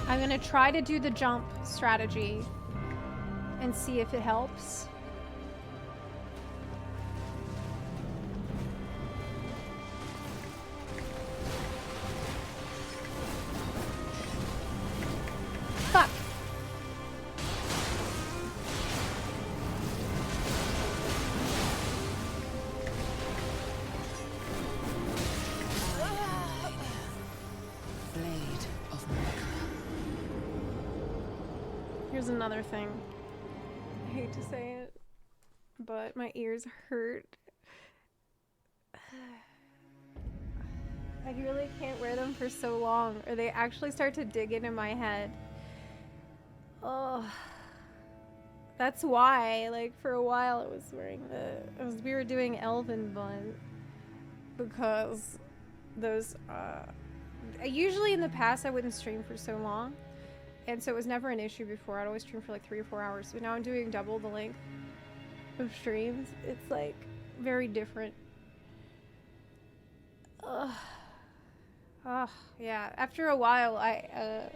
I'm gonna try to do the jump strategy and see if it helps. Fuck. Blade of Nicola. Here's another thing. I hate to say it, but my ears hurt. I really can't wear them for so long, or they actually start to dig into my head. Oh, that's why, like, for a while I was wearing we were doing Elden bun, because those, usually in the past I wouldn't stream for so long. And so it was never an issue before. I'd always stream for like 3 or 4 hours. But now I'm doing double the length of streams. It's like very different. Ugh. Oh, yeah. After a while, I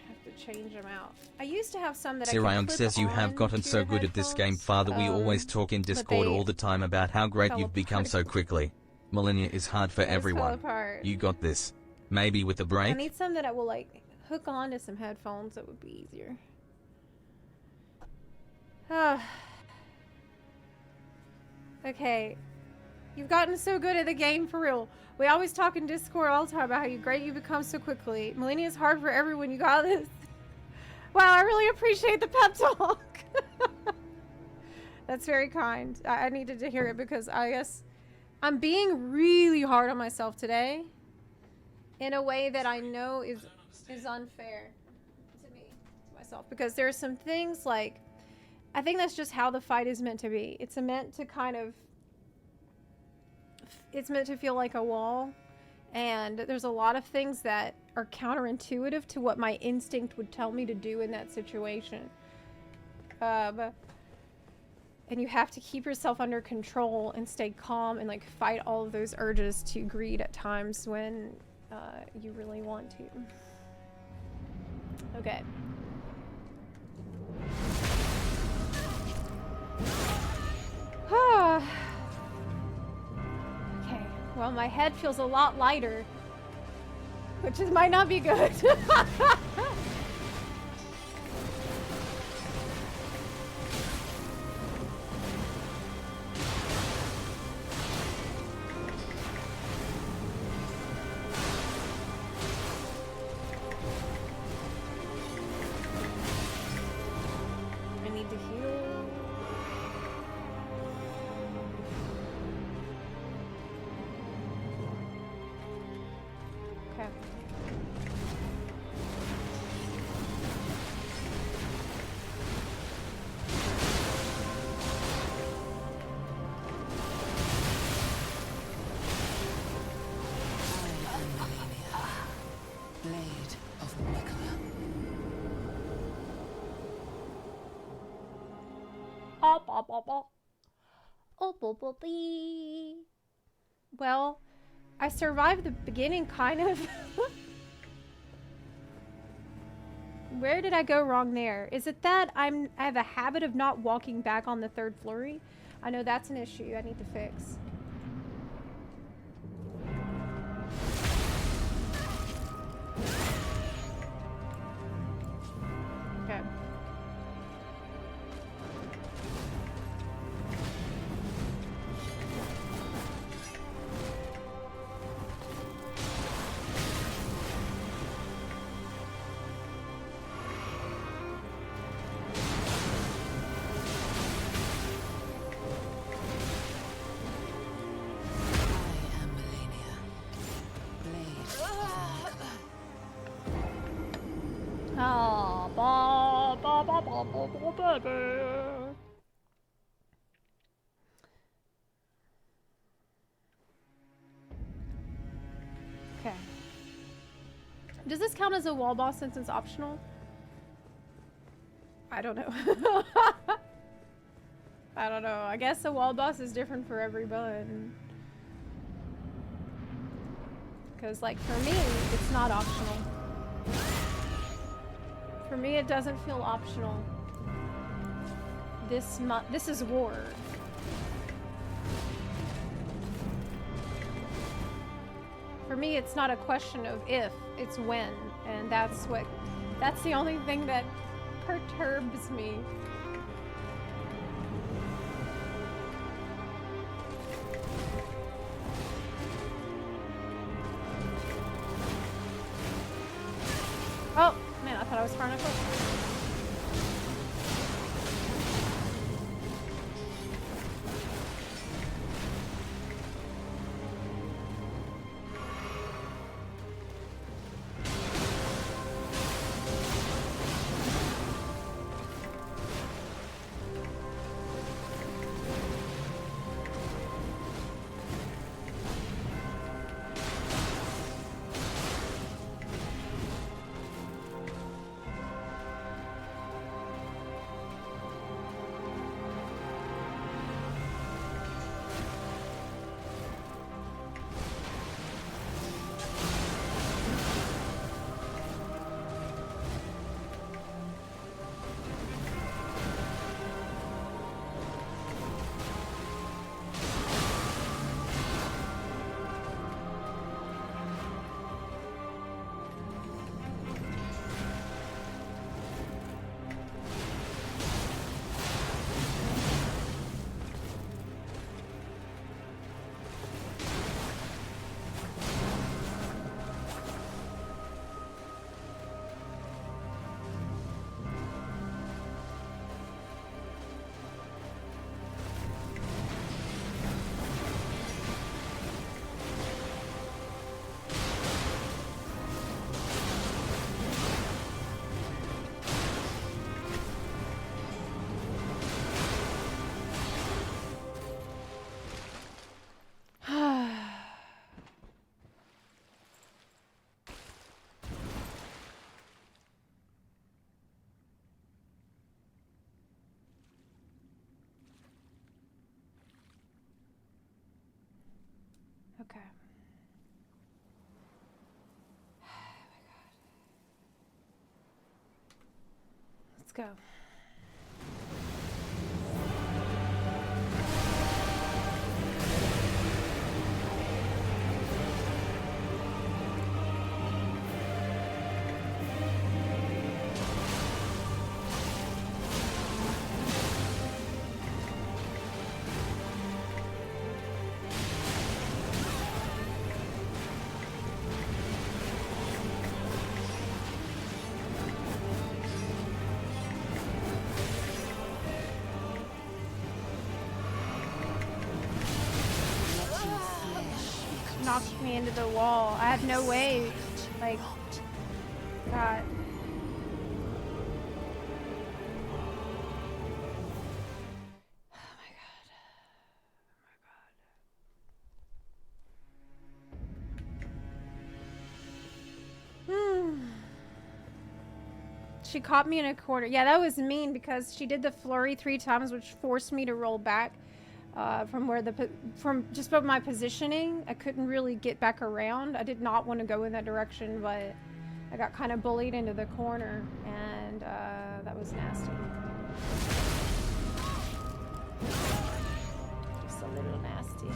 have to change them out. I used to have some that Sirion says you have gotten so good at this game, Father. We always talk in Discord all the time about how great you've become so quickly. Malenia is hard for everyone. You got this. Maybe with a break? I need some that I will like hook on to some headphones. That would be easier. Okay. You've gotten so good at the game, for real. We always talk in Discord all the time about how great you become so quickly. Malenia is hard for everyone. You got this. Wow, I really appreciate the pep talk. That's very kind. I needed to hear it because I guess I'm being really hard on myself today in a way that I know is unfair to me, to myself. Because there are some things like, I think that's just how the fight is meant to be. It's meant to kind of, it's meant to feel like a wall. And there's a lot of things that are counterintuitive to what my instinct would tell me to do in that situation. And you have to keep yourself under control and stay calm and like fight all of those urges to greed at times when you really want to. Okay. Okay, well my head feels a lot lighter, which might not be good. Well, I survived the beginning, kind of. Where did I go wrong there? Is it that I have a habit of not walking back on the third flurry? I know that's an issue I need to fix. Okay. Okay. Does this count as a wall boss since it's optional? I don't know. I don't know. I guess a wall boss is different for every button. Because, like, for me, it's not optional. For me, it doesn't feel optional. This is war. For me, it's not a question of if, it's when. And that's the only thing that perturbs me. Oh, man, I thought I was far enough away. Let's go. Knocked me into the wall. I had no way. Like, God. Oh my God. She caught me in a corner. Yeah, that was mean because she did the flurry 3 times, which forced me to roll back. From just about my positioning, I couldn't really get back around. I did not want to go in that direction, but I got kind of bullied into the corner, and that was nasty. Just a little nasty.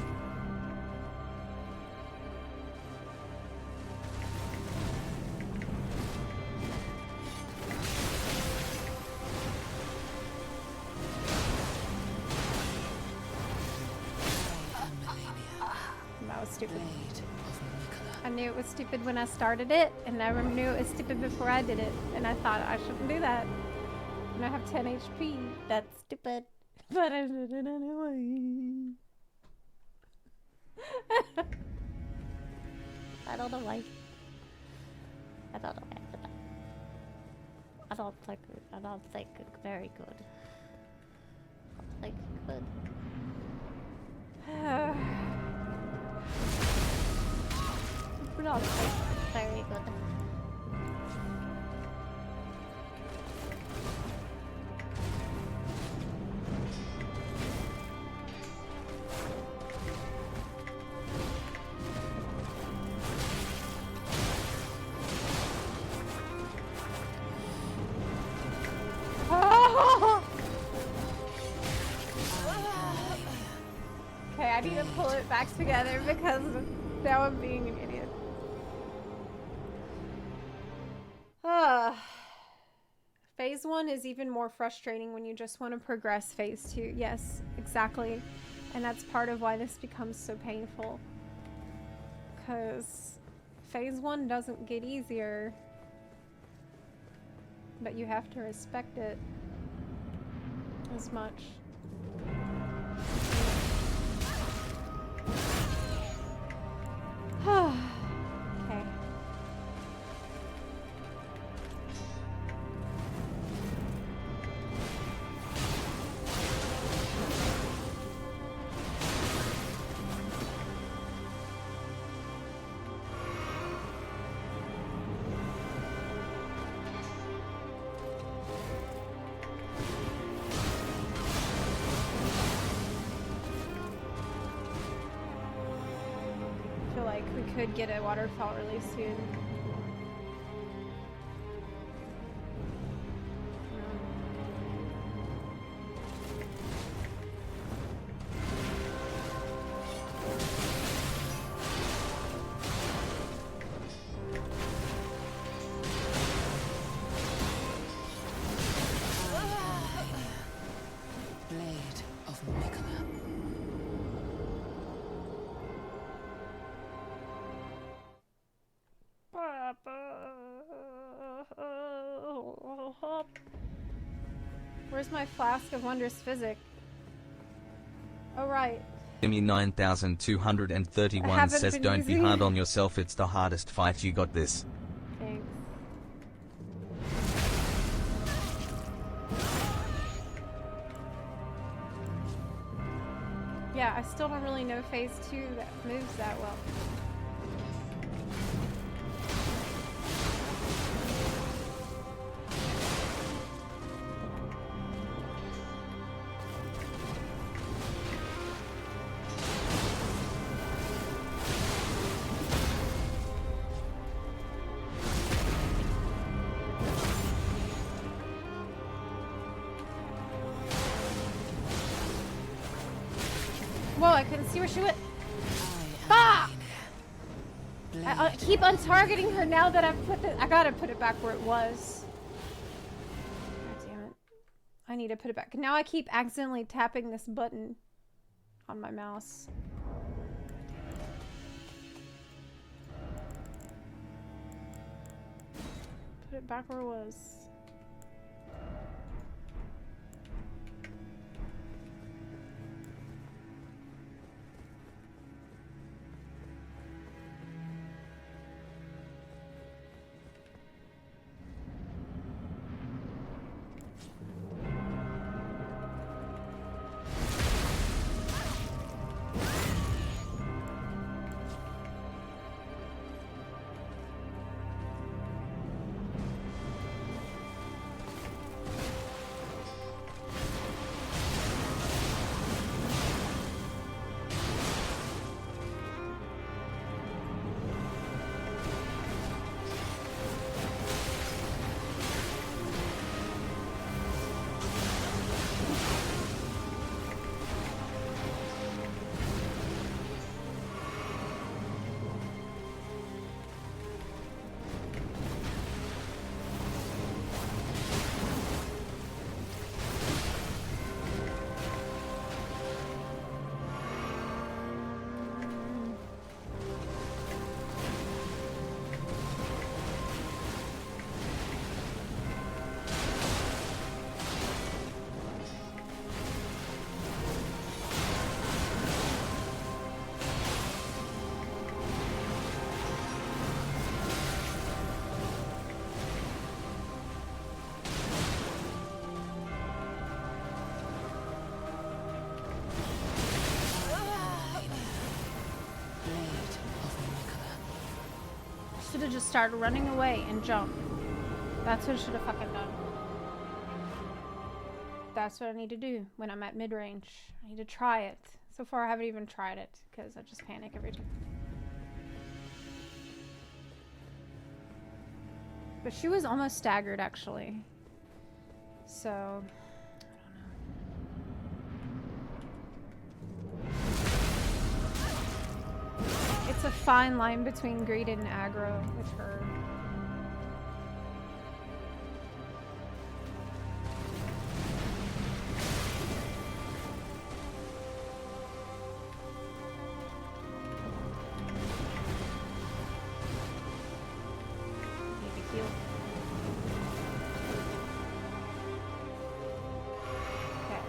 Stupid. I knew it was stupid when I started it, and I knew it was stupid before I did it, and I thought I shouldn't do that. And I have 10 HP. That's stupid. But I did it anyway. I don't know why. I don't know why. I don't think it's very good. I don't think it's good. Not very good. Okay, I need to pull it back together because now I'm being an idiot. Phase 1 is even more frustrating when you just want to progress Phase 2. Yes, exactly. And that's part of why this becomes so painful. Because Phase 1 doesn't get easier, but you have to respect it as much. Okay. We could get a waterfall really soon. Blade of Mikola. Where's my flask of wondrous physic? Oh, right. Jimmy 9231 says don't be hard on yourself, it's the hardest fight, you got this. Thanks. Yeah, I still don't really know Phase 2 that moves that well. Whoa, I couldn't see where she went. Fuck! I keep untargeting her now that I've put it. I gotta put it back where it was. God damn it. I need to put it back. Now I keep accidentally tapping this button on my mouse. Put it back where it was. Should have just started running away and jump. That's what I should have fucking done. That's what I need to do when I'm at mid-range. I need to try it. So far I haven't even tried it because I just panic every time. But she was almost staggered actually. So it's a fine line between greed and aggro with her. Need to heal. Okay.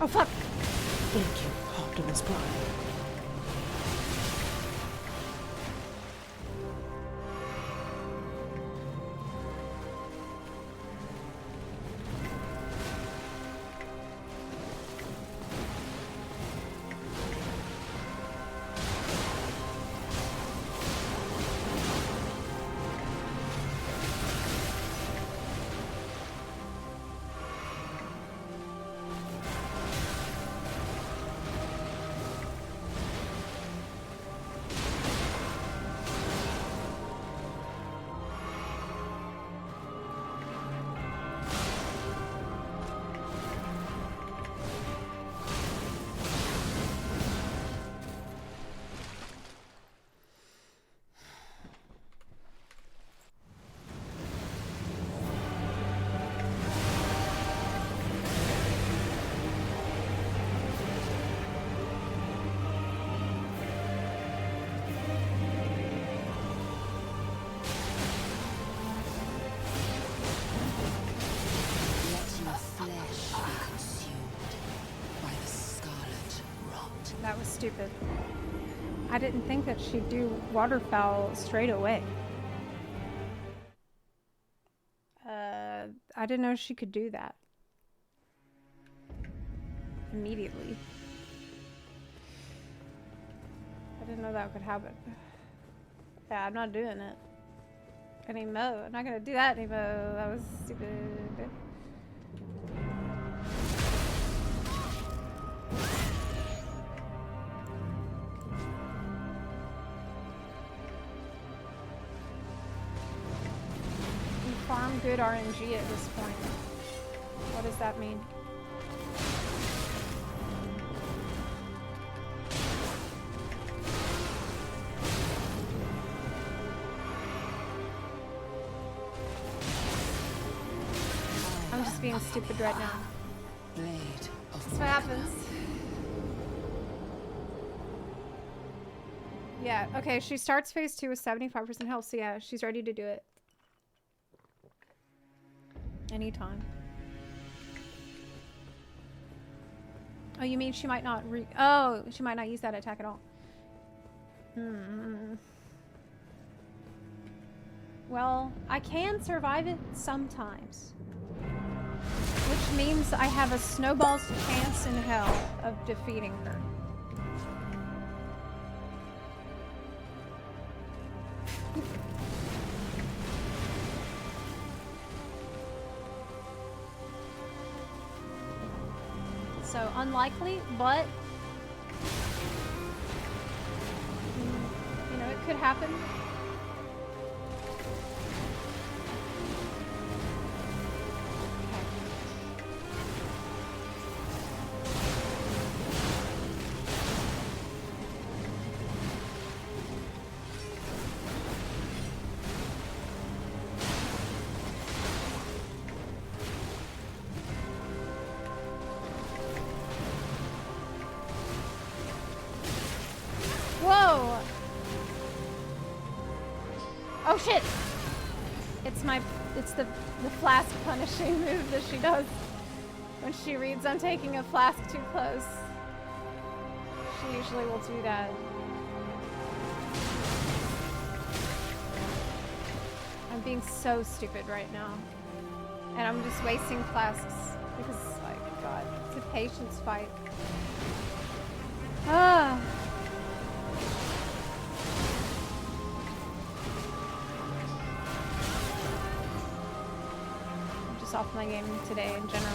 Oh fuck! Thank you, Optimus Prime. That was stupid. I didn't think that she'd do waterfowl straight away. I didn't know she could do that. Immediately. I didn't know that could happen. Yeah, I'm not doing it anymore. I'm not gonna do that anymore. That was stupid. Farm good RNG at this point. What does that mean? I'm just being stupid right now. That's what happens. Yeah, okay, she starts phase 2 with 75% health, so yeah, she's ready to do it. Anytime. Oh, you mean she might not she might not use that attack at all. Well, I can survive it sometimes. Which means I have a snowball's chance in hell of defeating her. So unlikely, but you know, it could happen. Whoa! Oh shit! It's the flask punishing move that she does when she reads I'm taking a flask too close. She usually will do that. I'm being so stupid right now. And I'm just wasting flasks because, like, God, it's a patience fight. Ah! Off my game today in general.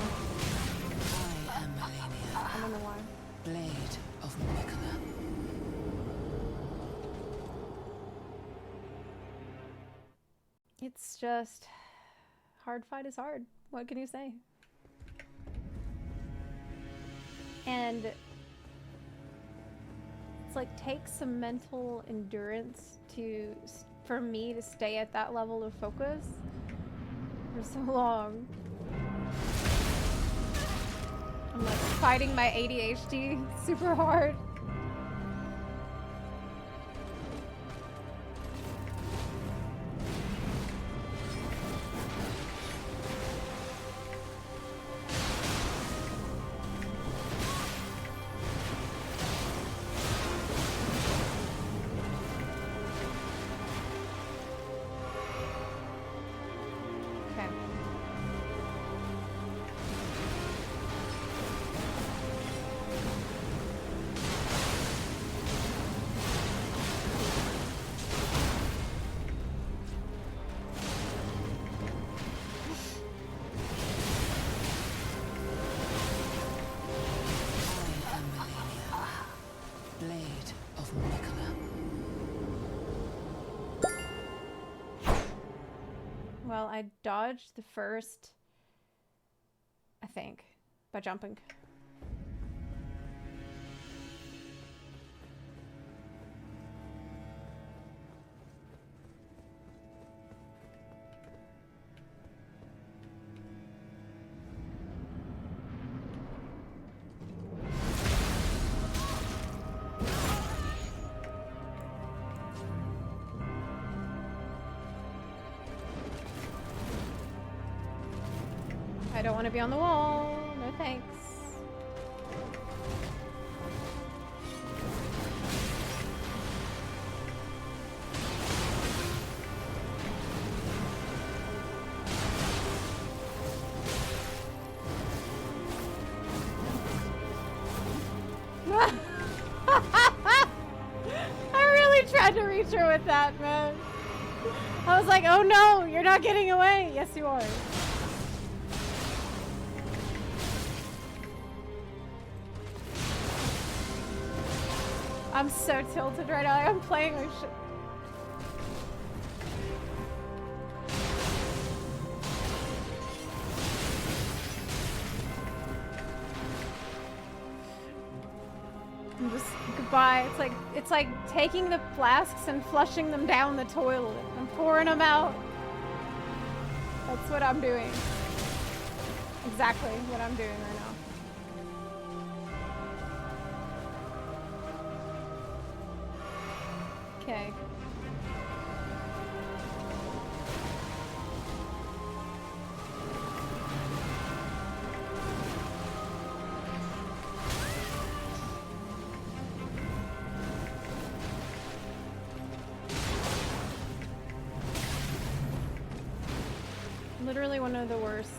I am Malenia. I don't know why. Blade of Mikola. It's just hard fight is hard. What can you say? And it's like takes some mental endurance for me to stay at that level of focus for so long. I'm like fighting my ADHD super hard. Okay. Blade of Nicola. Well, I dodged the first, I think, by jumping. I don't want to be on the wall. No thanks. I really tried to reach her with that, man. I was like, oh no, you're not getting away. Yes, you are. I'm so tilted right now. I'm playing like shit. I'm just goodbye. It's like taking the flasks and flushing them down the toilet. I'm pouring them out. That's what I'm doing. Exactly what I'm doing right now. Okay. Literally one of the worst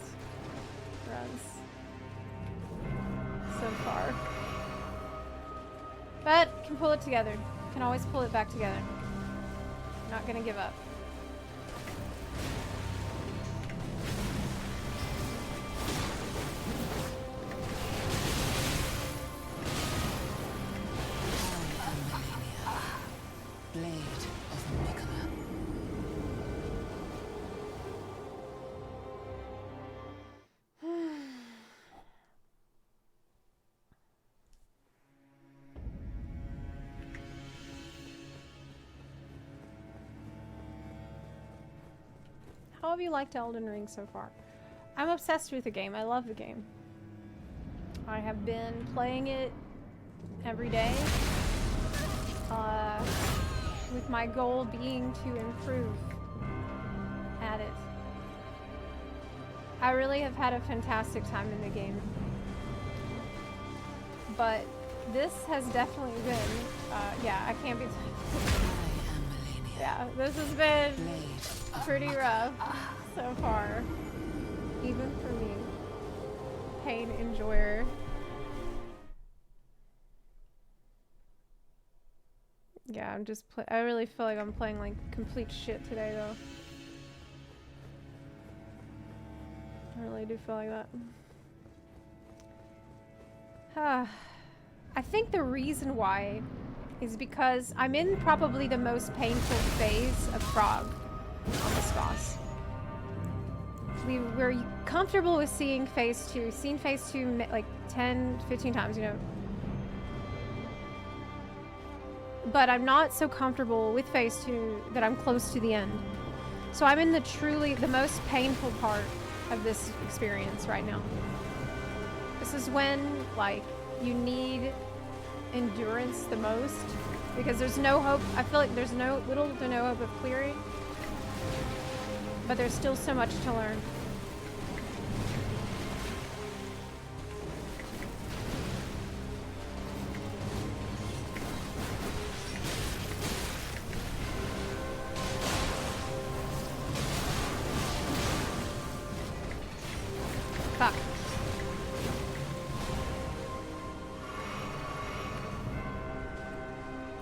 runs so far. But can pull it together. Can always pull it back together. Not gonna give up. Blade of Nicola. How have you liked Elden Ring so far? I'm obsessed with the game. I love the game. I have been playing it every day, with my goal being to improve at it. I really have had a fantastic time in the game. But this has definitely been, yeah, I can't be... Yeah, this has been pretty rough so far, even for me, pain enjoyer. Yeah, I'm just I really feel like I'm playing like complete shit today though. I really do feel like that. I think the reason why is because I'm in probably the most painful phase of Frog on this boss. We were comfortable with seeing phase 2, seen phase 2 like 10, 15 times, you know. But I'm not so comfortable with phase 2 that I'm close to the end. So I'm in the most painful part of this experience right now. This is when, like, you need endurance the most, because there's no hope. I feel like there's little to no hope of clearing, but there's still so much to learn. Fuck.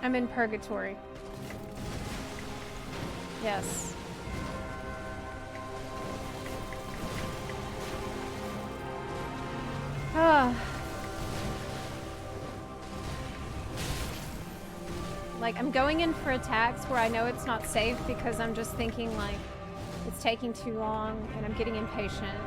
I'm in purgatory. Yes. Ah. Like, I'm going in for attacks where I know it's not safe because I'm just thinking, like, it's taking too long and I'm getting impatient.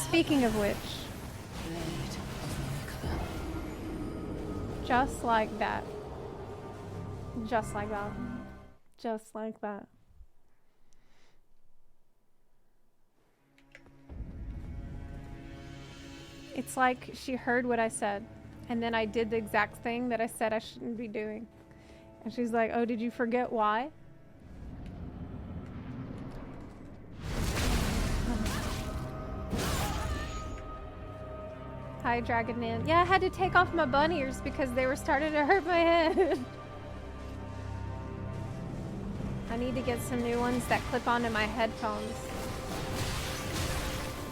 Speaking of which, just like that. Just like that. Just like that. It's like she heard what I said, and then I did the exact thing that I said I shouldn't be doing. And she's like, oh, did you forget why? Hi, Dragon Man. Yeah, I had to take off my bunny ears because they were starting to hurt my head. I need to get some new ones that clip onto my headphones.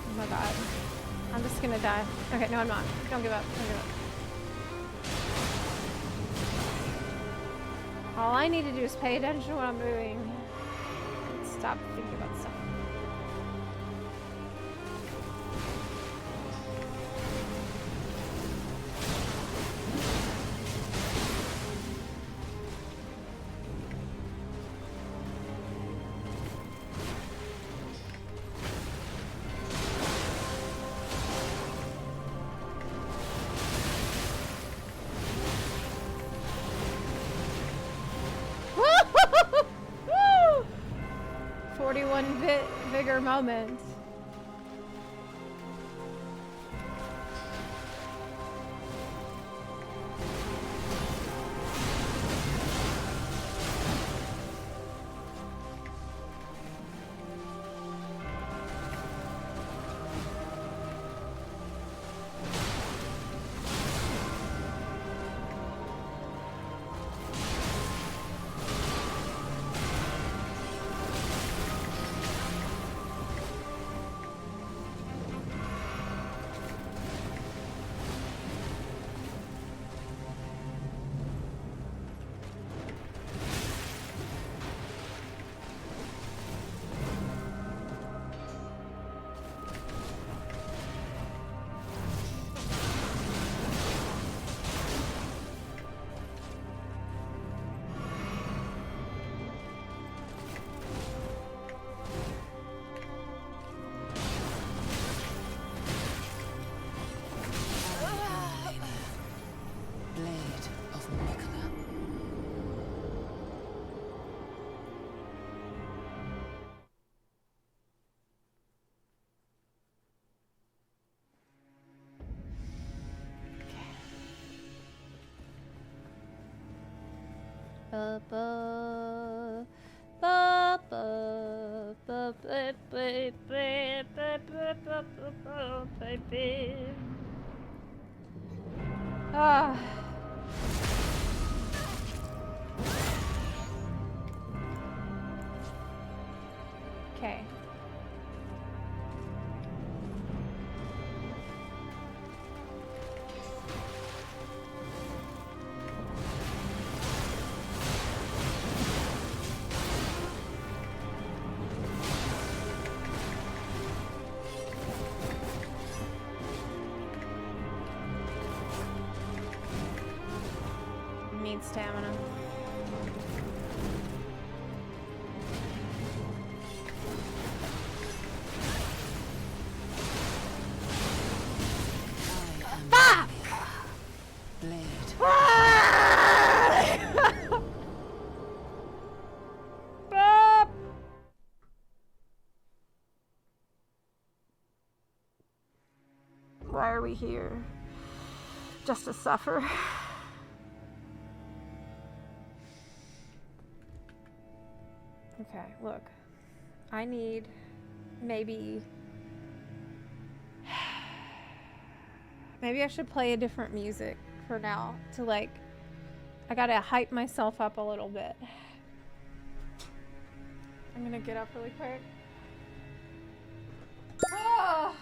Oh my god. I'm just gonna die. Okay, no, I'm not. Don't give up. Don't give up. All I need to do is pay attention to what I'm doing. Stop thinking about stuff. Vigor moment. Okay. Need stamina. Fuck! Blade. Why are we here? Just to suffer? Okay, look. I need maybe I should play a different music for now to like, I gotta hype myself up a little bit. I'm gonna get up really quick. Oh!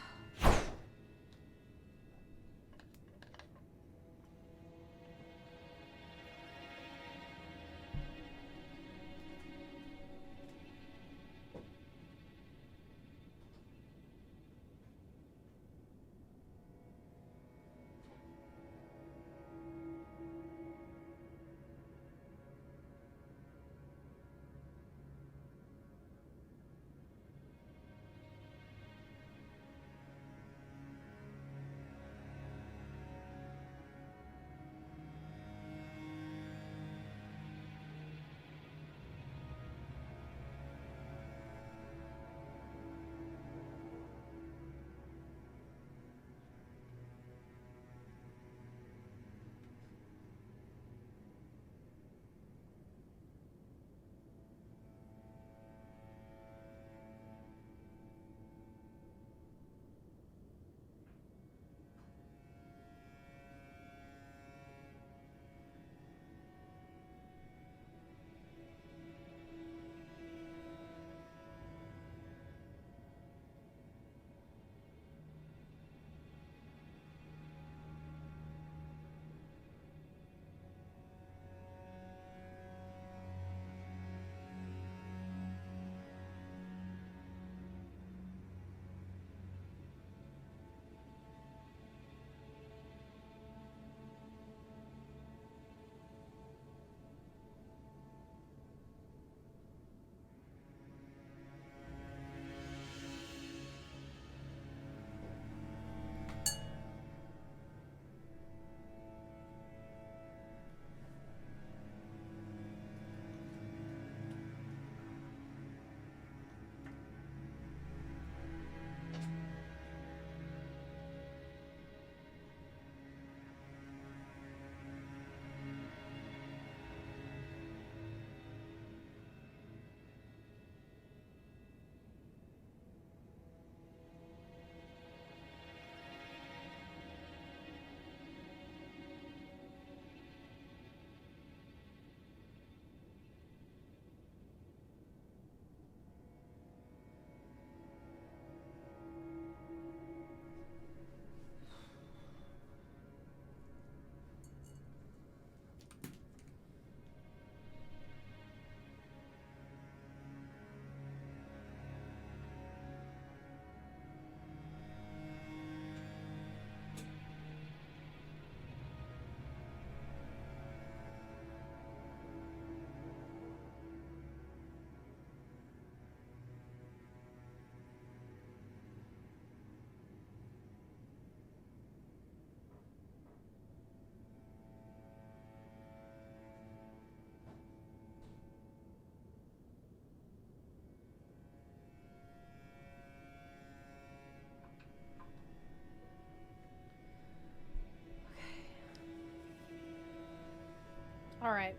All right.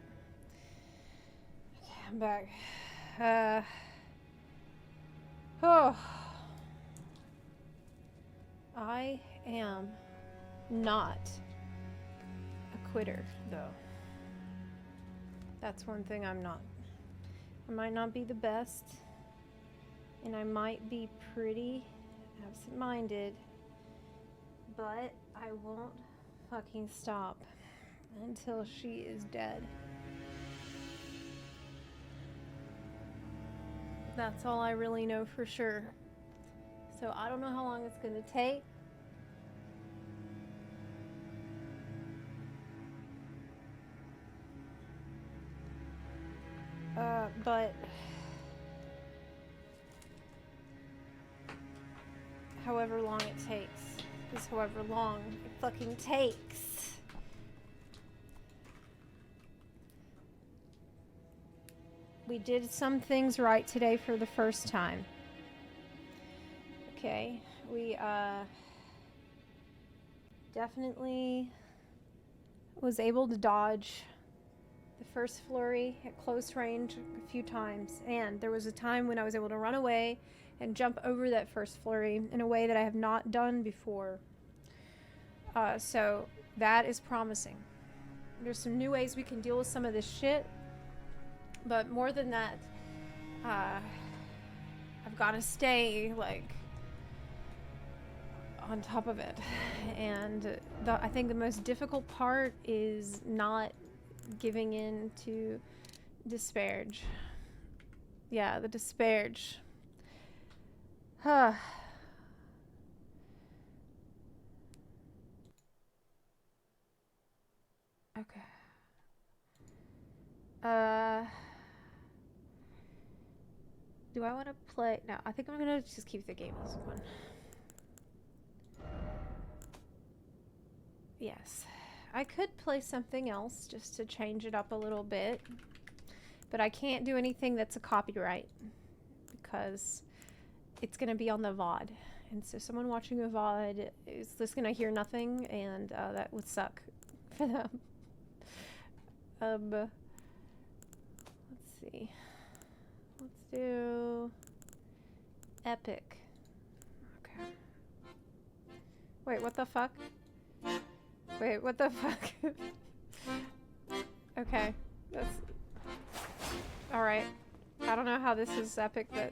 Okay, I'm back. Oh. I am not a quitter, though. That's one thing I'm not. I might not be the best, and I might be pretty absent-minded, but I won't fucking stop until she is dead. That's all I really know for sure. So I don't know how long it's gonna take. But however long it takes is however long it fucking takes. We did some things right today for the first time. Okay, we definitely was able to dodge the first flurry at close range a few times, and there was a time when I was able to run away and jump over that first flurry in a way that I have not done before. So that is promising. There's some new ways we can deal with some of this shit, but more than that, I've got to stay, like, on top of it. And I think the most difficult part is not giving in to disparage. Yeah, the disparage. Huh. Okay. Do I want to play? No, I think I'm gonna just keep the game as one. Yes. I could play something else just to change it up a little bit, but I can't do anything that's a copyright because it's gonna be on the VOD, and so someone watching a VOD is just gonna hear nothing, and that would suck for them. Let's see. Let's do epic. Okay. Wait, what the fuck? Wait, what the fuck? Okay, that's... Alright. I don't know how this is epic, but...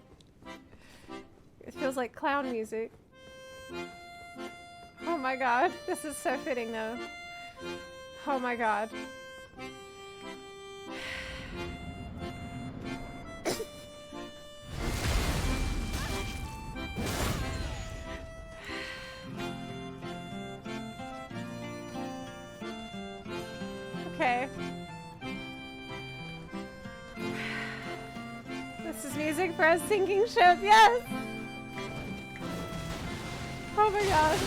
It feels like clown music. Oh my god, this is so fitting though. Oh my god. Okay. This is music for a sinking ship, yes! Oh my god.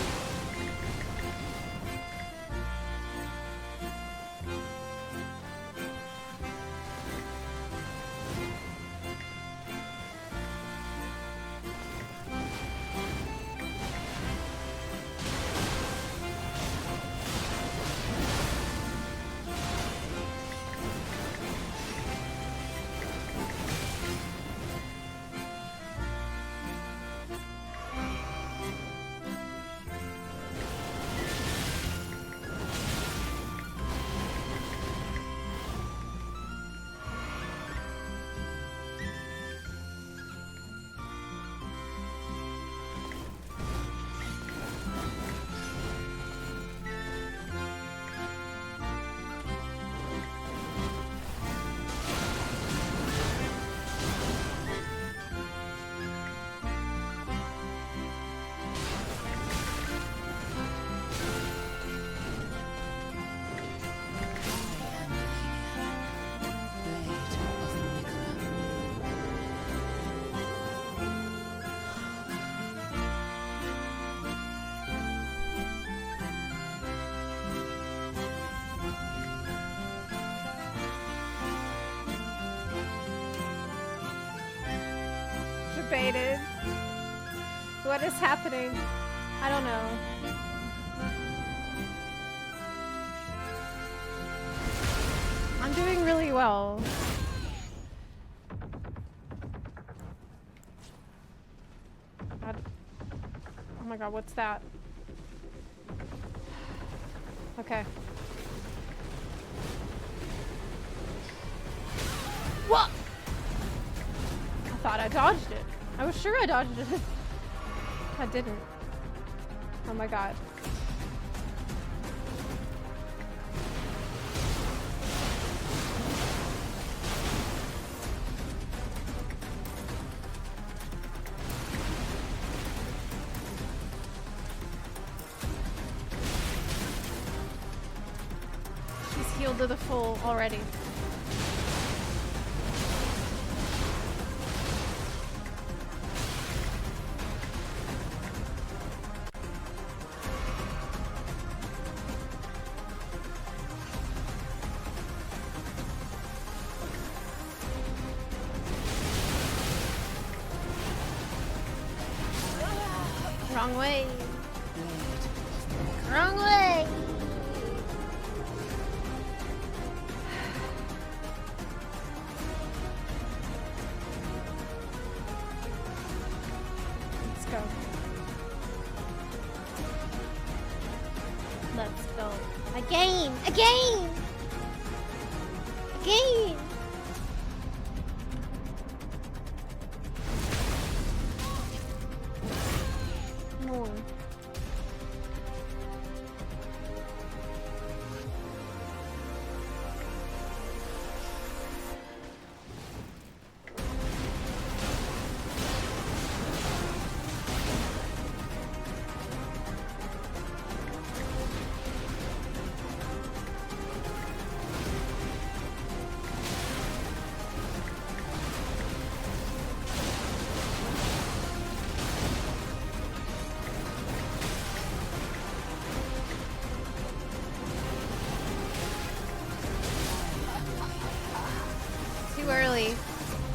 Debated. What is happening? I don't know. I'm doing really well. Oh my god, what's that? Okay. What? I thought I dodged it. I was sure I dodged it. I didn't. Oh my god. She's healed to the full already. Wrong way. Wrong way. Again! Again! Again! More.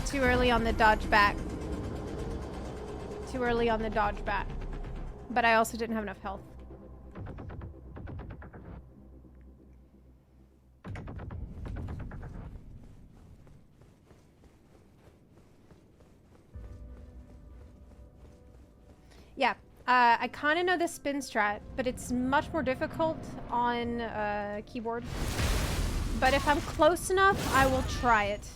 Too early on the dodge back. Too early on the dodge back. But I also didn't have enough health. Yeah, I kind of know the spin strat, but it's much more difficult on keyboard. But if I'm close enough, I will try it.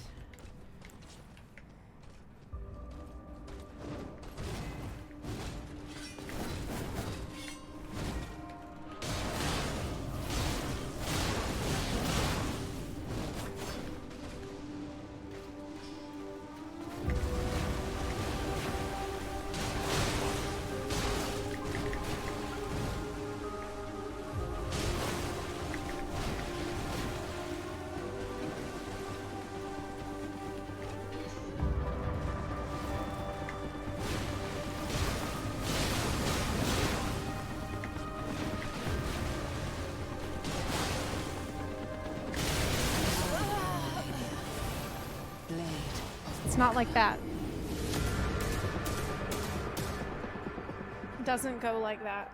It's not like that. It doesn't go like that.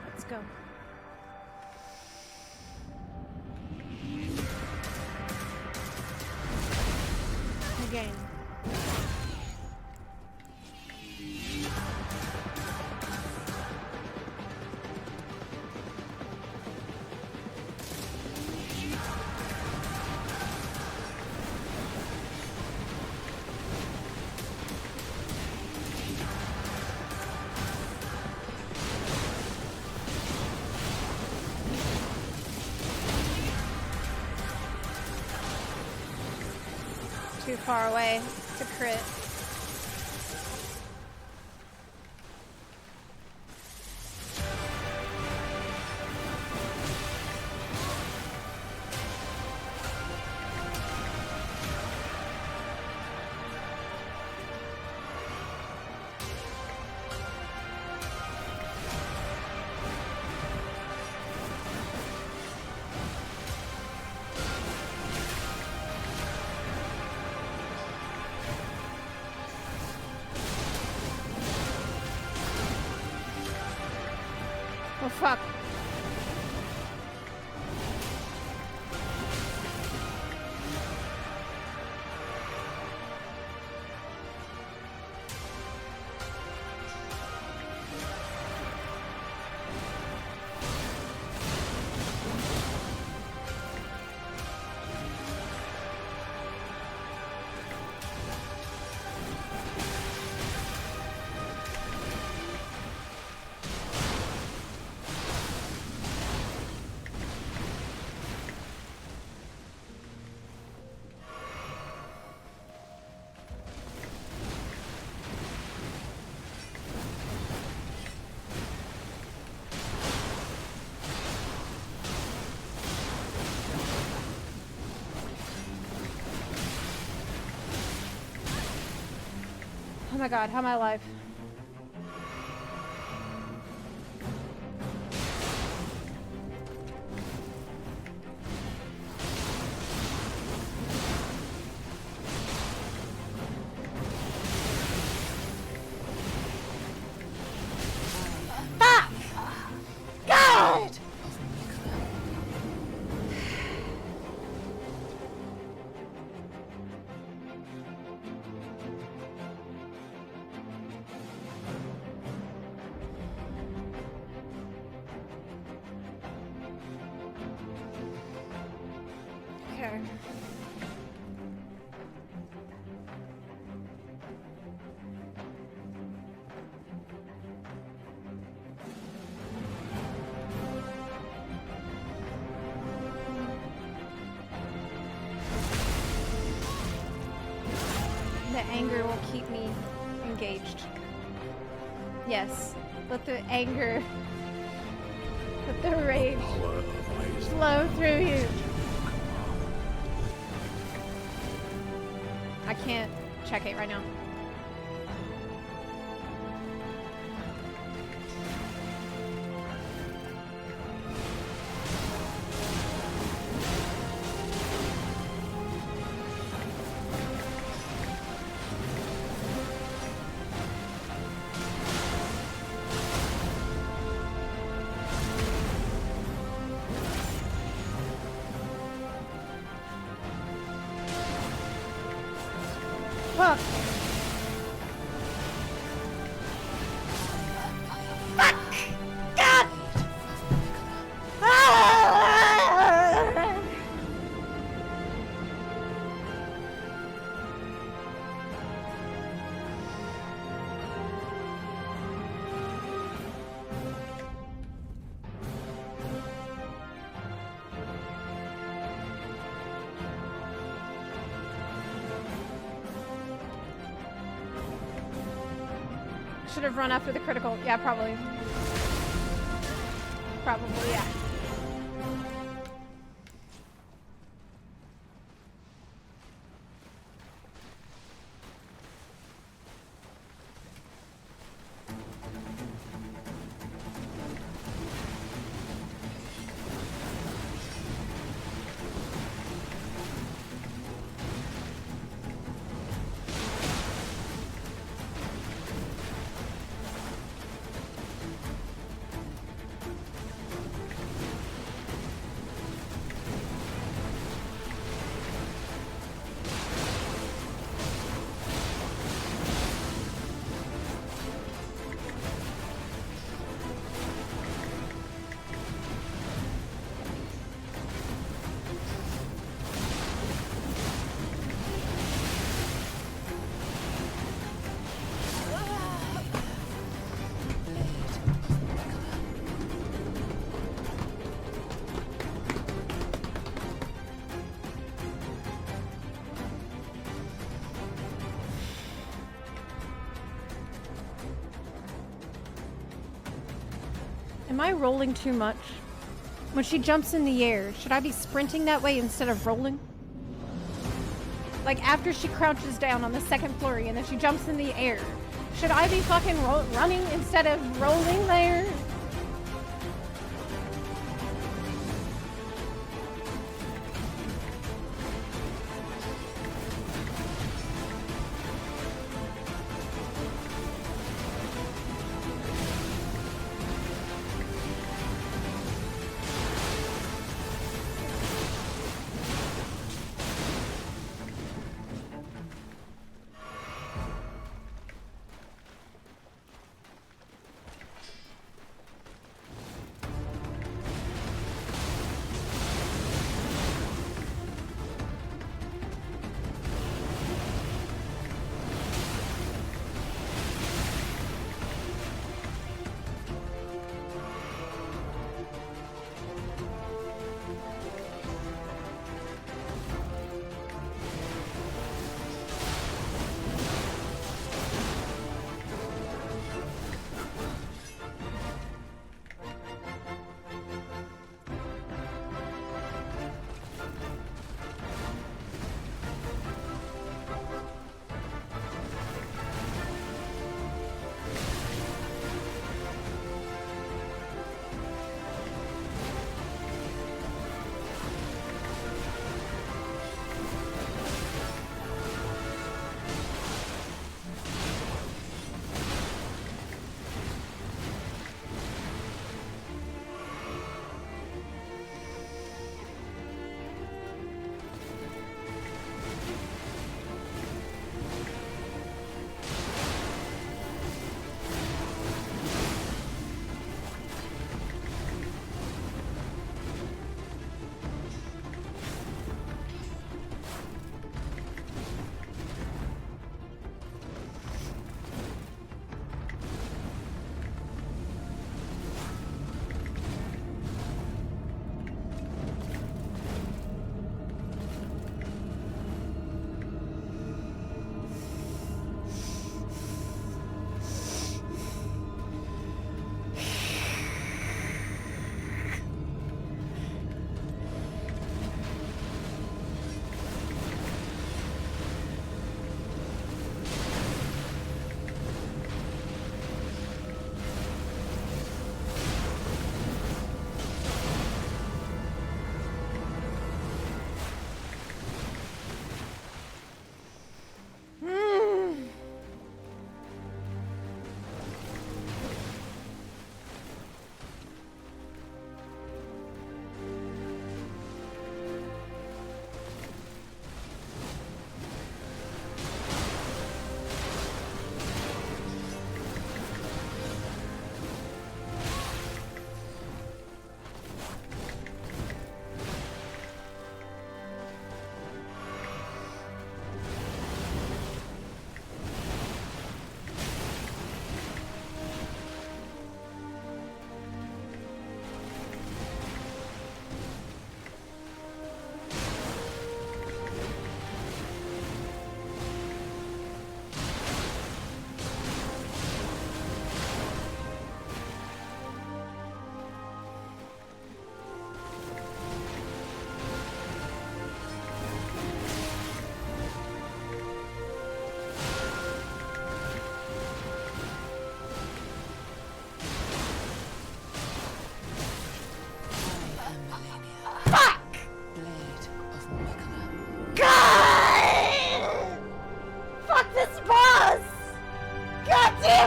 Let's go. Again. Too far away to crit. Oh fuck. Oh my god, how am I alive? Fuck! God! the anger will keep me engaged. Yes. Let the anger, let the rage flow through you. I can't check it right now. Fuck. Fuck! God! Ah! Should have run after the critical. Yeah, probably. Probably, yeah. Am I rolling too much? When she jumps in the air, should I be sprinting that way instead of rolling? Like after she crouches down on the second flurry and then she jumps in the air, should I be fucking running instead of rolling there?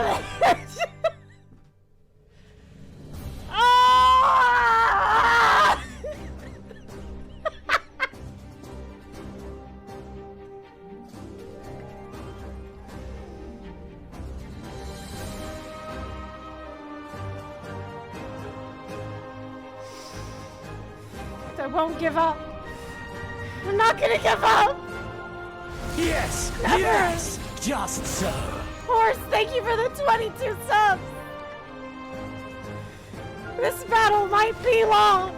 damn it! Ah! I won't give up. I'm not gonna give up. Yes! Never. Yes! Just so. Horse, thank you for the 22 subs. This battle might be long,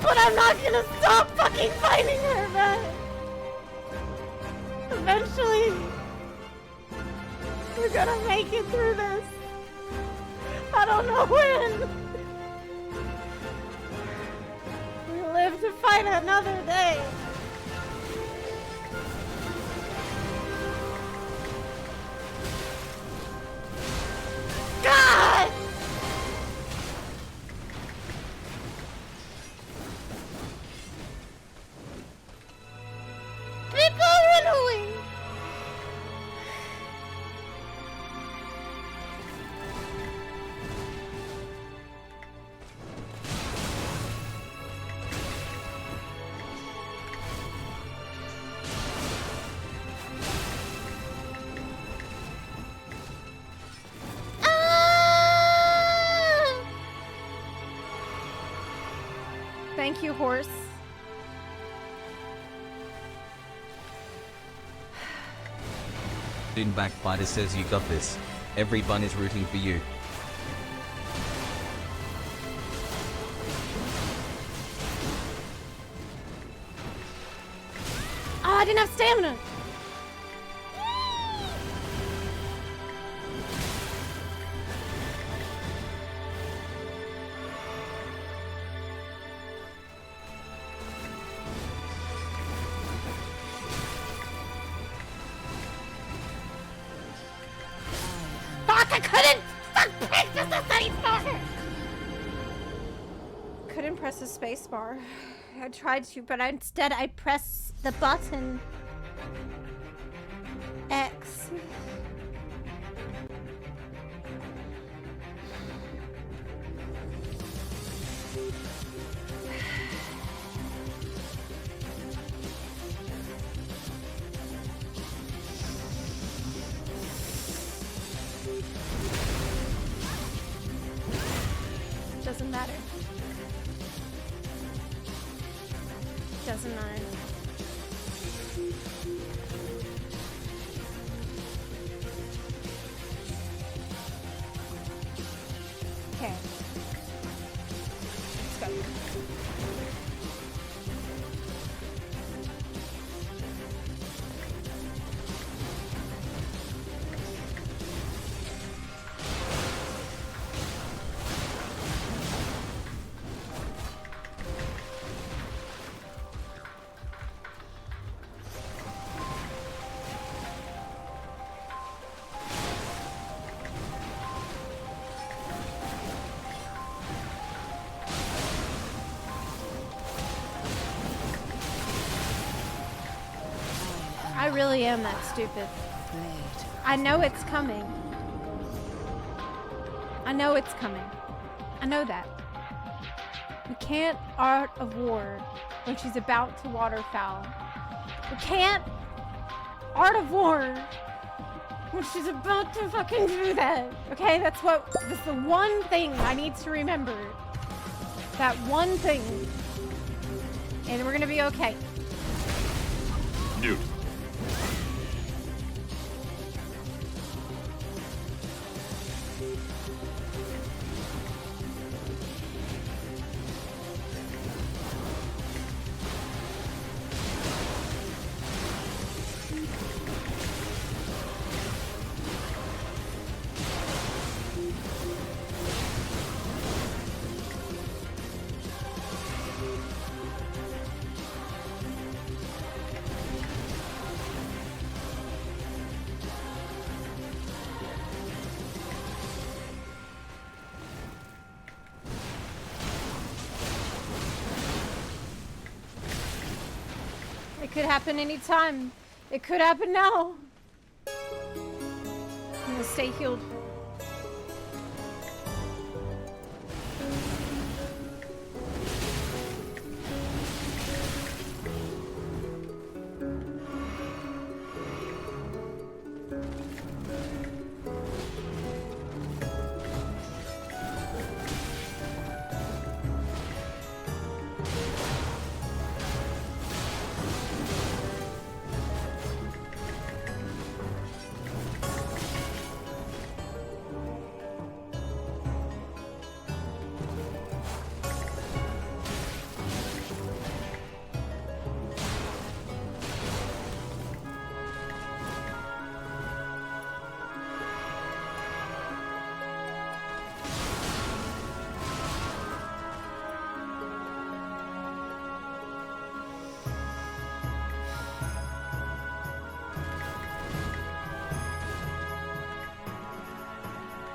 but I'm not gonna stop fucking fighting her, man. Eventually, we're gonna make it through this. I don't know when. We live to fight another day. God! People run away! Thank you, horse. In Backbiter says you got this. Everyone is rooting for you. Oh, I didn't have stamina. Fuck, I couldn't press the space bar. Couldn't press the space bar. I tried to, but instead I pressed the button X. Doesn't matter. Doesn't matter. Okay. Let's go. I really am that stupid. I know it's coming. I know it's coming. I know that. We can't Art of War when she's about to waterfowl. We can't Art of War when she's about to fucking do that. Okay, that's the one thing I need to remember. That one thing. And we're gonna be okay. Dude. It could happen anytime. It could happen now. We'll stay healed.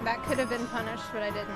That could have been punished, but I didn't.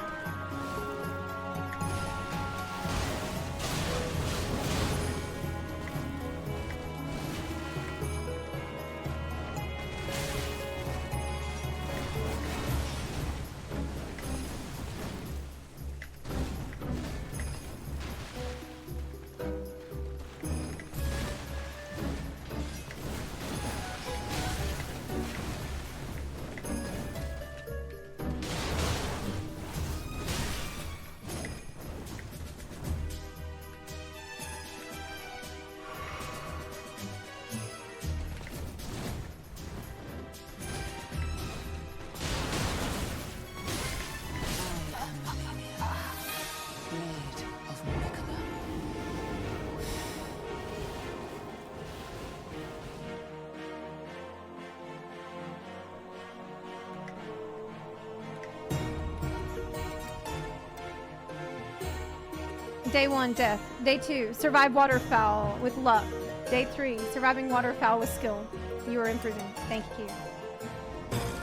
Day 1, death. Day 2, survive waterfowl with luck. Day 3, surviving waterfowl with skill. You are improving. Thank you.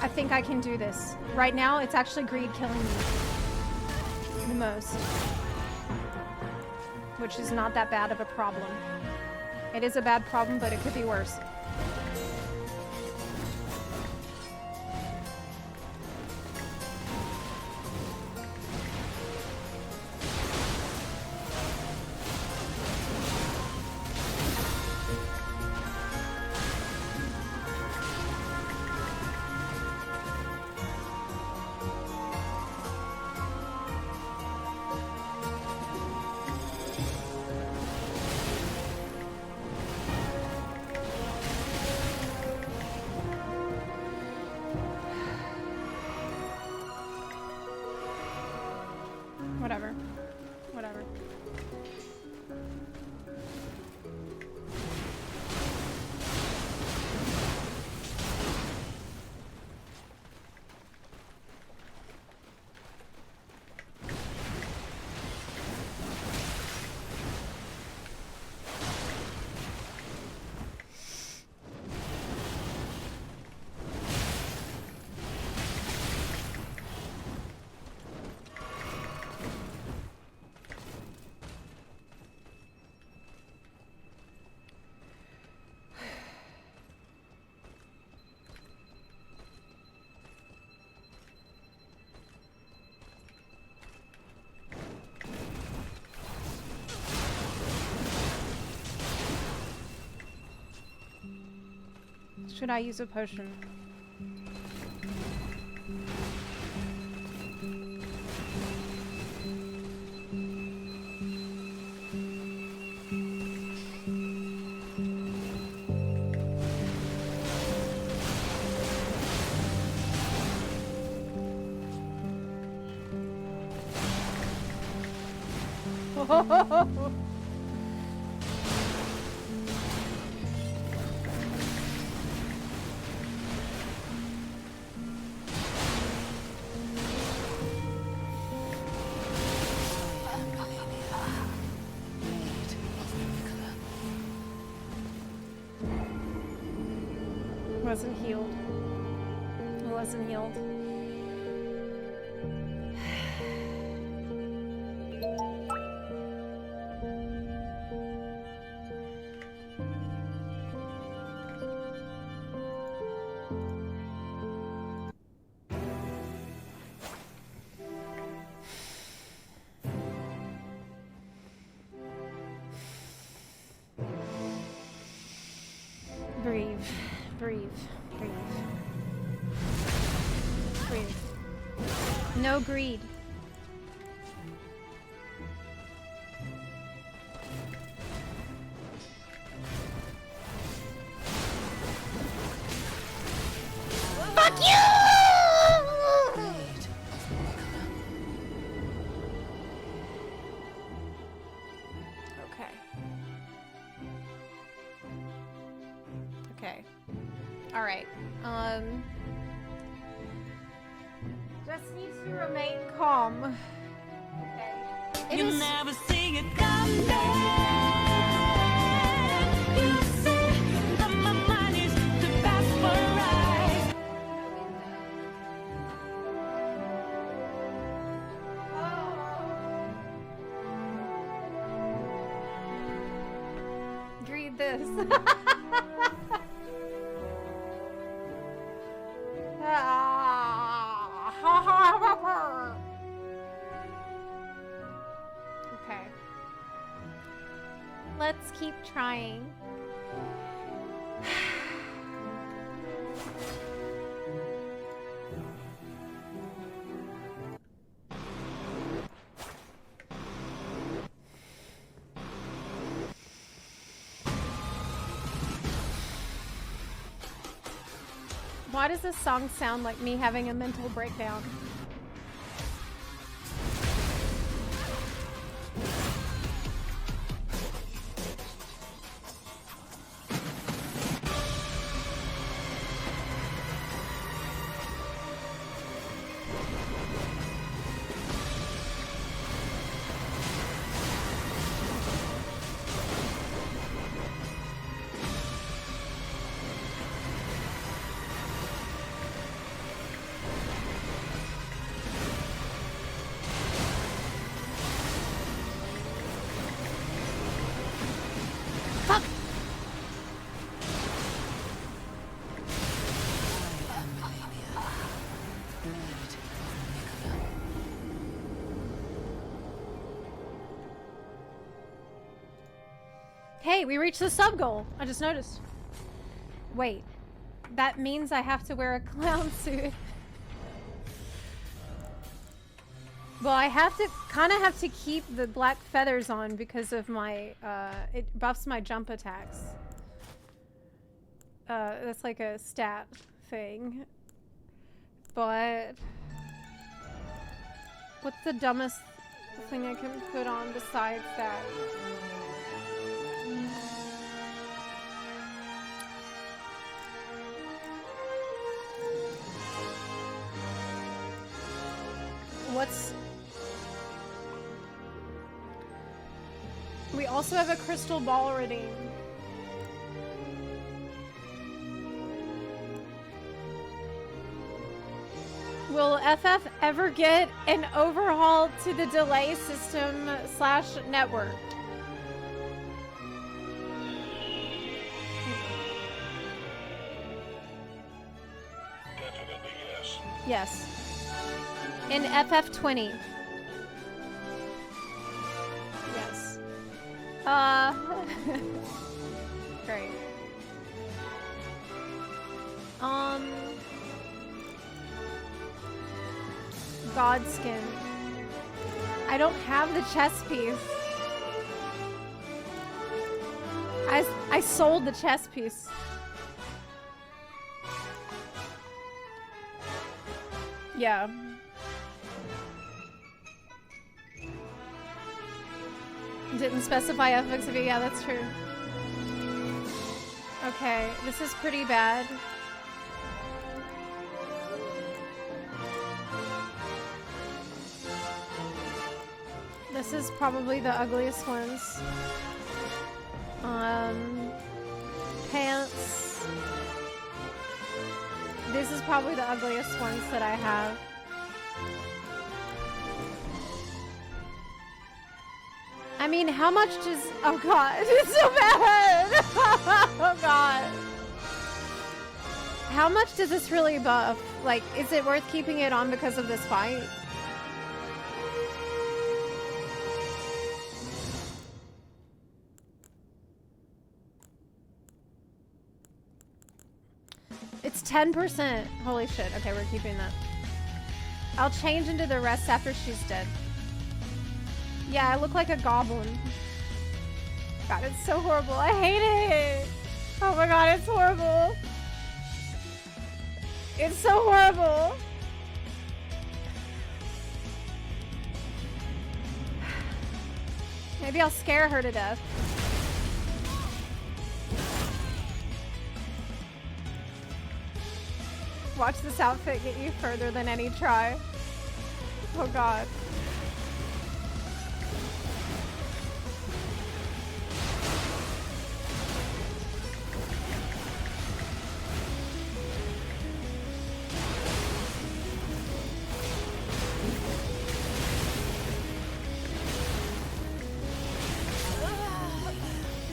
I think I can do this. Right now, it's actually greed killing me the most, which is not that bad of a problem. It is a bad problem, but it could be worse. Whatever. Whatever. Should I use a potion? Wasn't healed. It wasn't healed. No greed. Fuck you! Okay. Okay. All right. Just need to remain calm. Okay. You'll never see it coming. You say that my mind is too fast for right. Read this. Okay. Let's keep trying. Why does this song sound like me having a mental breakdown? Hey, we reached the sub goal. I just noticed. Wait, that means I have to wear a clown suit. Well, I kind of have to keep the black feathers on because of my, it buffs my jump attacks. That's like a stat thing. But what's the dumbest thing I can put on besides that? We also have a crystal ball redeem. Will FF ever get an overhaul to the delay system / network? Definitely yes. Yes. In FF20. Yes. Great. Godskin. I don't have the chess piece. I sold the chess piece. Yeah. Didn't specify FXV. Yeah, that's true. Okay, this is pretty bad. This is probably the ugliest ones. Pants. This is probably the ugliest ones that I have. I mean, how much does... Oh god, it's so bad! Oh god. How much does this really buff? Like, is it worth keeping it on because of this fight? It's 10%. Holy shit. Okay, we're keeping that. I'll change into the rest after she's dead. Yeah, I look like a goblin. God, it's so horrible. I hate it. Oh my god, it's horrible. It's so horrible. Maybe I'll scare her to death. Watch this outfit get you further than any try. Oh god.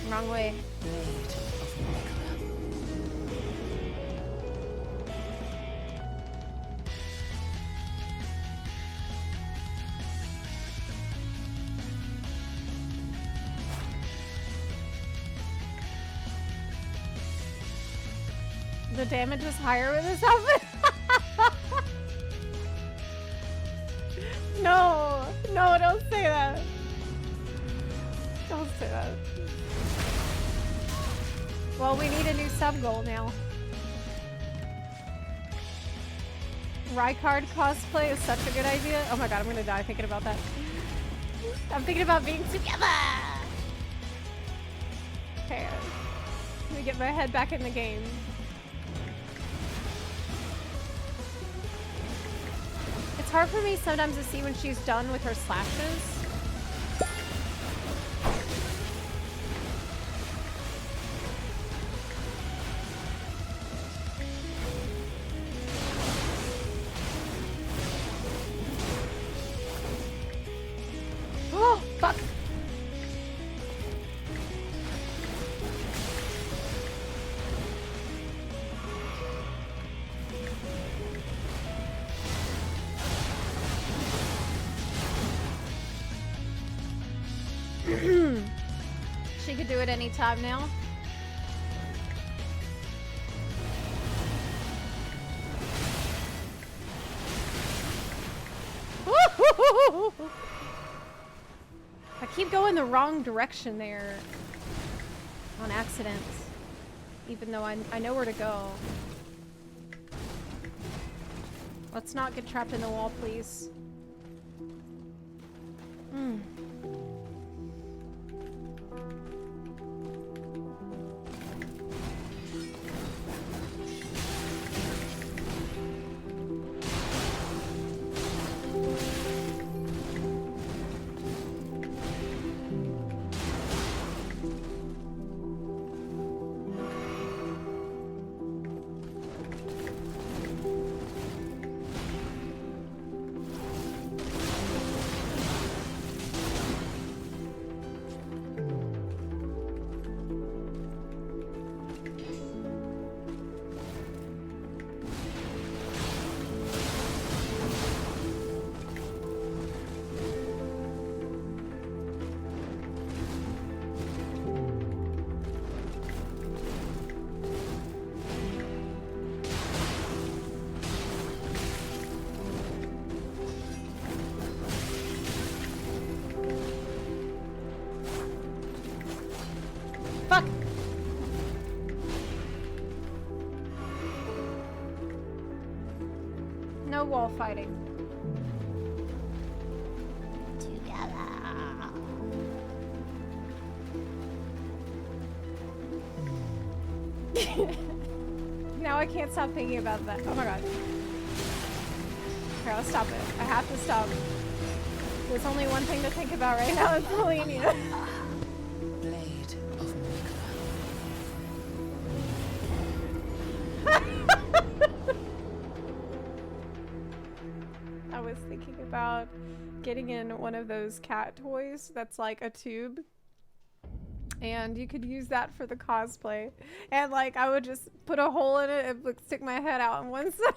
Wrong way. The damage was higher with this outfit. No, no, don't say that. Don't say that. Well, we need a new sub goal now. Rykard cosplay is such a good idea. Oh my god, I'm gonna die thinking about that. I'm thinking about being together. Okay, let me get my head back in the game. It's hard for me sometimes to see when she's done with her slashes. Oh, fuck. She could do it anytime now. I keep going the wrong direction there on accident, even though I know where to go. Let's not get trapped in the wall, please. Fuck! No wall fighting. Now I can't stop thinking about that. Oh my god. Okay, I'll stop it. I have to stop. There's only one thing to think about right now. It's Malenia. Blade of I was thinking about getting in one of those cat toys that's like a tube. And you could use that for the cosplay. And like I would just put a hole in it and like, stick my head out on one side.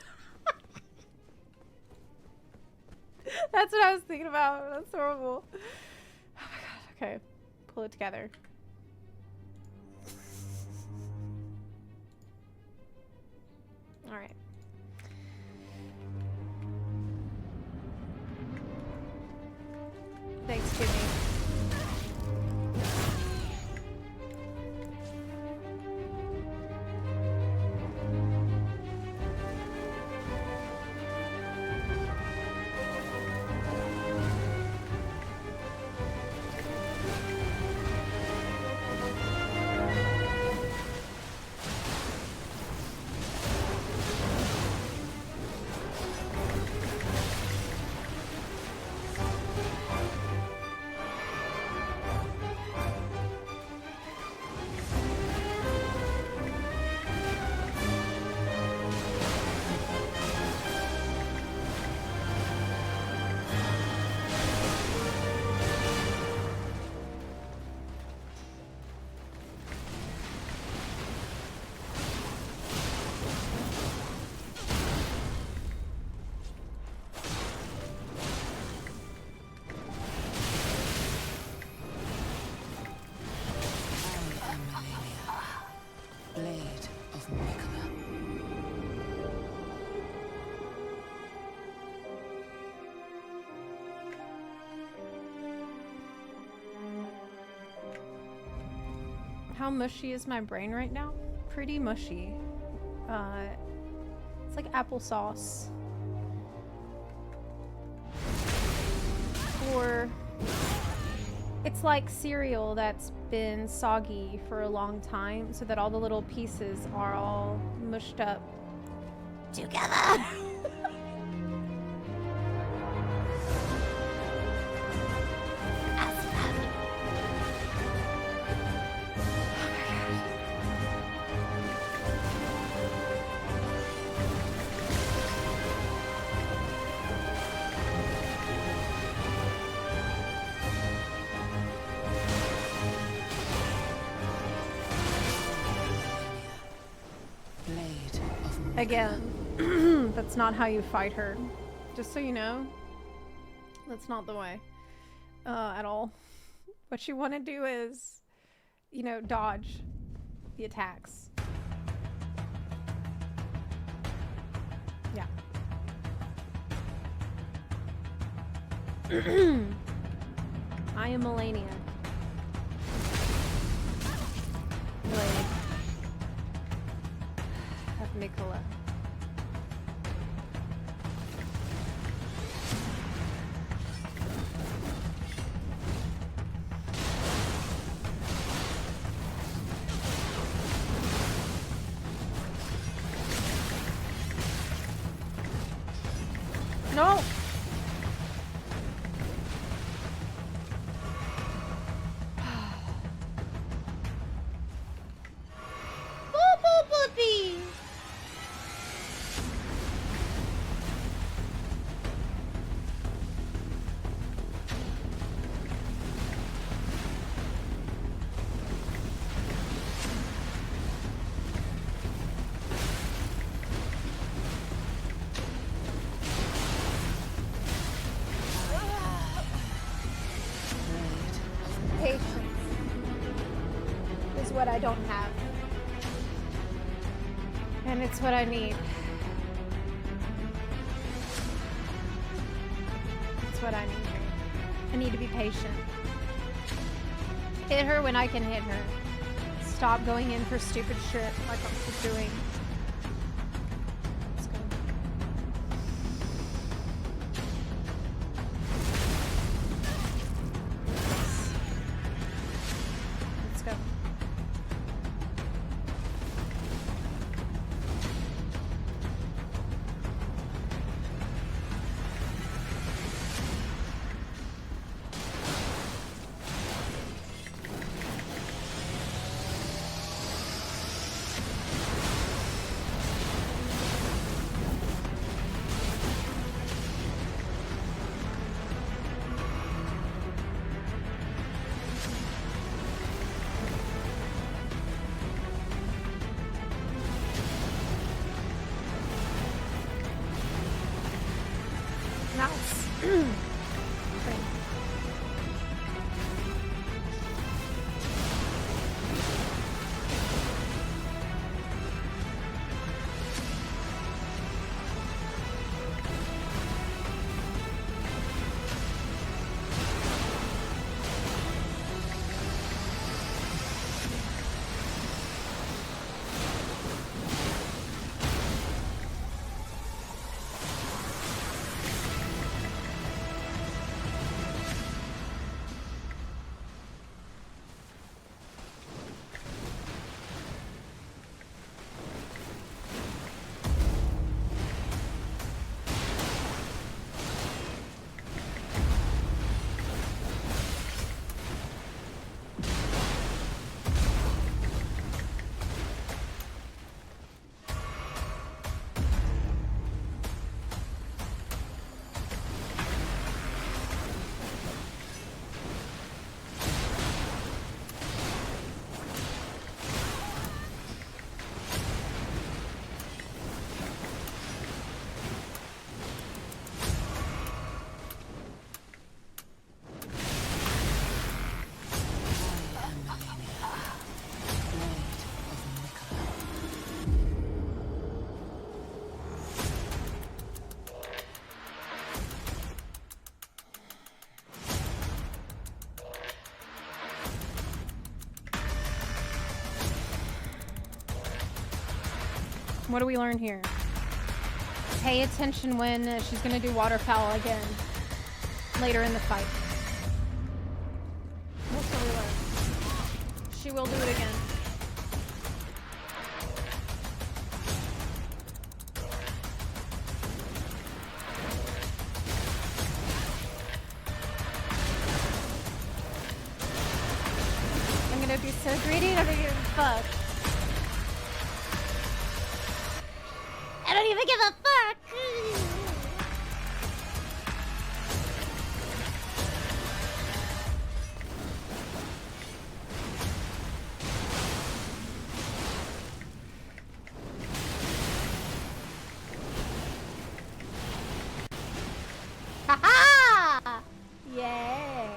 That's what I was thinking about. That's horrible. Oh my god. Okay. Pull it together. Alright. Thanks, Kimmy. Blade of Malenia. How mushy is my brain right now? Pretty mushy. It's like applesauce. Or it's like cereal that's been soggy for a long time so that all the little pieces are all mushed up together. Again, that's not how you fight her. Just so you know, that's not the way at all. What you want to do is, you know, dodge the attacks. Yeah. I am Malenia. Blade of Nicola. No! Boopy. Patience is what I don't have. And it's what I need. It's what I need. I need to be patient. Hit her when I can hit her. Stop going in for stupid shit like I'm doing. Let's go. Let's go. Nice. Great. What do we learn here? Pay attention when she's gonna do waterfowl again. Later in the fight. What's what we learn? She will do it again. I'm gonna be so greedy and I'm gonna give a fuck. I don't even give a fuck. Ha ha! Yeah.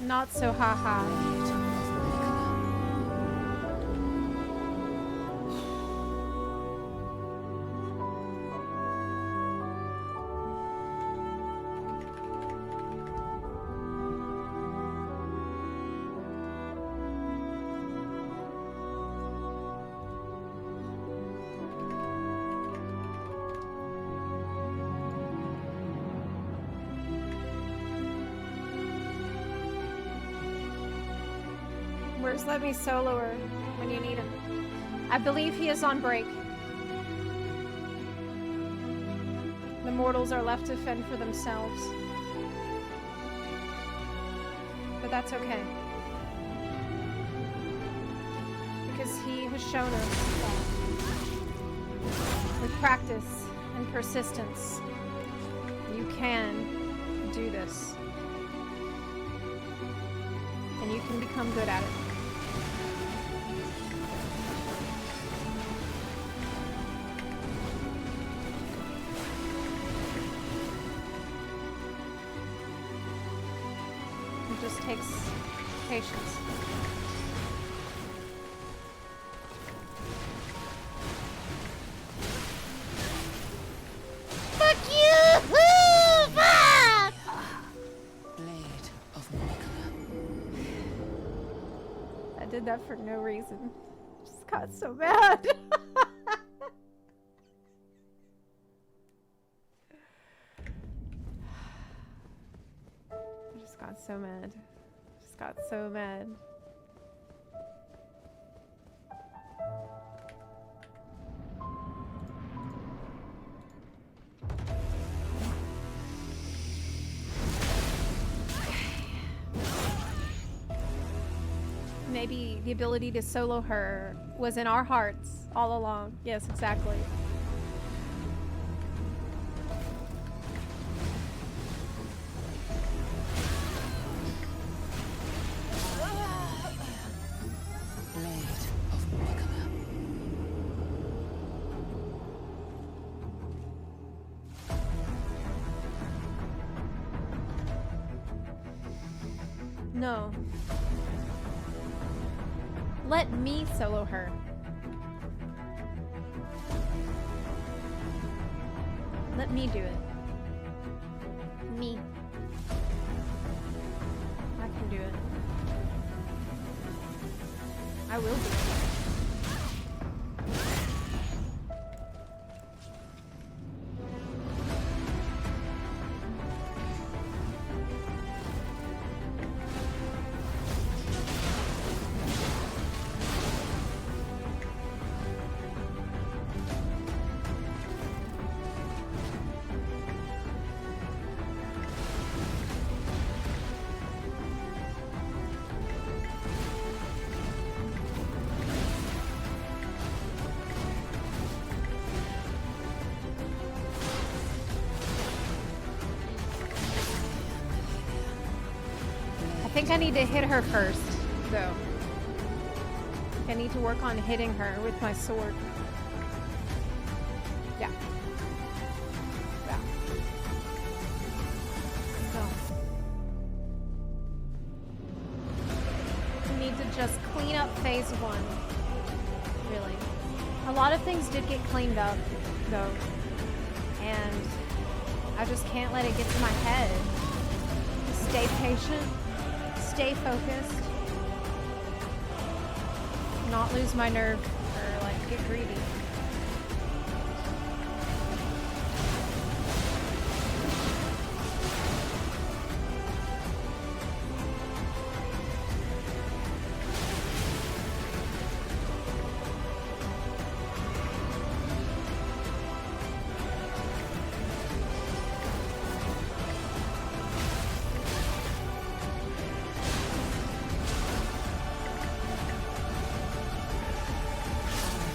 Not so haha. Where's Let Me Solo her when you need him? I believe he is on break. The mortals are left to fend for themselves. But that's okay. Because he has shown us that with practice and persistence, you can do this. And you can become good at it. It just takes patience. Fuck you! Fuck! Blade of Malenia. I did that for no reason. Just got so mad. I just got so mad. Just got so mad. Maybe the ability to solo her was in our hearts all along. Yes, exactly. Blade of Malenia. No. Let me solo her. Let me do it. Me. I can do it. I will do it. I think I need to hit her first, though. I need to work on hitting her with my sword. Yeah. Yeah. need to just clean up phase 1. Really. A lot of things did get cleaned up, though. And I just can't let it get to my head. Stay patient. Stay focused. Not lose my nerve or like get greedy.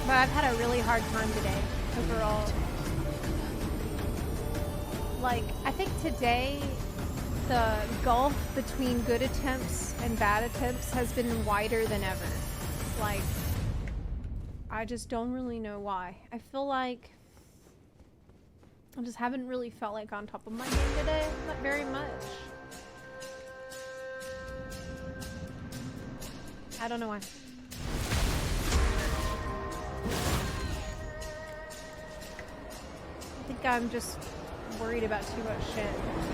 But I've had a really hard time today, overall. Like, I think today, the gulf between good attempts and bad attempts has been wider than ever. Like, I just don't really know why. I feel like I just haven't really felt like on top of my game today, not very much. I don't know why. I think I'm just worried about too much shit.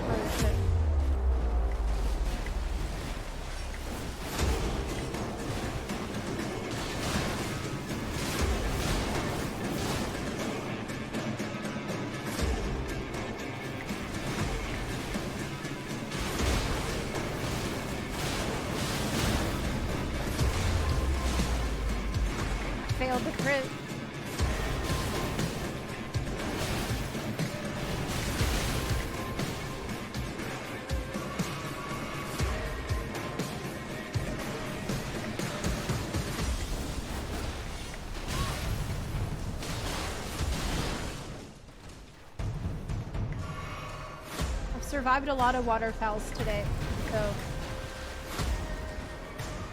Other shit. Failed the crit. Survived a lot of waterfowls today, so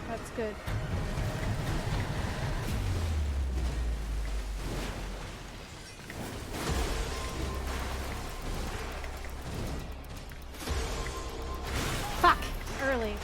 that's good. Fuck! Early.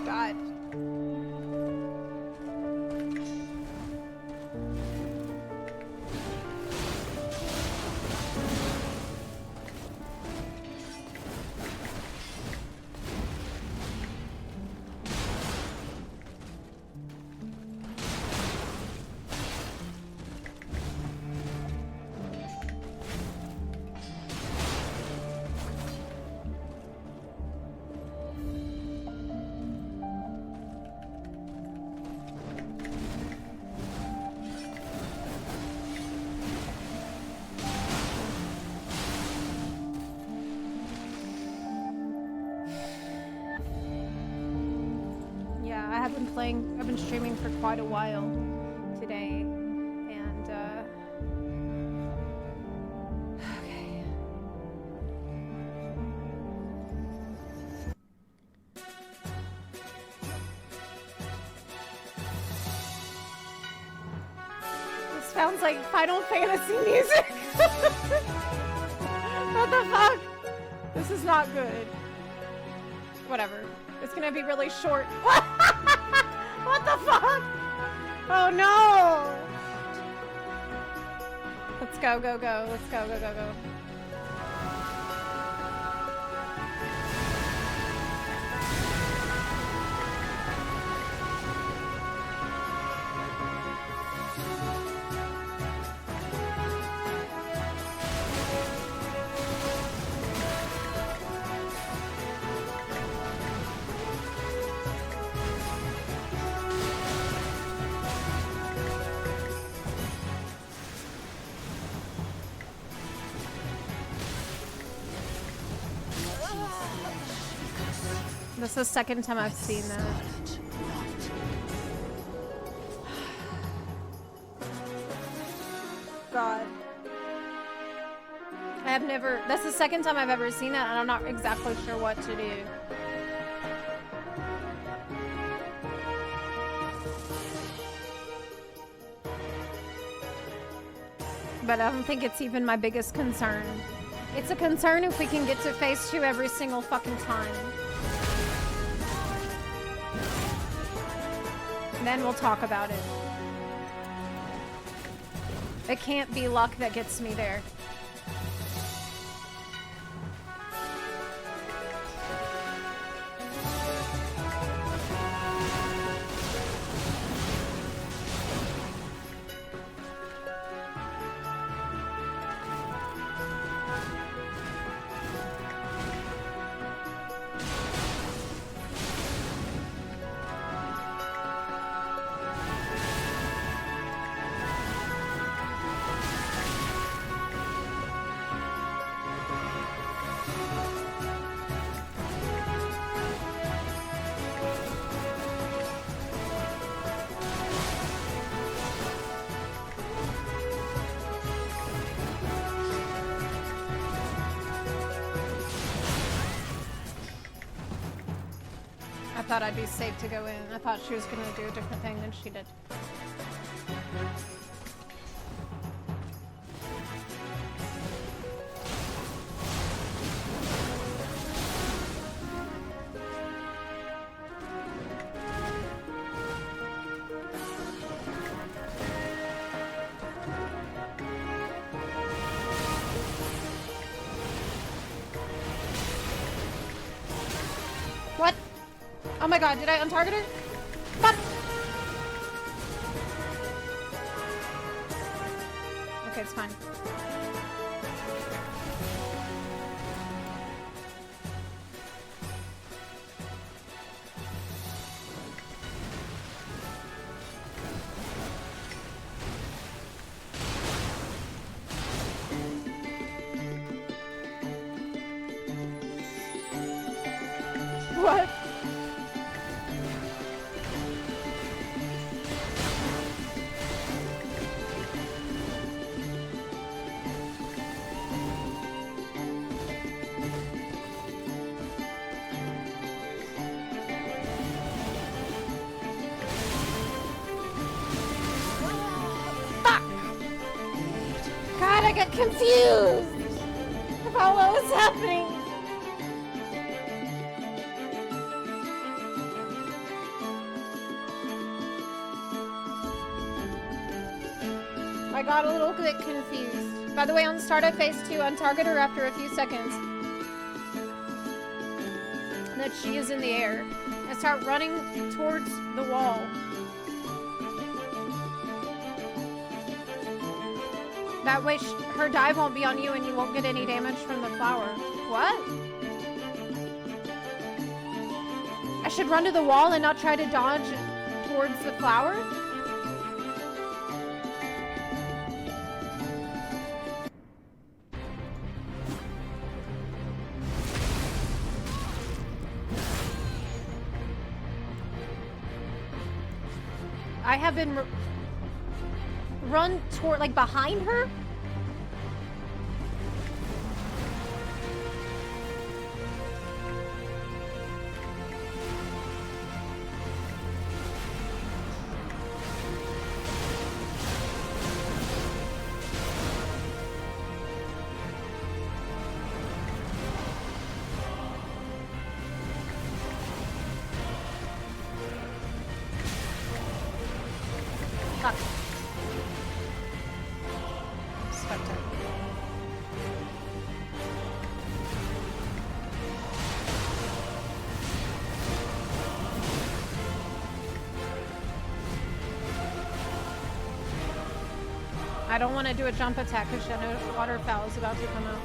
God. I've been streaming for quite a while today, and okay. This sounds like Final Fantasy music. What the fuck? This is not good. Whatever. It's gonna be really short. What the fuck? Oh no! Let's go, go, go. Let's go, go, go, go. This is the second time I've seen that. God. I have never, that's the second time I've ever seen that, and I'm not exactly sure what to do. But I don't think it's even my biggest concern. It's a concern if we can get to phase 2 every single fucking time. Then we'll talk about it. It can't be luck that gets me there. I thought I'd be safe to go in. I thought she was gonna do a different thing than she did. What? Oh my god, did I untarget her? Fuck! Okay, it's fine. What? God, I got confused about what was happening. I got a little bit confused. By the way, on the start of phase 2, untarget her after a few seconds. That she is in the air. And start running towards the wall. That way her dive won't be on you and you won't get any damage from the flower. What? I should run to the wall and not try to dodge towards the flower? I have been run toward, like, behind her? Fuck. Spectre. I don't want to do a jump attack because I know waterfowl is about to come out.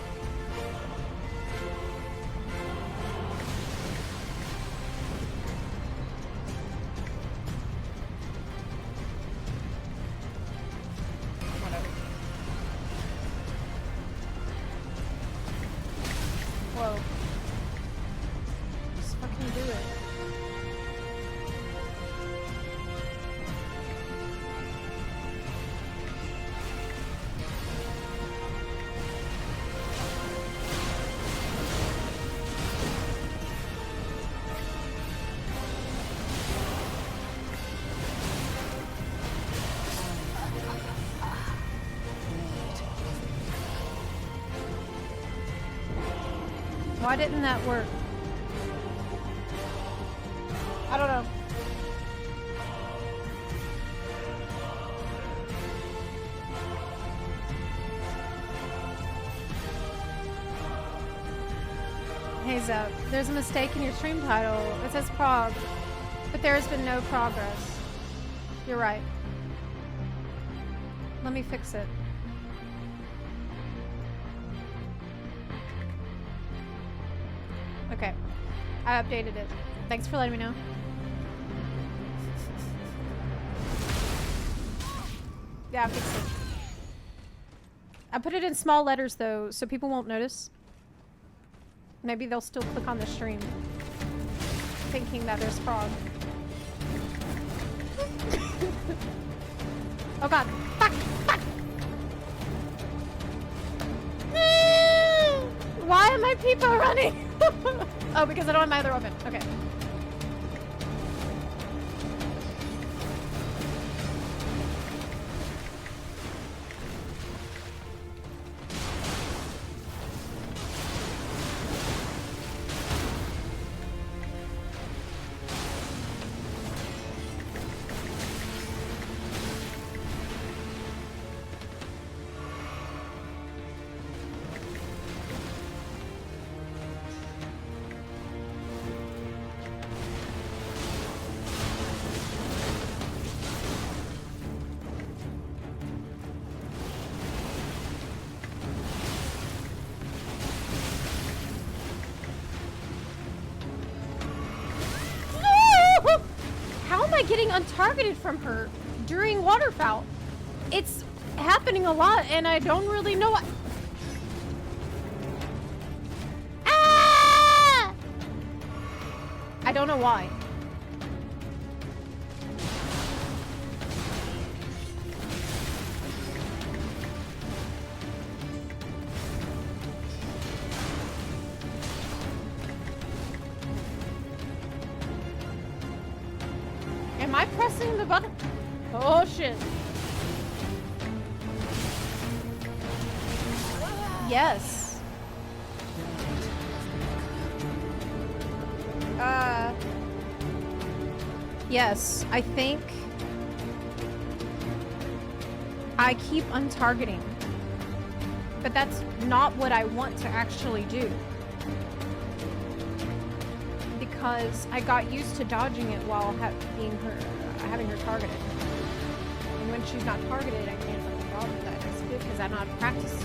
Whoa. Just fucking do it. Why didn't that work? I don't know. Hey Zep, there's a mistake in your stream title. It says prog, but there has been no progress. You're right. Let me fix it. Okay, I updated it. Thanks for letting me know. Yeah, I fixed it. I put it in small letters though, so people won't notice. Maybe they'll still click on the stream, thinking that there's frog. Oh god. Fuck! Fuck! Why am my people running? Oh, because I don't have my other weapon. Okay. Getting untargeted from her during waterfowl. It's happening a lot and I don't really know what. Ah! I don't know why. Am I pressing the button? Oh shit. Yes. Yes, I think I keep untargeting. But that's not what I want to actually do. Because I got used to dodging it while having her targeted. And when she's not targeted, I can't fucking dodge with that. It's good because I know how to practice.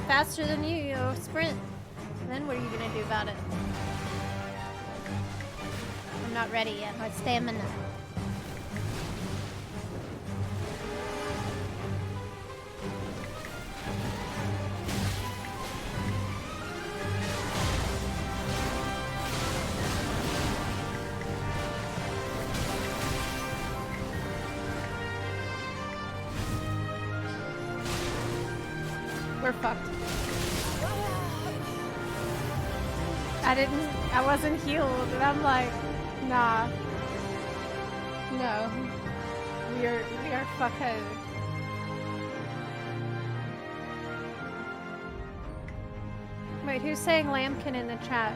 Faster than you sprint. Then what are you gonna do about it? I'm not ready yet. My stamina. We're fucked. I wasn't healed, and I'm like, nah. No. We are fuckhead. Wait, who's saying Lambkin in the chat?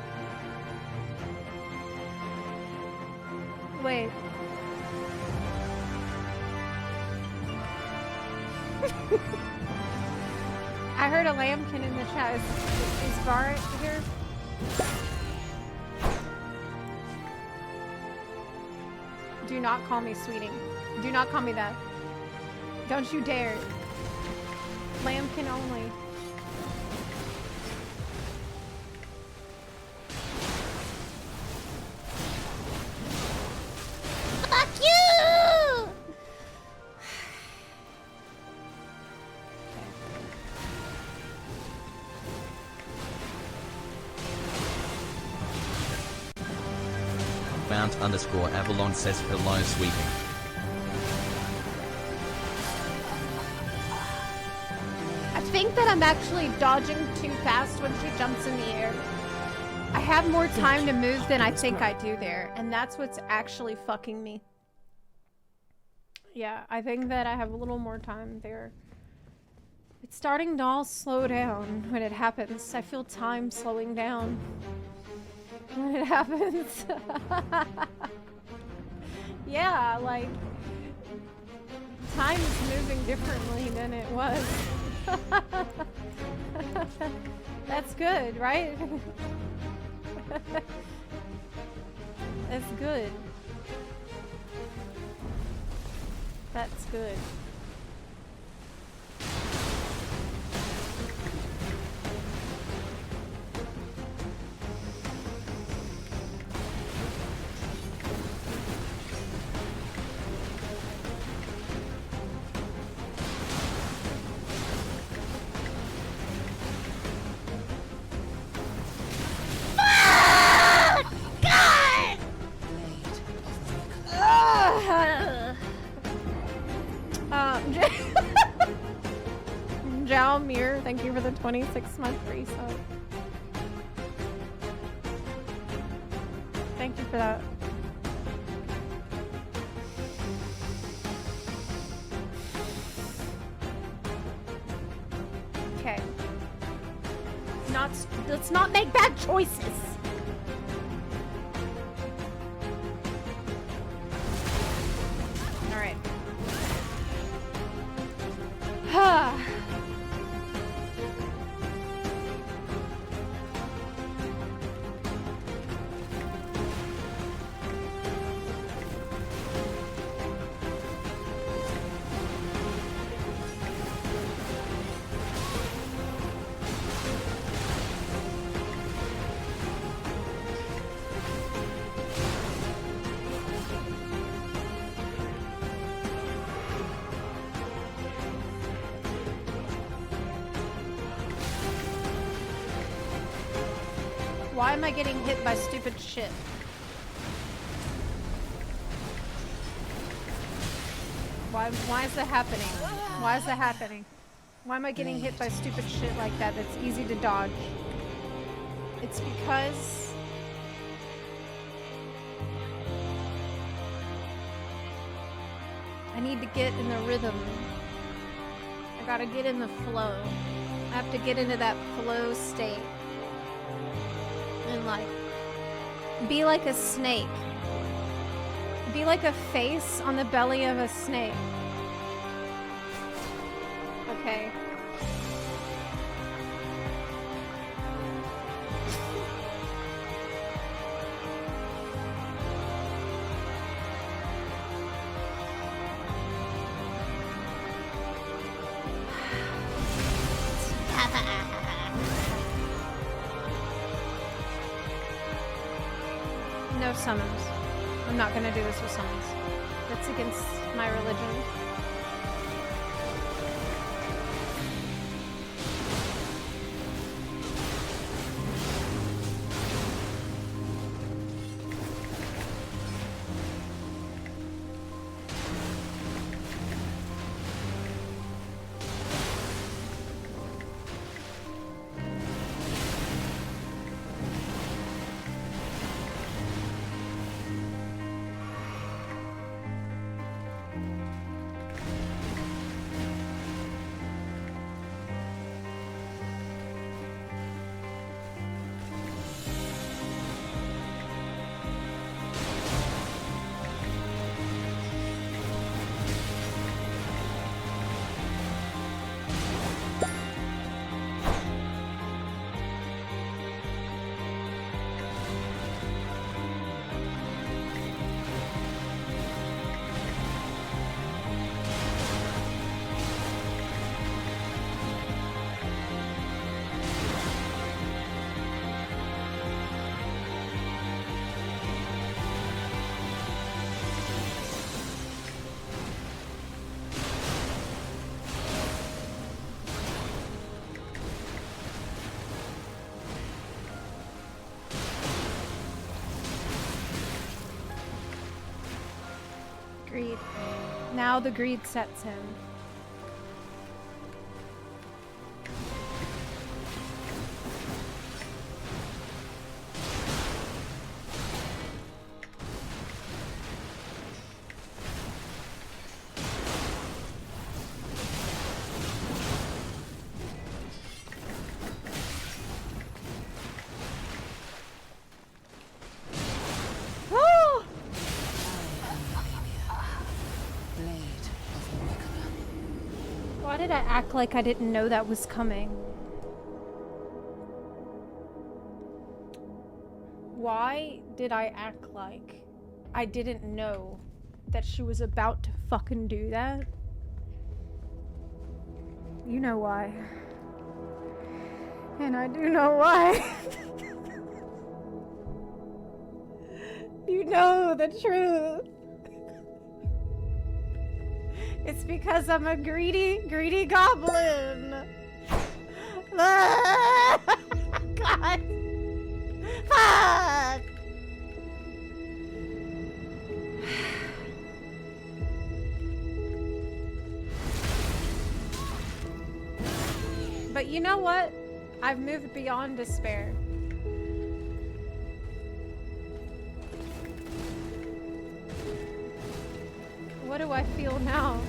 Wait. I heard a Lambkin in the chat. Is Var here? Do not call me sweeting. Do not call me that. Don't you dare. Lambkin only. Fuck you! Mount_Avalon says hello sweeping. I think that I'm actually dodging too fast when she jumps in the air. I have more time to move than I think I do there, and that's what's actually fucking me. Yeah, I think that I have a little more time there. It's starting to all slow down when it happens. I feel time slowing down when it happens. Yeah, like, time is moving differently than it was. That's good, right? That's good. That's good. Zhao Mir, thank you for the 26-month free sub. Thank you for that. Okay. Let's not make bad choices. All right. Why am I getting hit by stupid shit? Why is that happening? Why is that happening? Why am I getting hit by stupid shit like that that's easy to dodge? It's because I need to get in the rhythm. I gotta get in the flow. I have to get into that flow state. And like, be like a snake. Be like a face on the belly of a snake. Okay. No summons. I'm not gonna do this with summons. That's against my religion. Greed. Now the greed sets him. Why did I act like I didn't know that was coming? Why did I act like I didn't know that she was about to fucking do that? You know why. And I do know why. You know the truth. It's because I'm a greedy, greedy goblin. Ah, God. Fuck. But you know what? I've moved beyond despair. What do I feel now?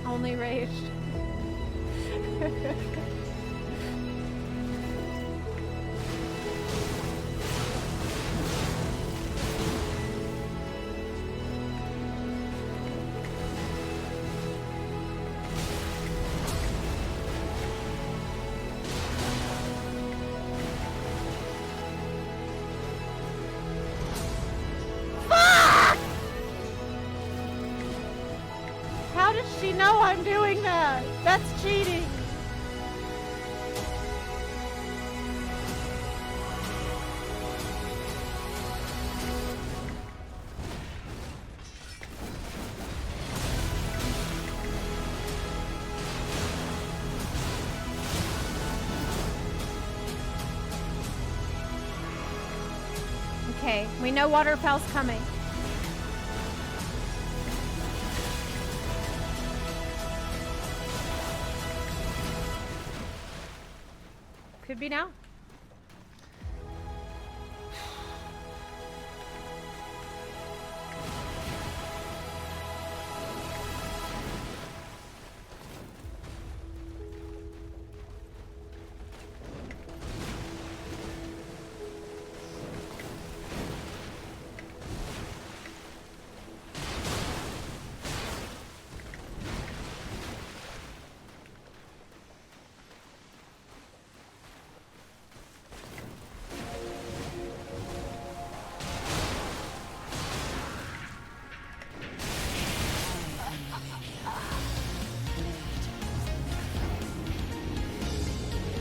Only rage. How does she know I'm doing that? That's cheating. Okay, we know waterfowl's coming. Could be now.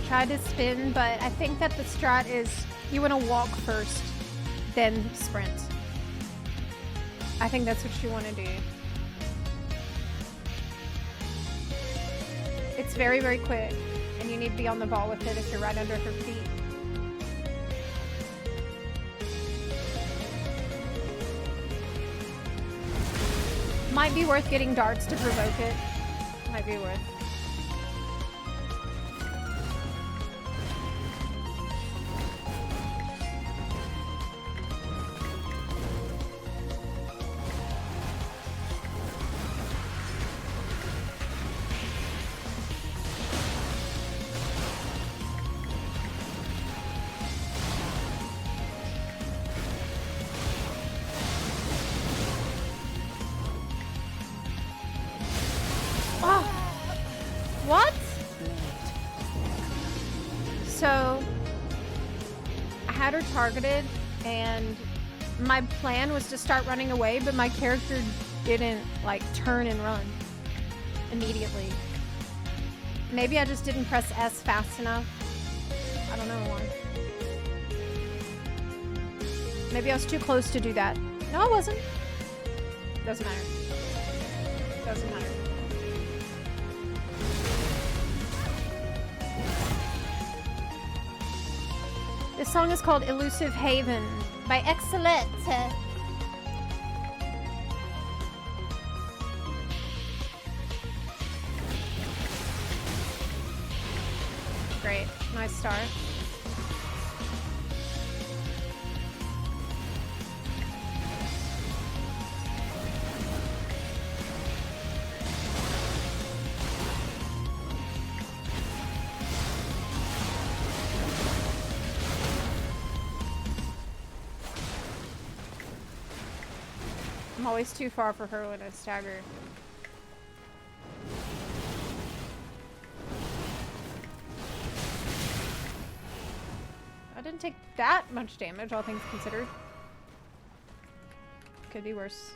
Tried to spin, but I think that the strat is you want to walk first, then sprint. I think that's what you want to do. It's very, very quick, and you need to be on the ball with it if you're right under her feet. Might be worth getting darts to provoke it. Might be worth. What? So, I had her targeted, and my plan was to start running away, but my character didn't, like, turn and run immediately. Maybe I just didn't press S fast enough. I don't know why. Maybe I was too close to do that. No, I wasn't. Doesn't matter. Doesn't matter. This song is called Elusive Haven by Excellent. Great. Nice start. I'm always too far for her when I stagger. I didn't take that much damage, all things considered. Could be worse.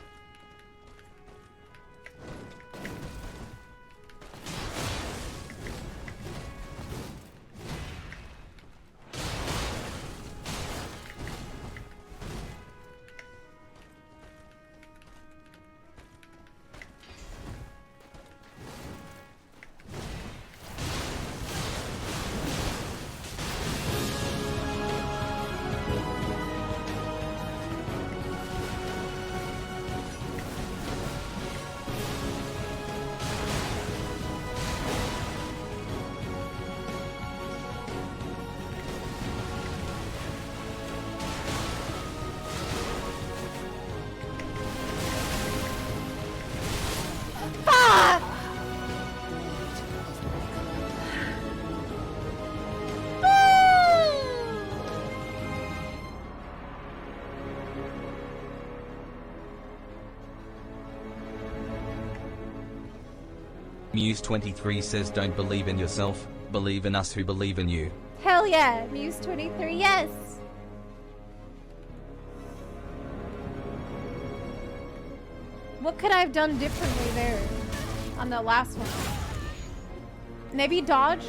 Muse23 says don't believe in yourself, believe in us who believe in you. Hell yeah, Muse23, yes! What could I have done differently there on the last one? Maybe dodge?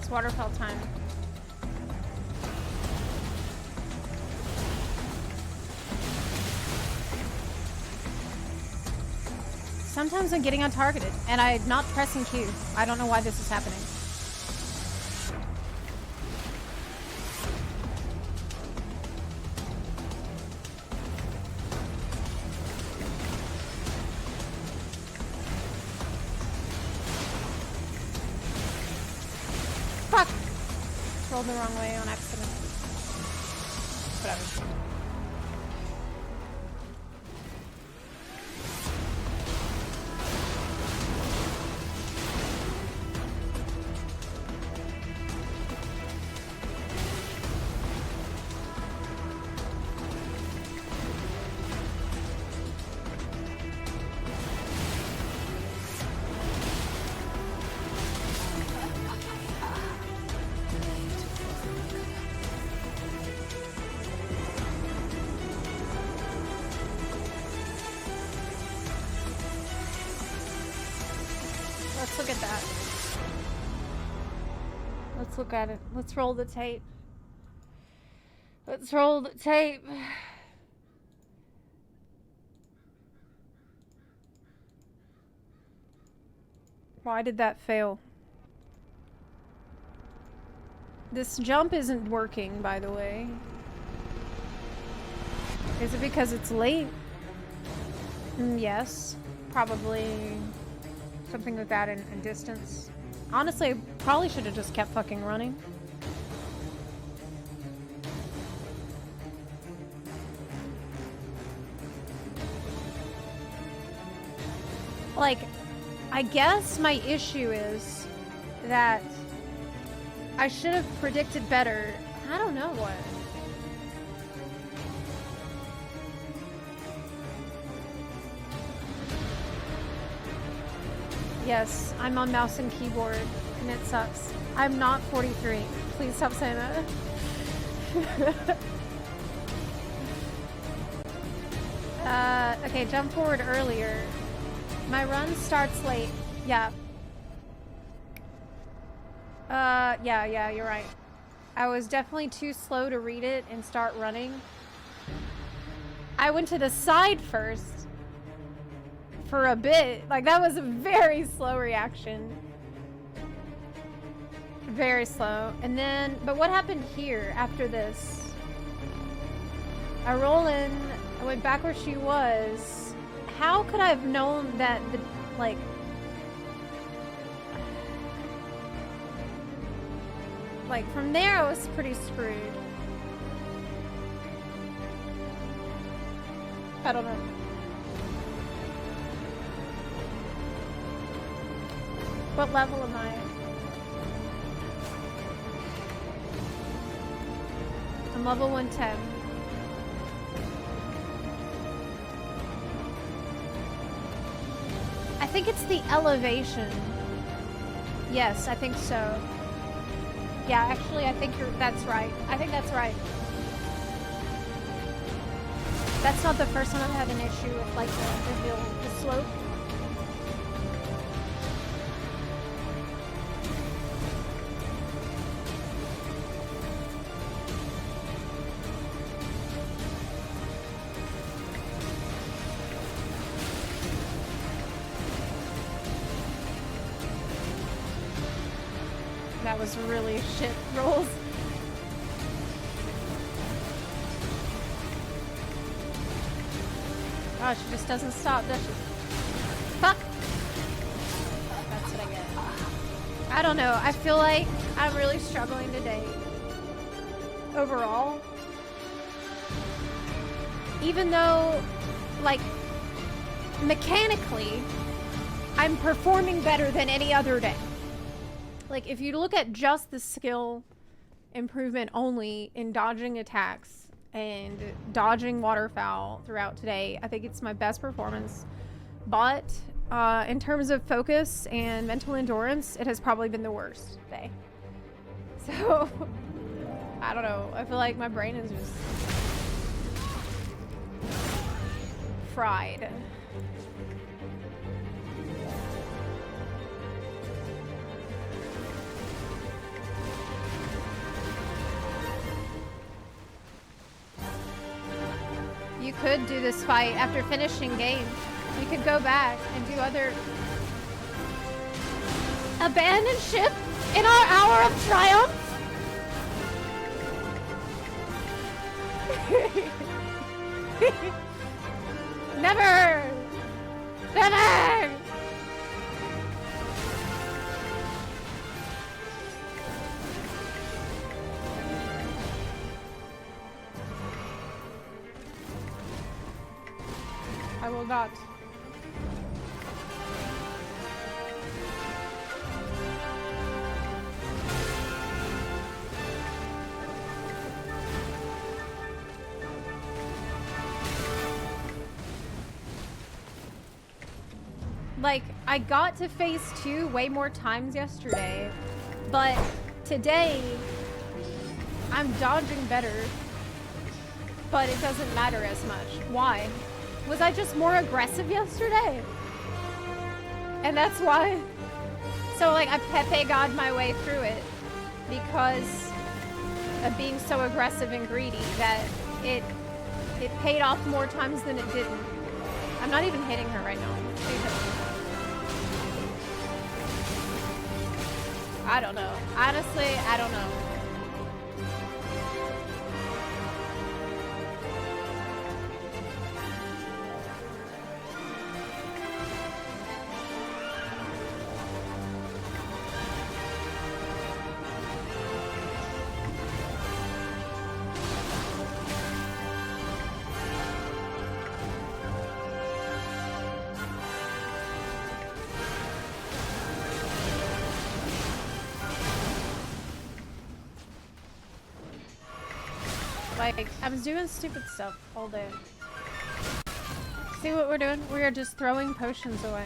Waterfall time. Sometimes I'm getting untargeted and I'm not pressing Q. I don't know why this is happening. Rolled the wrong way on accident. Whatever. Let's look at that. Let's look at it. Let's roll the tape. Let's roll the tape. Why did that fail? This jump isn't working, by the way. Is it because it's late? Yes. Probably something with that in distance. Honestly, I probably should have just kept fucking running. Like, I guess my issue is that I should have predicted better. I don't know what. Yes, I'm on mouse and keyboard, and it sucks. I'm not 43. Please stop saying that. Okay, jump forward earlier. My run starts late. Yeah. Yeah, you're right. I was definitely too slow to read it and start running. I went to the side first for a bit. Like, that was a very slow reaction. Very slow. And then, but what happened here after this? I roll in, I went back where she was. How could I have known that the, like, from there I was pretty screwed. I don't know. What level am I? I'm level 110. I think it's the elevation. Yes, I think so. Yeah, actually, I think that's right. I think that's right. That's not the first time I've had an issue with, like, the slope. That was really shit rolls. Oh, she just doesn't stop, does she? Fuck! That's what I get. I don't know. I feel like I'm really struggling today. Overall. Even though, like, mechanically, I'm performing better than any other day. Like, if you look at just the skill improvement only in dodging attacks and dodging waterfowl throughout today, I think it's my best performance. But in terms of focus and mental endurance, it has probably been the worst day. So, I don't know. I feel like my brain is just fried. You could do this fight after finishing game. You could go back and do other... Abandon ship in our hour of triumph? Never! Never! I will not. Like, I got to phase 2 way more times yesterday, but today I'm dodging better, but it doesn't matter as much. Why? Was I just more aggressive yesterday? And that's why. So, like, I Pepe God my way through it because of being so aggressive and greedy that it paid off more times than it didn't. I'm not even hitting her right now. I don't know. Honestly, I don't know. like, I was doing stupid stuff all day. See what we're doing? We are just throwing potions away.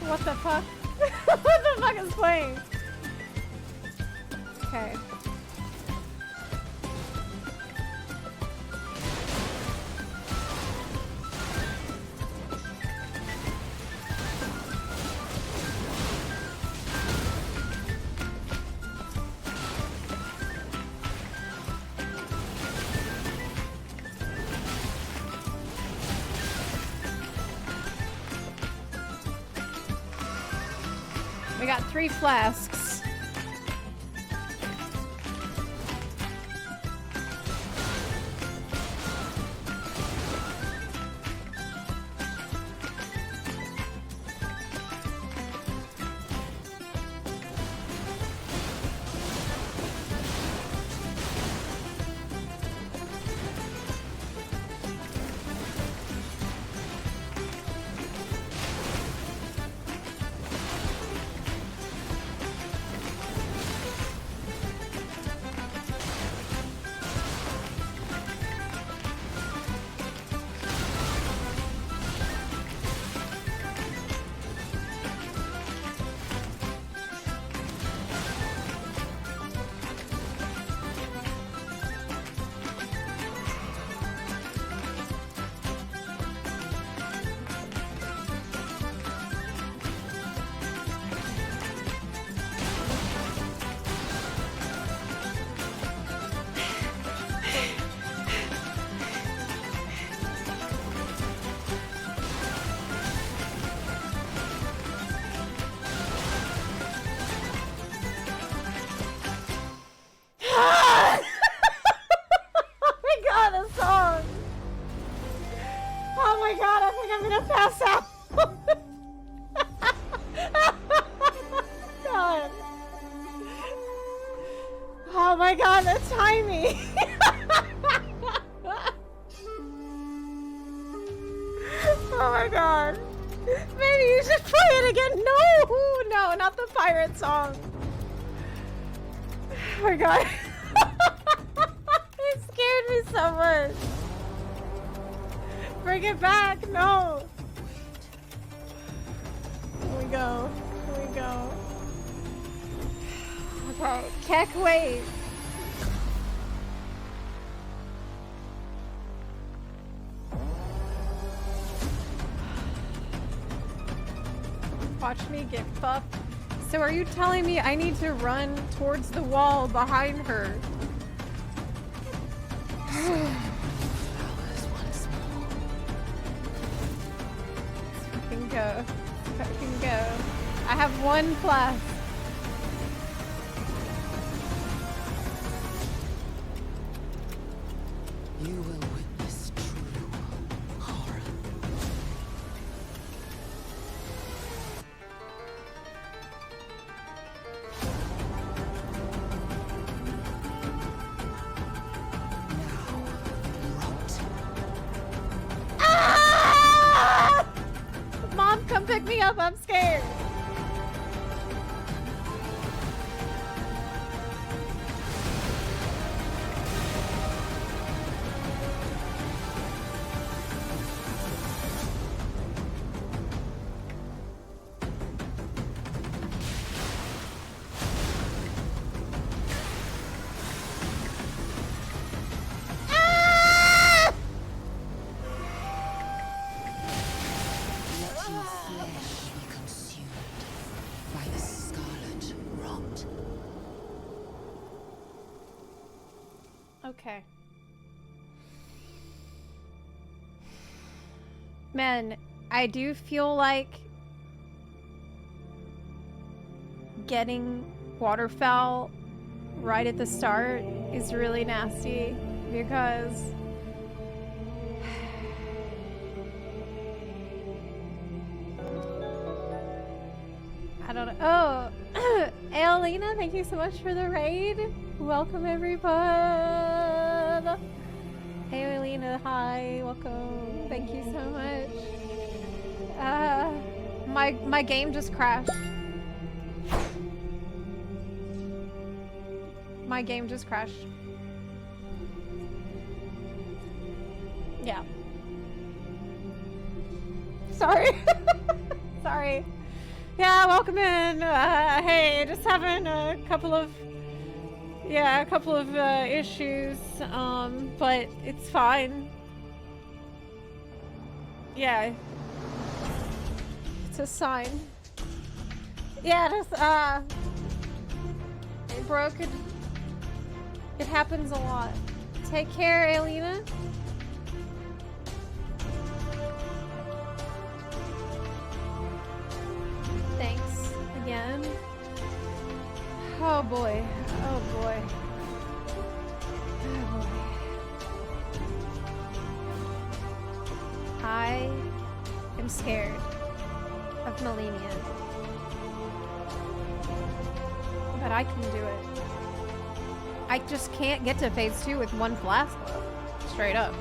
What the fuck? What the fuck is playing? Okay. We got 3 flasks. Oh my god, the timing! Oh my god. Maybe you should play it again. No! No, not the pirate song. Oh my god. It scared me so much. Bring it back. No. Here we go. Here we go. Okay. Keck, wait. Watch me get fucked. So are you telling me I need to run towards the wall behind her? Fucking go. Fucking go. I have one plus. You will witness true horror. Ah! Mom, come pick me up. I'm scared. Okay. Man, I do feel like getting waterfowl right at the start is really nasty because I don't know. Oh, Alina, thank you so much for the raid. Welcome, everyone. Hey, Alina, hi, welcome. Thank you so much. My game just crashed. My game just crashed. Yeah. Sorry. Sorry. Yeah, welcome in. Hey, just having a couple of issues, but it's fine. Yeah. It's a sign. Yeah, just, it broke. It happens a lot. Take care, Alina. Thanks again. Oh boy. Oh boy. Oh boy. I am scared of Malenia. But I can do it. I just can't get to phase 2 with one flask left. Straight up.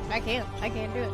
I can't do it.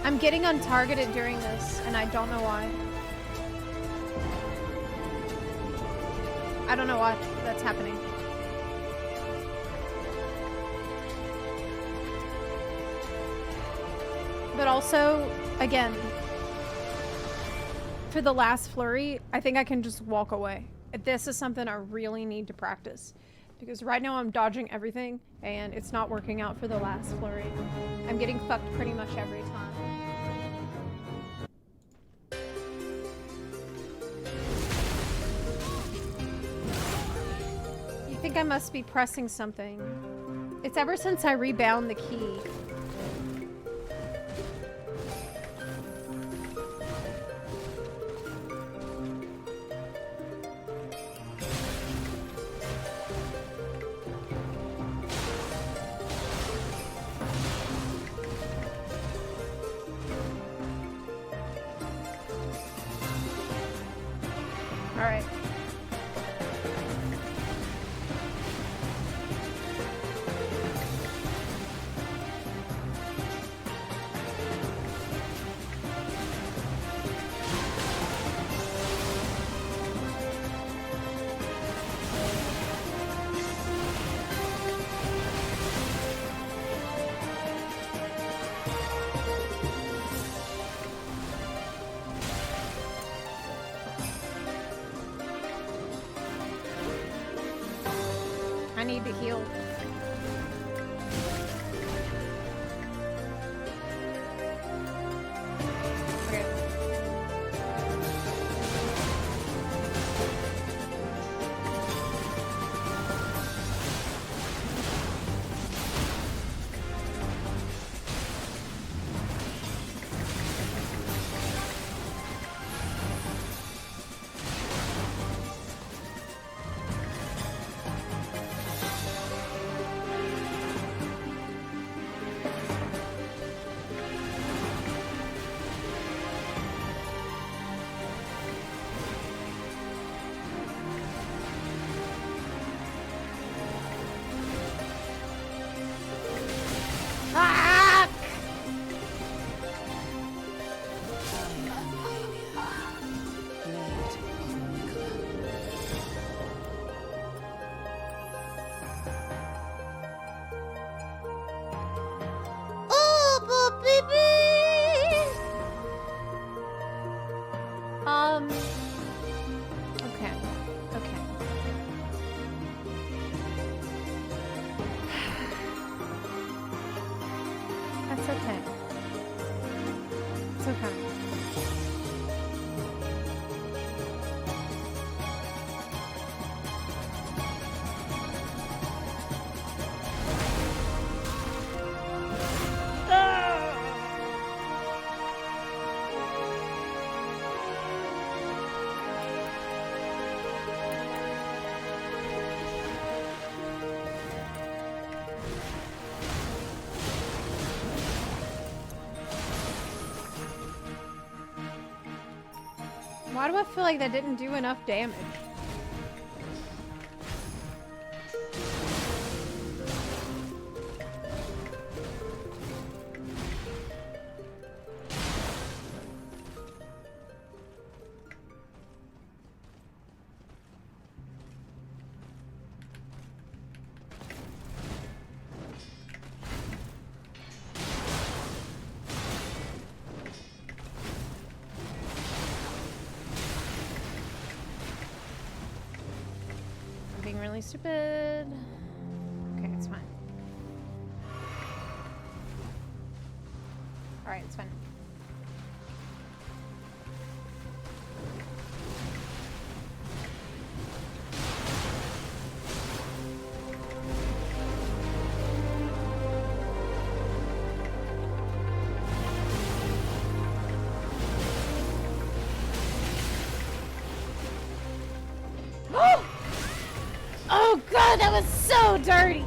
I'm getting untargeted during this, and I don't know why. I don't know why that's happening. But also, again, for the last flurry, I think I can just walk away. This is something I really need to practice. Because right now I'm dodging everything, and it's not working out for the last flurry. I'm getting fucked pretty much every time. You think I must be pressing something. It's ever since I rebound the key. All right. I need to heal. Okay. Okay. Okay. That's okay. Why do I feel like that didn't do enough damage? Really stupid. Okay, it's fine. Alright, it's fine. Oh god, that was so dirty!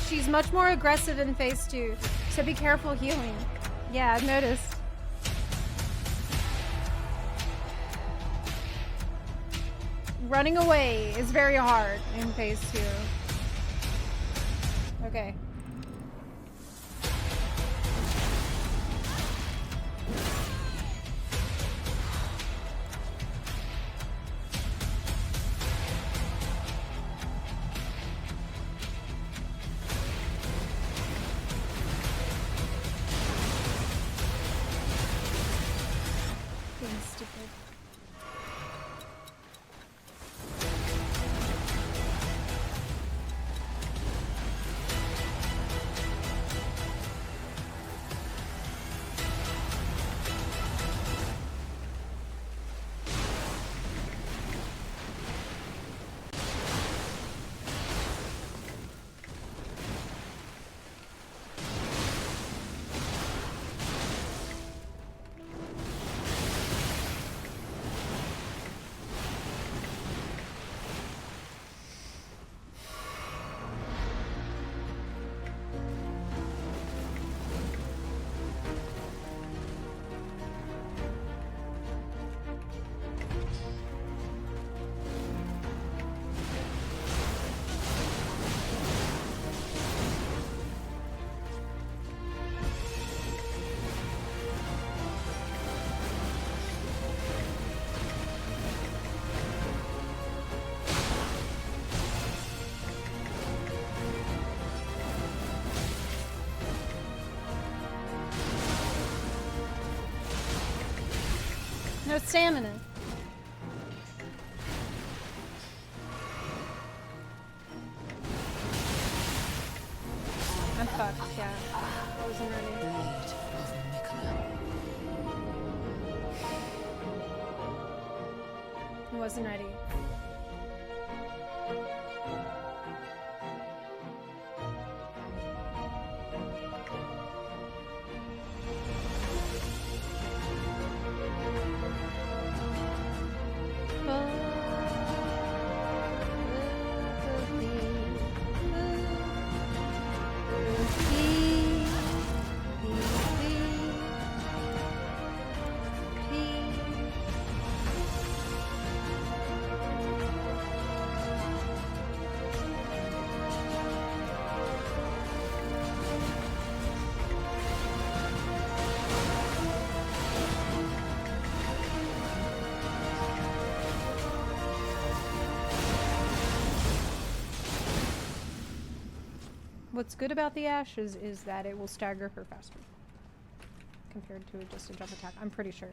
She's much more aggressive in phase 2, so be careful healing. Yeah, I've noticed. Running away is very hard in phase 2. Okay. No stamina. I'm fucked, yeah. I wasn't ready. Blade of Mikola. I wasn't ready. What's good about the ashes is that it will stagger her faster compared to just a jump attack. I'm pretty sure.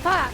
Fuck!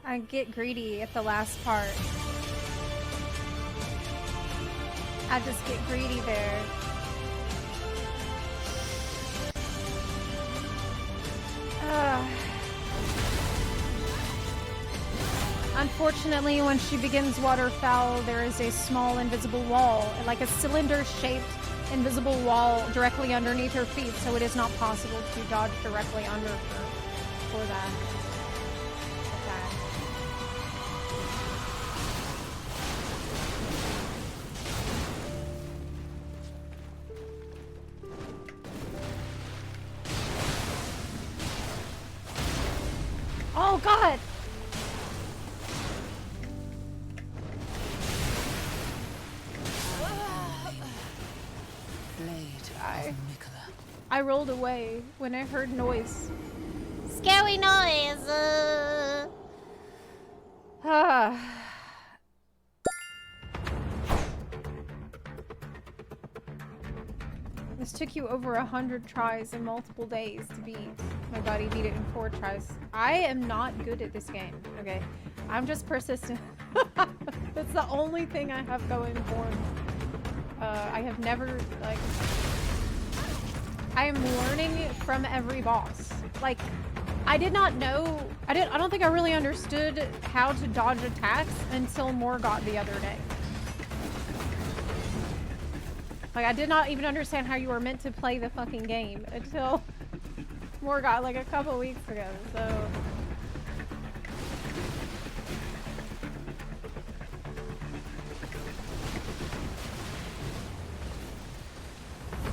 I get greedy at the last part. I just get greedy there. Unfortunately, when she begins waterfowl, there is a small invisible wall, like a cylinder-shaped invisible wall directly underneath her feet, so it is not possible to dodge directly under her for that. Oh God! I rolled away when I heard noise. Scary noise. This took you over 100 tries in multiple days to beat. My buddy beat it in 4 tries. I am not good at this game, okay? I'm just persistent. That's the only thing I have going for me. I have never, like... I am learning from every boss. Like, I did not know... I don't think I really understood how to dodge attacks until Morgott the other day. Like, I did not even understand how you were meant to play the fucking game until Morgott, like, a couple weeks ago, so...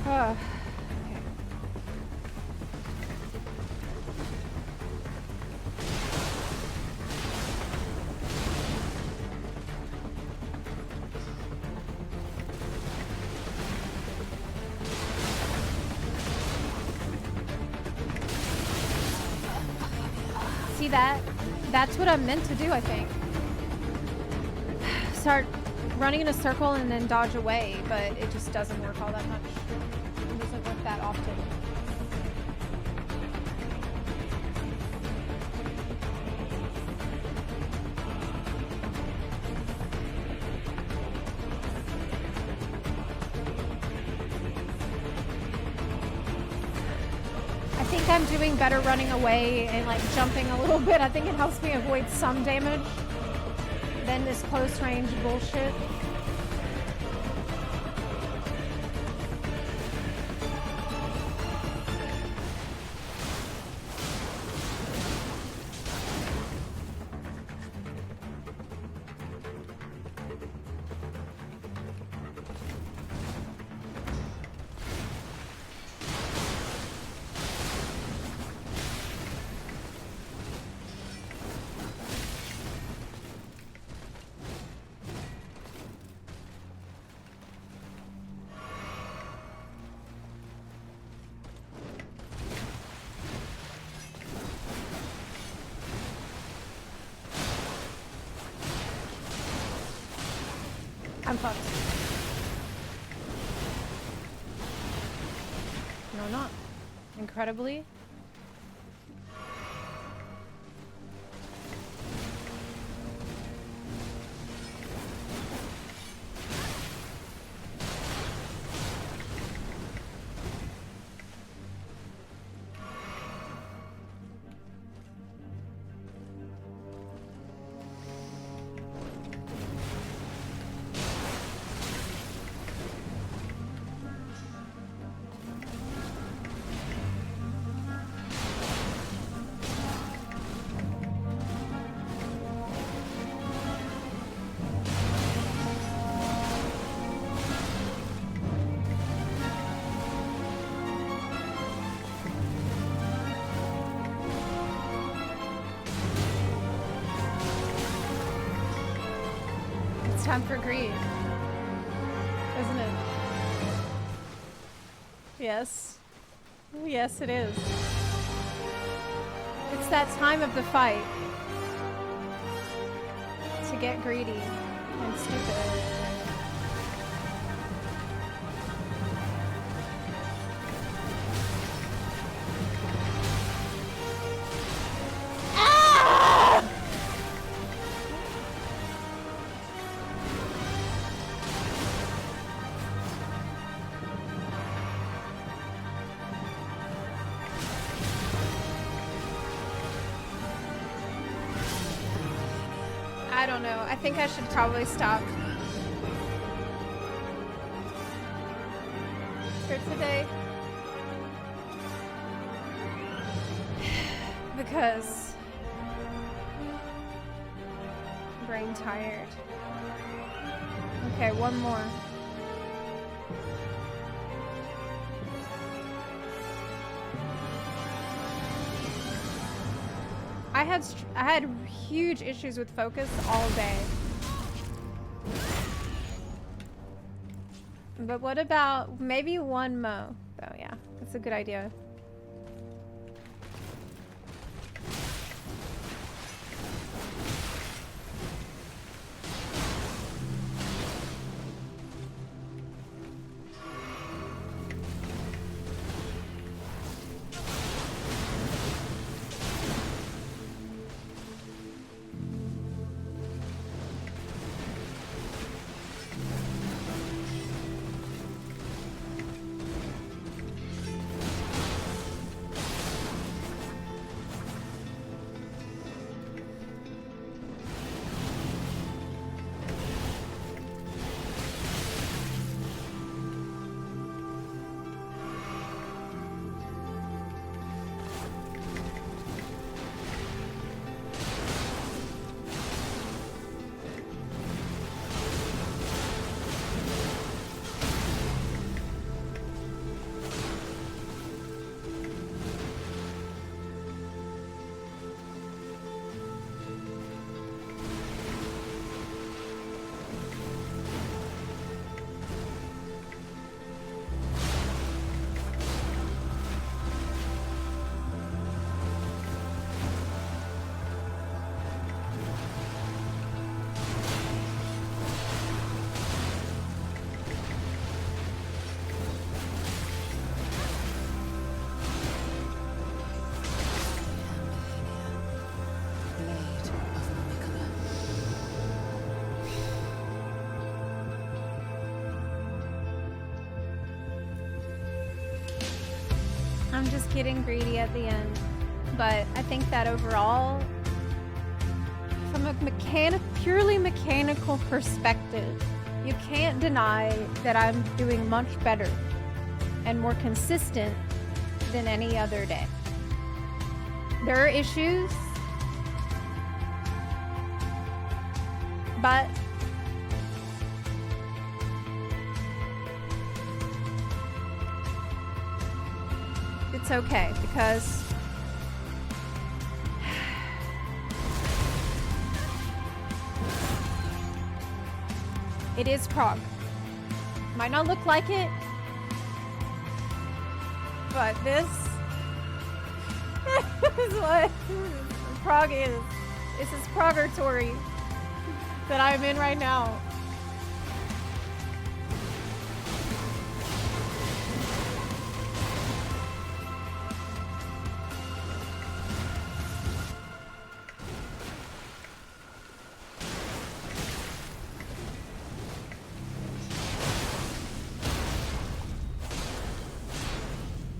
Okay. See that? That's what I'm meant to do, I think. Start running in a circle and then dodge away, but it just doesn't work all that much. It doesn't work that often. I think I'm doing better running away and like jumping a little bit. I think it helps me avoid some damage than this close range bullshit. I'm fucked. No, I'm not. Incredibly. It's time for greed, isn't it? Yes. Yes, it is. It's that time of the fight to get greedy and stupid. I don't know. I think I should probably stop for today. Because brain tired. Okay, one more. I had huge issues with focus all day. But what about maybe one mo? Oh yeah, that's a good idea. I'm just getting greedy at the end. But I think that overall, from a purely mechanical perspective, you can't deny that I'm doing much better and more consistent than any other day. There are issues, but it's okay because it is prog. Might not look like it, but this is what prog is. This is progatory that I'm in right now.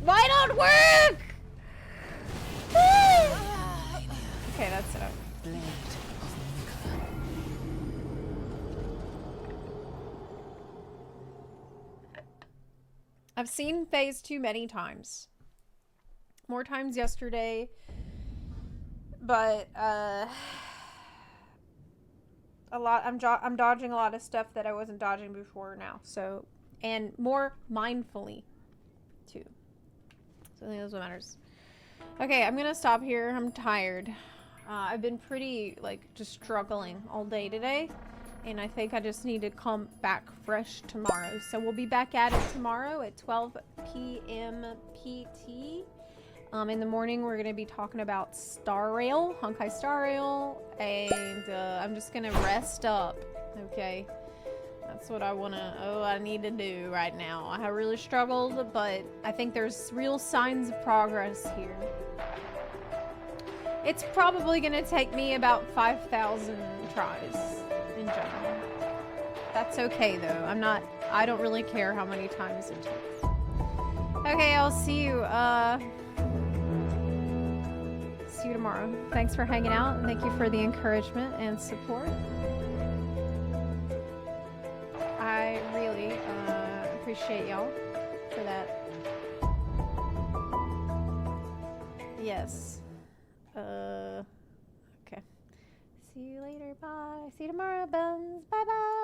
Why don't work? Okay, that's it. I've seen phase 2 many times. More times yesterday. But I'm dodging a lot of stuff that I wasn't dodging before now. So, and more mindfully too. So I think that's what matters. Okay, I'm gonna stop here. I'm tired. I've been pretty, just struggling all day today. And I think I just need to come back fresh tomorrow. So we'll be back at it tomorrow at 12 p.m. PT. In the morning, we're going to be talking about Star Rail, Honkai Star Rail. And I'm just going to rest up, okay? That's what I need to do right now. I have really struggled, but I think there's real signs of progress here. It's probably going to take me about 5,000 tries in general. That's okay though. I don't really care how many times it takes. Okay, I'll see you. See you tomorrow. Thanks for hanging out and thank you for the encouragement and support. I really appreciate y'all for that. Yes. Okay. See you later. Bye. See you tomorrow, Buns. Bye bye.